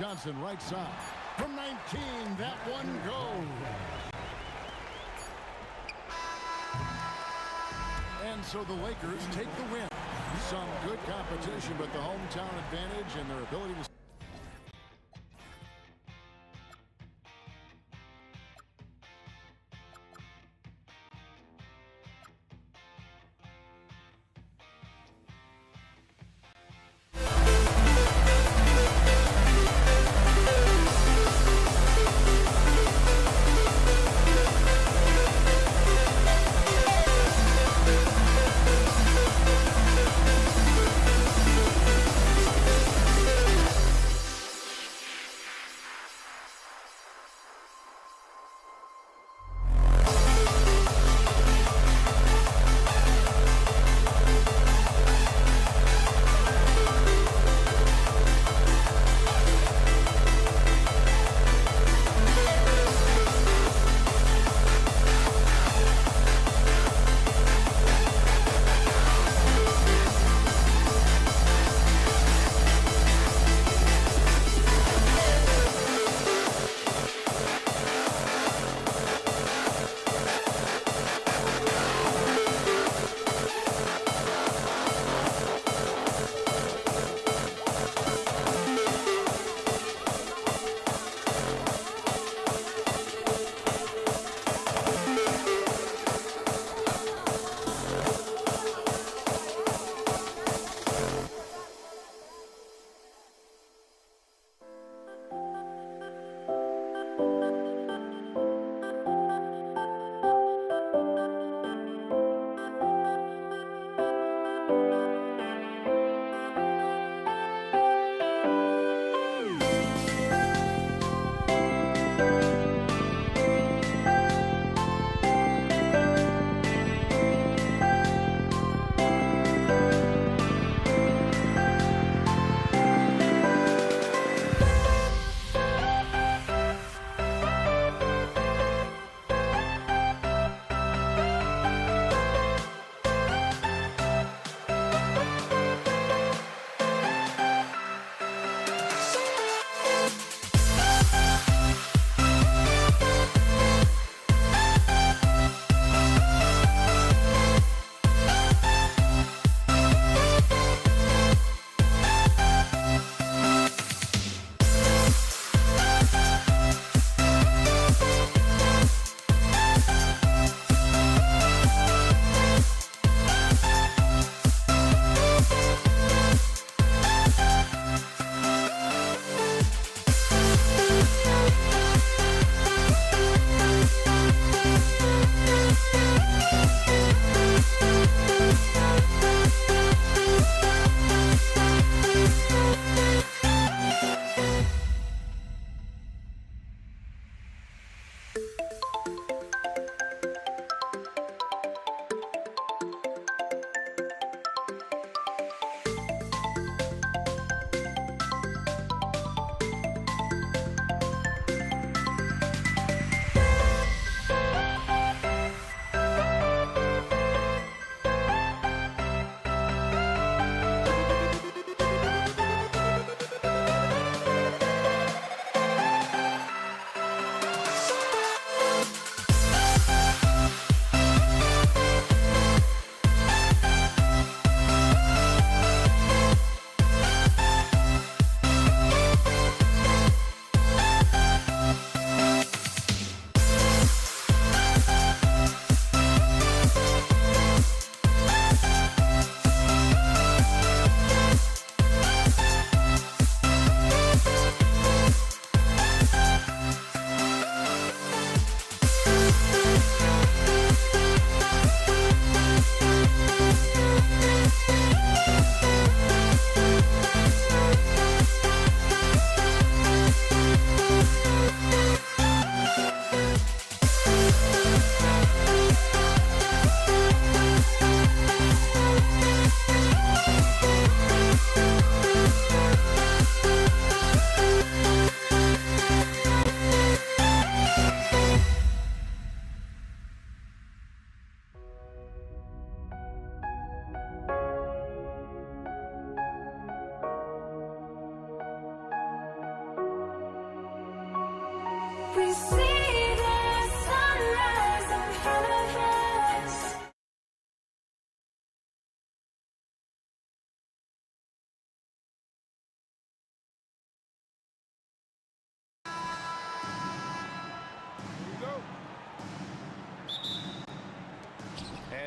Johnson right side. From 19, that one goes. And so the Lakers take the win. Some good competition, but the hometown advantage and their ability to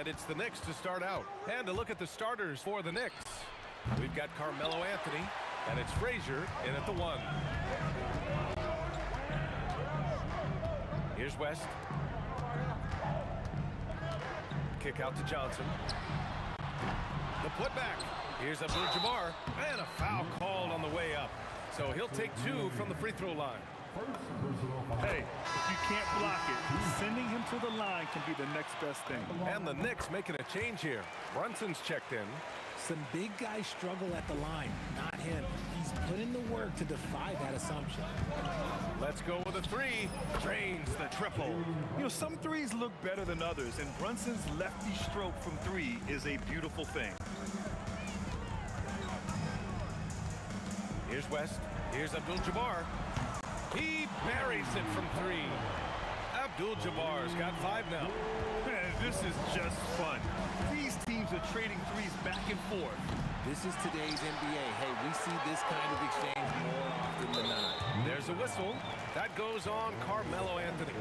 And it's the Knicks to start out. And to look at the starters for the Knicks. We've got Carmelo Anthony, and it's Frazier in at the 1. Here's West. Kick out to Johnson. The putback. Here's Abdul-Jabbar, and a foul called on the way up. So he'll take 2 from the free throw line. Hey, if you can't block it, sending him to the line can be the next best thing. And the Knicks making a change here. Brunson's checked in. Some big guys struggle at the line, not him. He's put in the work to defy that assumption. Let's go with a 3. Drains the triple. You know, some threes look better than others, and Brunson's lefty stroke from 3 is a beautiful thing. Here's West. Here's Abdul-Jabbar. He buries it from 3. Abdul-Jabbar's got 5 now. Man, this is just fun. These teams are trading threes back and forth. This is today's NBA. Hey, we see this kind of exchange more often than not. There's a whistle. That goes on Carmelo Anthony.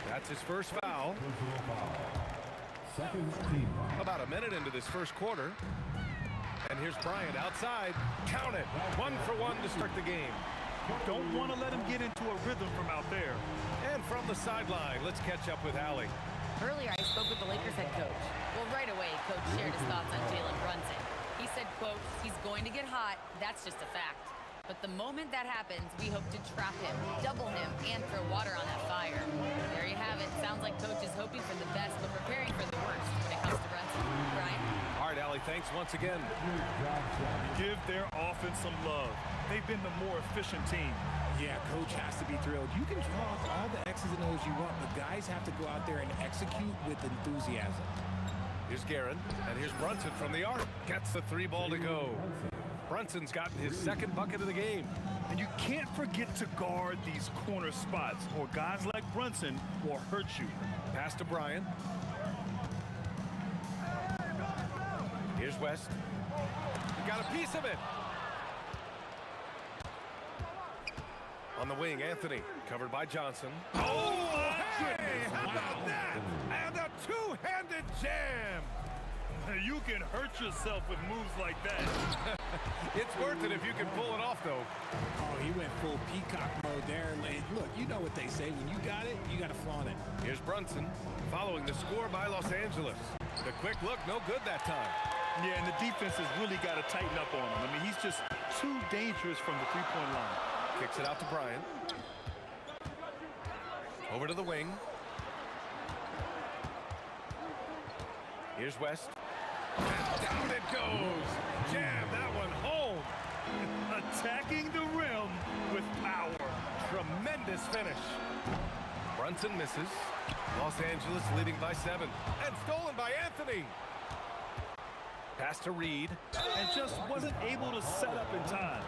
That's his first foul. About a minute into this first quarter. And here's Bryant outside. Count it. 1 for 1 to start the game. Don't want to let him get into a rhythm from out there. And from the sideline, let's catch up with Allie. Earlier, I spoke with the Lakers head coach. Well, right away, Coach shared his thoughts on Jalen Brunson. He said, quote, he's going to get hot. That's just a fact. But the moment that happens, we hope to trap him, double him, and throw water on that fire. There you have it. Sounds like Coach is hoping for the best, but preparing for the worst when it comes to Brunson. Brian? All right, Allie, thanks once again. Give their offense some love. They've been the more efficient team. Yeah, Coach has to be thrilled. You can draw up all the X's and O's you want, but guys have to go out there and execute with enthusiasm. Here's Guerin, and here's Brunson from the arc. Gets the 3 ball to go. Brunson's gotten his 2nd bucket of the game. And you can't forget to guard these corner spots, or guys like Brunson will hurt you. Pass to Bryant. Here's West. He got a piece of it. On the wing, Anthony, covered by Johnson. Oh, hey, how about that? And a 2-handed jam. You can hurt yourself with moves like that. It's worth it if you can pull it off, though. Oh, he went full peacock mode there. Look, you know what they say. When you got it, you got to flaunt it. Here's Brunson, following the score by Los Angeles. The quick look, no good that time. Yeah, and the defense has really got to tighten up on him. I mean, he's just too dangerous from the three-point line. Kicks it out to Bryant. Over to the wing. Here's West. And down it goes. Jam that one home. Attacking the rim with power. Tremendous finish. Brunson misses. Los Angeles leading by 7. And stolen by Anthony. Pass to Reed. And just wasn't able to set up in time.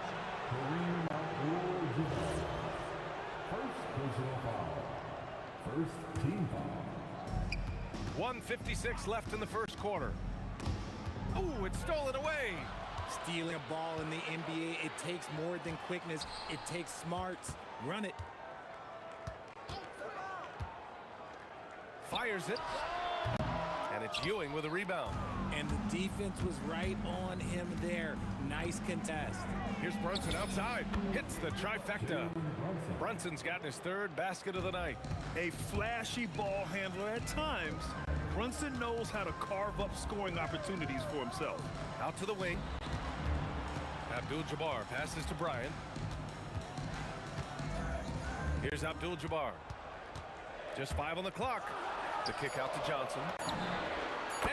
First team foul. 1:56 left in the first quarter. Ooh, it's stolen away. Stealing a ball in the NBA, it takes more than quickness. It takes smarts. Run it. Fires it. And it's Ewing with a rebound. And the defense was right on him there. Nice contest. Here's Brunson outside. Hits the trifecta. Brunson's gotten his 3rd basket of the night. A flashy ball handler at times. Brunson knows how to carve up scoring opportunities for himself. Out to the wing. Abdul-Jabbar passes to Bryant. Here's Abdul-Jabbar. Just 5 on the clock. The kick out to Johnson.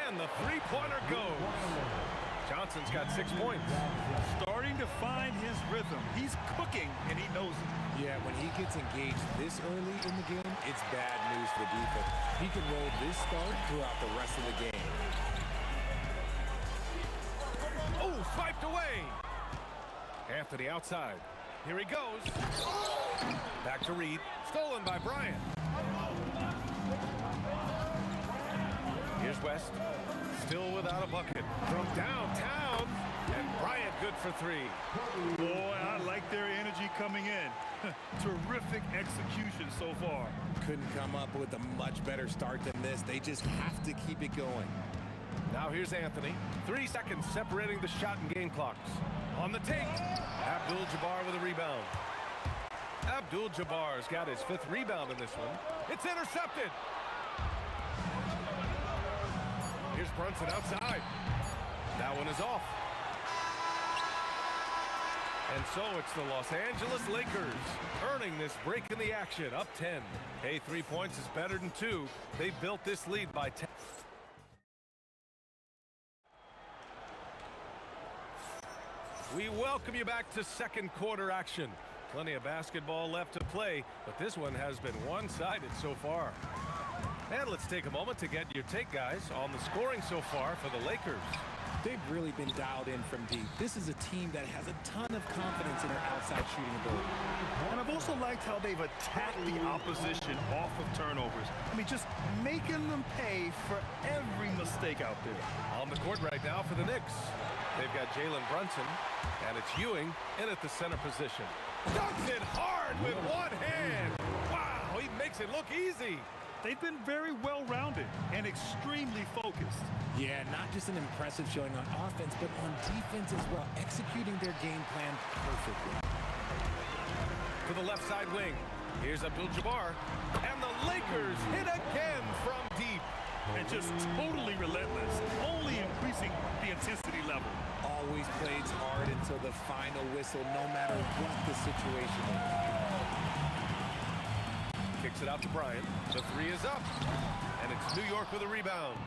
And the 3-pointer goes. Johnson's got 6 points. Starting to find his rhythm. He's cooking, and he knows it. Yeah, when he gets engaged this early in the game, it's bad news for defense. He can roll this start throughout the rest of the game. Oh, swiped away. Anthony outside. Here he goes. Back to Reed. Stolen by Bryant. Here's West. Still without a bucket. From downtown. And Bryant good for three. Boy, I like their energy coming in. Terrific execution so far. Couldn't come up with a much better start than this. They just have to keep it going. Now here's Anthony. 3 seconds separating the shot and game clocks. On the take, Abdul-Jabbar with a rebound. Abdul-Jabbar's got his 5th rebound in this one. It's intercepted. Here's Brunson outside. That one is off. And so it's the Los Angeles Lakers earning this break in the action, up 10. Hey, 3 points is better than 2. They built this lead by 10. We welcome you back to second quarter action. Plenty of basketball left to play, but this one has been one-sided so far. And let's take a moment to get your take, guys, on the scoring so far for the Lakers. They've really been dialed in from deep. This is a team that has a ton of confidence in their outside shooting ability. And I've also liked how they've attacked the opposition off of turnovers. I mean, just making them pay for every mistake out there. On the court right now for the Knicks. They've got Jalen Brunson, and it's Ewing in at the center position. Dunks it hard with one hand. Wow, he makes it look easy. They've been very well-rounded and extremely focused. Yeah, not just an impressive showing on offense, but on defense as well, executing their game plan perfectly. To the left side wing, here's Abdul-Jabbar, and the Lakers hit again from deep. And just totally relentless, only increasing the intensity level. Always plays hard until the final whistle, no matter what the situation is. Kicks it out to Bryant. The 3 is up. And it's New York with a rebound.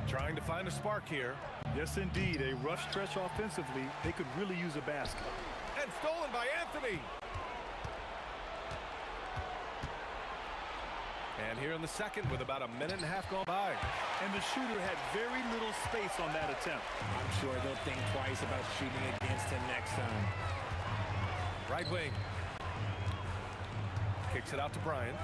Trying to find a spark here. Yes, indeed. A rough stretch offensively. They could really use a basket. And stolen by Anthony. And here in the second with about a minute and a half gone by. And the shooter had very little space on that attempt. I'm sure they'll think twice about shooting against him next time. Right wing. Kicks it out to Bryant.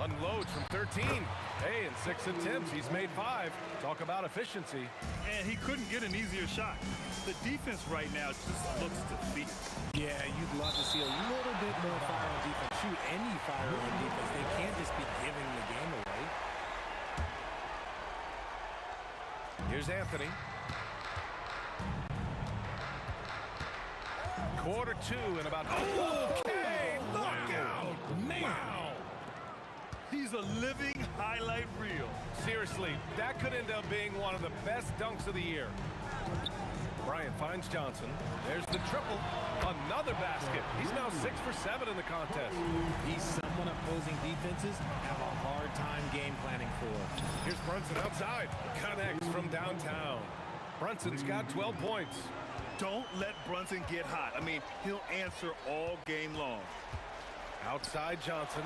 Unloads from 13. Hey, in 6 attempts, he's made 5. Talk about efficiency. And he couldn't get an easier shot. The defense right now just looks defeated. Yeah, you'd love to see a little bit more fire on defense. Shoot any fire on defense. They can't just be giving the game away. Here's Anthony. Quarter 2 and about... Okay, look out! Man! Wow! He's a living highlight reel. Seriously, that could end up being one of the best dunks of the year. Bryant finds Johnson. There's the triple. Another basket. He's now 6 for 7 in the contest. He's someone opposing defenses have a hard time game planning for. Here's Brunson outside. Connects from downtown. Brunson's got 12 points. Don't let Brunson get hot. I mean, he'll answer all game long. Outside Johnson.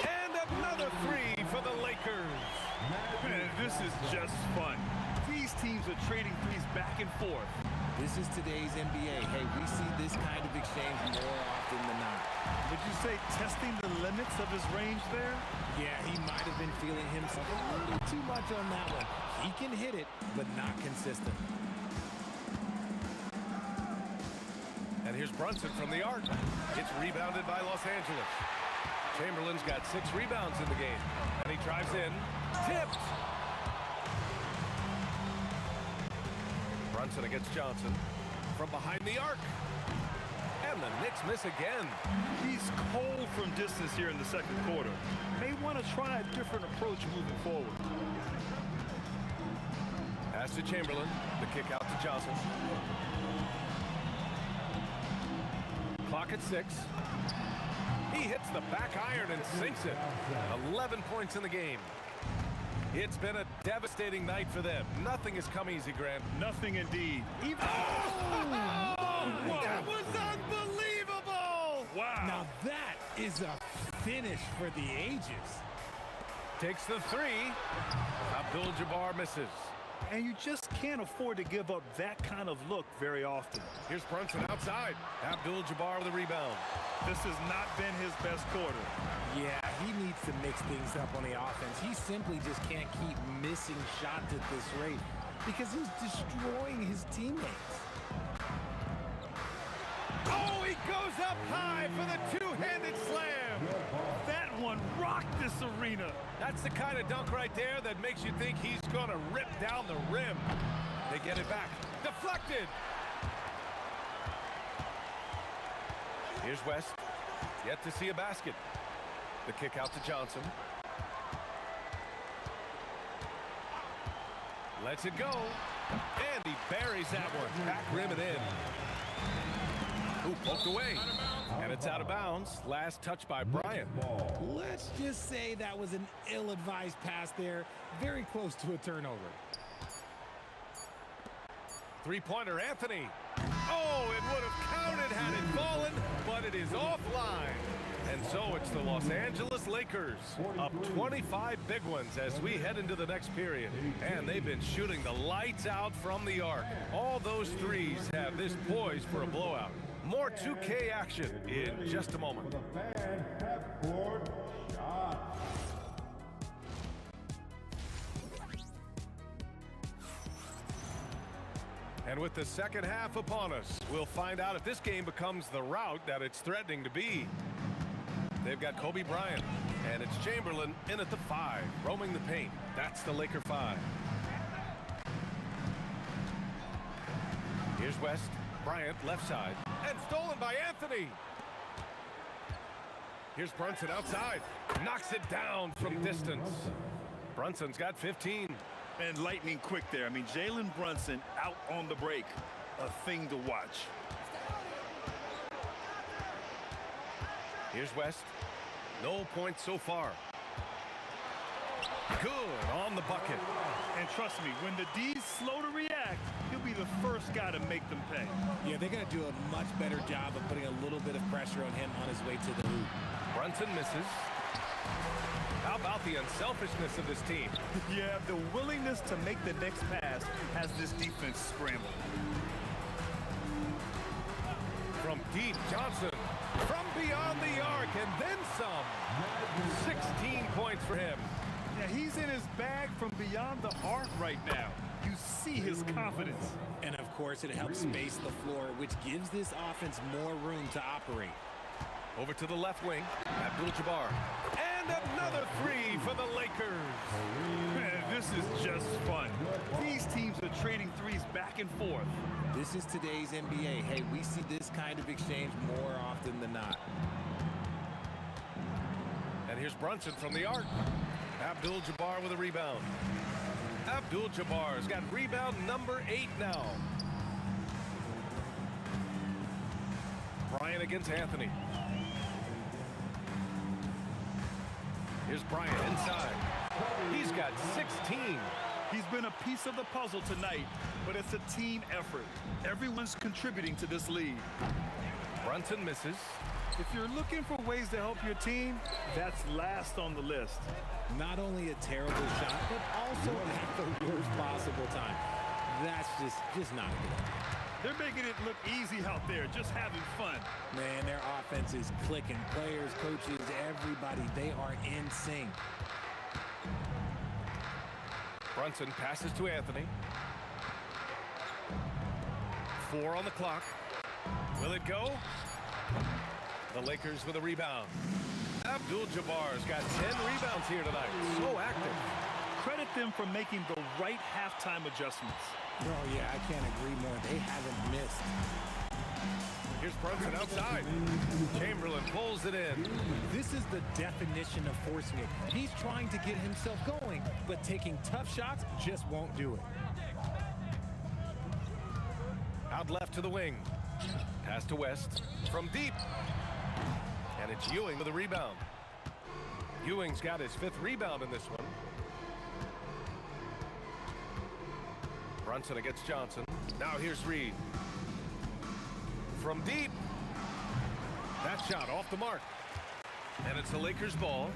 And another 3 for the Lakers. Man, this is just fun. These teams are trading threes back and forth. This is today's NBA. Hey, we see this kind of exchange more often than not. Would you say testing the limits of his range there? Yeah, he might have been feeling himself a little too much on that one. He can hit it, but not consistent. And here's Brunson from the arc. It's rebounded by Los Angeles. Chamberlain's got 6 rebounds in the game. And he drives in. Tipped. Brunson against Johnson. From behind the arc. And the Knicks miss again. He's cold from distance here in the second quarter. May want to try a different approach moving forward. Pass to Chamberlain. The kick out to Johnson. Clock at 6. He hits the back iron and sinks it. 11 points in the game. It's been a devastating night for them. Nothing has come easy, Grant. Nothing indeed. Even that was unbelievable! Wow. Now that is a finish for the ages. Takes the 3. Abdul-Jabbar misses. And you just can't afford to give up that kind of look very often. Here's Brunson outside. Abdul-Jabbar with a rebound. This has not been his best quarter. Yeah, he needs to mix things up on the offense. He simply just can't keep missing shots at this rate because he's destroying his teammates. Oh, he goes up high for the two-handed slam. That one rocked this arena. That's the kind of dunk right there that makes you think he's going to rip down the rim. They get it back. Deflected. Here's West. Yet to see a basket. The kick out to Johnson. Lets it go. And he buries that one. Back rim and in. Ooh, poked away. And it's out of bounds. Last touch by Bryant. Let's just say that was an ill-advised pass there. Very close to a turnover. Three-pointer, Anthony. Oh, it would have counted had it fallen, but it is offline. And so it's the Los Angeles Lakers up 25 big ones as we head into the next period. And they've been shooting the lights out from the arc. All those threes have this poised for a blowout. More 2K action in just a moment. And with the second half upon us, we'll find out if this game becomes the rout that it's threatening to be. They've got Kobe Bryant, and it's Chamberlain in at the 5, roaming the paint. That's the Laker 5. Here's West. Bryant, left side, and stolen by Anthony. Here's Brunson outside. Knocks it down from distance. Brunson's got 15. And lightning quick there. I mean, Jalen Brunson out on the break. A thing to watch. Here's West. No points so far. Good on the bucket. And trust me, when the D's slow to react, he'll be the first guy to make them pay. Yeah, they're going to do a much better job of putting a little bit of pressure on him on his way to the hoop. Brunson misses. How about the unselfishness of this team? Yeah, the willingness to make the next pass has this defense scrambled. From deep, Johnson. From beyond the arc, and then some. 16 points for him. Yeah, he's in his bag from beyond the arc right now. You see his confidence. And of course, it helps space the floor, which gives this offense more room to operate. Over to the left wing, Abdul-Jabbar. And another three for the Lakers. Man, this is just fun. These teams are trading threes back and forth. This is today's NBA. Hey, we see this kind of exchange more often than not. And here's Brunson from the arc. Abdul-Jabbar with a rebound. Abdul-Jabbar's got rebound number 8 now. Bryant against Anthony. Here's Bryant inside. He's got 16. He's been a piece of the puzzle tonight, but it's a team effort. Everyone's contributing to this lead. Brunson misses. If you're looking for ways to help your team, that's last on the list. Not only a terrible shot, but also at the worst possible time. That's just not good. They're making it look easy out there, just having fun. Man, their offense is clicking. Players, coaches, everybody, they are in sync. Brunson passes to Anthony. 4 on the clock. Will it go? The Lakers with a rebound. Abdul-Jabbar's got 10 rebounds here tonight. So active. Credit them for making the right halftime adjustments. Oh, yeah, I can't agree more. They haven't missed. Here's Brunson outside. Chamberlain pulls it in. This is the definition of forcing it. He's trying to get himself going, but taking tough shots just won't do it. Out left to the wing. Pass to West. From deep. And it's Ewing with a rebound. Ewing's got his 5th rebound in this one. Brunson against Johnson. Now here's Reed. From deep. That shot off the mark. And it's the Lakers ball.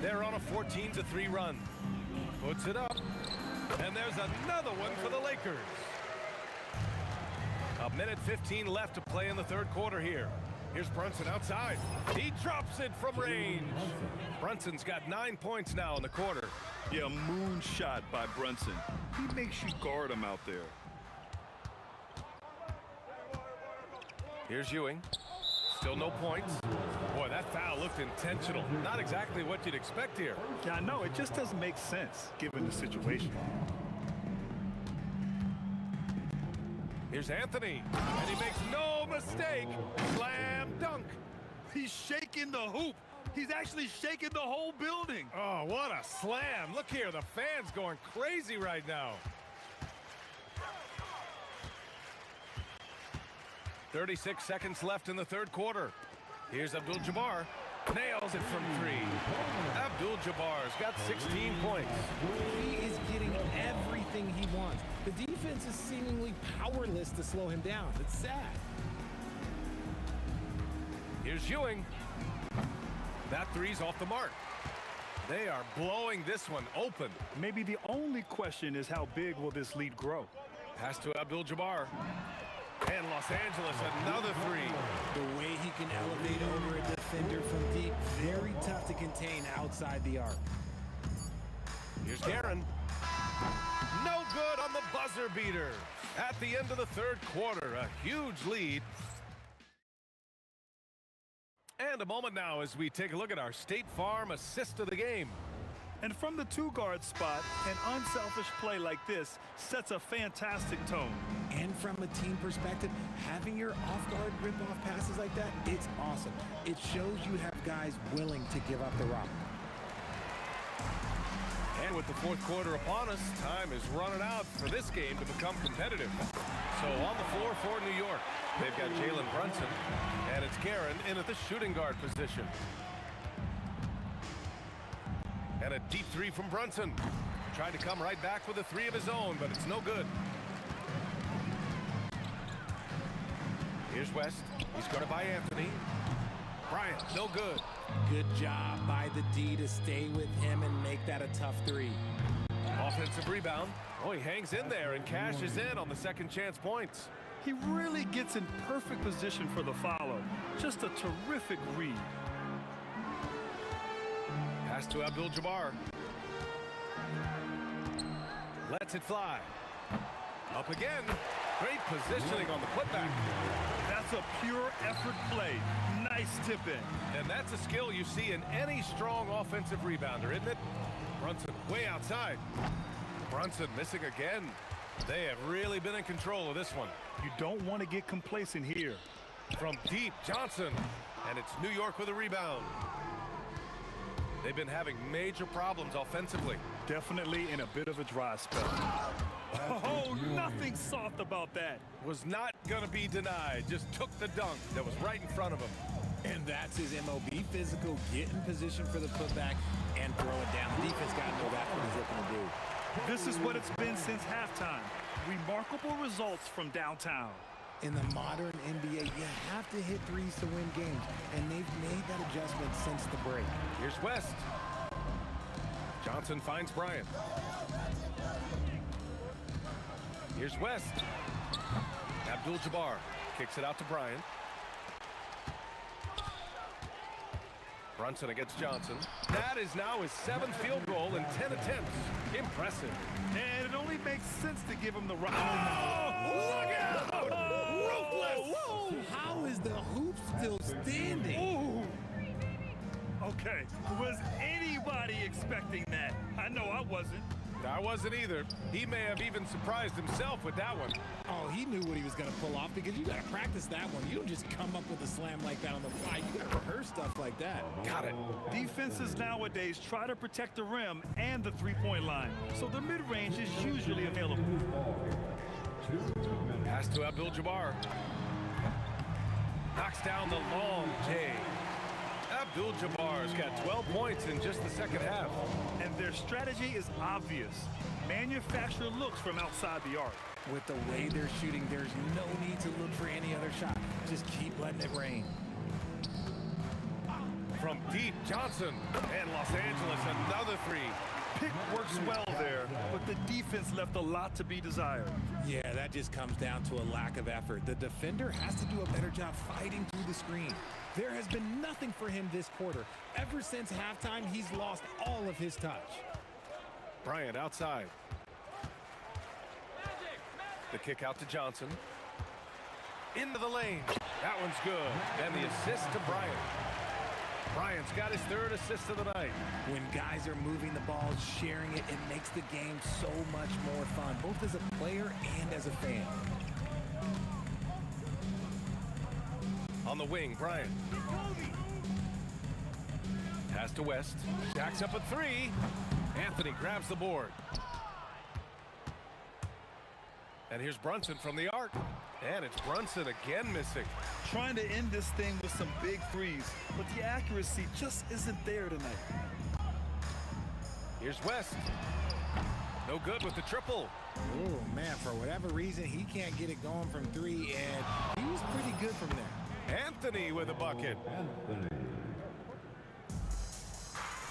They're on a 14-3 run. Puts it up. And there's another one for the Lakers. A minute 15 left to play in the third quarter here. Here's Brunson outside. He drops it from range. Brunson's got 9 points now in the quarter. Yeah, moonshot by Brunson. He makes you guard him out there. Here's Ewing. Still no points. Boy, that foul looked intentional. Not exactly what you'd expect here. Yeah, I know. It just doesn't make sense given the situation. Here's Anthony, and he makes no mistake. Slam dunk. He's shaking the hoop. He's actually shaking the whole building. Oh, what a slam. Look here, the fans going crazy right now. 36 seconds left in the third quarter. Here's Abdul-Jabbar. Nails it from three. Abdul-Jabbar's got 16 points. He is getting everything he wants. The defense is seemingly powerless to slow him down. It's sad. Here's Ewing. That three's off the mark. They are blowing this one open. Maybe the only question is how big will this lead grow? Pass to Abdul-Jabbar. And Los Angeles, another three. The way he can elevate over a defender from deep, very tough to contain outside the arc. Here's Guerin. No good on the buzzer beater. At the end of the third quarter, a huge lead. And a moment now as we take a look at our State Farm assist of the game. And from the two-guard spot, an unselfish play like this sets a fantastic tone. And from a team perspective, having your off-guard rip-off passes like that, it's awesome. It shows you have guys willing to give up the rock. And with the fourth quarter upon us, time is running out for this game to become competitive. So on the floor for New York, they've got Jalen Brunson, and it's Guerin in at the shooting guard position. And a deep three from Brunson. Tried to come right back with a three of his own, but it's no good. Here's West. He's guarded by Anthony. Bryant, no good. Good job by the D to stay with him and make that a tough three. Offensive rebound. Oh, he hangs in there and cashes in on the second chance points. He really gets in perfect position for the follow. Just a terrific read. Pass to Abdul-Jabbar. Lets it fly. Up again. Great positioning on the putback. That's a pure effort play. Nice tip in. And that's a skill you see in any strong offensive rebounder, isn't it? Brunson way outside. Brunson missing again. They have really been in control of this one. You don't want to get complacent here. From deep, Johnson. And it's New York with a rebound. They've been having major problems offensively. Definitely in a bit of a dry spell. Oh, nothing soft about that. Was not going to be denied. Just took the dunk that was right in front of him. And that's his MO. Be physical, get in position for the putback, and throw it down. The defense got to know that's what he's looking to do. This is what it's been since halftime. Remarkable results from downtown. In the modern NBA, you have to hit threes to win games, and they've made that adjustment since the break. Here's West. Johnson finds Bryant. Here's West. Abdul-Jabbar kicks it out to Bryant. Brunson against Johnson. That is now his 7th field goal in 10 attempts. Impressive. And it only makes sense to give him the right. Oh, look out! Ruthless! Whoa! How is the hoop still standing? Ooh. Okay, was anybody expecting that? I know I wasn't. I wasn't either. He may have even surprised himself with that one. Oh, he knew what he was going to pull off because you got to practice that one. You don't just come up with a slam like that on the fly. You got to rehearse stuff like that. Got it. Defenses nowadays try to protect the rim and the three-point line, so the mid-range is usually available. Pass to Abdul-Jabbar. Knocks down the long J. Abdul-Jabbar's got 12 points in just the second half. And their strategy is obvious. Manufacture looks from outside the arc. With the way they're shooting, there's no need to look for any other shot. Just keep letting it rain. From deep, Johnson. And Los Angeles, another three. pick works well there, but the defense left a lot to be desired. Yeah, that just comes down to a lack of effort. The defender has to do a better job fighting through the screen. There has been nothing for him this quarter. Ever since halftime, he's lost all of his touch. Bryant outside. The kick out to Johnson. Into the lane. That one's good. And the assist to Bryant. Bryant's got his third assist of the night. When guys are moving the ball, sharing it, it makes the game so much more fun, both as a player and as a fan. On the wing, Bryant. Pass to West. Jacks up a three. Anthony grabs the board. And here's Brunson from the arc. And it's Brunson again missing. Trying to end this thing with some big threes, but the accuracy just isn't there tonight. Here's West. No good with the triple. Oh, man, for whatever reason, he can't get it going from three, and he was pretty good from there. Anthony with a bucket.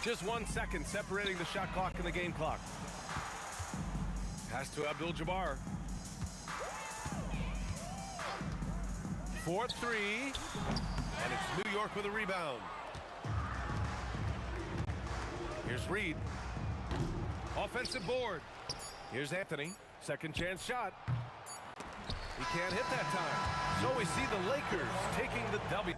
Just 1 second separating the shot clock and the game clock. Pass to Abdul-Jabbar. 4-3, and it's New York with a rebound. Here's Reed. Offensive board. Here's Anthony. Second chance shot. He can't hit that time. So we see the Lakers taking the W.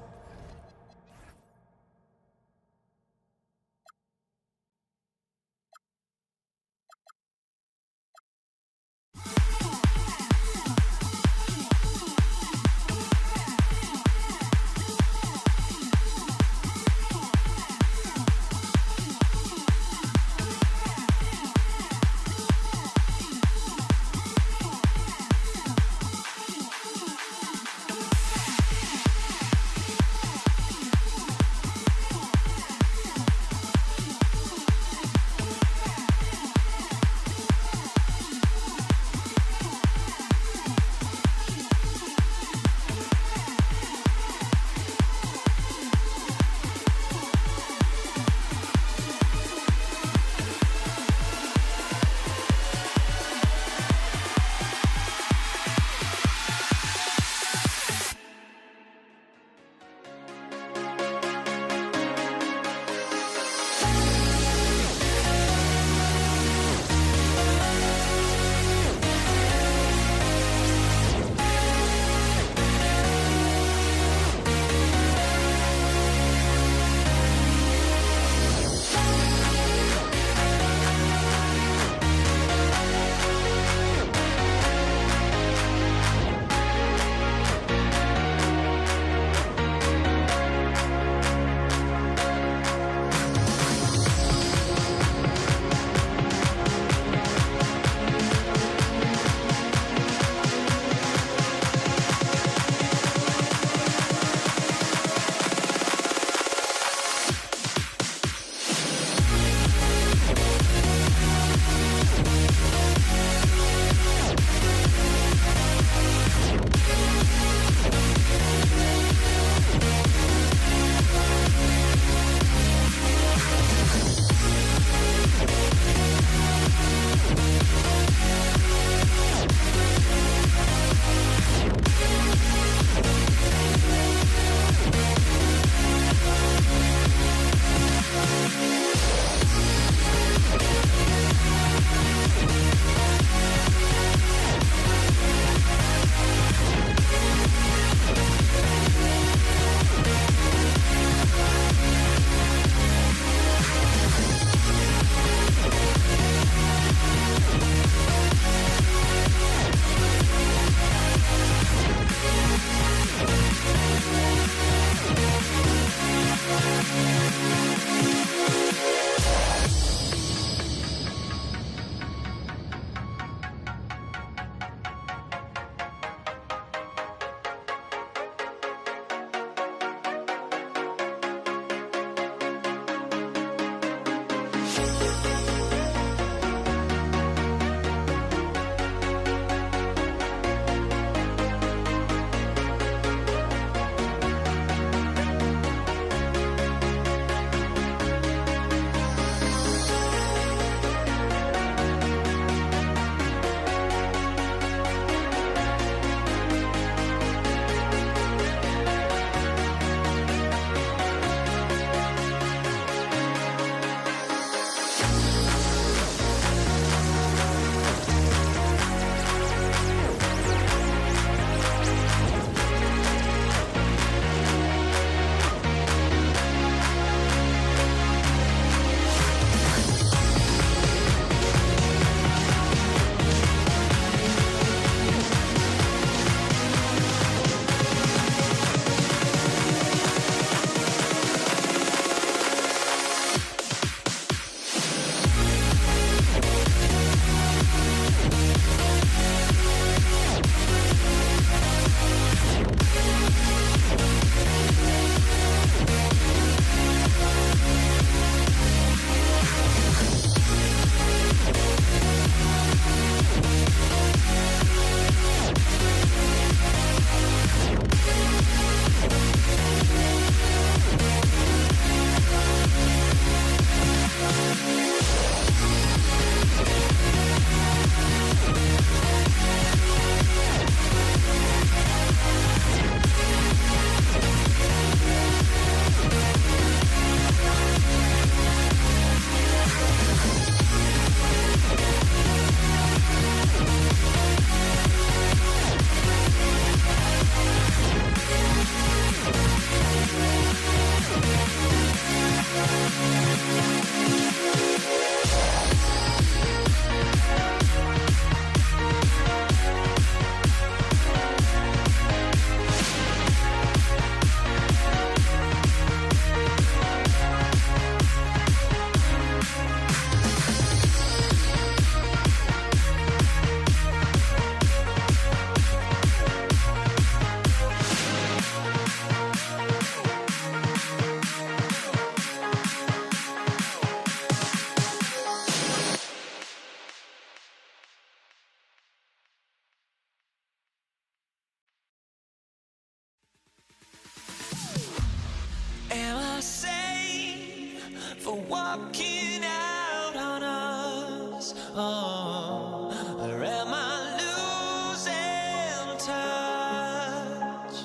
walking out on us? Oh, or am I losing touch?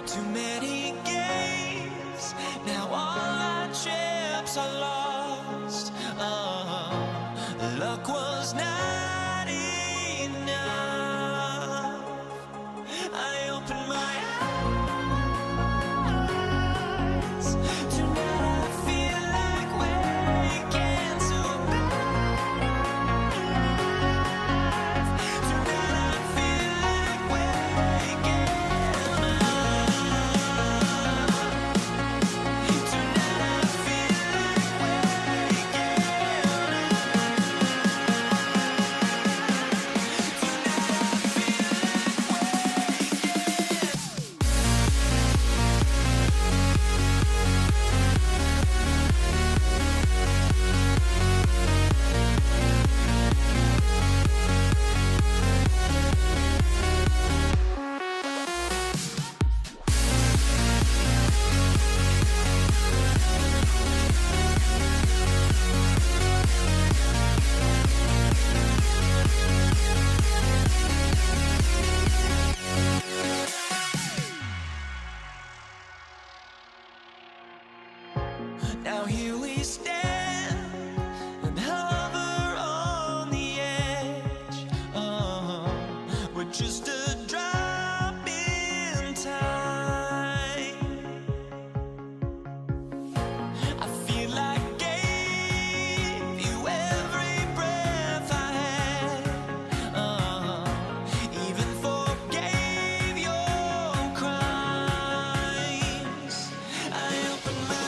Too many games, now all our chips are lost. Oh, luck was not enough. I opened my eyes. Tonight I feel like waking to life. Tonight I feel like waking up. Tonight I feel like waking Now here we stand and hover on the edge. We're just a drop in time. I feel like I gave you every breath I had. Even forgave your crimes. I opened my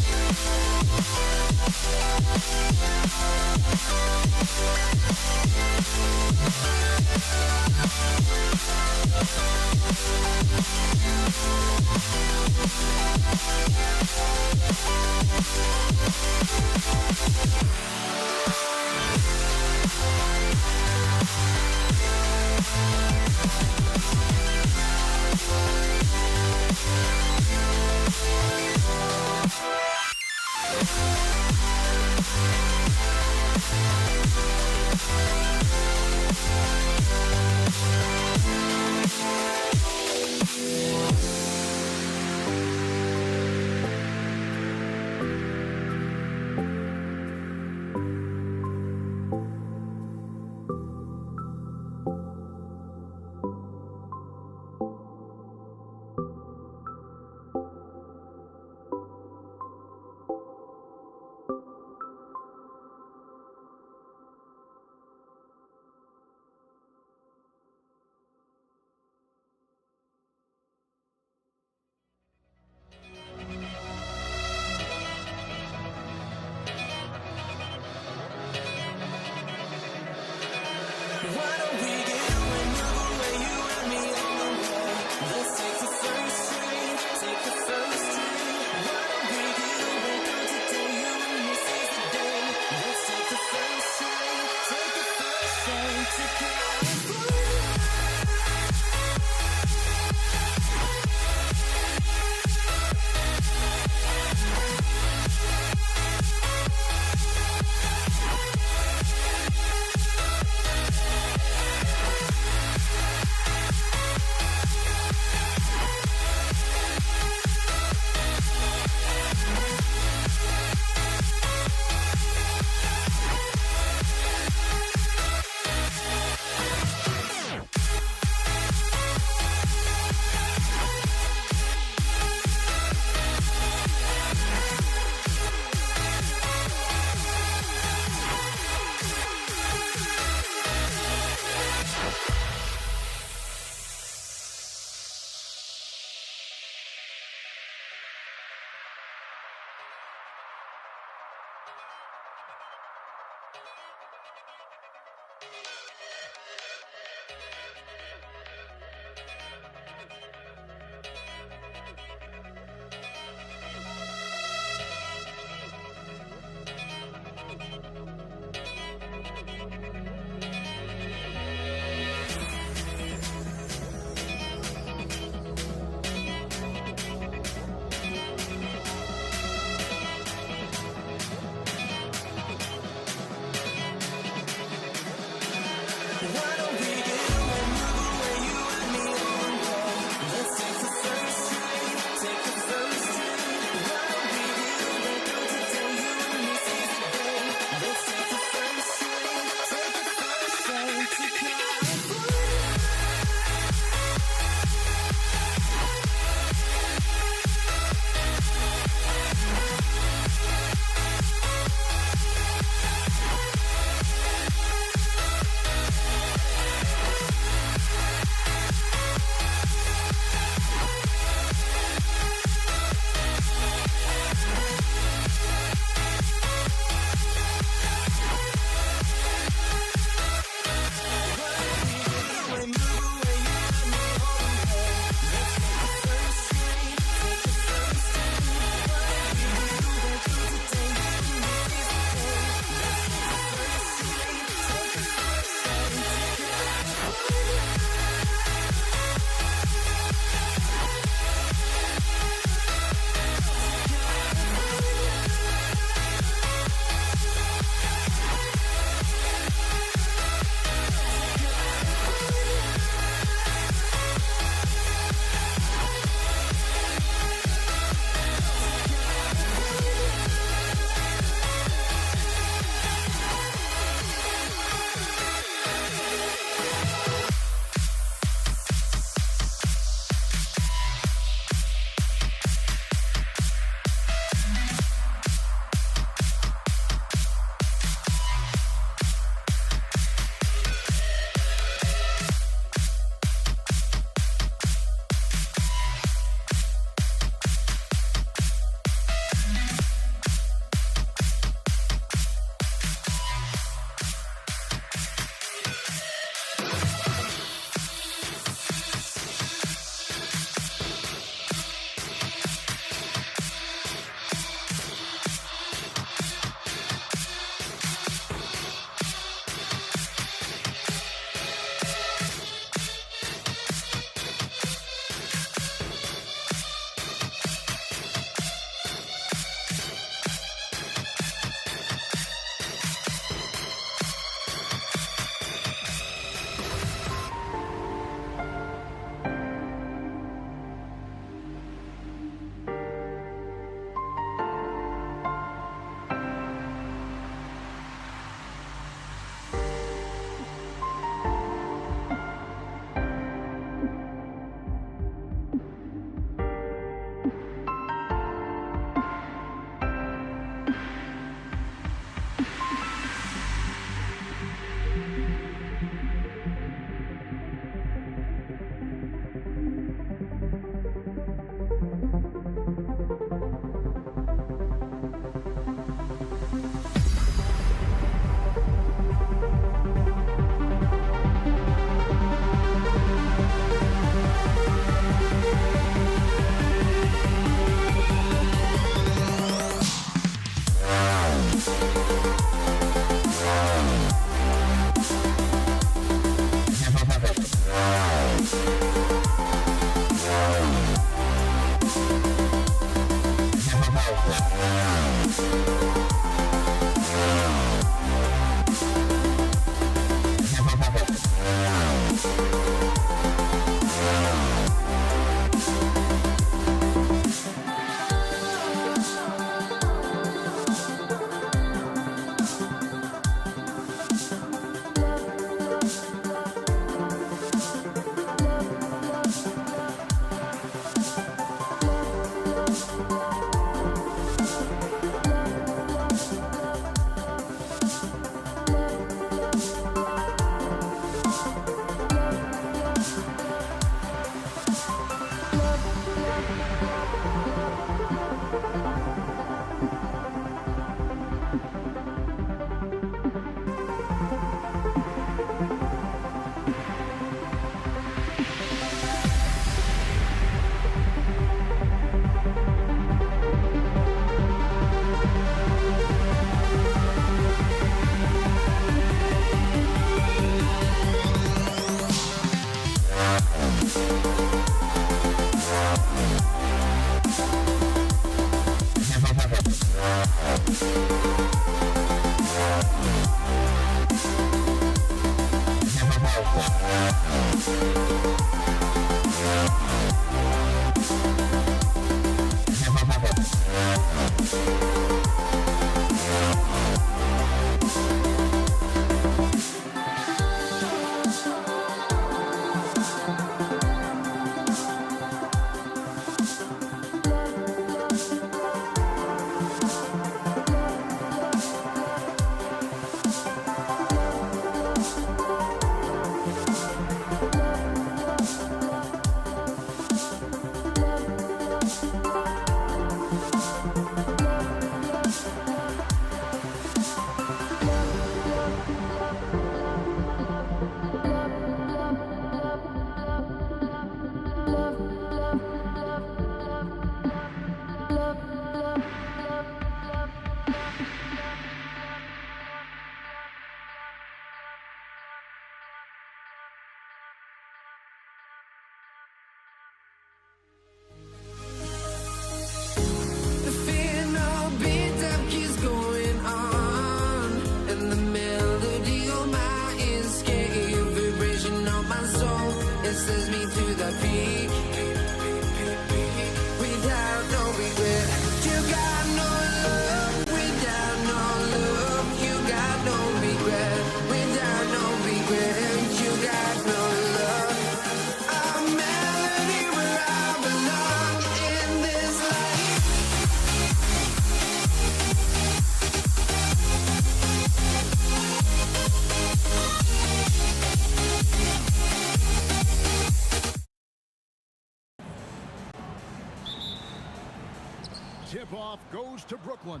tip-off goes to Brooklyn.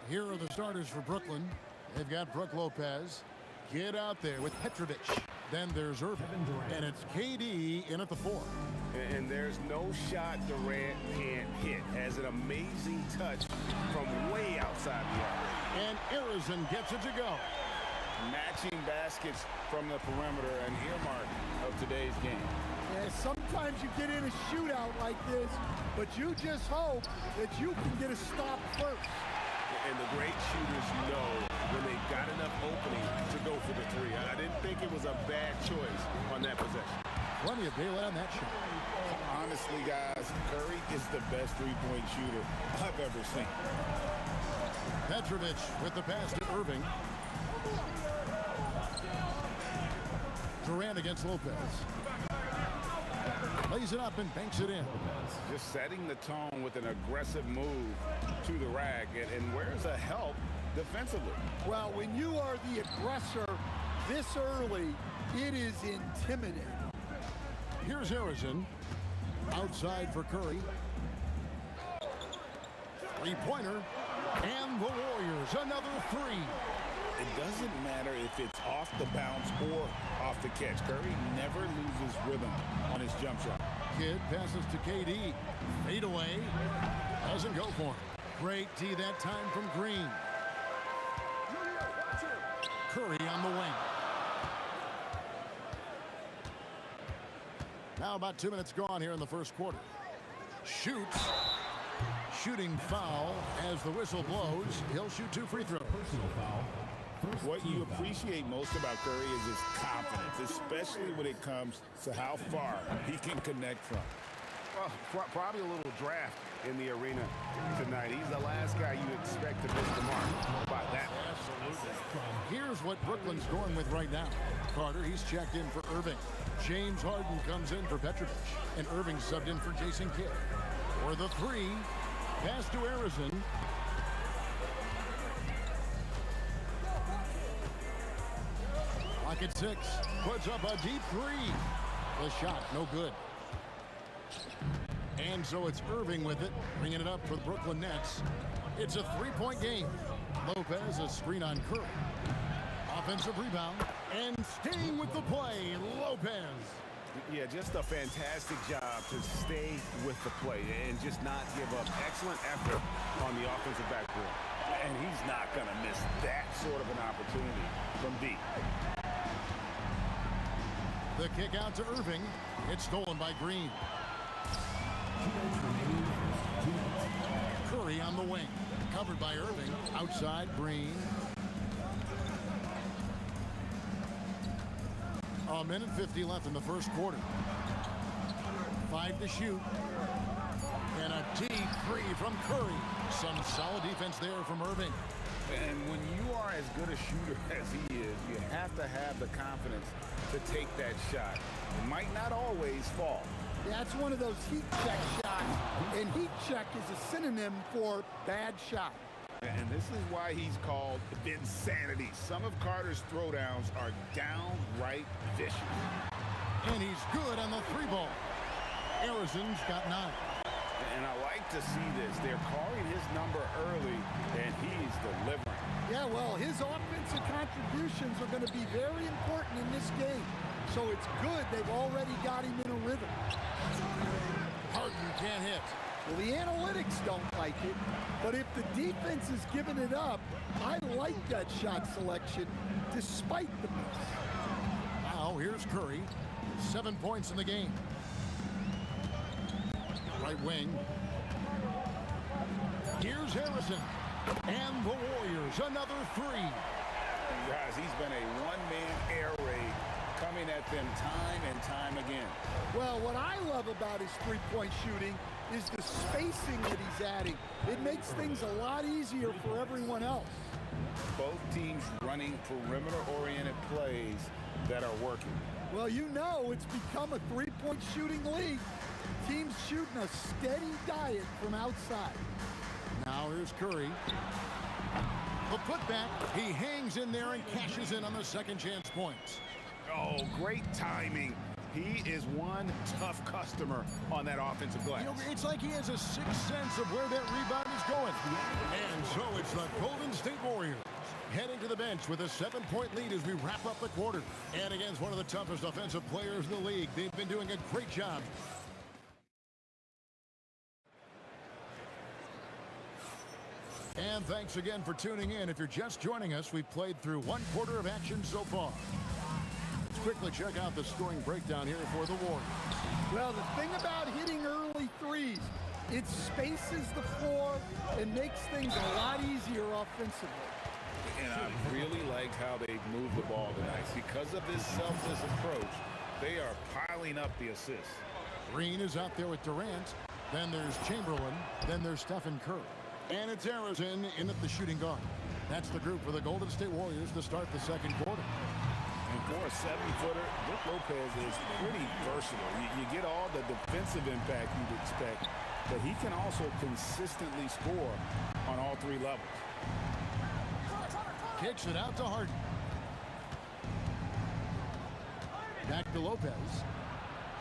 Here are the starters for Brooklyn. They've got Brook Lopez. Get out there with Petrovic. Then there's Irving. And it's KD in at the 4. And there's no shot Durant can't hit. Has an amazing touch from way outside the arc. And Arizon gets it to go. Matching baskets from the perimeter, an earmark of today's game. Yeah, sometimes you get in a shootout like this, but you just hope that you can get a stop first. And the great shooters know when they got enough opening to go for the 3. I didn't think it was a bad choice on that possession. Plenty of daylight on that shot. Honestly, guys, Curry is the best three-point shooter I've ever seen. Petrovic with the pass to Irving. Durant against Lopez. Lays it up and banks it in. Just setting the tone with an aggressive move to the rack. And where's the help defensively? Well, when you are the aggressor this early, it is intimidating. Here's Harrison. Outside for Curry. Three-pointer. And the Warriors, another 3. It doesn't matter if it's off the bounce or off the catch. Curry never loses rhythm on his jump shot. Kidd passes to KD. Fade away. Doesn't go for him. Great D that time from Green. Curry on the wing. Now about 2 minutes gone here in the first quarter. Shoots. Shooting foul as the whistle blows. He'll shoot 2 free throws. Personal foul. What you appreciate most about Curry is his confidence, especially when it comes to how far he can connect from. Well, probably a little draft in the arena tonight. He's the last guy you expect to miss the mark by that. Absolutely. Here's what Brooklyn's going with right now. Carter, he's checked in for Irving. James Harden comes in for Petrovic. And Irving subbed in for Jason Kidd. For the 3, pass to Arizon. Clock at 6. Puts up a deep 3. The shot, no good. And so it's Irving with it, bringing it up for the Brooklyn Nets. It's a 3-point game. Lopez, a screen on Curry. Offensive rebound. And staying with the play, Lopez. Yeah, just a fantastic job to stay with the play and just not give up. Excellent effort on the offensive backboard. And he's not going to miss that sort of an opportunity from deep. The kick out to Irving. It's stolen by Green. Curry on the wing. Covered by Irving. Outside, Green. A minute 50 left in the first quarter. 5 to shoot. And a deep 3 from Curry. Some solid defense there from Irving. And when you are as good a shooter as he is, you have to have the confidence to take that shot. It might not always fall. That's one of those heat check shots, and heat check is a synonym for bad shot. And this is why he's called Vinsanity. Some of Carter's throwdowns are downright vicious. And he's good on the 3-ball. Arizon's got 9. And I like to see this. They're calling his number early, and he's delivering. Yeah, well, his offensive contributions are going to be very important in this game. So it's good they've already got him in a rhythm. Harden can't hit. Well, the analytics don't like it, but if the defense is giving it up, I like that shot selection despite the miss. Now here's Curry. 7 points in the game. Right wing. Here's Harrison. And the Warriors, another 3. Guys, he's been a one-man air raid coming at them time and time again. Well, what I love about his three-point shooting is the spacing that he's adding. It makes things a lot easier for everyone else. Both teams running perimeter-oriented plays that are working. Well, you know it's become a three-point shooting league. Teams shooting a steady diet from outside. Now here's Curry. The putback, he hangs in there and cashes in on the second chance points. Oh, great timing He is one tough customer on that offensive glass. You know, it's like he has a sixth sense of where that rebound is going. And so it's the Golden State Warriors heading to the bench with a 7-point lead as we wrap up the quarter. And against one of the toughest offensive players in the league, they've been doing a great job. And thanks again for tuning in. If you're just joining us, we've played through one quarter of action so far. Let's quickly check out the scoring breakdown here for the Warriors. Well, the thing about hitting early threes, it spaces the floor and makes things a lot easier offensively. And I really liked how they moved the ball tonight. Because of this selfless approach, they are piling up the assists. Green is out there with Durant. Then there's Chamberlain. Then there's Stephen Curry. And it's Harrison in at the shooting guard. That's the group for the Golden State Warriors to start the second quarter. And for a 70-footer, Brook Lopez is pretty versatile. You get all the defensive impact you'd expect, but he can also consistently score on all three levels. Kicks it out to Harden. Back to Lopez.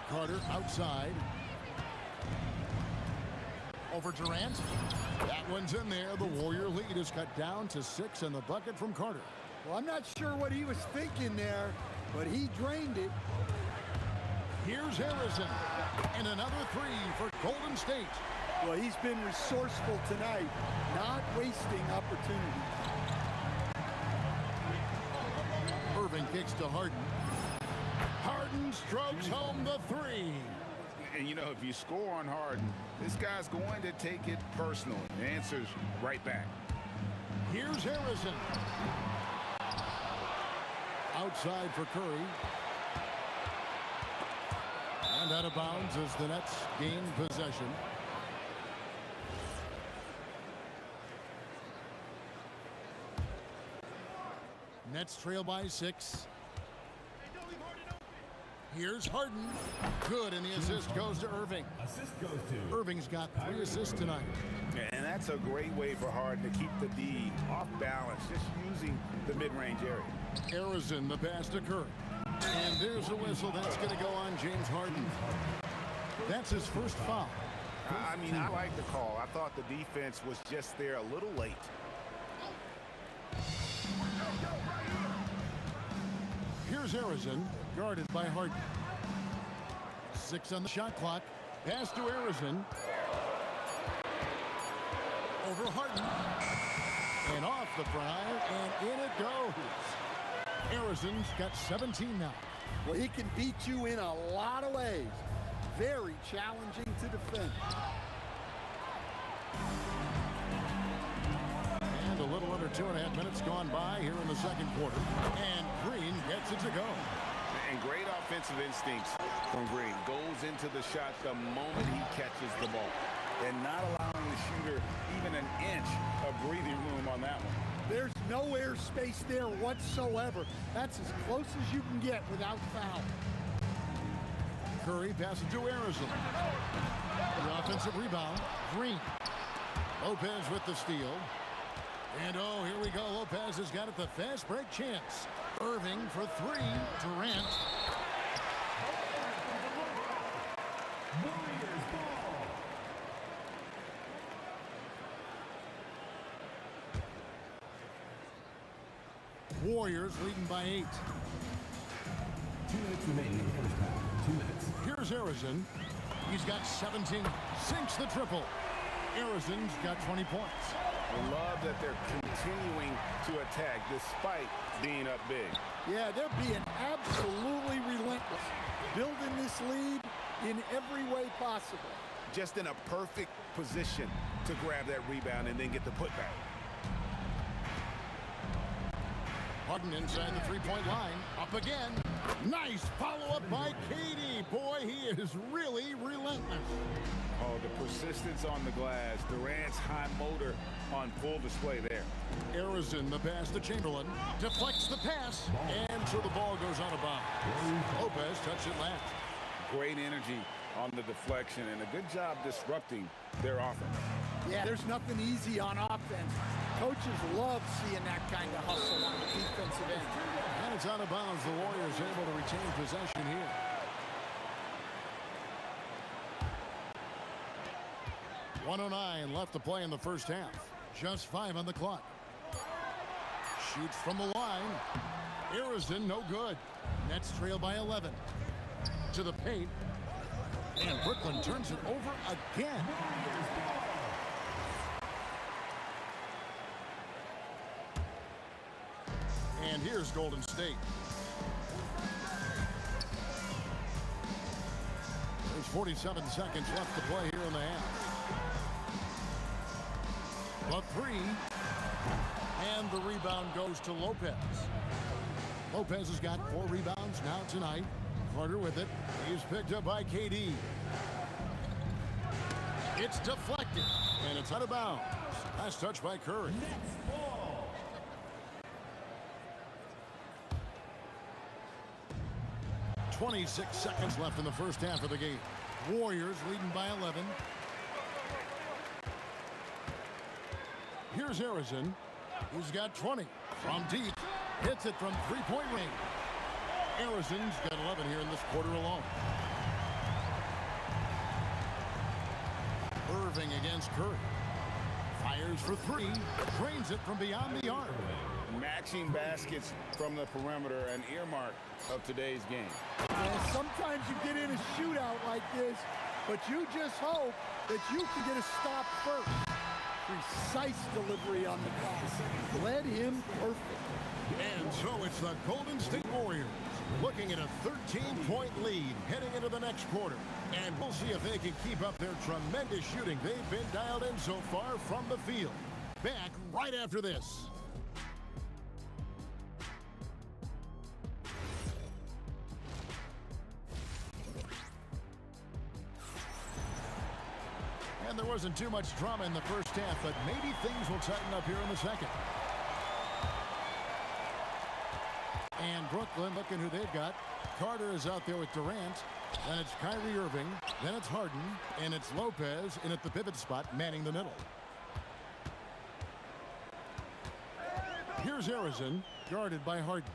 Carter outside. Over Durant. That one's in there. The Warrior lead is cut down to 6 and the bucket from Carter. Well, I'm not sure what he was thinking there, but he drained it. Here's Harrison. And another three for Golden State. Well, he's been resourceful tonight, not wasting opportunities. Irving kicks to Harden. Harden strokes home the three. And, you know, if you score on Harden, this guy's going to take it personal. The answer's right back. Here's Harrison. Outside for Curry. And out of bounds as the Nets gain possession. Nets trail by 6. Here's Harden. Good, and the assist goes to Irving. Assist goes to Irving's got 3 assists tonight. And that's a great way for Harden to keep the D off balance, just using the mid-range area. Harrison, the pass to Curry. And there's a whistle. That's going to go on James Harden. That's his first foul. I mean, I like the call. I thought the defense was just there a little late. Here's Harrison, guarded by Harden. 6 on the shot clock. Pass to Harrison. Over Harden. And off the drive, and in it goes. Harrison's got 17 now. Well, he can beat you in a lot of ways. Very challenging to defend. And a little under 2.5 minutes gone by here in the second quarter. And Green gets it to go. And great offensive instincts from Green. Goes into the shot the moment he catches the ball. And not allowing the shooter even an inch of breathing room on that one. There's no air space there whatsoever. That's as close as you can get without foul. Curry passes to Harrison. The offensive rebound. Green. Lopez with the steal. And oh, here we go. Lopez has got it, the fast break chance. Irving for 3. Durant. Warriors leading by 8. 2 minutes remaining in the first half. 2 minutes. Here's Harrison. He's got 17. Sinks the triple. Harrison's got 20 points. I love that they're continuing to attack despite being up big. Yeah, they're being absolutely relentless. Building this lead in every way possible. Just in a perfect position to grab that rebound and then get the putback. Harden inside the three-point line. Up again. Nice follow-up by KD. Boy, he is really relentless. Oh, the persistence on the glass. Durant's high motor on full display there. Harrison, the pass to Chamberlain. Deflects the pass. And so the ball goes out of bounds. Lopez touched it last. Great energy on the deflection and a good job disrupting their offense. Yeah, there's nothing easy on offense. Coaches love seeing that kind of hustle on the defensive end. And it's out of bounds. The Warriors able to retain possession here. 1:09 left to play in the first half. Just 5 on the clock. Shoots from the line. Harrison, no good. Nets trail by 11. To the paint. And Brooklyn turns it over again. And here's Golden State. There's 47 seconds left to play here in the half. The three. And the rebound goes to Lopez. Lopez has got 4 rebounds now tonight. Carter with it. He's picked up by KD. It's deflected. And it's out of bounds. Last touch by Curry. 26 seconds left in the first half of the game. Warriors leading by 11. Here's Harrison, who's got 20 from deep. Hits it from three-point range. Harrison's got 11 here in this quarter alone. Irving against Curry. Fires for 3. Drains it from beyond the arc. Matching baskets from the perimeter, an earmark of today's game. Well, sometimes you get in a shootout like this, but you just hope that you can get a stop first. Precise delivery on the pass. Led him perfect. And so it's the Golden State Warriors looking at a 13-point lead heading into the next quarter. And we'll see if they can keep up their tremendous shooting they've been dialed in so far from the field. Back right after this. And there wasn't too much drama in the first half, but maybe things will tighten up here in the second. And Brooklyn looking who they've got. Carter is out there with Durant. Then it's Kyrie Irving. Then it's Harden. And it's Lopez in at the pivot spot, manning the middle. Here's Harrison, guarded by Harden.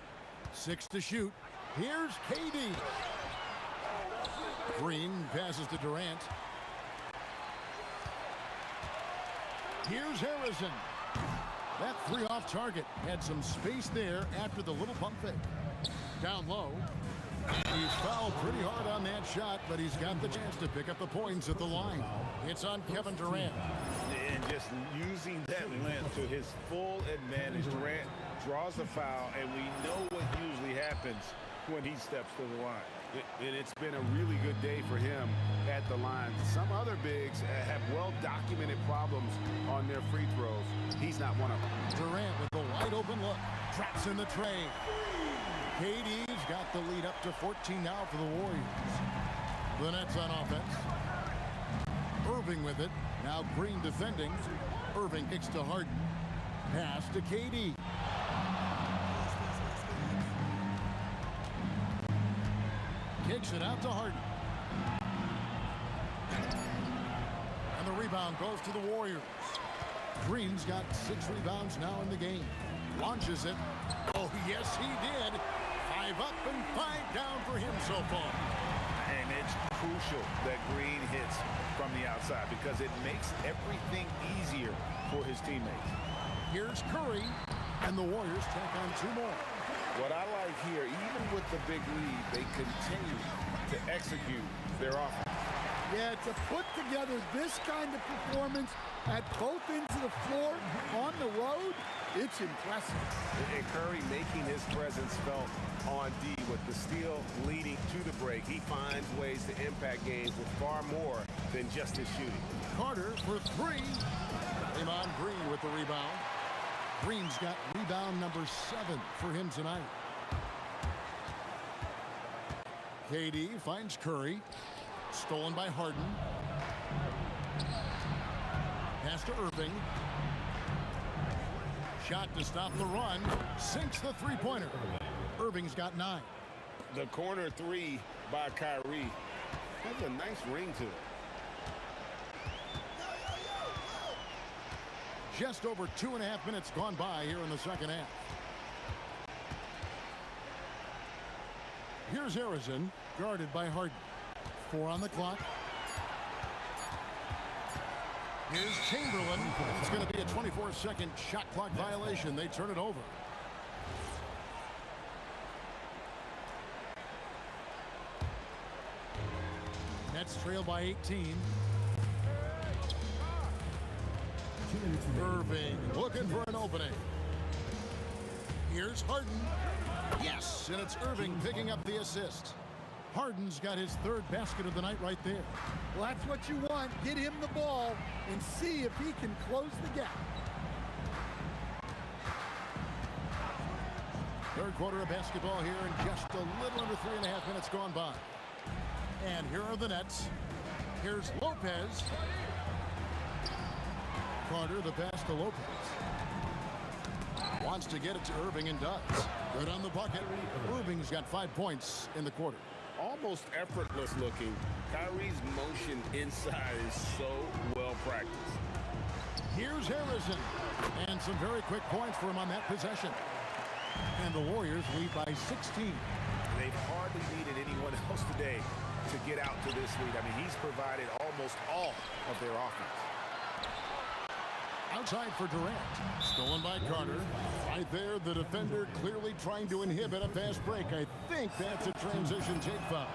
6 to shoot. Here's KD. Green passes to Durant. Here's Harrison. That 3 off target had some space there after the little pump fake. Down low. He's fouled pretty hard on that shot, but he's got the chance to pick up the points at the line. It's on Kevin Durant. And just using that length to his full advantage. Durant draws the foul, and we know what usually happens when he steps to the line. And it's been a really good day for him at the line. Some other bigs have well-documented problems on their free throws. He's not one of them. Durant with the wide open look. Traps in the tray. KD's got the lead up to 14 now for the Warriors. The Nets on offense. Irving with it. Now Green defending. Irving kicks to Harden. Pass to KD. Kicks it out to Harden. And the rebound goes to the Warriors. Green's got 6 rebounds now in the game. Launches it. Oh, yes, he did. 5 up and 5 down for him so far. And it's crucial that Green hits from the outside because it makes everything easier for his teammates. Here's Curry, and the Warriors take on 2 more. What I like here, even with the big lead, they continue to execute their offense. Yeah, to put together this kind of performance at both ends of the floor on the road, it's impressive. And Curry making his presence felt on D with the steal leading to the break. He finds ways to impact games with far more than just his shooting. Carter for 3. Draymond Green with the rebound. Green's got rebound number 7 for him tonight. KD finds Curry. Stolen by Harden. Pass to Irving. Shot to stop the run. Sinks the three-pointer. Irving's got 9. The corner 3 by Kyrie has a nice ring to it. Just over 2.5 minutes gone by here in the second half. Here's Harrison, guarded by Harden. 4 on the clock. Here's Chamberlain. It's going to be a 24-second shot clock violation. They turn it over. Nets trail by 18. Irving looking for an opening. Here's Harden. Yes, and it's Irving picking up the assist. Harden's got his third basket of the night right there. Well, that's what you want. Get him the ball and see if he can close the gap. Third quarter of basketball here, and just a little under 3.5 minutes gone by. And here are the Nets. Here's Lopez. Carter, the pass to Lopez. Wants to get it to Irving and does. Good on the bucket. Irving's got 5 points in the quarter. Almost effortless looking. Kyrie's motion inside is so well practiced. Here's Harrison. And some very quick points for him on that possession. And the Warriors lead by 16. They've hardly needed anyone else today to get out to this lead. I mean, he's provided almost all of their offense. Outside for Durant. Stolen by Carter. Right there, the defender clearly trying to inhibit a fast break. I think that's a transition take foul.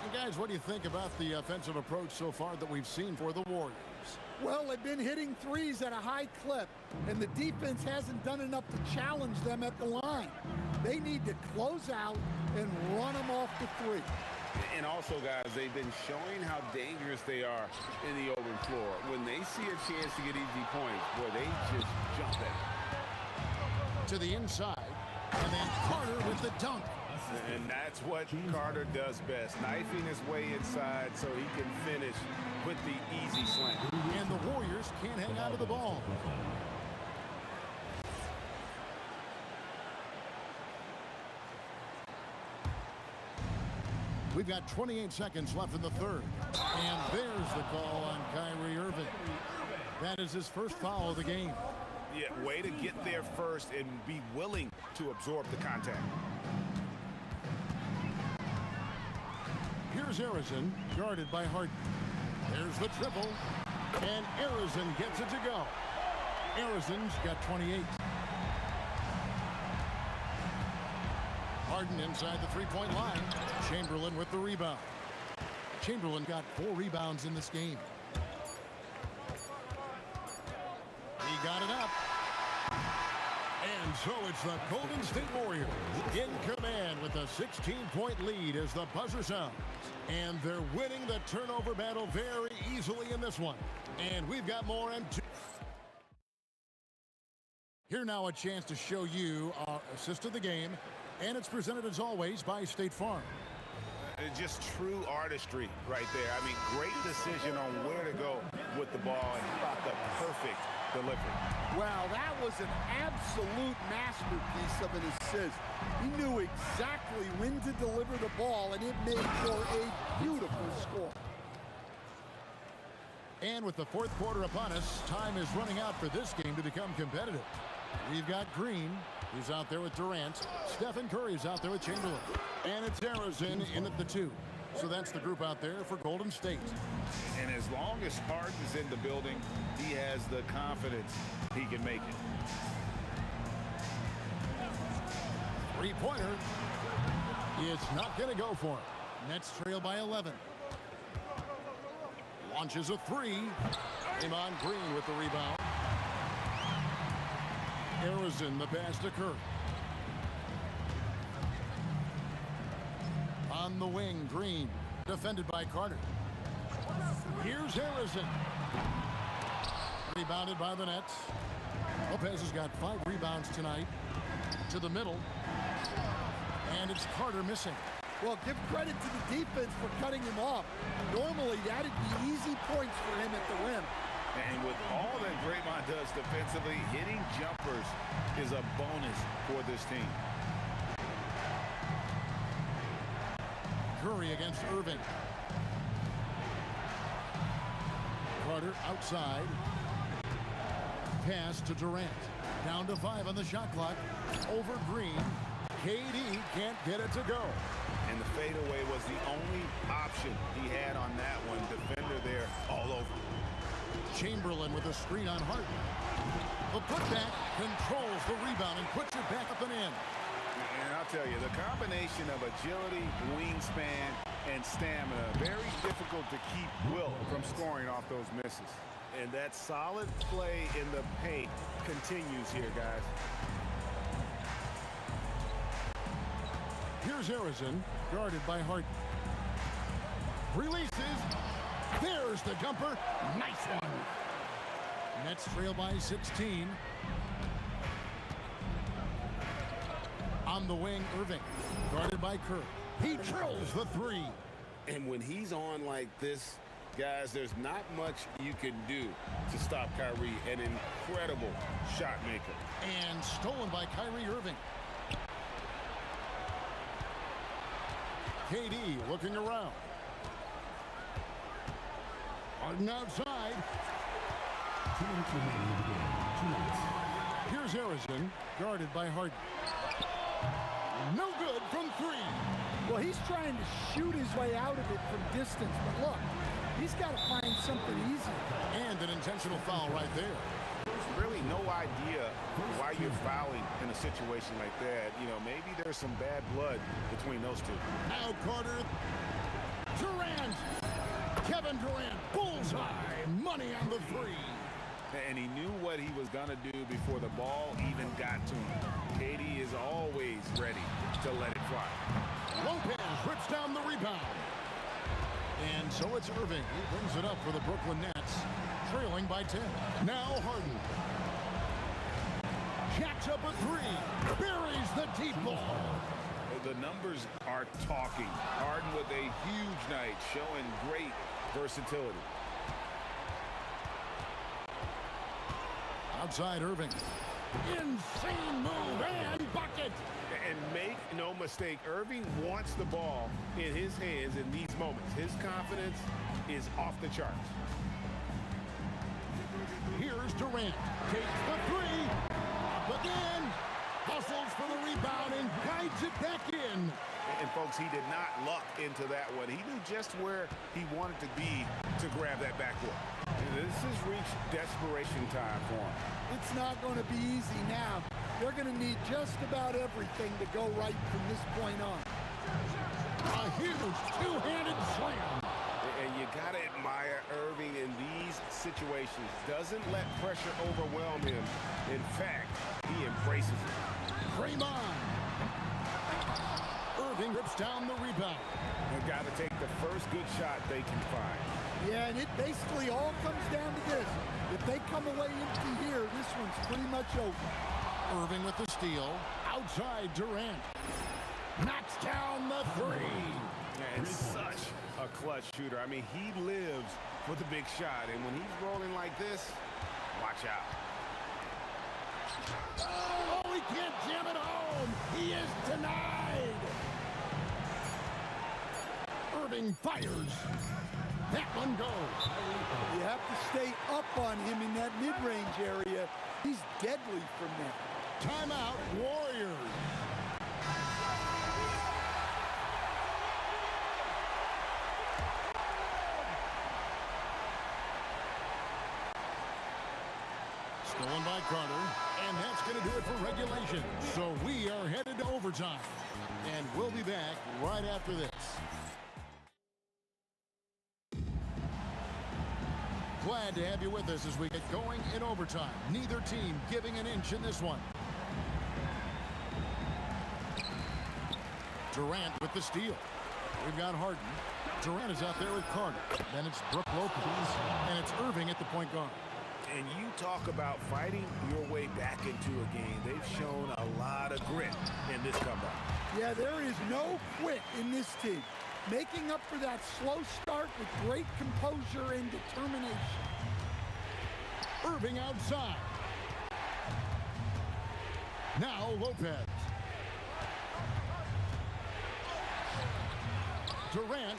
And guys, what do you think about the offensive approach so far that we've seen for the Warriors? Well, they've been hitting threes at a high clip, and the defense hasn't done enough to challenge them at the line. They need to close out and run them off the three. And also, guys, they've been showing how dangerous they are in the open floor. When they see a chance to get easy points, boy, they just jump at it. To the inside, and then Carter with the dunk. And that's what Carter does best, knifing his way inside so he can finish with the easy slam. And the Warriors can't hang on to the ball. We've got 28 seconds left in the third. And there's the call on Kyrie Irving. That is his first foul of the game. Yeah, way to get there first and be willing to absorb the contact. Here's Harrison, guarded by Harden. There's the triple, and Harrison gets it to go. Harrison's got 28. Harden inside the three-point line. Chamberlain with the rebound. Chamberlain got 4 rebounds in this game. He got it up. And so it's the Golden State Warriors in command with a 16-point lead as the buzzer sounds. And they're winning the turnover battle very easily in this one. And we've got more and two. Here now a chance to show you our assist of the game. And it's presented as always by State Farm. Just true artistry right there. I mean, great decision on where to go with the ball and the perfect delivery. Wow, that was an absolute masterpiece of an assist. He knew exactly when to deliver the ball, and it made for a beautiful score. And with the fourth quarter upon us, time is running out for this game to become competitive. We've got Green. He's out there with Durant. Stephen Curry's out there with Chamberlain. And it's Harrison in at the 2. So that's the group out there for Golden State. And as long as Harden's in the building, he has the confidence he can make it. Three-pointer. It's not going to go for him. Nets trail by 11. Launches a 3. Draymond Green with the rebound. Harrison, the pass to Curry. On the wing, Green, defended by Carter. Here's Harrison. Rebounded by the Nets. Lopez has got 5 rebounds tonight. To the middle. And it's Carter missing. Well, give credit to the defense for cutting him off. Normally, that'd be easy points for him at the rim. And with all that Draymond does defensively, hitting jumpers is a bonus for this team. Curry against Irving. Carter outside. Pass to Durant. Down to 5 on the shot clock. Over Green. KD can't get it to go. And the fadeaway was the only option he had on that one. Defender there all over. Chamberlain with a screen on Harden. The putback controls the rebound and puts it back up and in. And I'll tell you, the combination of agility, wingspan, and stamina, very difficult to keep Wilt from scoring off those misses. And that solid play in the paint continues here, guys. Here's Harrison, guarded by Harden. Releases. There's the jumper. Nice one. Nets trail by 16. On the wing, Irving, guarded by Kerr. He drills the three. And when he's on like this, guys, there's not much you can do to stop Kyrie. An incredible shot maker. And stolen by Kyrie Irving. KD looking around. Harden outside. 2 minutes remaining in the game. 2 minutes. Here's Harrison, guarded by Harden. No good from three. Well, he's trying to shoot his way out of it from distance, but look, he's got to find something easy. And an intentional foul right there. There's really no idea why you're fouling in a situation like that. You know, maybe there's some bad blood between those two. Now Carter. Durant. Kevin Durant. Bullseye. Money on the three. And he knew what he was going to do before the ball even got to him. KD is always ready to let it fly. Lopez rips down the rebound. And so it's Irving. He brings it up for the Brooklyn Nets, trailing by 10. Now Harden. Jacks up a three. Buries the deep ball. The numbers are talking. Harden with a huge night, showing great versatility. Outside Irving. Insane move and bucket. And make no mistake, Irving wants the ball in his hands in these moments. His confidence is off the charts. Here's Durant. Takes the three. Up again. Hustles for the rebound and guides it back in. And folks, he did not luck into that one. He knew just where he wanted to be to grab that backboard. This has reached desperation time for him. It's not going to be easy now. They're going to need just about everything to go right from this point on. A huge two-handed slam. And you got to admire Irving in these situations. Doesn't let pressure overwhelm him. In fact, he embraces it. Draymond. Irving rips down the rebound. They've got to take the first good shot they can find. Yeah, and it basically all comes down to this. If they come away empty here, this one's pretty much over. Irving with the steal. Outside Durant. Knocks down the three. And such a clutch shooter. I mean, he lives for the big shot. And when he's rolling like this, watch out. Oh, he can't jam it home. He is denied. Irving fires. That one goes. You have to stay up on him in that mid-range area. He's deadly from there. Timeout, Warriors. Stolen by Carter, and that's going to do it for regulation. So we are headed to overtime, and we'll be back right after this. Glad to have you with us as we get going in overtime. Neither team giving an inch in this one. Durant with the steal. We've got Harden. Durant is out there with Carter. Then it's Brook Lopez, and it's Irving at the point guard. And you talk about fighting your way back into a game. They've shown a lot of grit in this comeback. Yeah, there is no quit in this team. Making up for that slow start with great composure and determination. Irving outside. Now Lopez. Durant.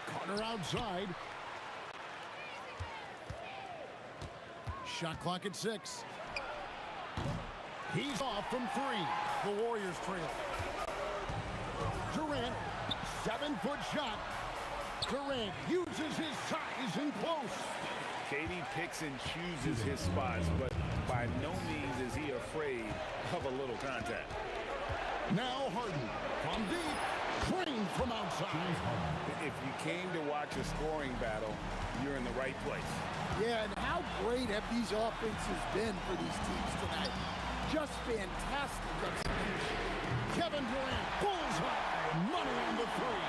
Carter outside. Shot clock at 6. He's off from 3. The Warriors trail. Durant. 7-foot shot. Durant uses his size and close. KD picks and chooses his spots, but by no means is he afraid of a little contact. Now Harden from deep, drained from outside. If you came to watch a scoring battle, you're in the right place. Yeah, and how great have these offenses been for these teams tonight? Just fantastic execution. Kevin Durant, bullseye, money on the three.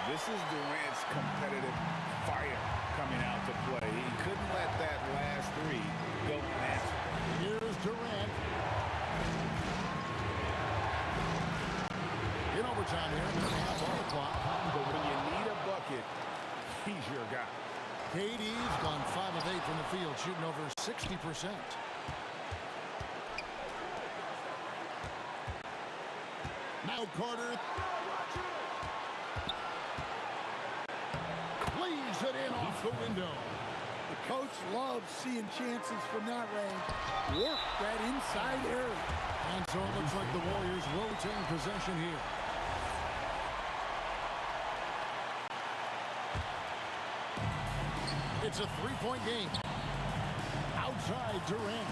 This is Durant's competitive fire coming out to play. He couldn't let that last three go unanswered. Here's Durant. In overtime here, minute and a half on the clock. But when you need a bucket, he's your guy. KD's gone 5 of 8 from the field, shooting over 60%. Now Carter. Leaves it in off the window. The coach loves seeing chances from that range. Work that inside area. And so it looks like the Warriors rotating possession here. It's a three-point game. Outside Durant.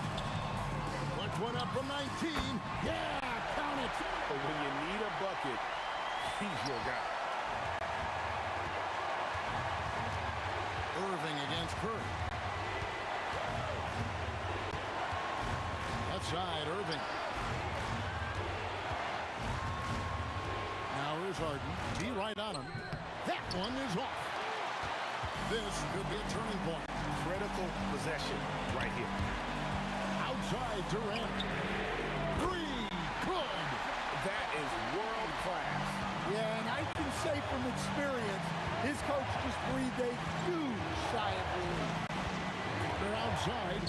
Puts one up from 19. Yeah, count it. But when you need a bucket, he's your guy. Irving against Curry. Left side, Irving. Now here's Harden. Be right on him. That one is off. This could be a turning point. Critical possession right here. Outside Durant. Three. Good. That is world class. Yeah, and I can say from experience, his coach just breathed a huge sigh of relief. They're outside.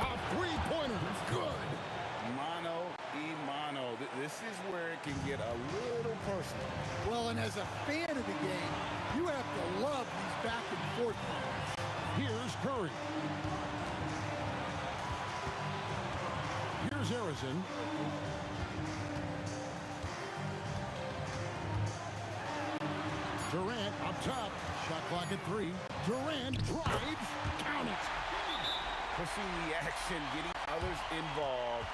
A three-pointer. Good. Mano y mano. This is where it can get a little personal. Well, and as a fan of the game, you have to love these back and forth moments. Here's Curry. Here's Harrison. Durant up top. Shot clock at 3. Durant drives. Count it. Pushing the action, getting others involved.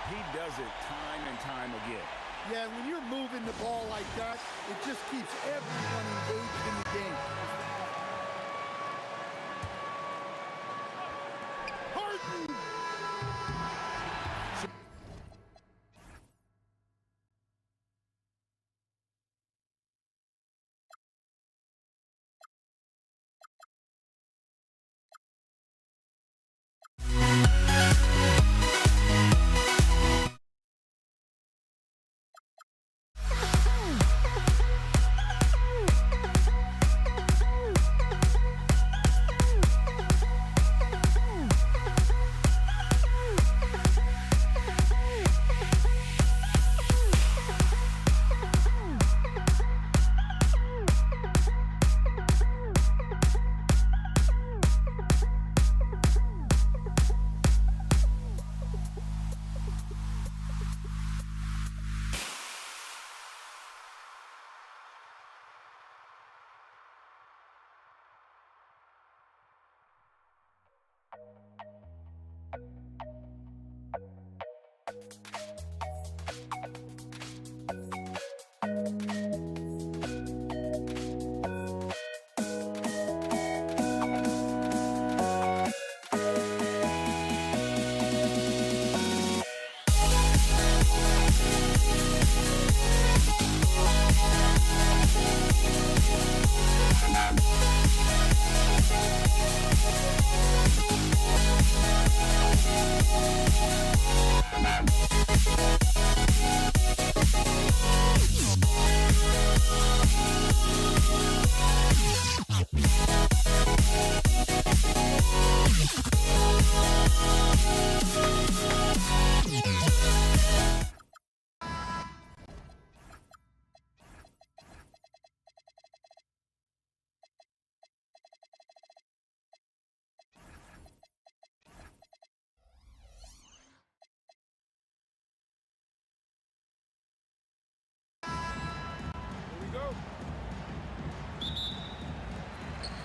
He does it time and time again. Yeah, when you're moving the ball like that, it just keeps everyone engaged in the game. Harden!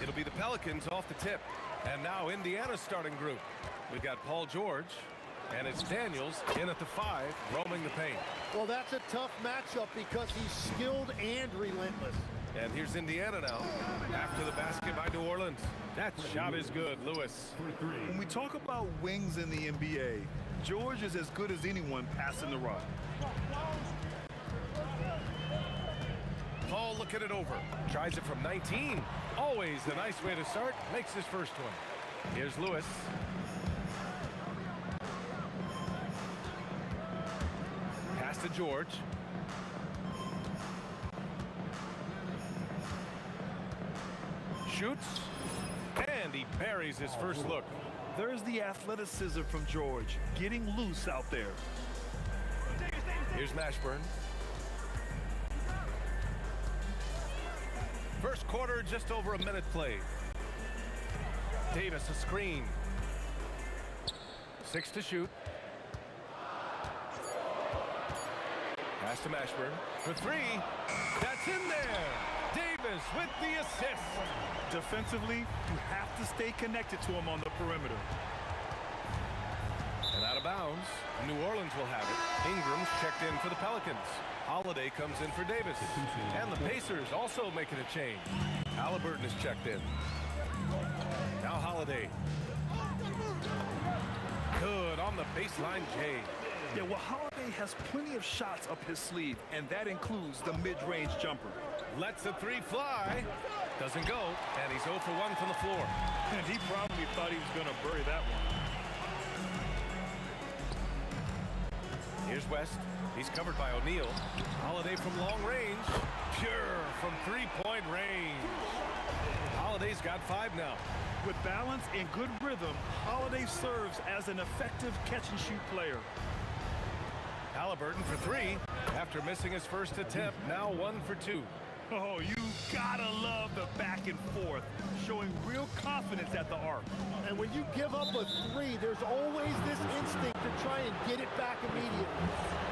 It'll be the Pelicans off the tip. And now Indiana's starting group. We've got Paul George, and it's Daniels in at the 5, roaming the paint. Well, that's a tough matchup because he's skilled and relentless. And here's Indiana now, after the basket by New Orleans. That shot is good, Lewis. When we talk about wings in the NBA, George is as good as anyone passing the rock. Paul looking it over. Tries it from 19. Always a nice way to start. Makes his first one. Here's Lewis. Pass to George. Shoots. And he buries his first look. There's the athleticism from George, getting loose out there. Here's Mashburn. First quarter, just over a minute played. Davis, a screen. 6 to shoot. Pass to Mashburn for 3. That's in there. Davis with the assist. Defensively, you have to stay connected to him on the perimeter. And out of bounds, New Orleans will have it. Ingram's checked in for the Pelicans. Holiday comes in for Davis. And the Pacers also making a change. Halliburton is checked in. Now Holiday. Good on the baseline, Jay. Yeah, well, Holiday has plenty of shots up his sleeve, and that includes the mid-range jumper. Lets the 3 fly. Doesn't go, and he's 0 for 1 from the floor. And he probably thought he was going to bury that one. Here's West. He's covered by O'Neal. Holiday from long range. Pure from 3-point range. Holiday's got 5 now. With balance and good rhythm, Holiday serves as an effective catch-and-shoot player. Halliburton for 3. After missing his first attempt, now 1 for 2. Oh, you gotta love the back and forth, showing real confidence at the arc. And when you give up a 3, there's always this instinct to try and get it back immediately.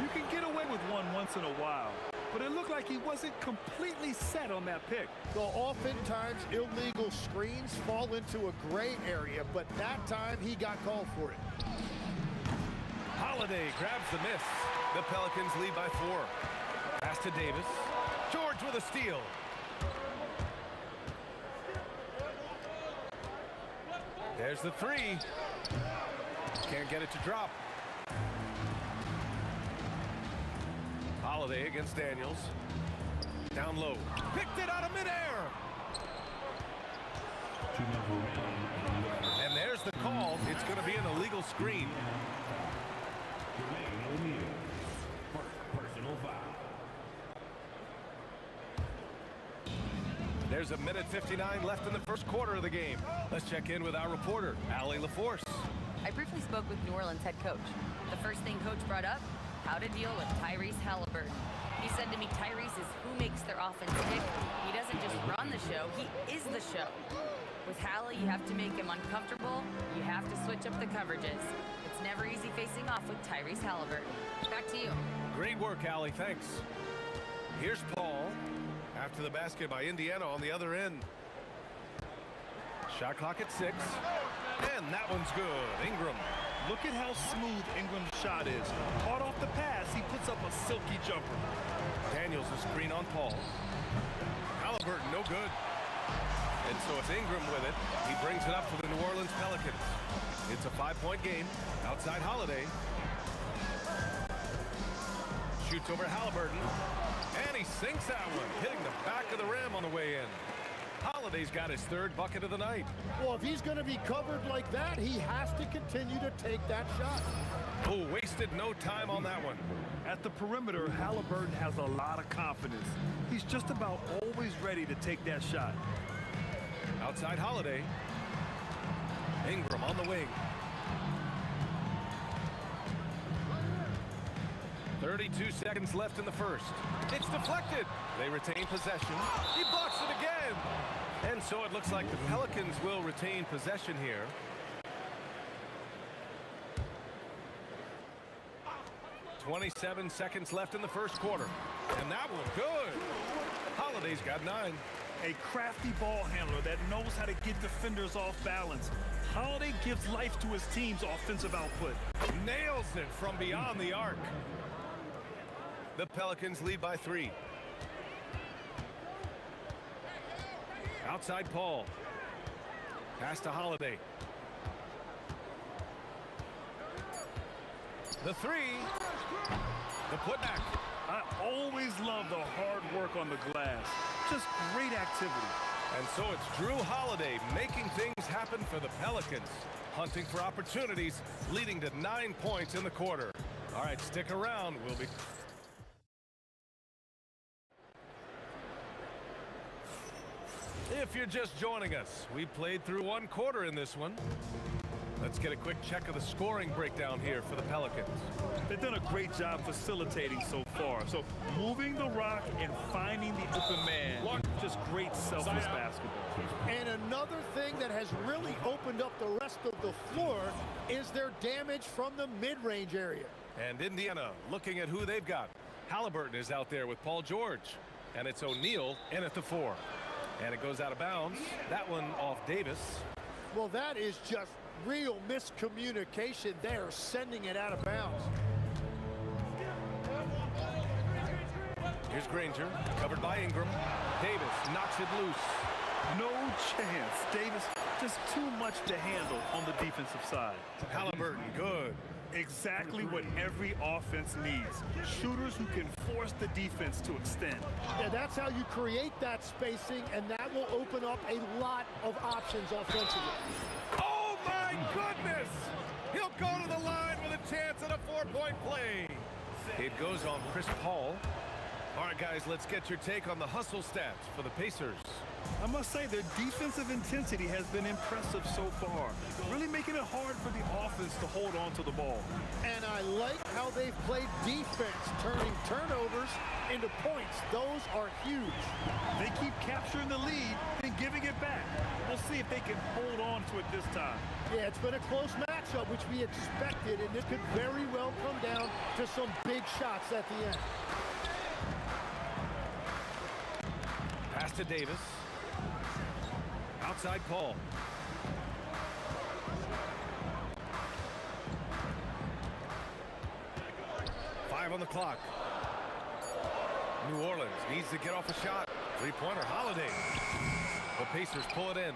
You can get away with one once in a while, but it looked like he wasn't completely set on that pick. Well, oftentimes illegal screens fall into a gray area, but that time he got called for it. Holiday grabs the miss. The Pelicans lead by 4. Pass to Davis. George with a steal. There's the 3. Can't get it to drop. Holiday against Daniels. Down low. Picked it out of midair. And there's the call. It's going to be an illegal screen. There's a minute 59 left in the first quarter of the game. Let's check in with our reporter, Allie LaForce. I briefly spoke with New Orleans head coach. The first thing coach brought up, how to deal with Tyrese Halliburton. He said to me, Tyrese is who makes their offense tick. He doesn't just run the show, he is the show. With Hallie, you have to make him uncomfortable. You have to switch up the coverages. It's never easy facing off with Tyrese Halliburton. Back to you. Great work, Allie. Thanks. Here's Paul. After the basket by Indiana on the other end. Shot clock at 6. And that one's good. Ingram. Look at how smooth Ingram's shot is. Caught off the pass, he puts up a silky jumper. Daniels a screen on Paul. Halliburton, no good. And so it's Ingram with it. He brings it up to the New Orleans Pelicans. It's a 5-point game. Outside Holiday. Shoots over Halliburton. And he sinks that one, hitting the back of the rim on the way in. Holiday's got his 3rd bucket of the night. Well, if he's going to be covered like that, he has to continue to take that shot. Oh, wasted no time on that one. At the perimeter, Halliburton has a lot of confidence. He's just about always ready to take that shot. Outside Holiday. Ingram on the wing. 32 seconds left in the first. It's deflected. They retain possession. He blocks it again. And so it looks like the Pelicans will retain possession here. .27 seconds left in the first quarter. And that one good. Holiday's got 9. A crafty ball handler that knows how to get defenders off balance. Holiday gives life to his team's offensive output. Nails it from beyond the arc. The Pelicans lead by 3. Outside Paul. Pass to Holiday. The 3. The putback. I always love the hard work on the glass. Just great activity. And so it's Drew Holiday making things happen for the Pelicans. Hunting for opportunities, leading to 9 points in the quarter. All right, stick around. We'll be... If you're just joining us, we played through 1 quarter in this one. Let's get a quick check of the scoring breakdown here for the Pelicans. They've done a great job facilitating so far. So moving the rock and finding the open man. Just great selfless basketball. And another thing that has really opened up the rest of the floor is their damage from the mid-range area. And Indiana looking at who they've got. Halliburton is out there with Paul George. And it's O'Neal in at the 4. And it goes out of bounds. That one off Davis. Well, that is just real miscommunication there, sending it out of bounds. Here's Granger, covered by Ingram. Davis knocks it loose. No chance. Davis just too much to handle on the defensive side. Halliburton, good. Exactly what every offense needs. Shooters who can force the defense to extend. Yeah, that's how you create that spacing, and that will open up a lot of options offensively. Oh my goodness! He'll go to the line with a chance at a 4-point play. It goes on Chris Paul. All right, guys, let's get your take on the hustle stats for the Pacers. I must say their defensive intensity has been impressive so far, really making it hard for the offense to hold on to the ball. And I like how they've played defense, turning turnovers into points. Those are huge. They keep capturing the lead and giving it back. We'll see if they can hold on to it this time. Yeah, it's been a close matchup, which we expected, and it could very well come down to some big shots at the end. Pass to Davis. Outside Paul. Five on the clock. New Orleans needs to get off a shot. 3-pointer, Holiday. The Pacers pull it in.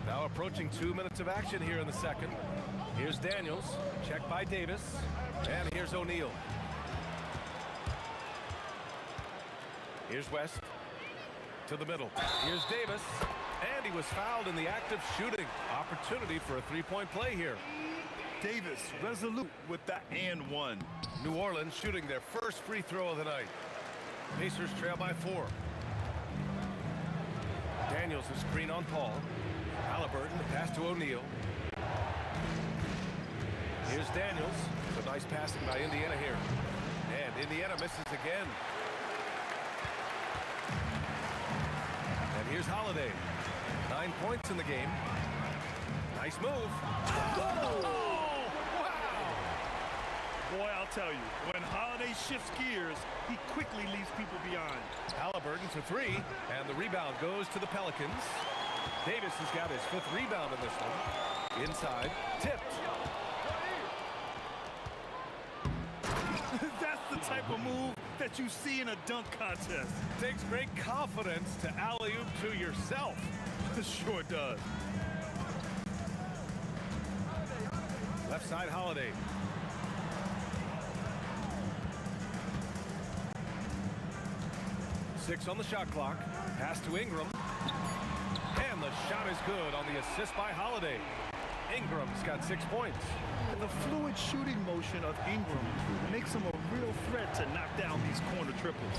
Now approaching 2 minutes of action here in the second. Here's Daniels, checked by Davis. And here's O'Neal. Here's West. To the middle. Here's Davis. And he was fouled in the act of shooting. Opportunity for a 3-point play here. Davis resolute with the and 1. New Orleans shooting their first free throw of the night. Pacers trail by 4. Daniels is screen on Paul. Halliburton, the pass to O'Neal. Here's Daniels. So nice passing by Indiana here. And Indiana misses again. And here's Holiday. 9 points in the game. Nice move. Oh, wow. Boy, I'll tell you, when Holiday shifts gears, he quickly leaves people behind. Halliburton for 3, and the rebound goes to the Pelicans. Davis has got his 5th rebound in this one. Inside, tipped. That's the type of move that you see in a dunk contest. Takes great confidence to alley-oop to yourself. Sure does. Left side, Holiday. Six on the shot clock. Pass to Ingram. And the shot is good on the assist by Holiday. Ingram's got 6 points. And the fluid shooting motion of Ingram makes him a real threat to knock down these corner triples.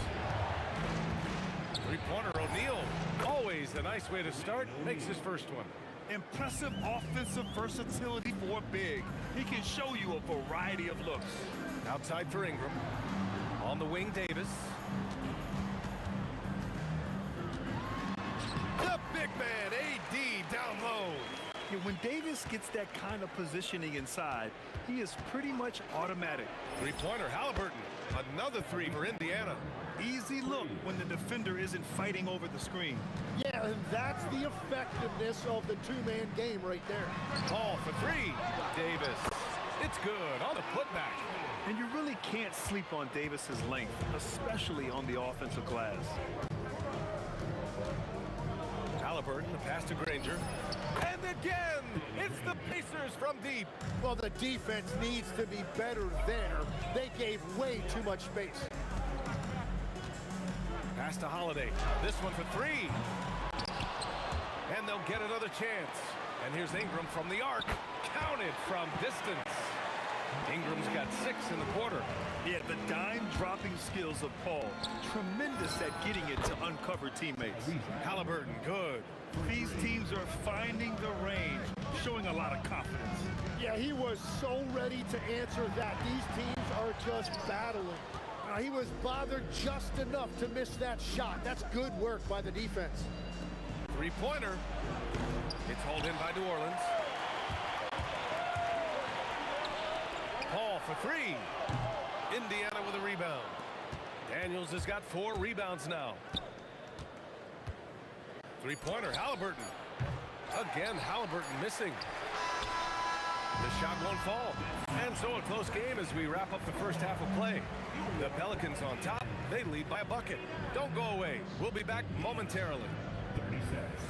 3-pointer, O'Neal. Always a nice way to start. Makes his first one. Impressive offensive versatility for big. He can show you a variety of looks. Outside for Ingram. On the wing, Davis. The big man, AD, down low. Yeah, when Davis gets that kind of positioning inside, he is pretty much automatic. 3-pointer, Halliburton. Another three for Indiana. Easy look when the defender isn't fighting over the screen. Yeah, and that's the effectiveness of the two-man game right there. Paul for three. Davis. It's good on the putback. And you really can't sleep on Davis's length, especially on the offensive glass. Halliburton, the pass to Granger. And again, it's the Pacers from deep. Well, the defense needs to be better there. They gave way too much space. Pass to Holiday. This one for three. And they'll get another chance. And here's Ingram from the arc. Counted from distance. Ingram's got 6 in the quarter. Yeah, the dime-dropping skills of Paul. Tremendous at getting it to uncover teammates. Halliburton, good. These teams are finding the range, showing a lot of confidence. Yeah, he was so ready to answer that. These teams are just battling. He was bothered just enough to miss that shot. That's good work by the defense. Three-pointer. It's hauled in by New Orleans. Paul for three. Indiana with a rebound. Daniels has got 4 rebounds now. Three-pointer, Halliburton. Again, Halliburton missing. The shot won't fall. And so a close game as we wrap up the first half of play. The Pelicans on top. They lead by a bucket. Don't go away. We'll be back momentarily. 30 seconds.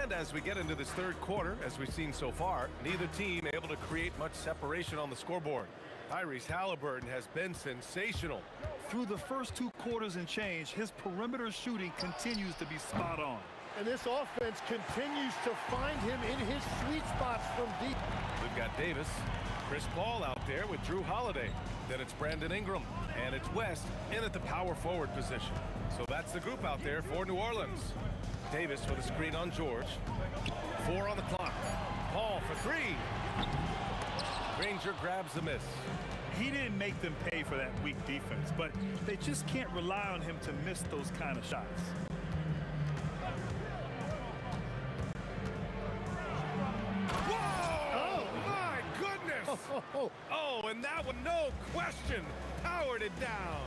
And as we get into this third quarter, as we've seen so far, neither team able to create much separation on the scoreboard. Tyrese Halliburton has been sensational. Through the first 2 quarters and change, his perimeter shooting continues to be spot on. And this offense continues to find him in his sweet spots from deep. We've got Davis, Chris Paul out there with Drew Holiday. Then it's Brandon Ingram, and it's West in at the power forward position. So that's the group out there for New Orleans. Davis with a screen on George. 4 on the clock. Paul for 3. Granger grabs the miss. He didn't make them pay for that weak defense, but they just can't rely on him to miss those kind of shots. Whoa! Oh, my goodness! Oh, and that one, no question, powered it down.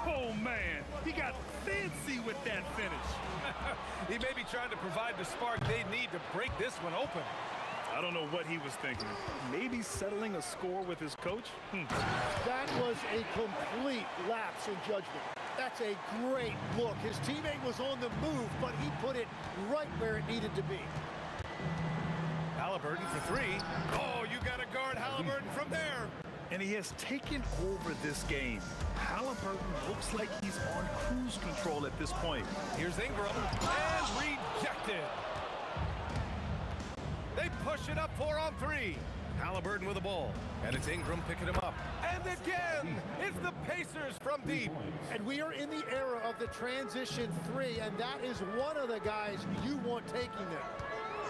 Oh, man, he got fancy with that finish. He may be trying to provide the spark they need to break this one open. I don't know what he was thinking. Maybe settling a score with his coach? That was a complete lapse in judgment. That's a great look. His teammate was on the move, but he put it right where it needed to be. Halliburton for 3. Oh, you got to guard Halliburton from there. And he has taken over this game. Halliburton looks like he's on cruise control at this point. Here's Ingram, and rejected. They push it up 4 on 3. Halliburton with the ball, and it's Ingram picking him up. And again, it's the Pacers from deep. And we are in the era of the transition 3, and that is one of the guys you want taking them.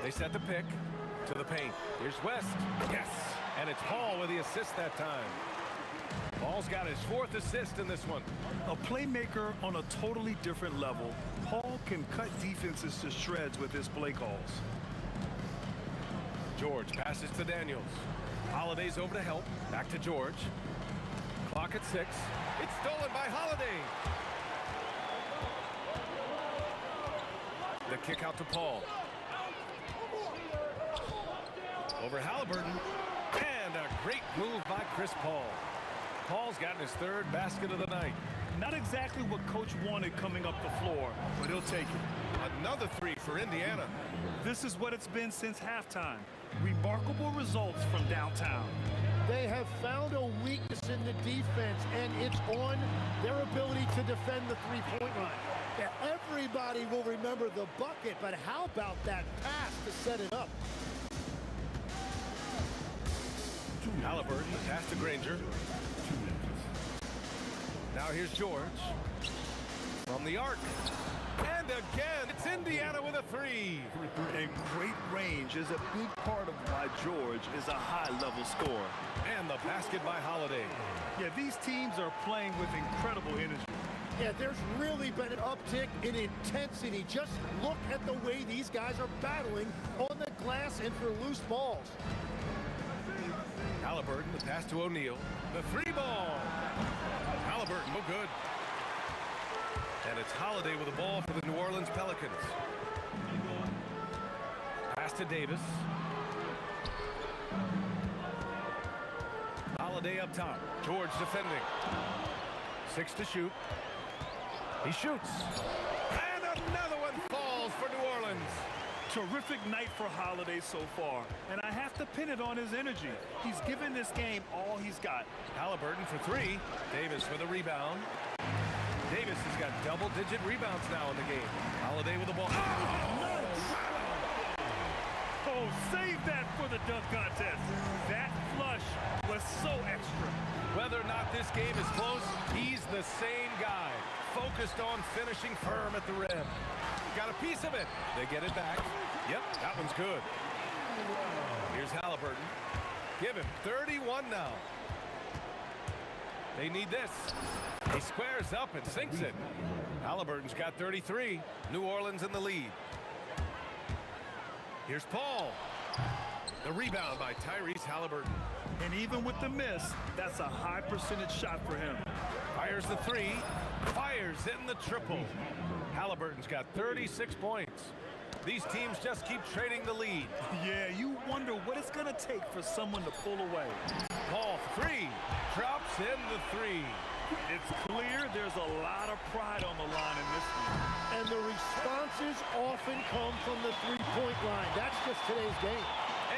They set the pick to the paint. Here's West. Yes. And it's Paul with the assist that time. Paul's got his 4th assist in this one. A playmaker on a totally different level, Paul can cut defenses to shreds with his play calls. George passes to Daniels. Holiday's over to help. Back to George. Clock at 6. It's stolen by Holiday. The kick out to Paul. Over Halliburton. And a great move by Chris Paul. Paul's gotten his 3rd basket of the night. Not exactly what coach wanted coming up the floor, but he'll take it. Another 3 for Indiana. This is what it's been since halftime. Remarkable results from downtown. They have found a weakness in the defense, and it's on their ability to defend the three-point line. Yeah, everybody will remember the bucket, but how about that pass to set it up? Halliburton, the pass to Granger. Now here's George from the arc. And again, it's Indiana with a the three. And great range is a big part of why George is a high-level scorer. And the basket by Holiday. Yeah, these teams are playing with incredible energy. Yeah, there's really been an uptick in intensity. Just look at the way these guys are battling on the glass and for loose balls. Halliburton, the pass to O'Neal. The three ball. Halliburton, no good. And it's Holiday with the ball for the New Orleans Pelicans. Pass to Davis. Holiday up top. George defending. 6 to shoot. He shoots. And another one falls for New Orleans. Terrific night for Holiday so far, and I have to pin it on his energy. He's given this game all he's got. Halliburton for three. Davis for the rebound. Davis has got double-digit rebounds now in the game. Holiday with the ball. Oh, save that for the dunk contest. That flush was so extra. Whether or not this game is close, he's the same guy. Focused on finishing firm at the rim. Got a piece of it. They get it back. Yep, that one's good. Here's Halliburton. Give him 31 now. They need this. He squares up and sinks it. Halliburton's got 33. New Orleans in the lead. Here's Paul. The rebound by Tyrese Halliburton. And even with the miss, that's a high percentage shot for him. Fires the three. Fires in the triple. Halliburton's got 36 points. These teams just keep trading the lead. Yeah, you wonder what it's going to take for someone to pull away. Paul, three. Drops in the three. It's clear there's a lot of pride on the line in this one. And the responses often come from the three-point line. That's just today's game.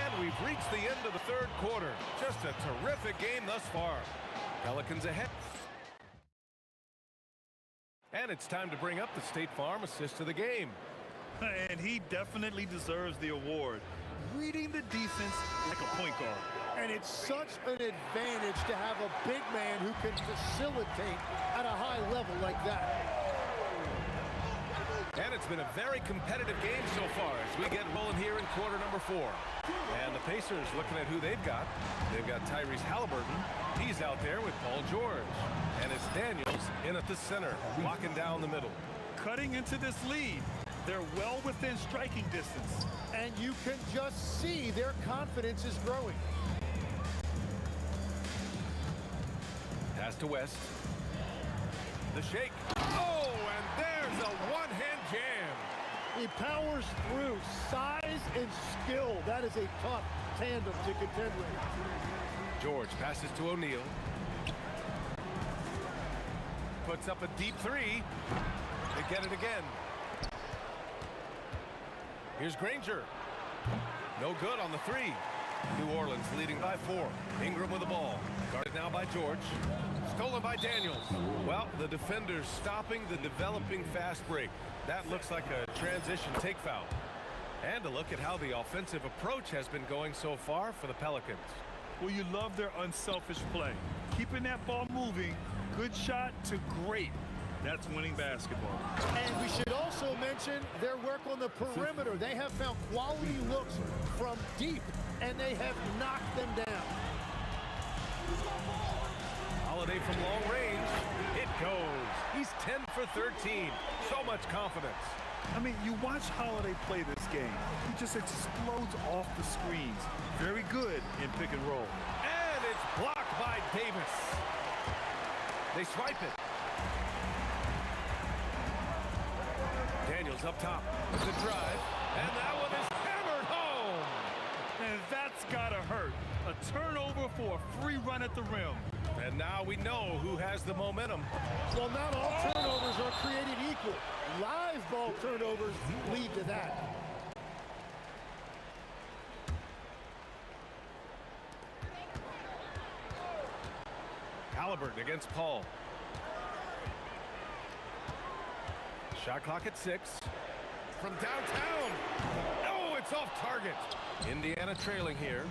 And we've reached the end of the third quarter. Just a terrific game thus far. Pelicans ahead. And it's time to bring up the State Farm assist of the game. And he definitely deserves the award. Reading the defense like a point guard. And it's such an advantage to have a big man who can facilitate at a high level like that. And it's been a very competitive game so far as we get rolling here in quarter number 4. And the Pacers looking at who they've got. They've got Tyrese Halliburton. He's out there with Paul George. And it's Daniels in at the center, locking down the middle. Cutting into this lead. They're well within striking distance. And you can just see their confidence is growing. Pass to West. The shake. Oh, and there's a one-hand jam. He powers through. Size and skill. That is a tough tandem to contend with. George passes to O'Neal. Puts up a deep three. They get it again. Here's Granger. No good on the three. New Orleans leading by 4. Ingram with the ball. Guarded now by George. Stolen by Daniels. Well, the defender's stopping the developing fast break. That looks like a transition take foul. And a look at how the offensive approach has been going so far for the Pelicans. Well, you love their unselfish play. Keeping that ball moving, good shot to great. That's winning basketball. And we should also mention their work on the perimeter. They have found quality looks from deep, and they have knocked them down. Holiday from long range. It goes. He's 10 for 13. So much confidence. I mean, you watch Holiday play this game. He just explodes off the screens. Very good in pick and roll. And it's blocked by Davis. They swipe it. Daniels up top with the drive. And that one is hammered home. And that's gotta hurt. A turnover for a free run at the rim. And now we know who has the momentum. Well, not all turnovers are created equal. Live ball turnovers lead to that. Halliburton against Paul. Shot clock at 6. From downtown. Oh, it's off target. Indiana trailing here.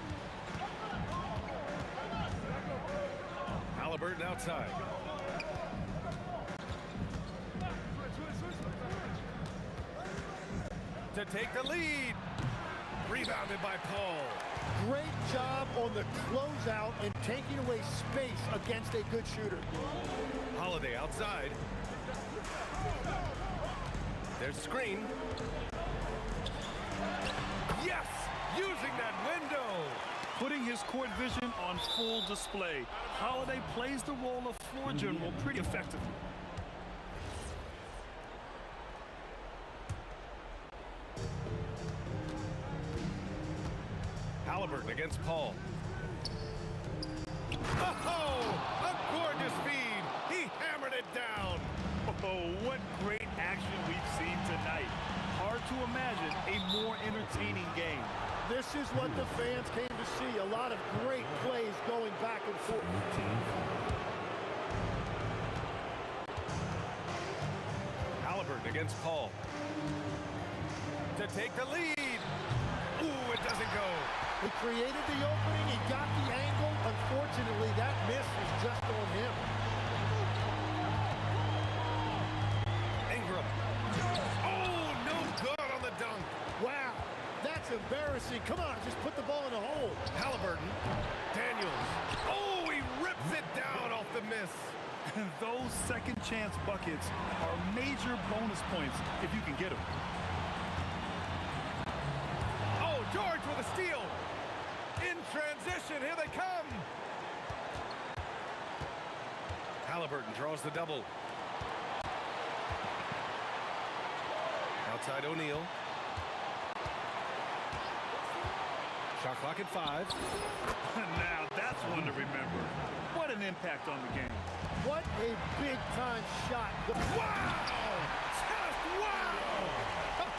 Halliburton outside. To to take the lead. Rebounded by Paul. Great job on the closeout and taking away space against a good shooter. Holiday outside. There's a screen. Yes! Using that window! Putting his court vision on full display. Holiday plays the role of floor general pretty effectively. Halliburton against Paul. Oh, a gorgeous feed. He hammered it down. Oh, what great action we've seen tonight. Hard to imagine a more entertaining game. This is what the fans came to see. A lot of great plays going back and forth. Halliburton against Paul. To take the lead. Ooh, it doesn't go. He created the opening. He got the angle. Unfortunately, that miss was just on him. Ingram. Oh, no good on the dunk. Wow, that's embarrassing. Come on, just put the ball in the hole. Halliburton. Daniels. Oh, he rips it down off the miss. Those second chance buckets are major bonus points if you can get them. Oh, George with a steal. In transition, here they come. Halliburton draws the double. Outside O'Neal. Shot clock at 5. Now that's one to remember. What an impact on the game. What a big-time shot. Wow! Just wow!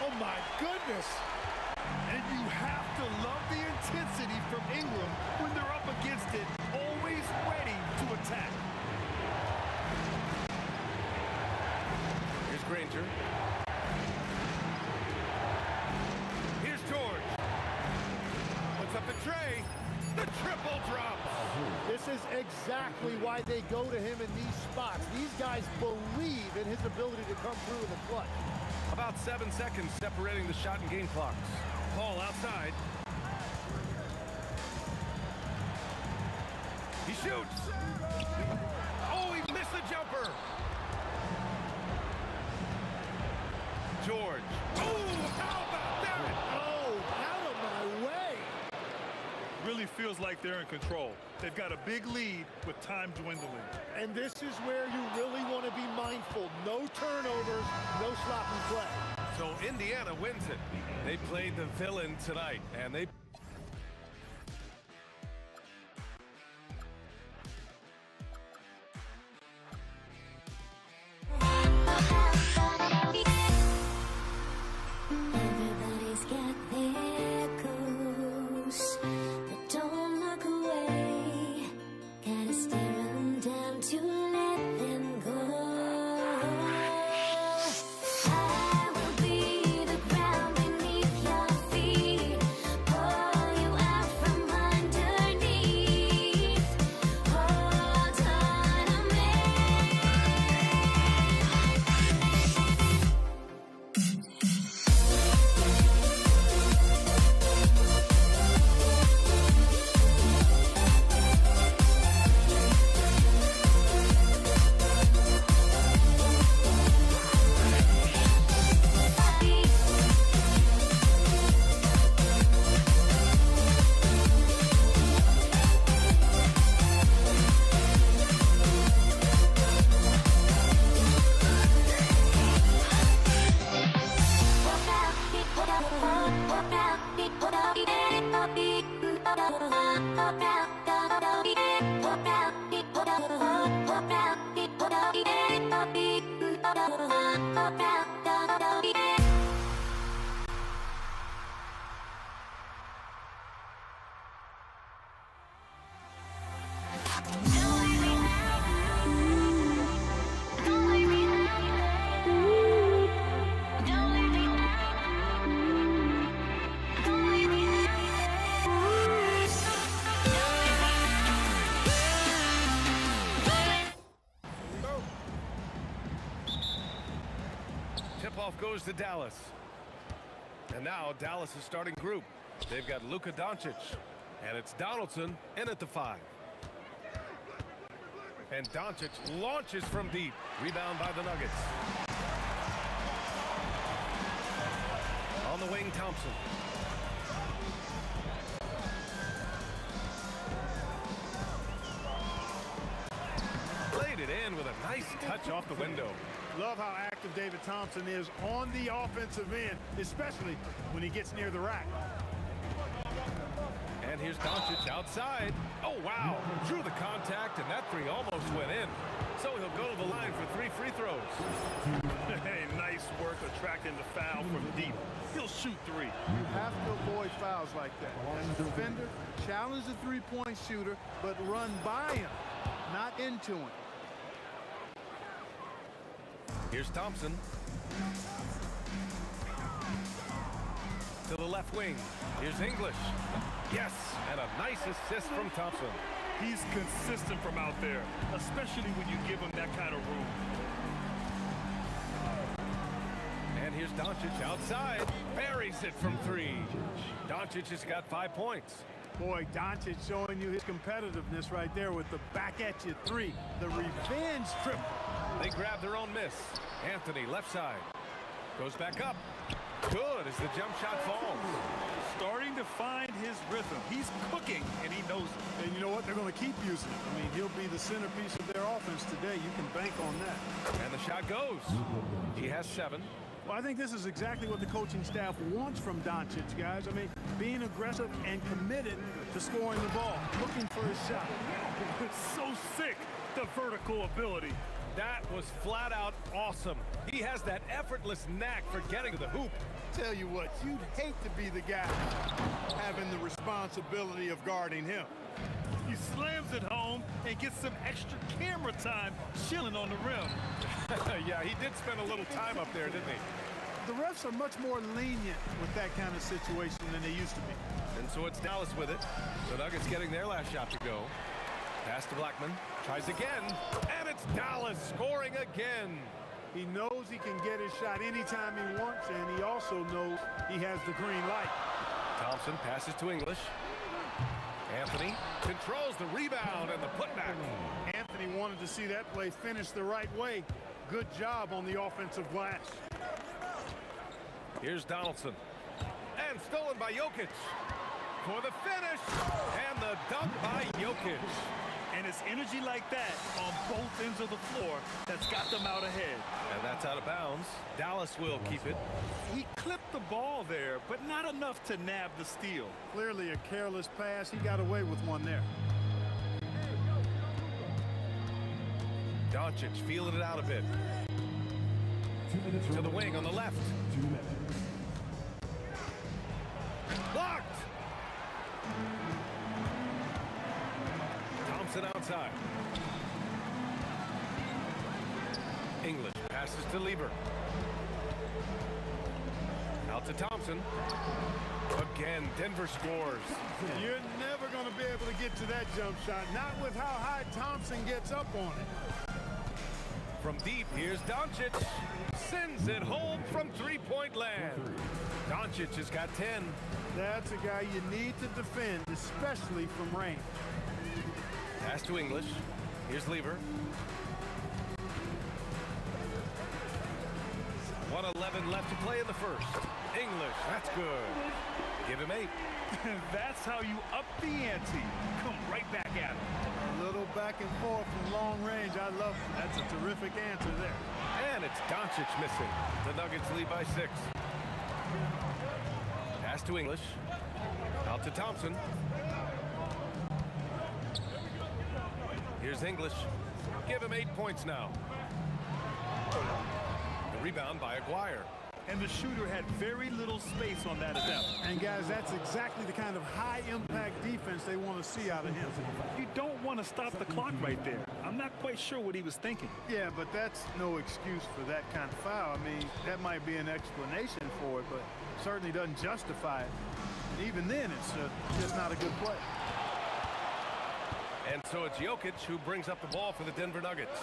Oh, my goodness. And you have to love the intensity from Ingram when they're up against it, always ready to attack. Here's Granger. Here's George. Puts up the tray. The triple drop. This is exactly why they go to him in these spots. These guys believe in his ability to come through in the clutch. About 7 seconds separating the shot and game clocks. Paul outside. He shoots. Oh, he missed the jumper. George. Oh, how about that? Oh, out of my way. Really feels like they're in control. They've got a big lead with time dwindling. And this is where you really want to be mindful. No turnovers, no sloppy play. So Indiana wins it. They played the villain tonight, and they... Everybody's got their goals, but don't look away. Gotta stare 'em down to let them go. I will be the ground beneath your feet, pull you out from underneath. Hold on to me. Tip-off goes to Dallas. And now Dallas' starting group. They've got Luka Doncic. And it's Donaldson in at the 5. And Doncic launches from deep. Rebound by the Nuggets. On the wing, Thompson. Laid it in with a nice touch off the window. Love how active David Thompson is on the offensive end, especially when he gets near the rack. And here's Doncic outside. Oh, wow. Drew the contact, and that three almost went in. So he'll go to the line for 3 free throws. Hey, nice work attracting the foul from deep. He'll shoot 3. You have to avoid fouls like that. As a defender, challenge the three-point shooter, but run by him, not into him. Here's Thompson. To the left wing. Here's English. Yes, and a nice assist from Thompson. He's consistent from out there, especially when you give him that kind of room. And here's Doncic outside. Buries it from 3. Doncic has got 5 points. Boy, Doncic showing you his competitiveness right there with the back-at-you 3. The revenge triple. They grab their own miss. Anthony, left side. Goes back up. Good as the jump shot falls. Starting to find his rhythm. He's cooking, and he knows it. And you know what? They're going to keep using it. I mean, he'll be the centerpiece of their offense today. You can bank on that. And the shot goes. He has 7. Well, I think this is exactly what the coaching staff wants from Doncic, guys. I mean, being aggressive and committed to scoring the ball, looking for his shot. It's so sick, the vertical ability. That was flat out awesome. He has that effortless knack for getting to the hoop. Tell you what, you'd hate to be the guy having the responsibility of guarding him. He slams it home and gets some extra camera time chilling on the rim. Yeah, he did spend a little time up there, didn't he? The refs are much more lenient with that kind of situation than they used to be. And so it's Dallas with it. The Nuggets getting their last shot to go. Pass to Blackman. Tries again. And it's Dallas scoring again. He knows he can get his shot anytime he wants, and he also knows he has the green light. Thompson passes to English. Anthony controls the rebound and the putback. Anthony wanted to see that play finish the right way. Good job on the offensive glass. Here's Donaldson. And stolen by Jokic. For the finish. And the dunk by Jokic. And it's energy like that on both ends of the floor that's got them out ahead. And that's out of bounds. Dallas will keep it. He clipped the ball there, but not enough to nab the steal. Clearly a careless pass. He got away with one there. Doncic feeling it out a bit. To the wing on the left. Blocked! Thompson outside. English passes to Lieber. Out to Thompson. Again, Denver scores. You're never going to be able to get to that jump shot, not with how high Thompson gets up on it. From deep, here's Doncic. Sends it home from three-point land. Doncic has got 10. That's a guy you need to defend, especially from range. Pass to English. Here's Lieber. 1:11 left to play in the first. English, that's good. Give him 8. That's how you up the ante. Come right back at him. A little back and forth from long range. I love it. That's a terrific answer there. And it's Doncic missing. The Nuggets lead by 6. Pass to English. Out to Thompson. Here's English. Give him 8 points now. The rebound by Aguirre. And the shooter had very little space on that attempt. And guys, that's exactly the kind of high-impact defense they want to see out of him. You don't want to stop the clock right there. I'm not quite sure what he was thinking. Yeah, but that's no excuse for that kind of foul. I mean, that might be an explanation for it, but certainly doesn't justify it. Even then, it's just not a good play. And so it's Jokic who brings up the ball for the Denver Nuggets.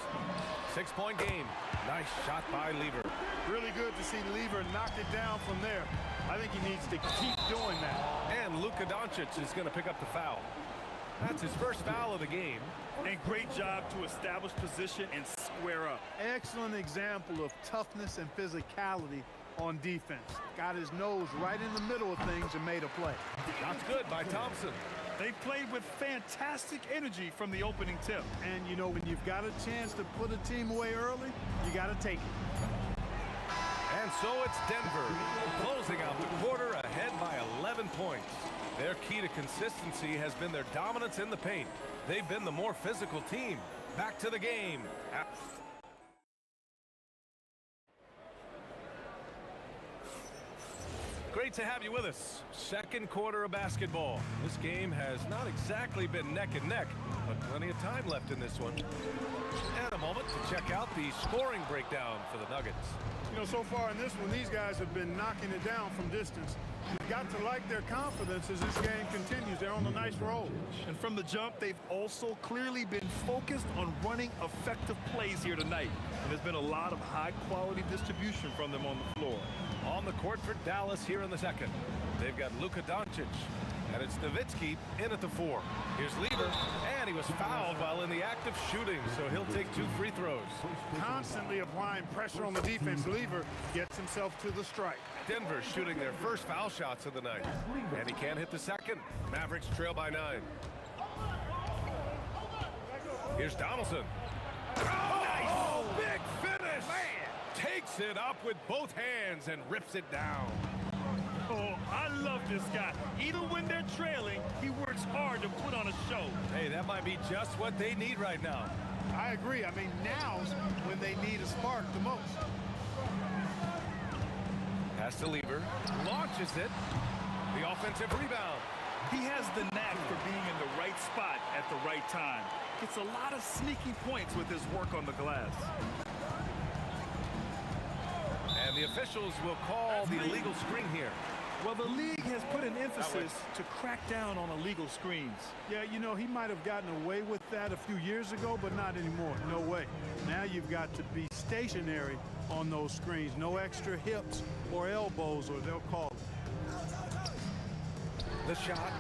6-point game. Nice shot by Lieber. Really good to see Lieber knock it down from there. I think he needs to keep doing that. And Luka Doncic is going to pick up the foul. That's his first foul of the game. And great job to establish position and square up. Excellent example of toughness and physicality on defense. Got his nose right in the middle of things and made a play. Shot's good by Thompson. They played with fantastic energy from the opening tip. And, you know, when you've got a chance to put a team away early, you got to take it. And so it's Denver, closing out the quarter ahead by 11 points. Their key to consistency has been their dominance in the paint. They've been the more physical team. Back to the game. Great to have you with us. Second quarter of basketball. This game has not exactly been neck and neck, but plenty of time left in this one. And a moment to check out the scoring breakdown for the Nuggets. You know, so far in this one, these guys have been knocking it down from distance. You've got to like their confidence as this game continues. They're on a nice roll. And from the jump, they've also clearly been focused on running effective plays here tonight. And there's been a lot of high-quality distribution from them on the floor. On the court for Dallas here in the second. They've got Luka Doncic. And it's Nowitzki in at the 4. Here's Lever, and he was fouled while in the act of shooting, so he'll take 2 free throws. Constantly applying pressure on the defense. Lever gets himself to the strike. Denver shooting their first foul shots of the night. And he can't hit the second. Mavericks trail by 9. Here's Donaldson. Oh, nice! Big finish! Man! Takes it up with both hands and rips it down. Oh, I love this guy. Even when they're trailing, he works hard to put on a show. Hey, that might be just what they need right now. I agree. I mean, now's when they need a spark the most. Pass to Lever. Launches it. The offensive rebound. He has the knack for being in the right spot at the right time. Gets a lot of sneaky points with his work on the glass. And the officials will call the illegal screen here. Well, the league has put an emphasis to crack down on illegal screens. Yeah, you know, he might have gotten away with that a few years ago, but not anymore. No way. Now you've got to be stationary on those screens. No extra hips or elbows, or they'll call it. The shot.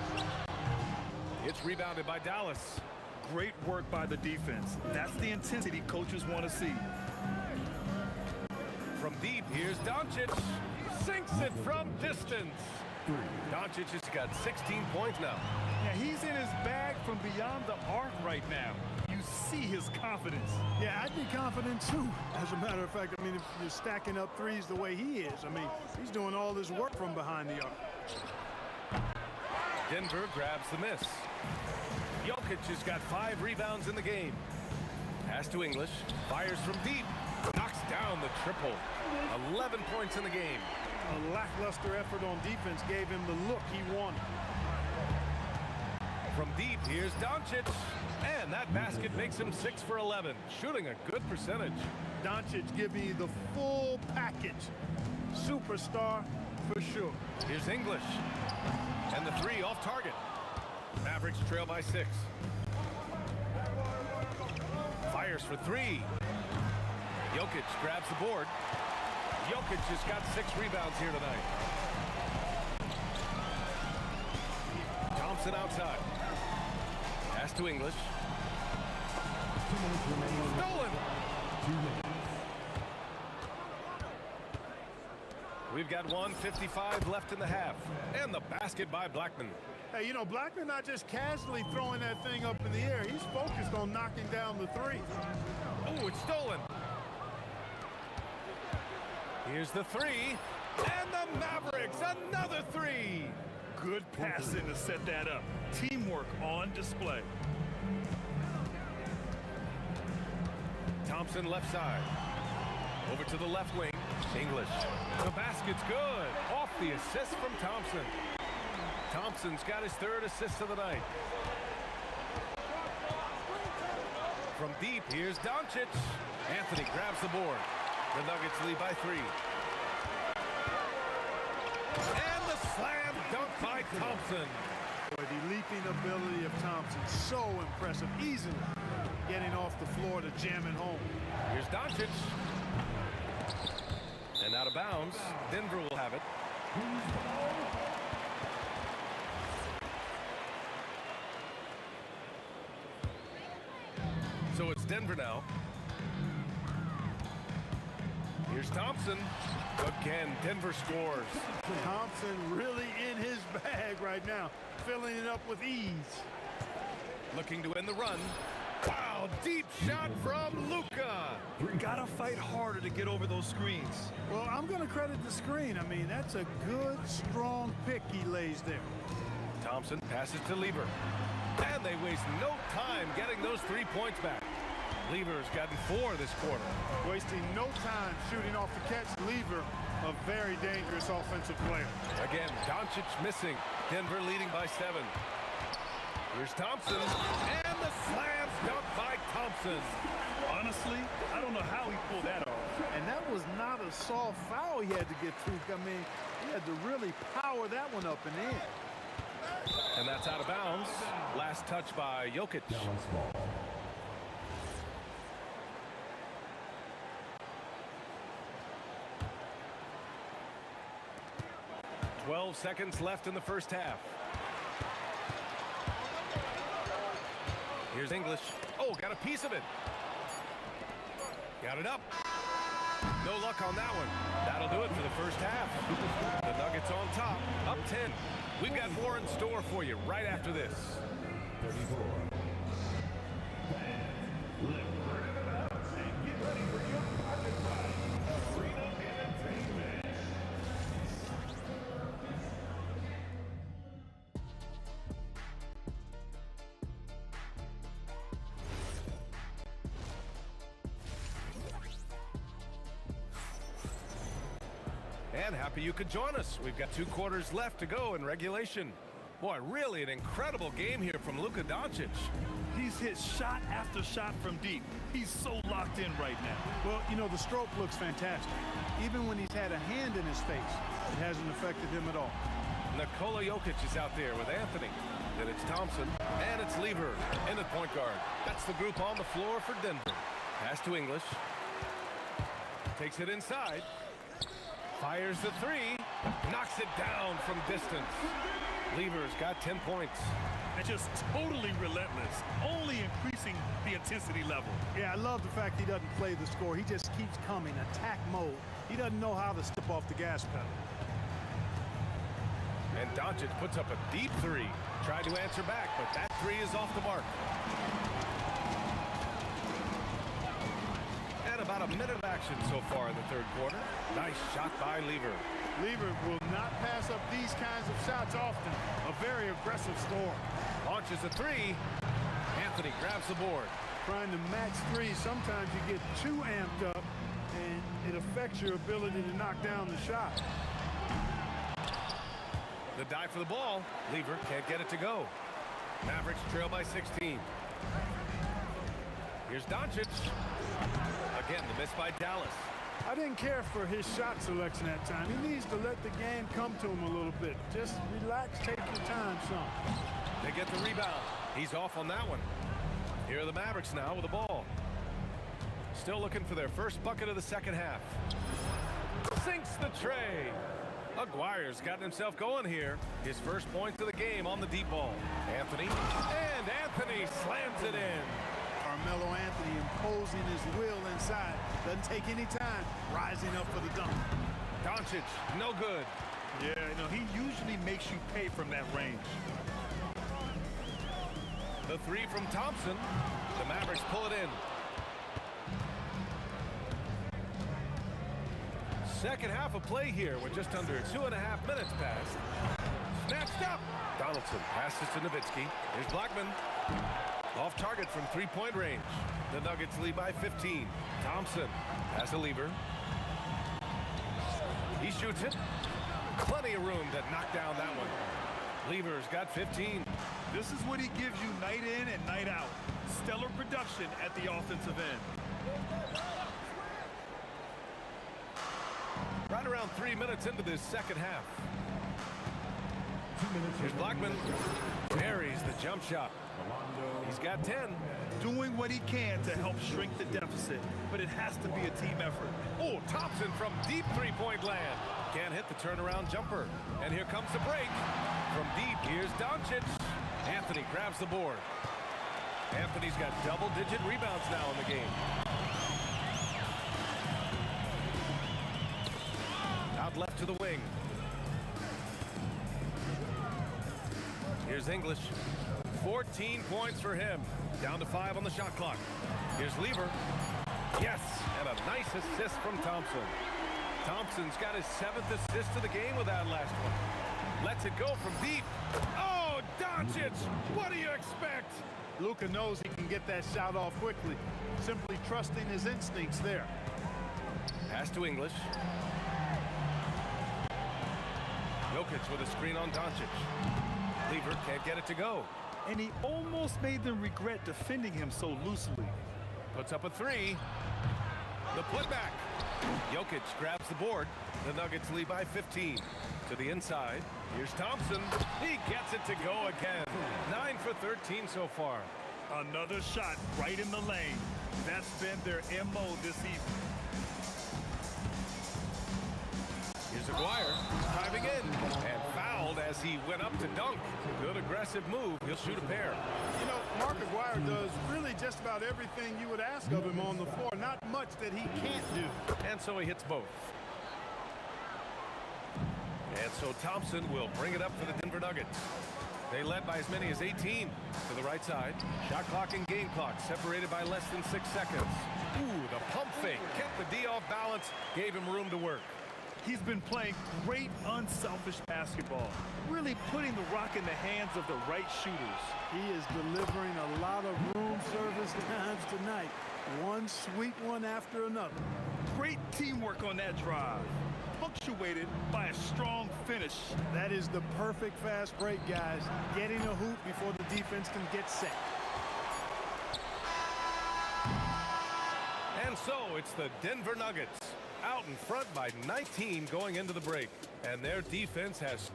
It's rebounded by Dallas. Great work by the defense. That's the intensity coaches want to see. From deep, here's Doncic. Sinks it from distance. Doncic has got 16 points now. Yeah, he's in his bag from beyond the arc right now. You see his confidence. Yeah, I'd be confident too. As a matter of fact, I mean, if you're stacking up threes the way he is, I mean, he's doing all this work from behind the arc. Denver grabs the miss. Jokic has got 5 rebounds in the game. Pass to English. Fires from deep. Knocks down the triple. 11 points in the game. A lackluster effort on defense gave him the look he wanted. From deep, here's Doncic. And that basket makes him 6 for 11, shooting a good percentage. Doncic giving you the full package. Superstar for sure. Here's English. And the 3 off target. Mavericks trail by 6. Fires for 3. Jokic grabs the board. Jokic has got 6 rebounds here tonight. Thompson outside. Pass to English. Stolen. We've got 1:55 left in the half. And the basket by Blackman. Hey, you know, Blackman not just casually throwing that thing up in the air. He's focused on knocking down the 3. Oh, it's stolen. Here's the 3. And the Mavericks, another 3. Good passing to set that up. Teamwork on display. Thompson left side. Over to the left wing. English. The basket's good. Off the assist from Thompson. Thompson's got his 3rd assist of the night. From deep, here's Doncic. Anthony grabs the board. The Nuggets lead by 3. And the slam dunk by Thompson. Boy, the leaping ability of Thompson, so impressive. Easily getting off the floor to jam it home. Here's Doncic. And out of bounds. Denver will have it. Denver now. Here's Thompson. Again, Denver scores. Thompson really in his bag right now, filling it up with ease. Looking to end the run. Wow, deep shot from Luka. Gotta fight harder to get over those screens. Well, I'm going to credit the screen. I mean, that's a good, strong pick he lays there. Thompson passes to Lever. And they waste no time getting those 3 points back. Lever's gotten 4 this quarter. Wasting no time shooting off the catch. Lever, a very dangerous offensive player. Again, Doncic missing. Denver leading by 7. Here's Thompson. And the slam dunk by Thompson. Honestly, I don't know how he pulled that off. And that was not a soft foul he had to get through. I mean, he had to really power that one up and in. And that's out of bounds. Last touch by Jokic. 12 seconds left in the first half. Here's English. Oh, got a piece of it. Got it up. No luck on that one. That'll do it for the first half. The Nuggets on top, up 10. We've got more in store for you right after this. 34. And happy you could join us. We've got 2 quarters left to go in regulation. Boy, really an incredible game here from Luka Doncic. He's hit shot after shot from deep. He's so locked in right now. Well, you know, the stroke looks fantastic. Even when he's had a hand in his face, it hasn't affected him at all. Nikola Jokic is out there with Anthony. Then it's Thompson, and it's Lever in at point guard. That's the group on the floor for Denver. Pass to English. Takes it inside. Fires the 3. Knocks it down from distance. Lever's got 10 points. And just totally relentless, only increasing the intensity level. Yeah, I love the fact he doesn't play the score. He just keeps coming, attack mode. He doesn't know how to step off the gas pedal. And Doncic puts up a deep 3. Tried to answer back, but that 3 is off the mark. And about a minute of action so far in the third quarter. Nice shot by Lever. Lever will not pass up these kinds of shots often. A very aggressive score. Launches a 3. Anthony grabs the board. Trying to match 3, sometimes you get too amped up, and it affects your ability to knock down the shot. The dive for the ball. Lever can't get it to go. Mavericks trail by 16. Here's Doncic. Again, the miss by Dallas. I didn't care for his shot selection that time. He needs to let the game come to him a little bit. Just relax, take your time some. They get the rebound. He's off on that one. Here are the Mavericks now with the ball. Still looking for their first bucket of the second half. Sinks the tray. Aguirre's gotten himself going here. His first points of the game on the deep ball. Anthony. And Anthony slams it in. Carmelo Anthony imposing his will inside. Doesn't take any time. Rising up for the dunk. Doncic, no good. Yeah, you know, he usually makes you pay from that range. The 3 from Thompson. The Mavericks pull it in. Second half of play here with just under 2.5 minutes passed. Snatched up. Donaldson passes to Nowitzki. Here's Blackman. Off target from 3-point range. The Nuggets lead by 15. Thompson has a Lever. He shoots it. Plenty of room to knock down that one. Lever's got 15. This is what he gives you night in and night out. Stellar production at the offensive end. Right around 3 minutes into this second half. Here's Blackman. Buries the jump shot. He's got 10. Doing what he can to help shrink the deficit, but it has to be a team effort. Oh, Thompson from deep 3-point land. Can't hit the turnaround jumper. And here comes the break. From deep, here's Doncic. Anthony grabs the board. Anthony's got double-digit rebounds now in the game. Out left to the wing. Here's English. 14 points for him. Down to 5 on the shot clock. Here's Lever. Yes, and a nice assist from Thompson. Thompson's got his 7th assist of the game with that last one. Lets it go from deep. Oh, Doncic! What do you expect? Luka knows he can get that shot off quickly. Simply trusting his instincts there. Pass to English. Jokic with a screen on Doncic. Lever can't get it to go. And he almost made them regret defending him so loosely. Puts up a 3. The putback. Jokic grabs the board. The Nuggets lead by 15. To the inside. Here's Thompson. He gets it to go again. 9 for 13 so far. Another shot right in the lane. That's been their MO this evening. Here's Aguirre driving in and fouled as he went up to dunk. Good aggressive move. He'll shoot a pair. You know, Mark Aguirre does really just about everything you would ask of him on the floor. Not much that he can't do. And so he hits both. And so Thompson will bring it up for the Denver Nuggets. They led by as many as 18 to the right side. Shot clock and game clock separated by less than 6 seconds. Ooh, the pump fake kept the D off balance, gave him room to work. He's been playing great unselfish basketball, really putting the rock in the hands of the right shooters. He is delivering a lot of room service times tonight. One sweet one after another. Great teamwork on that drive, punctuated by a strong finish. That is the perfect fast break, guys. Getting a hoop before the defense can get set. And so it's the Denver Nuggets out in front by 19 going into the break. And their defense has...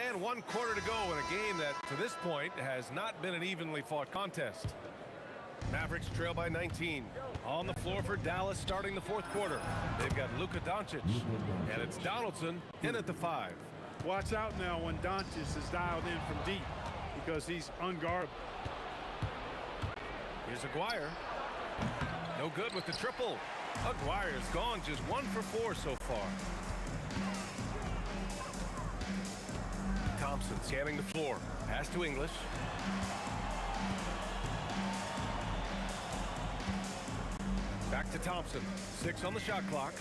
And 1 quarter to go in a game that, to this point, has not been an evenly fought contest. Mavericks trail by 19. On the floor for Dallas starting the 4th quarter. They've got Luka Doncic, and it's Donaldson in at the 5. Watch out now when Doncic is dialed in from deep because he's unguardable. Here's Aguirre. No good with the triple. Aguirre's gone just 1 for 4 so far. Thompson scanning the floor. Pass to English. Back to Thompson. 6 on the shot clock.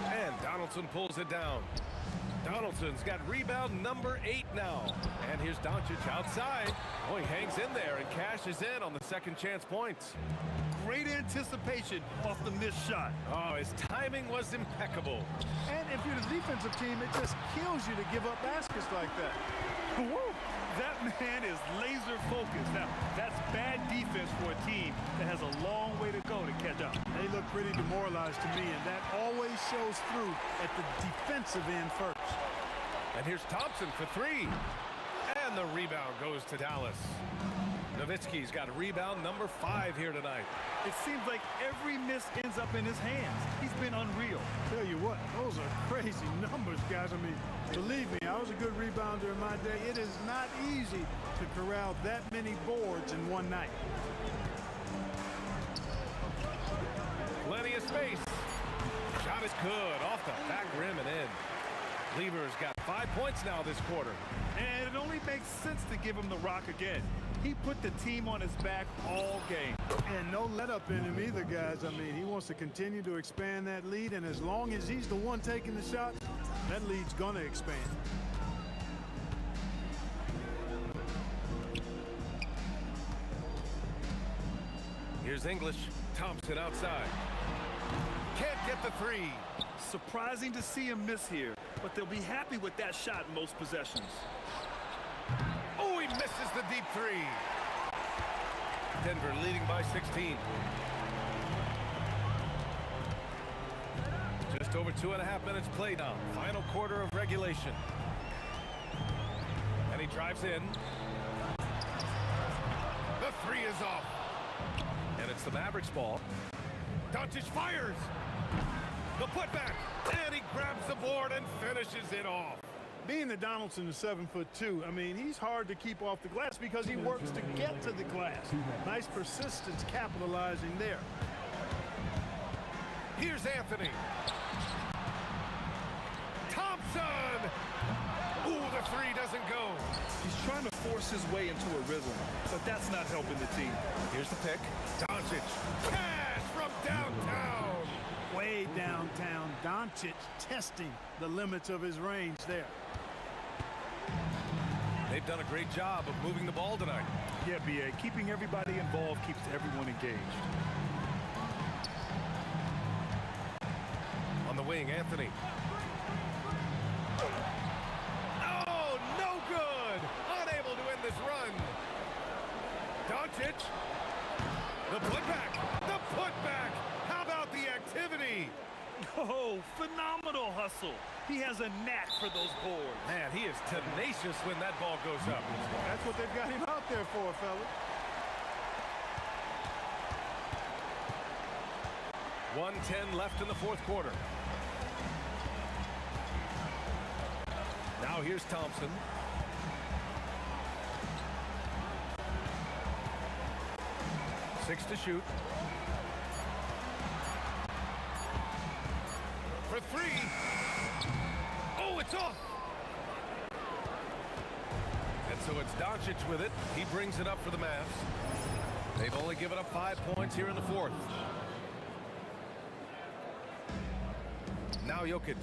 And Donaldson pulls it down. Donaldson's got rebound number 8 now. And here's Doncic outside. Oh, he hangs in there and cashes in on the second chance points. Great anticipation off the missed shot. Oh, his timing was impeccable. And if you're the defensive team, it just kills you to give up baskets like that. Woo! That man is laser focused. Now, that's bad defense for a team that has a long way to go to catch up. They look pretty demoralized to me, and that always shows through at the defensive end first. And here's Thompson for 3. And the rebound goes to Dallas. Nowitzki's got rebound number 5 here tonight. It seems like every miss ends up in his hands. He's been unreal. Tell you what, those are crazy numbers, guys. I mean, believe me, I was a good rebounder in my day. It is not easy to corral that many boards in one night. Plenty of space. Shot is good off the back rim and in. Lever's got 5 points now this quarter. And it only makes sense to give him the rock again. He put the team on his back all game. And no let up in him either, guys. I mean, he wants to continue to expand that lead, and as long as he's the one taking the shots, that lead's gonna expand. Here's English. Thompson outside. Can't get the 3. Surprising to see him miss here, but they'll be happy with that shot in most possessions. Oh, he misses the deep 3. Denver leading by 16. Just over 2.5 minutes played now. Final quarter of regulation. And he drives in. The 3 is off. And it's the Mavericks ball. Doncic fires. The putback. And he grabs the board and finishes it off. Being that Donaldson is 7'2", I mean, he's hard to keep off the glass because he works to get to the glass. Nice persistence capitalizing there. Here's Anthony. Thompson! Ooh, the three doesn't go. He's trying to force his way into a rhythm, but that's not helping the team. Here's the pick. Doncic. Cash from downtown. Way downtown. Doncic testing the limits of his range there. They've done a great job of moving the ball tonight. Yeah, B.A. Keeping everybody involved keeps everyone engaged. On the wing, Anthony. Oh, no good! Unable to end this run. Doncic. The putback. The putback. How about the activity? Oh, phenomenal hustle. He has a knack for those boards. Man, he is tenacious when that ball goes up. That's what they've got him out there for, fella. 1:10 left in the fourth quarter. Now here's Thompson. Six to shoot. For three. Oh, it's off. And so it's Doncic with it. He brings it up for the Mavs. They've only given up 5 points here in the fourth. Now Jokic.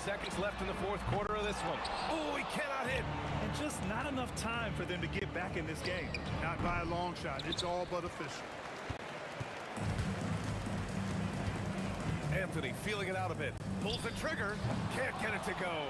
Seconds left in the fourth quarter of this one. Oh, he cannot hit. And just not enough time for them to get back in this game. Not by a long shot. It's all but official. Anthony feeling it out a bit. Pulls the trigger. Can't get it to go.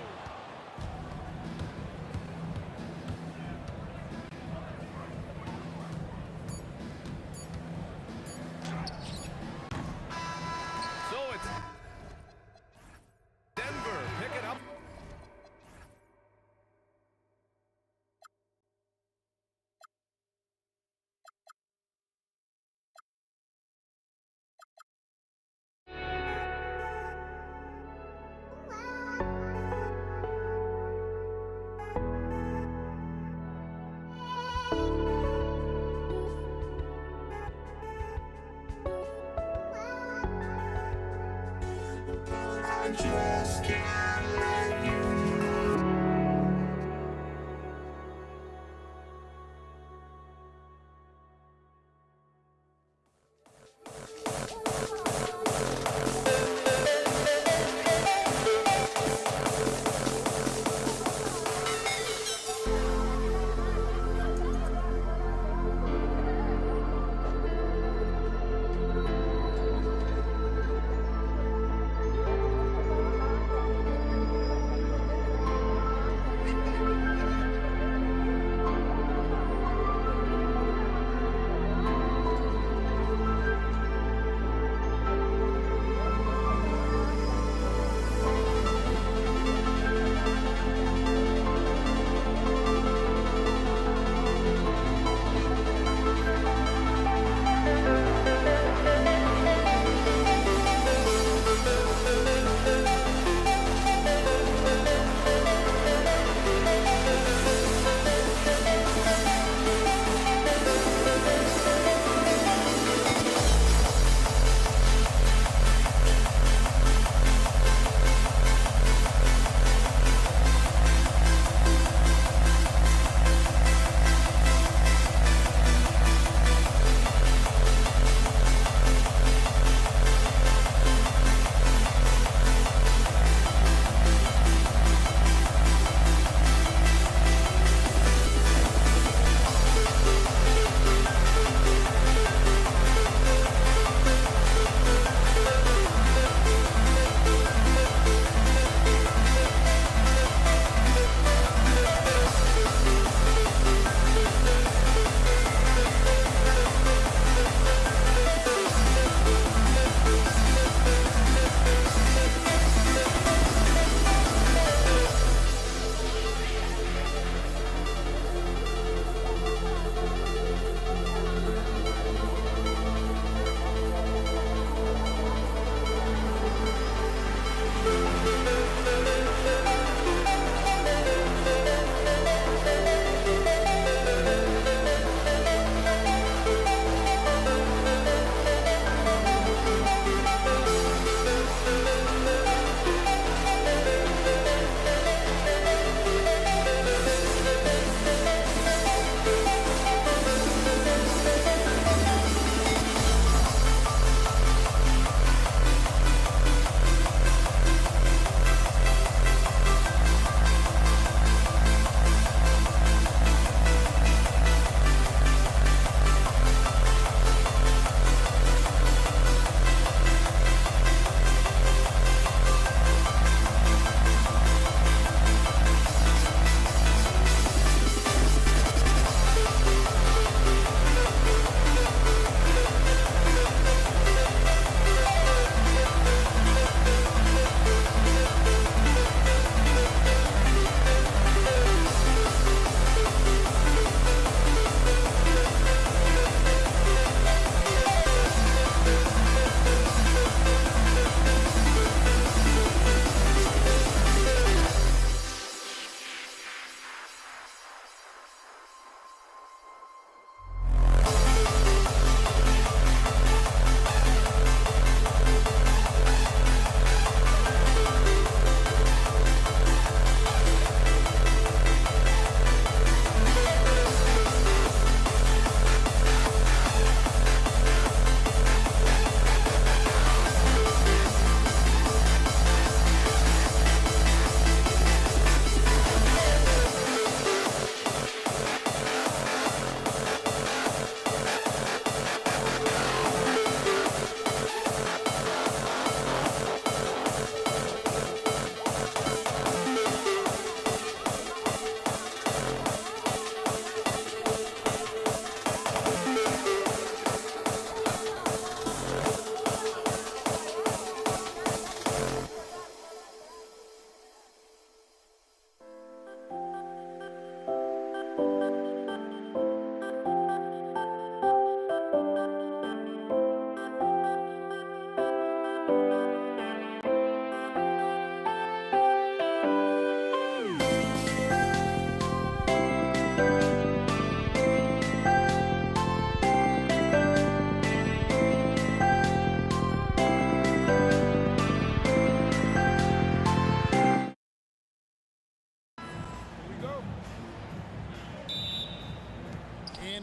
Just can't let you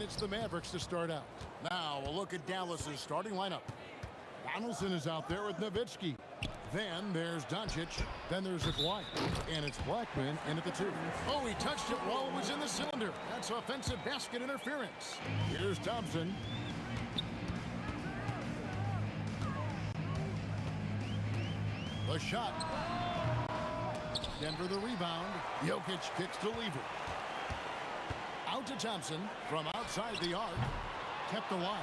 And it's the Mavericks to start out. Now a look at Dallas's starting lineup. Donaldson is out there with Nowitzki. Then there's Doncic. Then there's Aguirre. And it's Blackman in at the 2. Oh, he touched it while it was in the cylinder. That's offensive basket interference. Here's Thompson. The shot. Denver the rebound. Jokic kicks to Lever. Out to Thompson from outside the arc. Kept alive.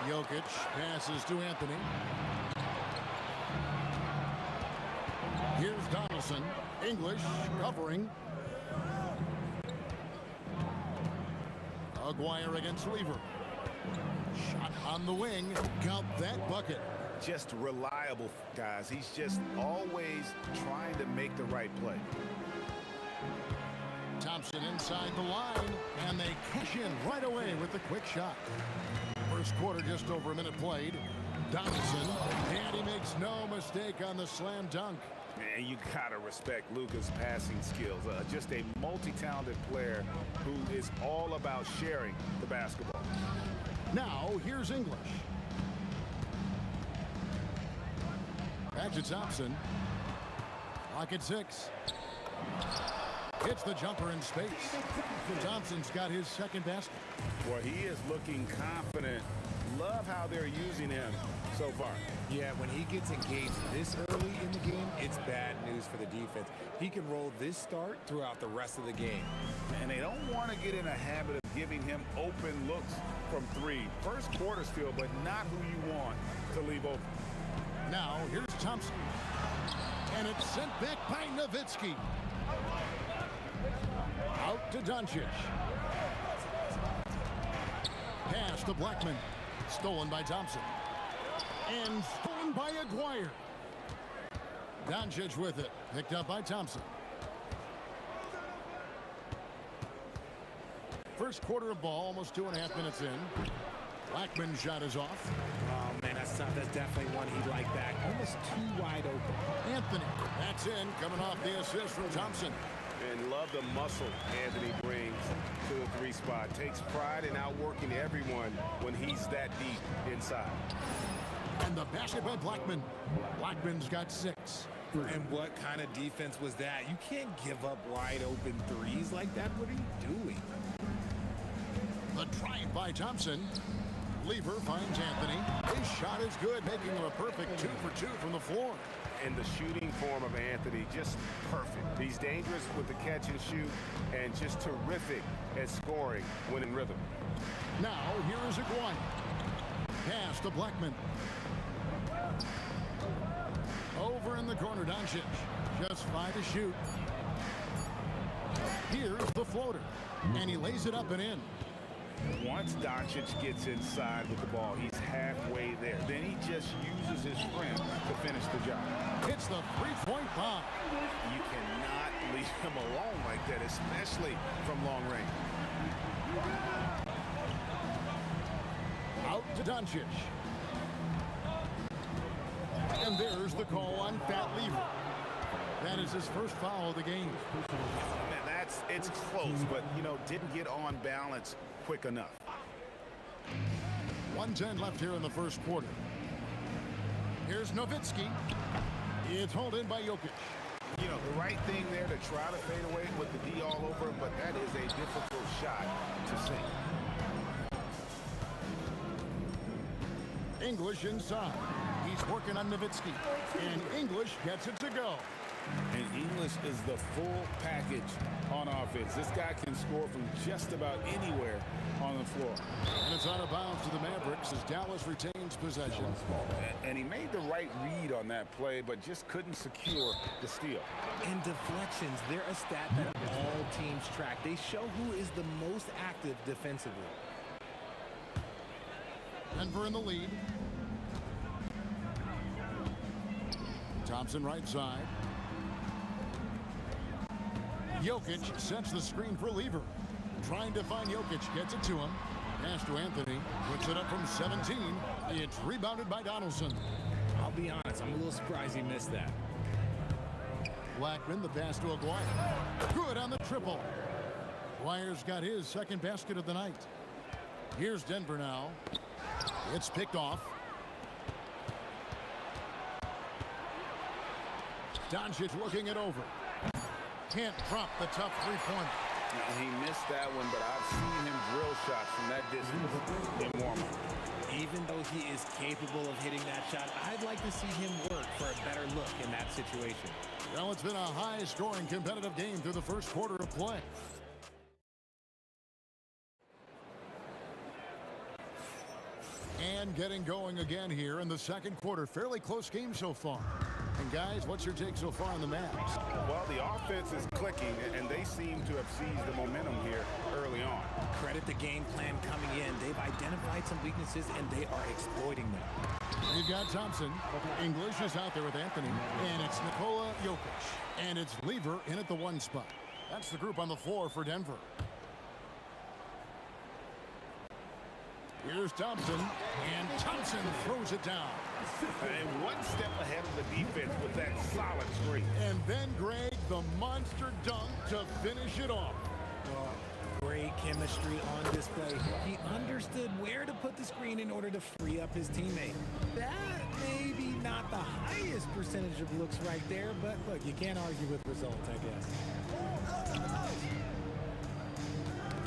Jokic passes to Anthony. Here's Donaldson. English covering. Aguirre against Lever. Shot on the wing. Count that bucket. Just reliable, guys. He's just always trying to make the right play. Thompson inside the line, and they cash in right away with the quick shot. First quarter, just over a minute played. Donaldson, and he makes no mistake on the slam dunk. Man, you gotta respect Luka's passing skills. Just a multi-talented player who is all about sharing the basketball. Now, here's English. Back to Thompson. Clock at 6. Hits the jumper in space. Thompson's got his second basket. Well, he is looking confident. Love how they're using him so far. Yeah, when he gets engaged this early in the game, it's bad news for the defense. He can roll this start throughout the rest of the game. And they don't want to get in a habit of giving him open looks from 3. First quarter still, but not who you want to leave open. Now, here's Thompson. And it's sent back by Nowitzki. Out to Doncic. Pass to Blackman. Stolen by Thompson. And stolen by Aguirre. Doncic with it. Picked up by Thompson. First quarter of ball, almost 2.5 minutes in. Blackman's shot is off. Oh, man, that's tough. That's definitely one he'd like back. Almost too wide open. Anthony, that's in, coming off the assist from Thompson. And love the muscle Anthony brings to the 3 spot. Takes pride in outworking everyone when he's that deep inside. And the basket by Blackman. Blackman's got 6. And what kind of defense was that? You can't give up wide open threes like that. What are you doing? The drive by Thompson. Lever finds Anthony. His shot is good, making him a perfect 2 for 2 from the floor. And the shooting form of Anthony, just perfect. He's dangerous with the catch and shoot, and just terrific at scoring when in rhythm. Now, here is Aguirre. Pass to Blackman. Over in the corner, Doncic. Just 5 to shoot. Here's the floater. And he lays it up and in. Once Doncic gets inside with the ball, he's halfway there. Then he just uses his strength to finish the job. It's the 3-point bomb. You cannot leave him alone like that, especially from long range. Out to Doncic. And there's the call on Fat Lever. That is his first foul of the game. Man, it's close, but, didn't get on balance quick enough. 1:10 left here in the first quarter. Here's Nowitzki. It's hauled in by Jokic. The right thing there to try to fade away with the D all over, but that is a difficult shot to sink. English inside. He's working on Nowitzki. And English gets it to go. And English is the full package on offense. This guy can score from just about anywhere on the floor. And it's out of bounds to the Mavericks as Dallas retains possession. And he made the right read on that play, but just couldn't secure the steal. And deflections, they're a stat that all teams track. They show who is the most active defensively. Denver in the lead. Thompson right side. Jokic sets the screen for Lever. Trying to find Jokic, gets it to him. Pass to Anthony, puts it up from 17. It's rebounded by Donaldson. I'll be honest, I'm a little surprised he missed that. Blackman, the pass to Aguirre. Good on the triple. Aguirre's got his second basket of the night. Here's Denver now. It's picked off. Doncic looking it over. Can't drop the tough three-pointer. He missed that one, but I've seen him drill shots from that distance in warm-up. Even though he is capable of hitting that shot, I'd like to see him work for a better look in that situation. Well, it's been a high-scoring competitive game through the first quarter of play. And getting going again here in the second quarter. Fairly close game so far. And guys, what's your take so far on the match? Well, the offense is clicking, and they seem to have seized the momentum here early on. Credit the game plan coming in. They've identified some weaknesses, and they are exploiting them. You've got Thompson. English is out there with Anthony. And it's Nikola Jokic. And it's Lever in at the 1 spot. That's the group on the floor for Denver. Here's Thompson, and Thompson throws it down. And one step ahead of the defense with that solid screen. And then Greg, the monster dunk to finish it off. Great chemistry on display. He understood where to put the screen in order to free up his teammate. That may be not the highest percentage of looks right there, but look, you can't argue with results, I guess.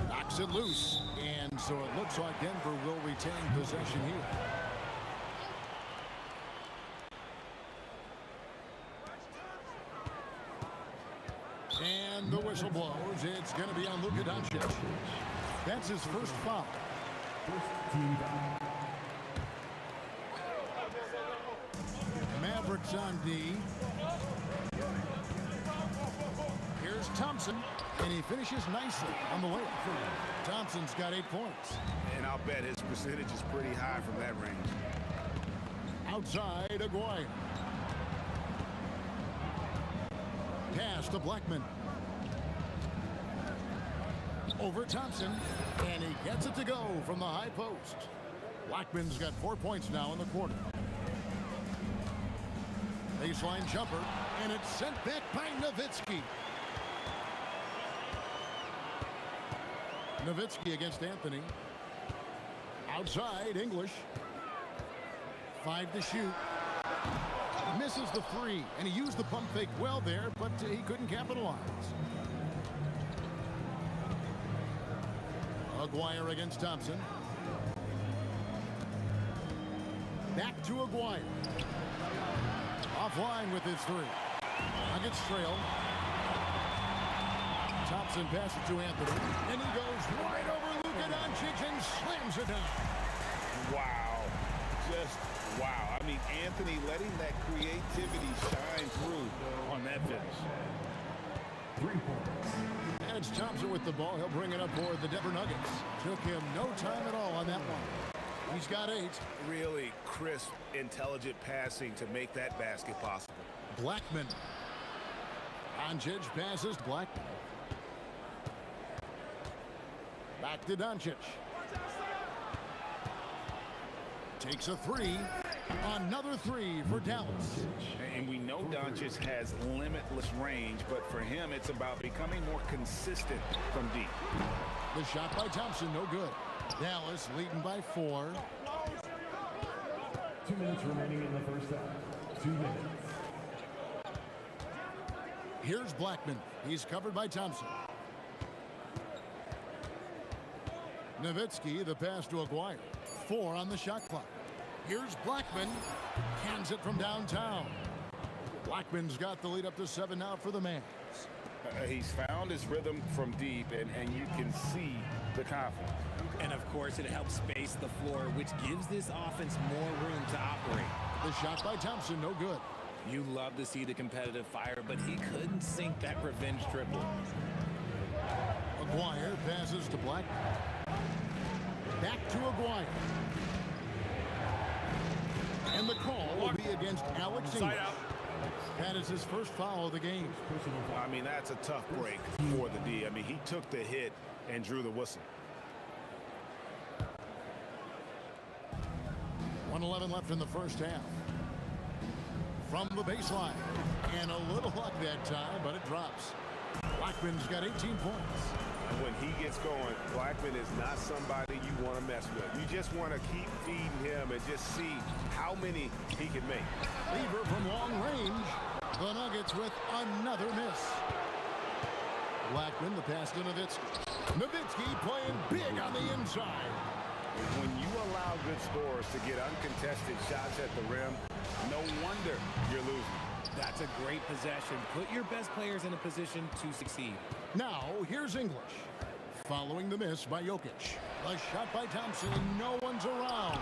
Knocks it loose, and so it looks like Denver will retain possession here. And the whistle blows. It's going to be on Luka Doncic. That's his first foul. Mavericks on D. Here's Thompson, and he finishes nicely on the layup. Thompson's got 8 points. And I'll bet his percentage is pretty high from that range. Outside, Aguirre. Pass to Blackman. Over Thompson, and he gets it to go from the high post. Blackman's got 4 points now in the quarter. Baseline jumper, and it's sent back by Nowitzki. Nowitzki against Anthony. Outside, English. 5 to shoot. Misses the 3, and he used the pump fake well there, but he couldn't capitalize. Aguirre against Thompson. Back to Aguirre. Offline with his 3. Nuggets trail. Thompson passes to Anthony, and he goes right over Luka Doncic and slams it down. Wow. Just wow. I mean, Anthony letting that creativity shine through on that finish. 3 points. And it's Thompson with the ball. He'll bring it up for the Denver Nuggets. Took him no time at all on that one. He's got 8. Really crisp, intelligent passing to make that basket possible. Blackman. Doncic passes Blackman. Back to Doncic. Takes a 3. Another 3 for Dallas. And we know Doncic has limitless range, but for him, it's about becoming more consistent from deep. The shot by Thompson, no good. Dallas leading by 4. 2 minutes remaining in the first half. 2 minutes. Here's Blackman. He's covered by Thompson. Nowitzki, the pass to Aguirre. 4 on the shot clock. Here's Blackman. Cans it from downtown. Blackman's got the lead up to 7 now for the Mavs. He's found his rhythm from deep, and you can see the confidence. And of course, it helps space the floor, which gives this offense more room to operate. The shot by Thompson, no good. You love to see the competitive fire, but he couldn't sink that revenge triple. Aguirre passes to Blackman. Back to Aguirre. And the call will be against Alex English. That is his first foul of the game. I mean, that's a tough break for the D. I mean, he took the hit and drew the whistle. 1:11 left in the first half. From the baseline. And a little luck that time, but it drops. Blackman's got 18 points. And when he gets going, Blackman is not somebody you want to mess with. You just want to keep feeding him and just see how many he can make. Lever from long range. The Nuggets with another miss. Blackman, the pass to Nowitzki. Nowitzki playing big on the inside. When you allow good scorers to get uncontested shots at the rim, no wonder you're losing. That's a great possession. Put your best players in a position to succeed. Now, here's English. Following the miss by Jokic. A shot by Thompson, and no one's around.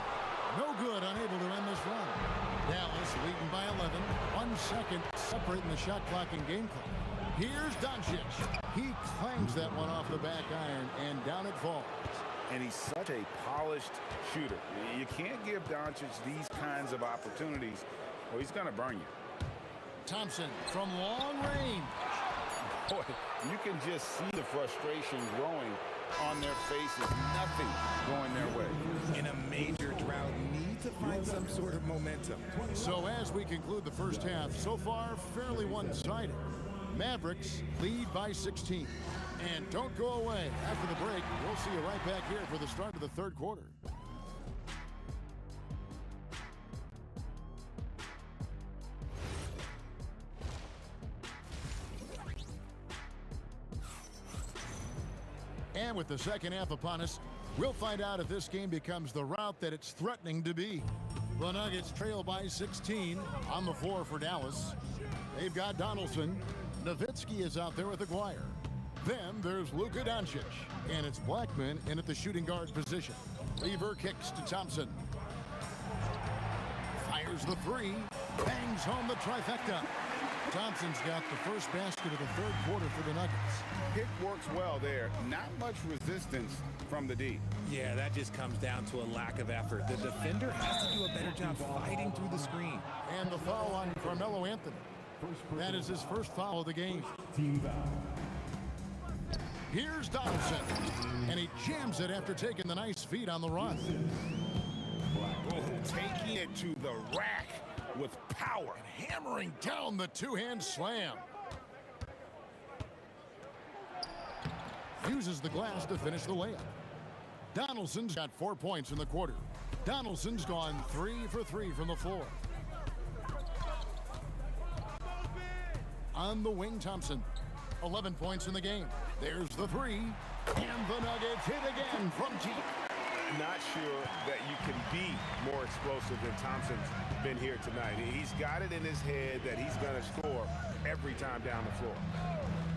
No good, unable to end this run. Dallas leading by 11. 1 second separating the shot clock and game clock. Here's Doncic. He clangs that one off the back iron, and down it falls. And he's such a polished shooter. You can't give Doncic these kinds of opportunities, or he's going to burn you. Thompson from long range. Boy, you can just see the frustration growing on their faces. Nothing going their way. In a major drought, need to find some sort of momentum. So as we conclude the first half, so far fairly one-sided. Mavericks lead by 16. And don't go away. After the break, we'll see you right back here for the start of the third quarter. And with the second half upon us, we'll find out if this game becomes the rout that it's threatening to be. The Nuggets trail by 16 on the floor for Dallas. They've got Donaldson. Nowitzki is out there with Aguirre. Then there's Luka Doncic, and it's Blackman in at the shooting guard position. Lever kicks to Thompson. Fires the three, bangs home the trifecta. Thompson's got the first basket of the third quarter for the Nuggets. Pick works well there. Not much resistance from the D. Yeah, that just comes down to a lack of effort. The defender has to do a better job fighting through the screen. And the foul on Carmelo Anthony. That is his first foul of the game. Here's Donaldson, and he jams it after taking the nice feed on the run. Oh, taking it to the rack with power. And hammering down the two-hand slam. Uses the glass to finish the layup. Donaldson's got 4 points in the quarter. Donaldson's gone 3 for 3 from the floor. On the wing, Thompson. 11 points in the game. There's the three. And the Nuggets hit again from deep. Not sure that you can be more explosive than Thompson's been here tonight. He's got it in his head that he's going to score every time down the floor.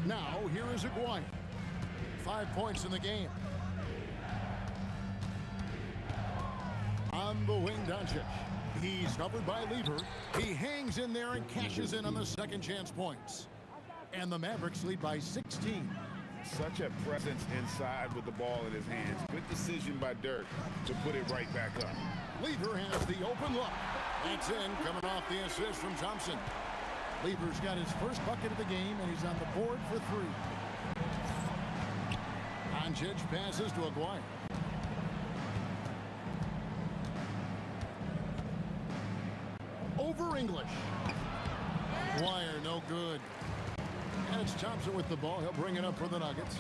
Now, here is Aguirre. 5 points in the game. On the wing, Doncic. He's covered by Lever. He hangs in there and cashes in on the second chance points. And the Mavericks lead by 16. Such a presence inside with the ball in his hands. Good decision by Dirk to put it right back up. Lever has the open look. That's in, coming off the assist from Thompson. Lever's got his first bucket of the game, and he's on the board for 3. Doncic passes to Aguirre. Over English. Aguirre, no good. And it's Thompson with the ball. He'll bring it up for the Nuggets.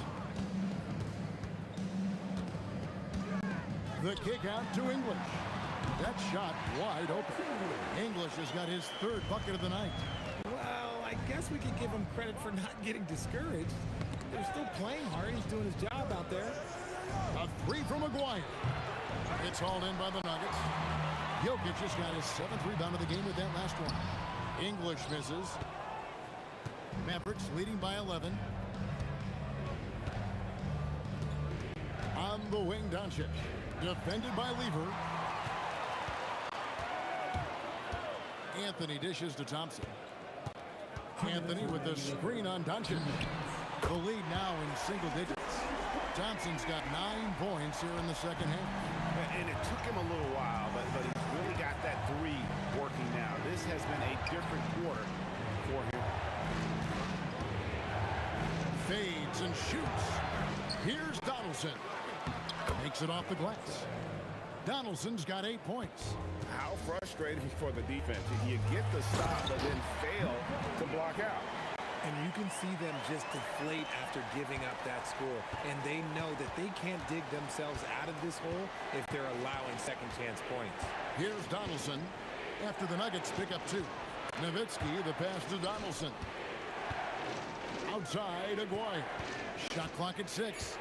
The kick out to English. That shot wide open. English has got his 3rd bucket of the night. Well, I guess we can give him credit for not getting discouraged. They're still playing hard. He's doing his job out there. A 3 from Aguirre. It's hauled in by the Nuggets. Jokic has got his 7th rebound of the game with that last one. English misses. Mavericks leading by 11. On the wing, Doncic. Defended by Lever. Anthony dishes to Thompson. Anthony with the screen on Doncic. The lead now in single digits. Thompson's got 9 points here in the second half. And it took him a little while, but he's really got that 3 working now. This has been a different quarter for him. Fades and shoots. Here's Donaldson. Makes it off the glass. Donaldson's got 8 points. How frustrating for the defense. You get the stop, but then fail to block out. And you can see them just deflate after giving up that score. And they know that they can't dig themselves out of this hole if they're allowing second chance points. Here's Donaldson after the Nuggets pick up 2. Nowitzki, the pass to Donaldson. Outside, Aguirre. Shot clock at 6.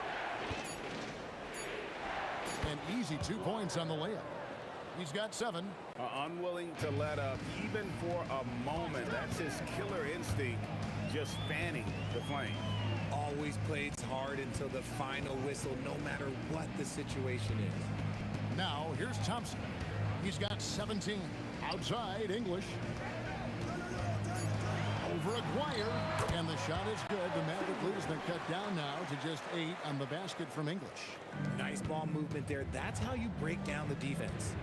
An easy 2 points on the layup. He's got 7. Unwilling to let up even for a moment. That's his killer instinct, just fanning the flame. Always plays hard until the final whistle, no matter what the situation is. Now, here's Thompson. He's got 17. Outside, English. Over Aguirre, and the shot is good. The Maverick lead has been cut down now to just 8 on the basket from English. Nice ball movement there. That's how you break down the defense.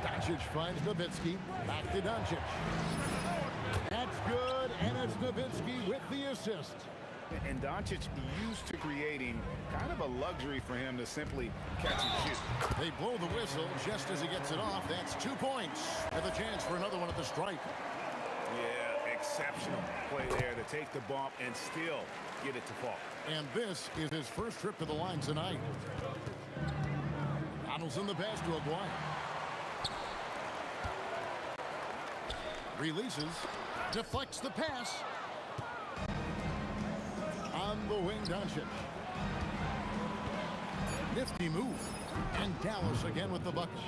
Doncic finds Nowitzki. Back to Doncic. That's good, and it's Nowitzki with the assist. And Doncic used to creating kind of a luxury for him to simply catch and shoot. They blow the whistle just as he gets it off. That's 2 points with a chance for another one at the stripe. Yeah, exceptional play there to take the bump and still get it to fall. And this is his first trip to the line tonight. Donaldson the pass to Aguirre. Releases, deflects the pass. On the wing, Doncic. Nifty move. And Dallas again with the bucket.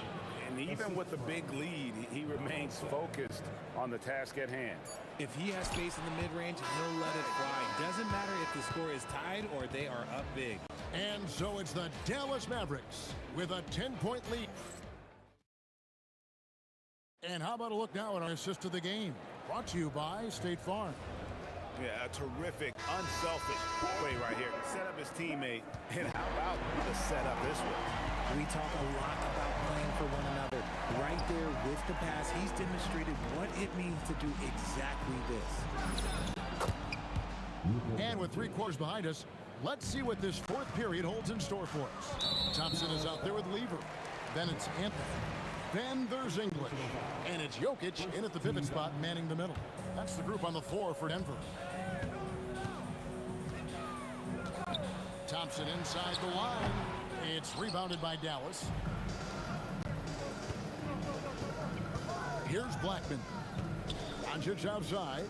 And even with the big lead, he remains focused on the task at hand. If he has space in the mid-range, he'll let it fly. Doesn't matter if the score is tied or they are up big. And so it's the Dallas Mavericks with a 10-point lead. And how about a look now at our assist of the game? Brought to you by State Farm. Yeah, a terrific, unselfish play right here. Set up his teammate, and how about the setup this way? We talk a lot about playing for one another. Right there with the pass, he's demonstrated what it means to do exactly this. And with 3 quarters behind us, let's see what this 4th period holds in store for us. Thompson is out there with Lever. Then it's Anthony. Then there's English. And it's Jokic in at the pivot spot, manning the middle. That's the group on the floor for Denver. Thompson inside the line. It's rebounded by Dallas. Here's Blackman. Doncic outside.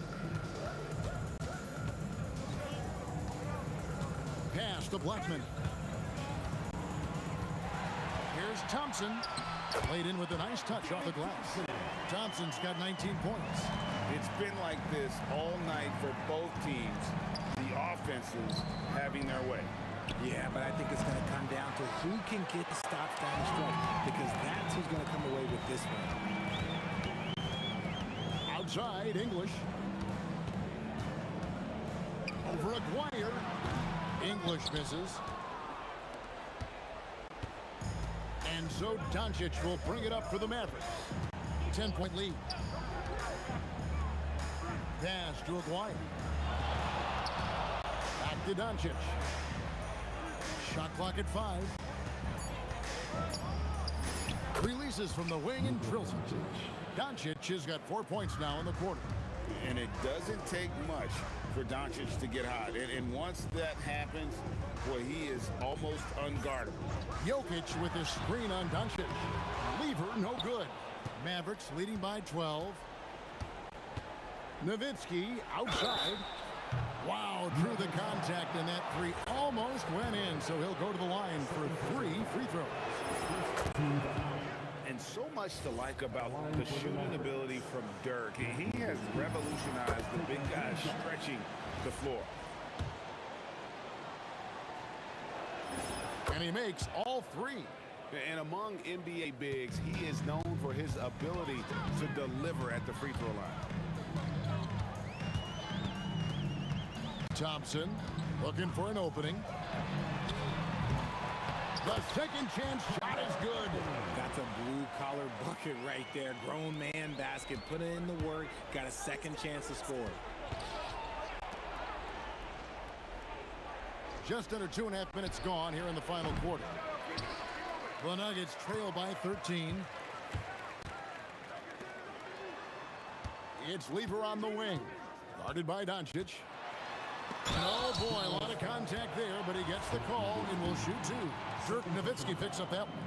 Pass to Blackman. Here's Thompson. Played in with a nice touch off the glass. Thompson's got 19 points. It's been like this all night for both teams. The offenses having their way. Yeah, but I think it's going to come down to who can get the stops down the stretch, because that's who's going to come away with this one. Outside, English. Over Aguirre. English misses. And so Doncic will bring it up for the Mavericks. 10-point lead. Pass to Aguirre. Back to Doncic. Shot clock at 5. Releases from the wing and drills it. Doncic has got 4 points now in the quarter. And it doesn't take much for Doncic to get hot. And once that happens, boy, he is almost unguardable. Jokic with his screen on Doncic. Lever, no good. Mavericks leading by 12. Nowitzki outside. Wow, drew the contact, and that 3 almost went in, so he'll go to the line for 3 free throws. And so much to like about the shooting ability from Dirk. He has revolutionized the big guys stretching the floor. And he makes all 3. And among NBA bigs, he is known for his ability to deliver at the free throw line. Thompson looking for an opening. The second chance shot is good. That's a blue-collar bucket right there. Grown man basket. Put in the work. Got a second chance to score. Just under 2.5 minutes gone here in the final quarter. The Nuggets trail by 13. It's Lever on the wing. Guarded by Doncic. Oh, boy, a lot of contact there, but he gets the call and will shoot two. Dirk Nowitzki picks up that one.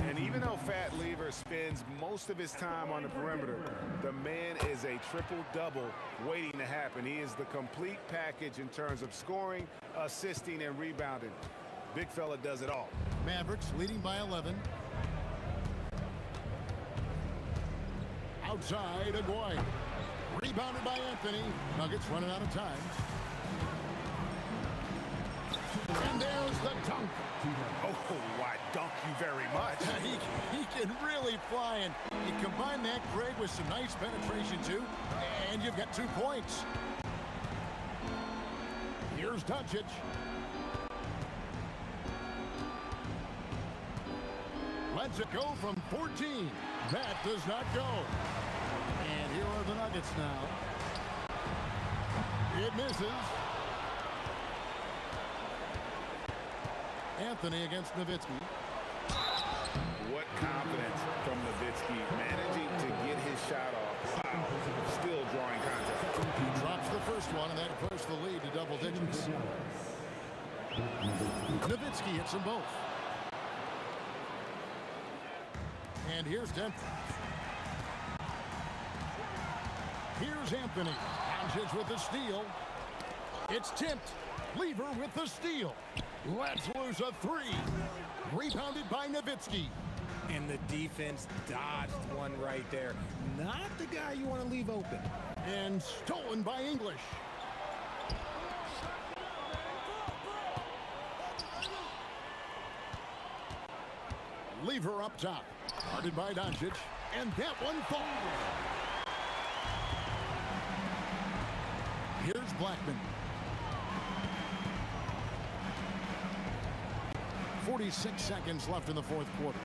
And even though Fat Lever spends most of his time on the perimeter, the man is a triple-double waiting to happen. He is the complete package in terms of scoring, assisting, and rebounding. Big fella does it all. Mavericks leading by 11. Outside, Aguay. Rebounded by Anthony. Nuggets running out of time. And there's the dunk. Oh, why dunk you very much. He can really fly, and you combine that, Greg, with some nice penetration, too, and you've got 2 points. Here's Doncic. Lets it go from 14. That does not go. And here are the Nuggets now. It misses. Anthony against Nowitzki. What confidence from Nowitzki, managing to get his shot off. Wow. Still drawing contact. He drops the first one, and that puts the lead to double digits. Nowitzki hits them both. And here's Denver. Here's Anthony. Doncic with the steal. It's tipped. Lever with the steal. Let's lose a 3. Rebounded by Nowitzki. And the defense dodged one right there. Not the guy you want to leave open. And stolen by English. Lever up top. Guarded by Doncic. And that one falls. Here's Blackman. 46 seconds left in the fourth quarter.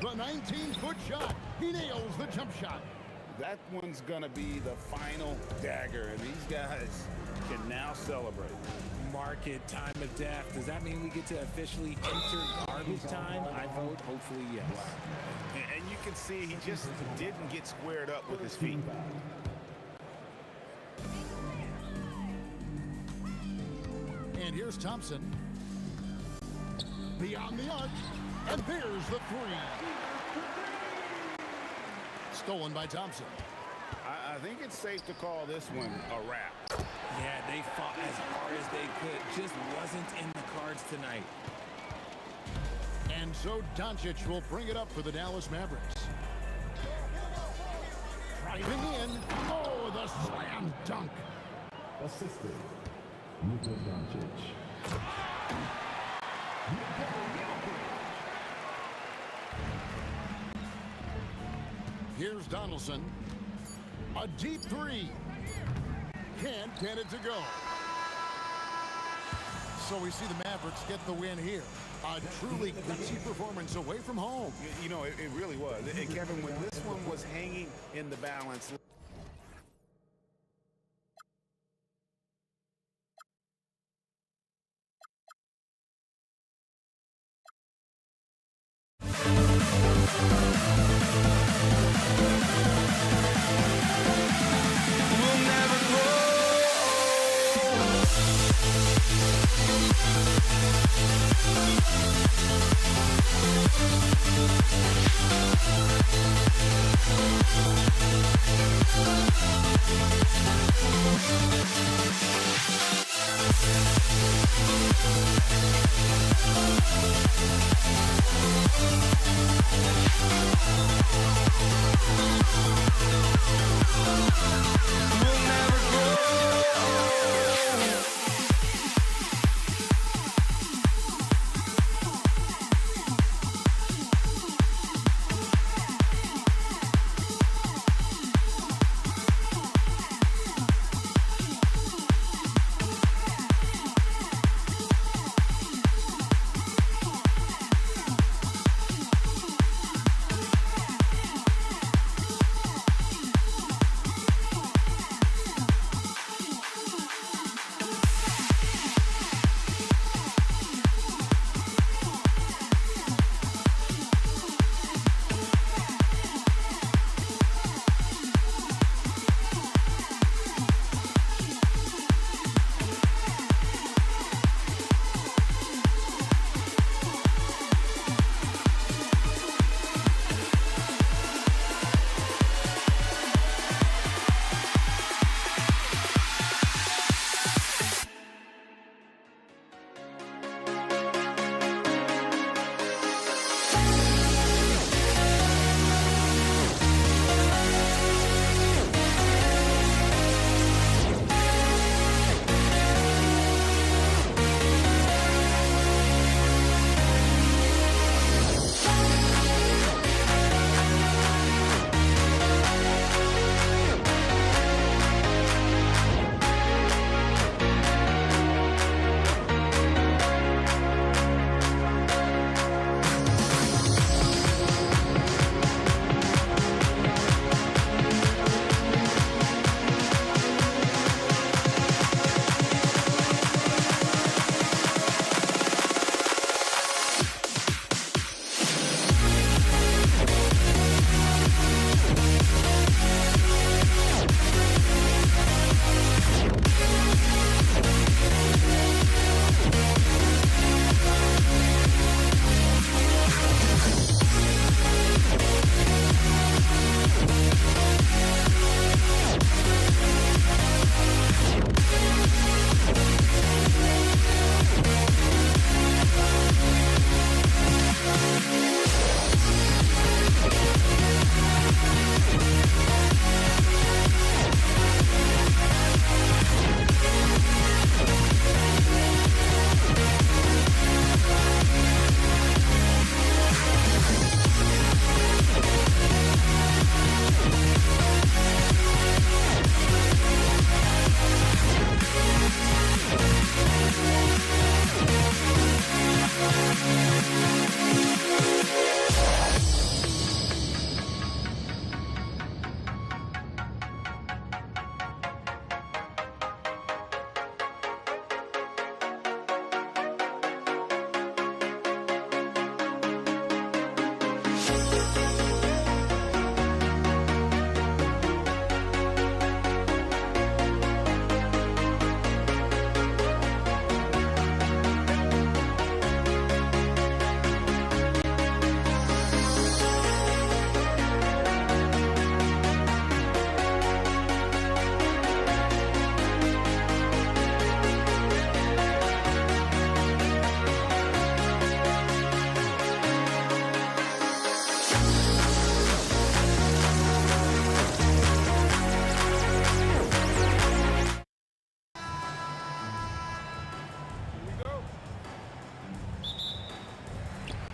The 19-foot shot. He nails the jump shot. That one's going to be the final dagger, and these guys can now celebrate. Market time of death. Does that mean we get to officially enter garbage time? I vote hopefully yes. And you can see he just didn't get squared up with his feet. And here's Thompson. Beyond the arc, and there's the 3. Stolen by Thompson. I think it's safe to call this one a wrap. Yeah, they fought as hard as they could. Just wasn't in the cards tonight. And so Doncic will bring it up for the Dallas Mavericks. Driving in. Oh, the slam dunk. Assisted, Luka Doncic. Here's Donaldson. A deep 3. Can't get it to go. So we see the Mavericks get the win here. A truly glitzy performance away from home. You know, it really was. And Kevin, when this one was hanging in the balance,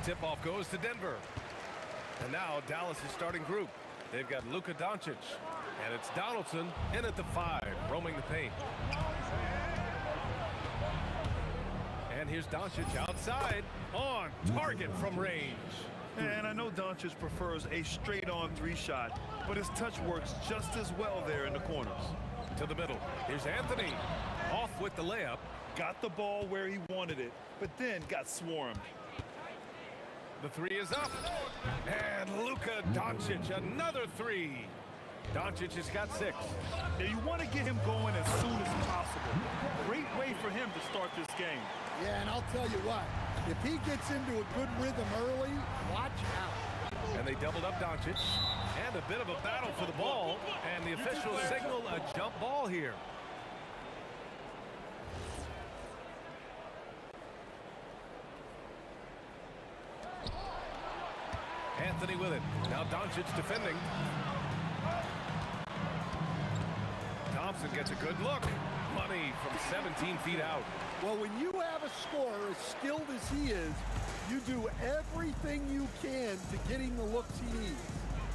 Tip-off goes to Denver. And now Dallas' starting group. They've got Luka Doncic. And it's Donaldson in at the 5, roaming the paint. And here's Doncic outside, on target from range. And I know Doncic prefers a straight-on 3 shot, but his touch works just as well there in the corners. To the middle. Here's Anthony. Off with the layup. Got the ball where he wanted it, but then got swarmed. The 3 is up. And Luka Doncic, another 3. Doncic has got 6. Now you want to get him going as soon as possible. Great way for him to start this game. Yeah, and I'll tell you what, if he gets into a good rhythm early, watch out. And they doubled up Doncic. And a bit of a battle for the ball. And the officials signal a jump ball here. Anthony with it. Now Doncic defending. Thompson gets a good look. Money from 17 feet out. Well, when you have a scorer as skilled as he is, you do everything you can to get him the looks he needs.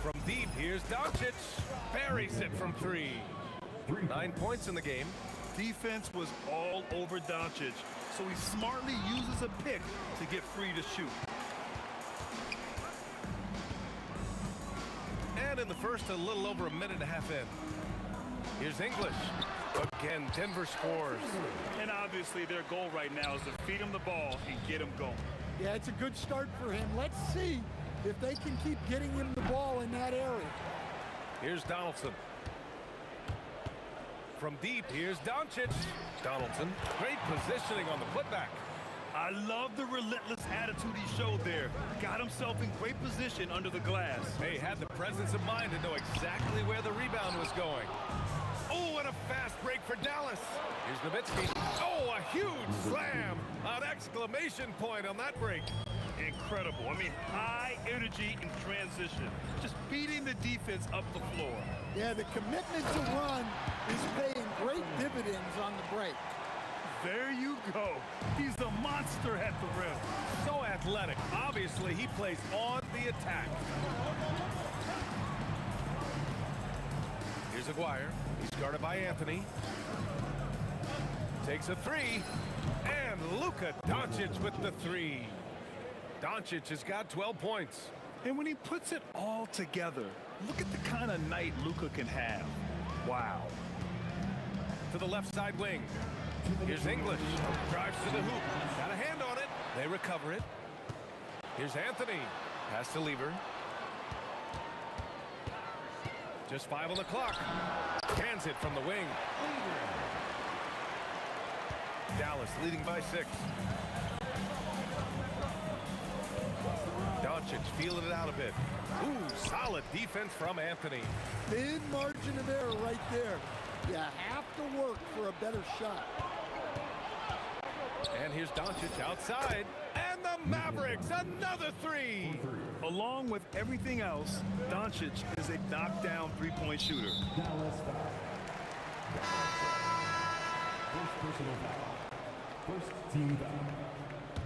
From deep, here's Doncic. Buries it from 3. 9 points in the game. Defense was all over Doncic, so he smartly uses a pick to get free to shoot. And in the first, a little over a minute and a half in. Here's English. Again, Denver scores. And obviously their goal right now is to feed him the ball and get him going. Yeah, it's a good start for him. Let's see if they can keep getting him the ball in that area. Here's Donaldson. From deep, here's Doncic. Donaldson, great positioning on the putback. I love the relentless attitude he showed there. Got himself in great position under the glass. He had the presence of mind to know exactly where the rebound was going. Oh, and a fast break for Dallas. Here's Nowitzki. Oh, a huge slam. An exclamation point on that break. Incredible. I mean, high energy in transition. Just beating the defense up the floor. Yeah, the commitment to run is paying great dividends on the break. There you go. He's a monster at the rim. So athletic. Obviously, he plays on the attack. Here's Aguirre. He's guarded by Anthony. Takes a 3. And Luka Doncic with the 3. Doncic has got 12 points. And when he puts it all together, look at the kind of night Luka can have. Wow. To the left side wing. Here's English. Drives to the hoop. Got a hand on it. They recover it. Here's Anthony. Pass to Lever. Just 5 on the clock. Hands it from the wing. Dallas leading by 6. Doncic feeling it out a bit. Ooh, solid defense from Anthony. Big margin of error right there. You have to work for a better shot. And here's Doncic outside. And the Mavericks, another 3. Along with everything else, Doncic is a knockdown three-point shooter. First personal foul. First team foul.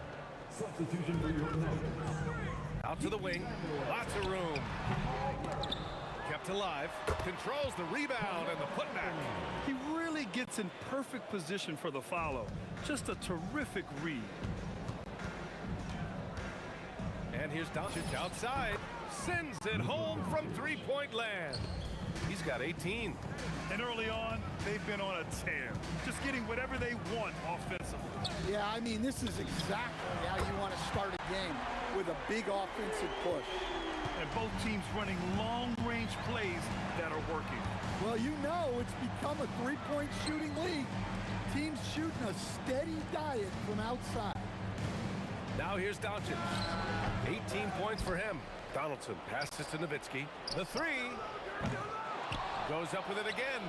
Substitution for your Nuggets. Out to the wing. Lots of room. Kept alive. Controls the rebound and the putback. He really gets in perfect position for the follow. Just a terrific read. And here's Doncic outside. Sends it home from three-point land. He's got 18. And early on, they've been on a tear. Just getting whatever they want offensively. Yeah, I mean, this is exactly how you want to start a game, with a big offensive push. And both teams running long-range plays that are working. Well, you know it's become a three-point shooting league. Teams shooting a steady diet from outside. Now here's Doncic. 18 points for him. Donaldson passes to Nowitzki. The 3. Goes up with it again.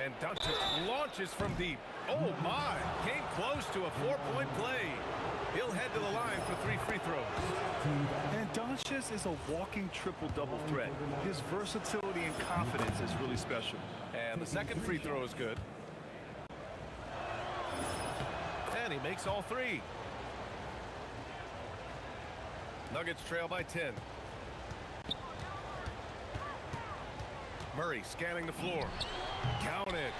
And Doncic launches from deep. Oh, my. Came close to a 4-point play. He'll head to the line for 3 free throws. And Doncic is a walking triple-double threat. His versatility and confidence is really special. And the second free throw is good. And he makes all 3. Nuggets trail by 10. Murray scanning the floor. Count it.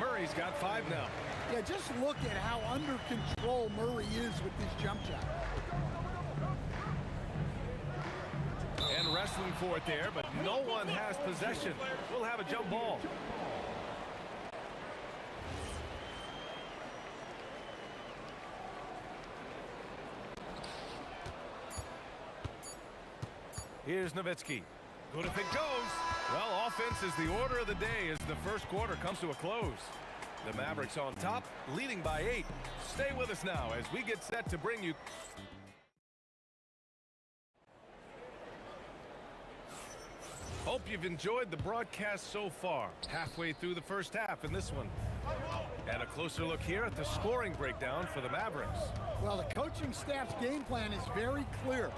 Murray's got 5 now. Yeah, just look at how under control Murray is with this jump shot. And wrestling for it there, but no one has possession. We'll have a jump ball. Here's Nowitzki. Good if it goes. Well, offense is the order of the day as the first quarter comes to a close. The Mavericks on top, leading by 8. Stay with us now as we get set to bring you... Hope you've enjoyed the broadcast so far. Halfway through the first half in this one. And a closer look here at the scoring breakdown for the Mavericks. Well, the coaching staff's game plan is very clear.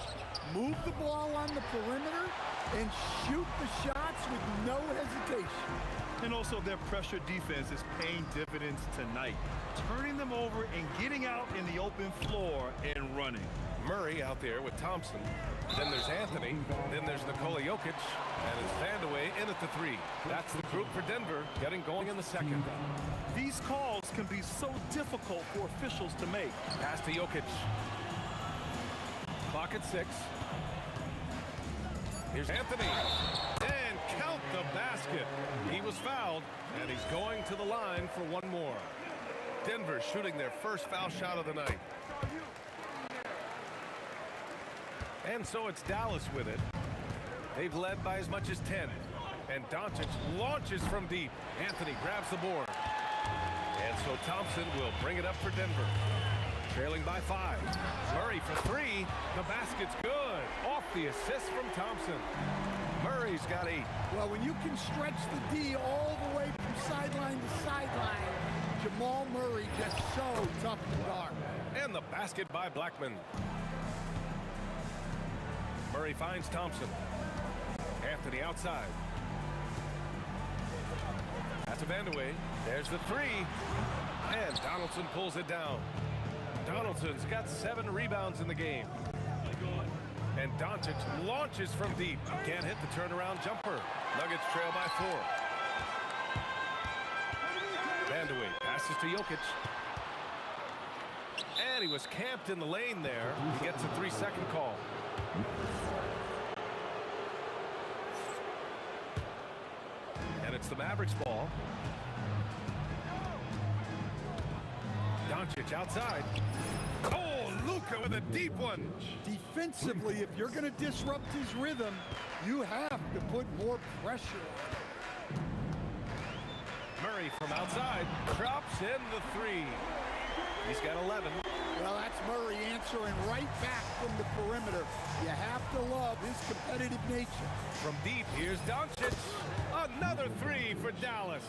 Move the ball on the perimeter and shoot the shots with no hesitation. And also their pressure defense is paying dividends tonight. Turning them over and getting out in the open floor and running. Murray out there with Thompson. Then there's Anthony. Then there's Nikola Jokic. And it's Vandeweghe in at the 3. That's the group for Denver getting going in the second. These calls can be so difficult for officials to make. Pass to Jokic. Clock at 6. Here's Anthony. And count the basket. He was fouled, and he's going to the line for one more. Denver shooting their first foul shot of the night. And so it's Dallas with it. They've led by as much as 10. And Doncic launches from deep. Anthony grabs the board. And so Thompson will bring it up for Denver. Trailing by 5. Murray for 3. The basket's good. Off the assist from Thompson. Murray's got 8. Well, when you can stretch the D all the way from sideline to sideline, Jamal Murray just so tough to guard. And the basket by Blackman. Murray finds Thompson. Anthony outside. That's a Vandeweghe. There's the 3. And Donaldson pulls it down. Donaldson's got 7 rebounds in the game. And Doncic launches from deep. Can't hit the turnaround jumper. Nuggets trail by 4. Vandeweghe passes to Jokic. And he was camped in the lane there. He gets a 3-second call. And it's the Mavericks ball. Doncic outside. Oh, Luka with a deep one. Defensively, if you're going to disrupt his rhythm, you have to put more pressure on him. Murray from outside drops in the 3. He's got 11. Well, that's Murray answering right back from the perimeter. You have to love his competitive nature. From deep, here's Doncic. Another 3 for Dallas.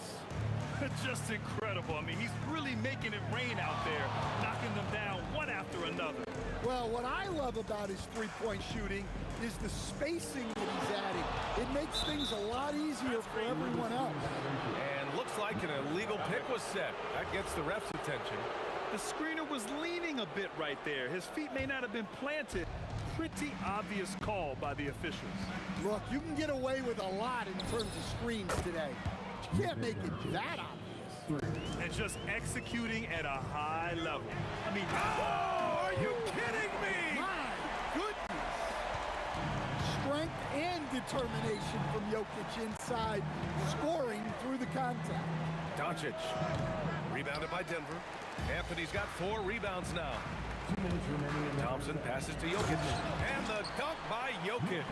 Just incredible. I mean, he's really making it rain out there, knocking them down one after another. Well, what I love about his three-point shooting is the spacing that he's adding. It makes things a lot easier for everyone else. And looks like an illegal pick was set. That gets the ref's attention. The screener was leaning a bit right there. His feet may not have been planted. Pretty obvious call by the officials. Look, you can get away with a lot in terms of screens today. You can't make it that obvious. And just executing at a high level. I mean, oh, are you kidding me? My goodness. Strength and determination from Jokic inside, scoring through the contact. Doncic, rebounded by Denver. Anthony's got 4 rebounds now. Thompson passes to Jokic. And the dunk by Jokic.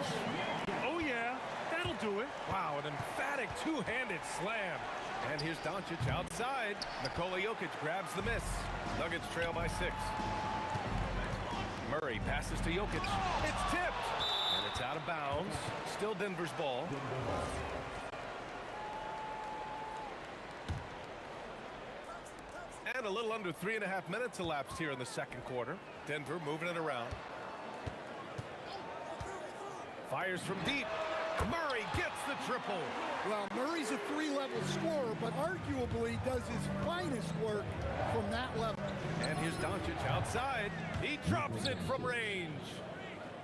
Oh, yeah. That'll do it. Wow, an emphatic two-handed slam. And here's Doncic outside. Nikola Jokic grabs the miss. Nuggets trail by 6. Murray passes to Jokic. It's tipped. And it's out of bounds. Still Denver's ball. And a little under 3.5 minutes elapsed here in the second quarter. Denver moving it around. Fires from deep. Murray gets the triple. Well, Murray's a 3-level scorer, but arguably does his finest work from that level. And here's Doncic outside. He drops it from range.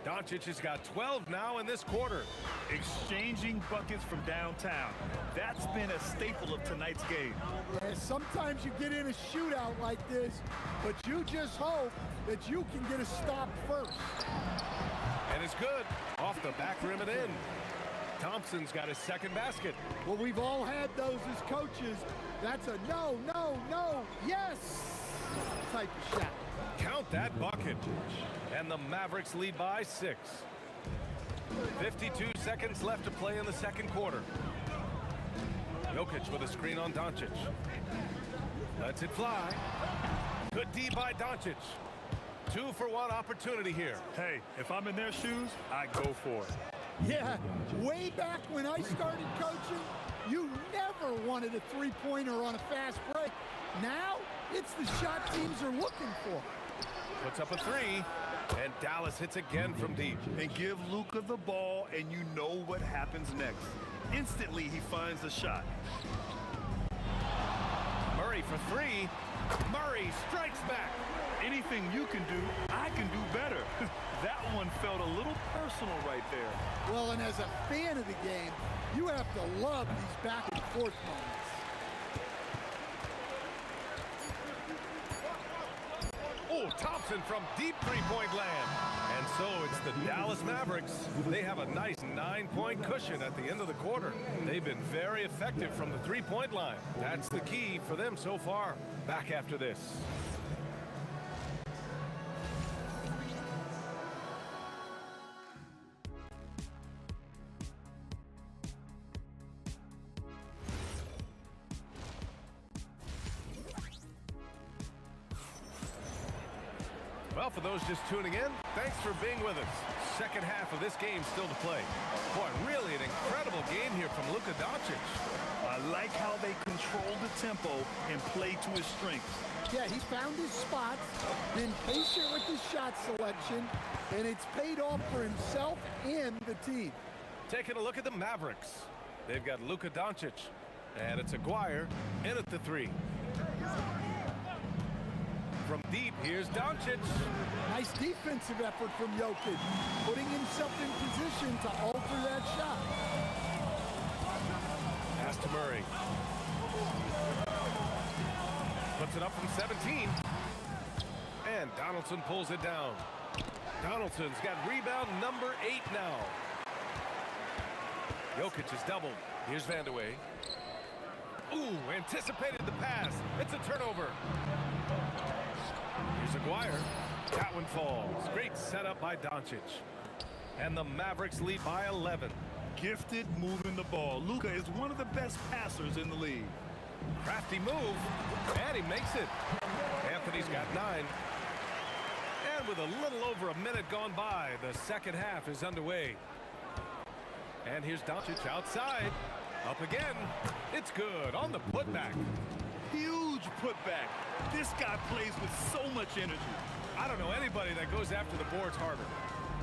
Doncic has got 12 now in this quarter. Exchanging buckets from downtown. That's been a staple of tonight's game. Yeah, sometimes you get in a shootout like this, but you just hope that you can get a stop first. And it's good. Off the back rim and in. Thompson's got his second basket. Well, we've all had those as coaches. That's a no, no, no, yes type of shot. Count that bucket. And the Mavericks lead by 6. 52 seconds left to play in the second quarter. Jokic with a screen on Doncic. Lets it fly. Good D by Doncic. 2-for-1 opportunity here. Hey, if I'm in their shoes, I go for it. Yeah, way back when I started coaching, you never wanted a three-pointer on a fast break. Now, it's the shot teams are looking for. Puts up a 3, and Dallas hits again from deep. And give Luka the ball, and you know what happens next. Instantly, he finds the shot. Murray for 3. Murray strikes back. Anything you can do, I can do better. That one felt a little personal right there. Well, and as a fan of the game, you have to love these back and forth moments. Oh, Thompson from deep three-point land. And so it's the Dallas Mavericks. They have a nice 9-point cushion at the end of the quarter. They've been very effective from the three-point line. That's the key for them so far. Back after this. Well, for those just tuning in, thanks for being with us. Second half of this game still to play. Boy, really an incredible game here from Luka Doncic. I like how they control the tempo and play to his strengths. Yeah, he found his spots, been patient with his shot selection, and it's paid off for himself and the team. Taking a look at the Mavericks. They've got Luka Doncic, and it's Aguirre in at the 3. From deep, here's Doncic. Nice defensive effort from Jokic, putting himself in position to alter that shot. Pass to Murray. Puts it up from 17. And Donaldson pulls it down. Donaldson's got rebound number 8 now. Jokic is doubled. Here's Vandeweghe. Ooh, anticipated the pass. It's a turnover. Here's Aguirre. That one falls. Great setup by Doncic. And the Mavericks lead by 11. Gifted moving the ball. Luka is one of the best passers in the league. Crafty move, and he makes it. Anthony's got 9. And with a little over a minute gone by, the second half is underway. And here's Doncic outside. Up again. It's good on the putback. Huge putback. This guy plays with so much energy. I don't know anybody that goes after the boards harder.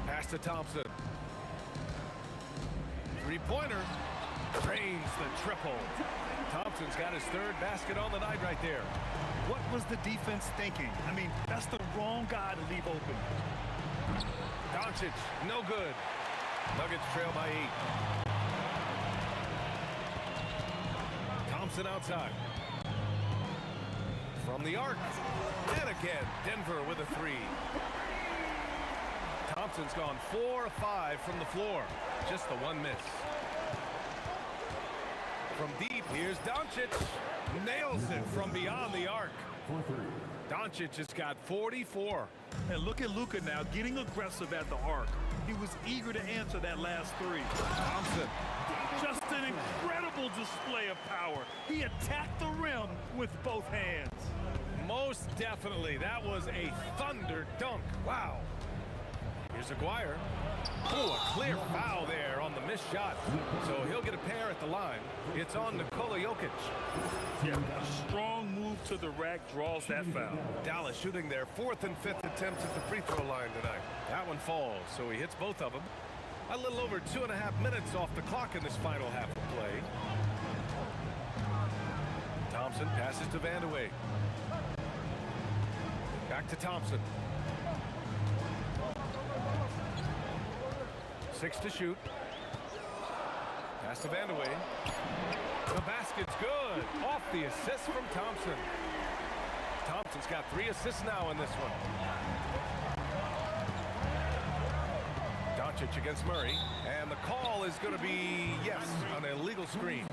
Pass to Thompson. Three-pointer. Drains the triple. Thompson's got his 3rd basket on the night right there. What was the defense thinking? I mean, that's the wrong guy to leave open. Doncic, no good. Nuggets trail by 8. Thompson outside. From the arc. And again, Denver with a 3. Thompson's gone 4 of 5 from the floor. Just the 1 miss. From deep, here's Doncic. Nails it from beyond the arc. Doncic has got 44. And look at Luka now getting aggressive at the arc. He was eager to answer that last 3. Thompson. Just an incredible display of power. He attacked the rim with both hands. Most definitely. That was a thunder dunk. Wow. Here's Aguirre. Oh, a clear foul there on the missed shot. So he'll get a pair at the line. It's on Nikola Jokic. Yeah, a strong move to the rack draws that foul. Dallas shooting their 4th and 5th attempts at the free throw line tonight. That one falls, so he hits both of them. A little over 2.5 minutes off the clock in this final half of play. Thompson passes to Vandeweghe. Back to Thompson. 6 to shoot. Pass to Vandeweghe. The basket's good. Off the assist from Thompson. Thompson's got 3 assists now in this one. Doncic against Murray. And the call is going to be, yes, an illegal screen.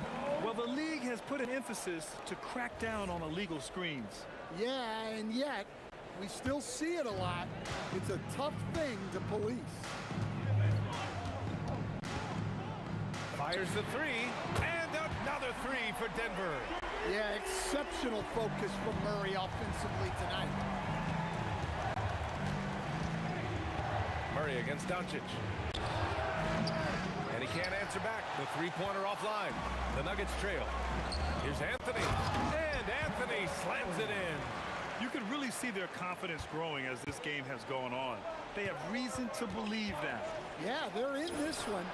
Well, the league has put an emphasis to crack down on illegal screens. Yeah, and yet, we still see it a lot. It's a tough thing to police. Fires the 3, and another 3 for Denver. Yeah, exceptional focus from Murray offensively tonight. Murray against Doncic. And he can't answer back. The 3-pointer offline. The Nuggets trail. Here's Anthony. And Anthony slams it in. You can really see their confidence growing as this game has gone on. They have reason to believe that. Yeah, they're in this one.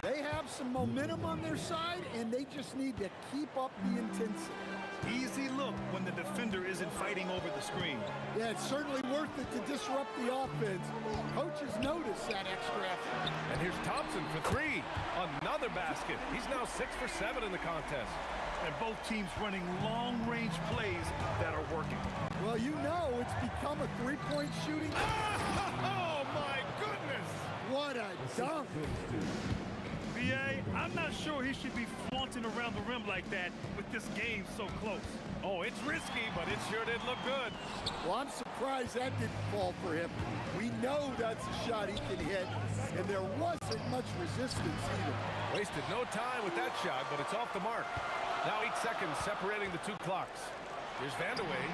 They have some momentum on their side, and they just need to keep up the intensity. Easy look when the defender isn't fighting over the screen. Yeah, it's certainly worth it to disrupt the offense. Coaches notice that extra effort. And here's Thompson for 3. Another basket. He's now 6 for 7 in the contest. And both teams running long-range plays that are working. Well, you know it's become a three-point shooting. Oh, my goodness! What a dunk! B.A., I'm not sure he should be flaunting around the rim like that with this game so close. Oh, it's risky, but it sure did look good. Well, I'm surprised that didn't fall for him. We know that's a shot he can hit, and there wasn't much resistance either. Wasted no time with that shot, but it's off the mark. Now 8 seconds separating the 2 clocks. Here's Vandeweghe.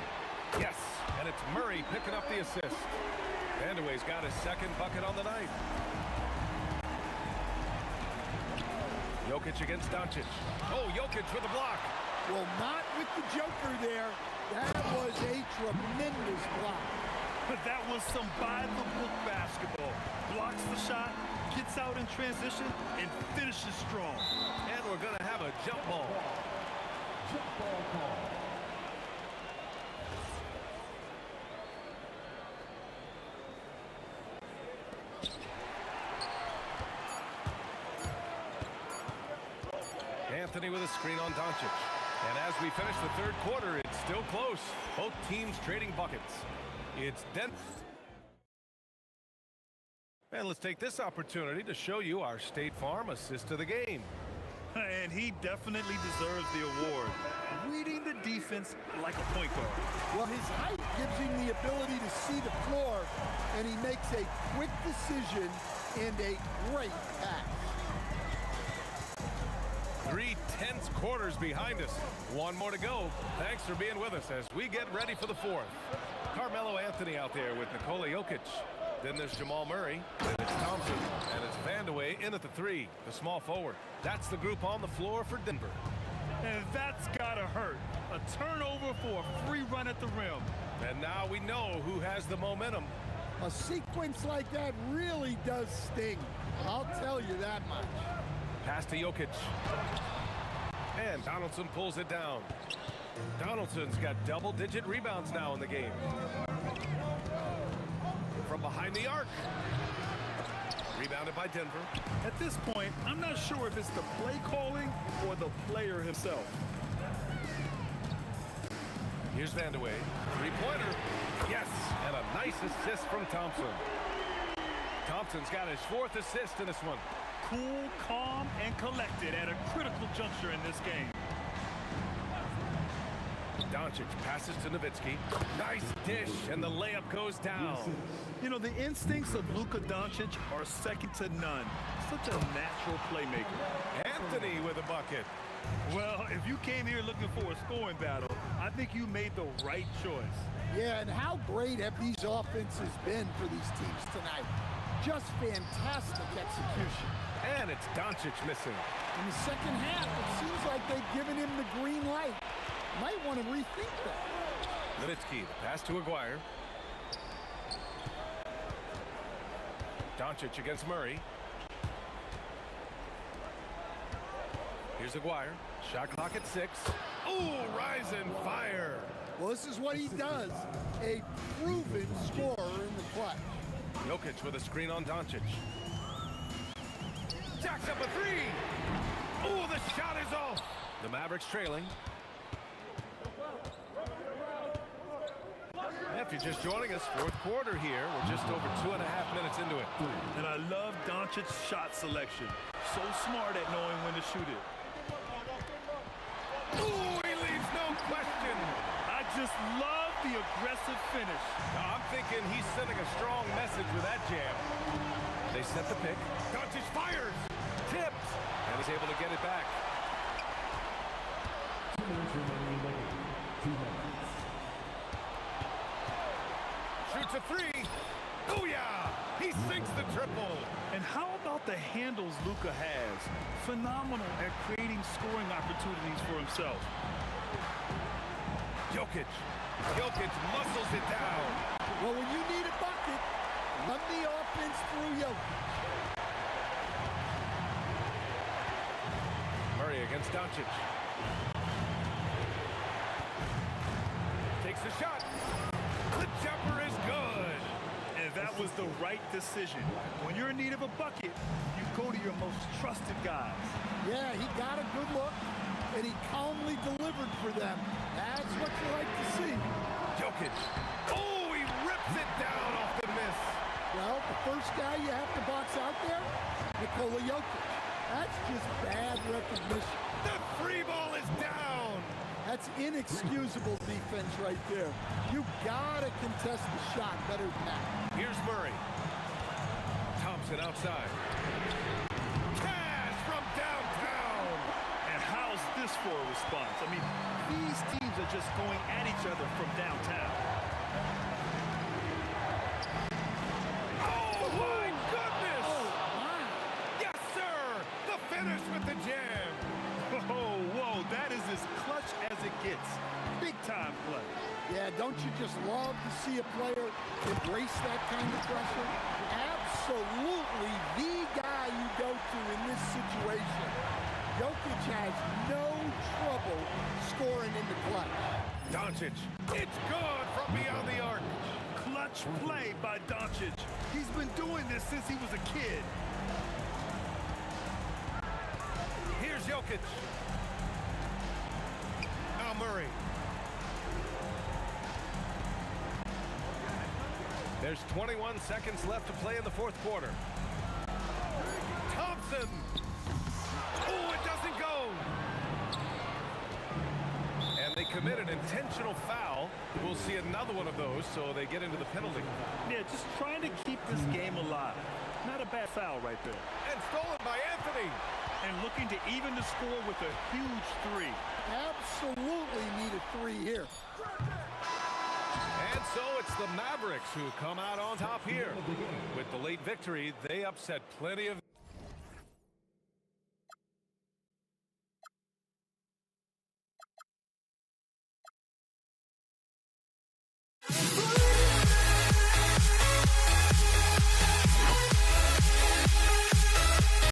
Yes, and it's Murray picking up the assist. Vandeweghe's got his 2nd bucket on the night. Jokic against Doncic. Oh, Jokic with a block. Well, not with the Joker there. That was a tremendous block. But that was some by-the-book basketball. Blocks the shot, gets out in transition, and finishes strong. And we're going to have a jump ball. Jump ball call. Anthony with a screen on Doncic. And as we finish the 3rd quarter, it's still close. Both teams trading buckets. It's Denver. And let's take this opportunity to show you our State Farm assist of the game. And he definitely deserves the award. Reading the defense like a point guard. Well, his height gives him the ability to see the floor, and he makes a quick decision and a great pass. 3 tense quarters behind us. 1 more to go. Thanks for being with us as we get ready for the 4th. Carmelo Anthony out there with Nikola Jokic. Then there's Jamal Murray, then it's Thompson, and it's Vandeweghe in at the 3, the small forward. That's the group on the floor for Denver. And that's gotta hurt. A turnover for a free run at the rim. And now we know who has the momentum. A sequence like that really does sting. I'll tell you that much. Pass to Jokic. And Donaldson pulls it down. Donaldson's got double-digit rebounds now in the game. From behind the arc. Rebounded by Denver. At this point, I'm not sure if it's the play calling or the player himself. Here's Vandeweghe. 3-pointer. Yes, and a nice assist from Thompson. Thompson's got his 4th assist in this one. Cool, calm, and collected at a critical juncture in this game. Doncic passes to Nowitzki. Nice dish, and the layup goes down. You know, the instincts of Luka Doncic are second to none. Such a natural playmaker. Anthony with a bucket. Well, if you came here looking for a scoring battle, I think you made the right choice. Yeah, and how great have these offenses been for these teams tonight? Just fantastic execution. And it's Doncic missing. In the second half, it seems like they've given him the green light. Might want to rethink that. Nowitzki, the pass to Aguirre. Doncic against Murray. Here's Aguirre. Shot clock at 6. Ooh, rise and fire. Well, this is what he does. A proven scorer in the clutch. Jokic with a screen on Doncic. Jacks up a three. Oh, the shot is off. The Mavericks trailing. If you're just joining us, fourth quarter here. We're just over 2.5 minutes into it. And I love Doncic's shot selection. So smart at knowing when to shoot it. Ooh, he leaves no question. I just love the aggressive finish. Now, I'm thinking he's sending a strong message with that jam. They set the pick. Doncic fires. Tipped. And he's able to get it back. 2 minutes remaining in the game. 2 minutes. Shoots a three. Booyah! He sinks the triple. And how about the handles Luka has? Phenomenal at creating scoring opportunities for himself. Jokic muscles it down. Well, when you need a bucket, run the offense through Jokic. Murray against Doncic. Takes the shot. The jumper is good. And that was the right decision. When you're in need of a bucket, you go to your most trusted guys. Yeah, he got a good look, and he calmly delivered for them. That's what you like to see. Jokic. Oh, he rips it down off the miss. Well, the first guy you have to box out there, Nikola Jokic. That's just bad recognition. The free ball is down. That's inexcusable defense right there. You gotta contest the shot better than that. Here's Murray. Thompson outside. Cash from downtown. And how's this for a response? I mean, these teams are just going at each other from downtown. Oh, my goodness. Oh, my. Yes, sir. The finish with the jam. Oh, whoa, that is as clutch as it gets. Big time play. Yeah, don't you just love to see a player embrace that kind of pressure? Absolutely the guy you go to in this situation. Jokic has no trouble scoring in the clutch. Doncic. It's good from beyond the arc. Clutch play by Doncic. He's been doing this since he was a kid. Here's Jokic. Now Murray. There's 21 seconds left to play in the fourth quarter. Thompson. Oh, it doesn't go. And they commit an intentional foul. We'll see another one of those, so they get into the penalty. Yeah, just trying to keep this game alive. Not a bad foul right there. And stolen by Anthony. And looking to even the score with a huge three. Absolutely need a three here. And so it's the Mavericks who come out on top here. With the late victory, they upset plenty of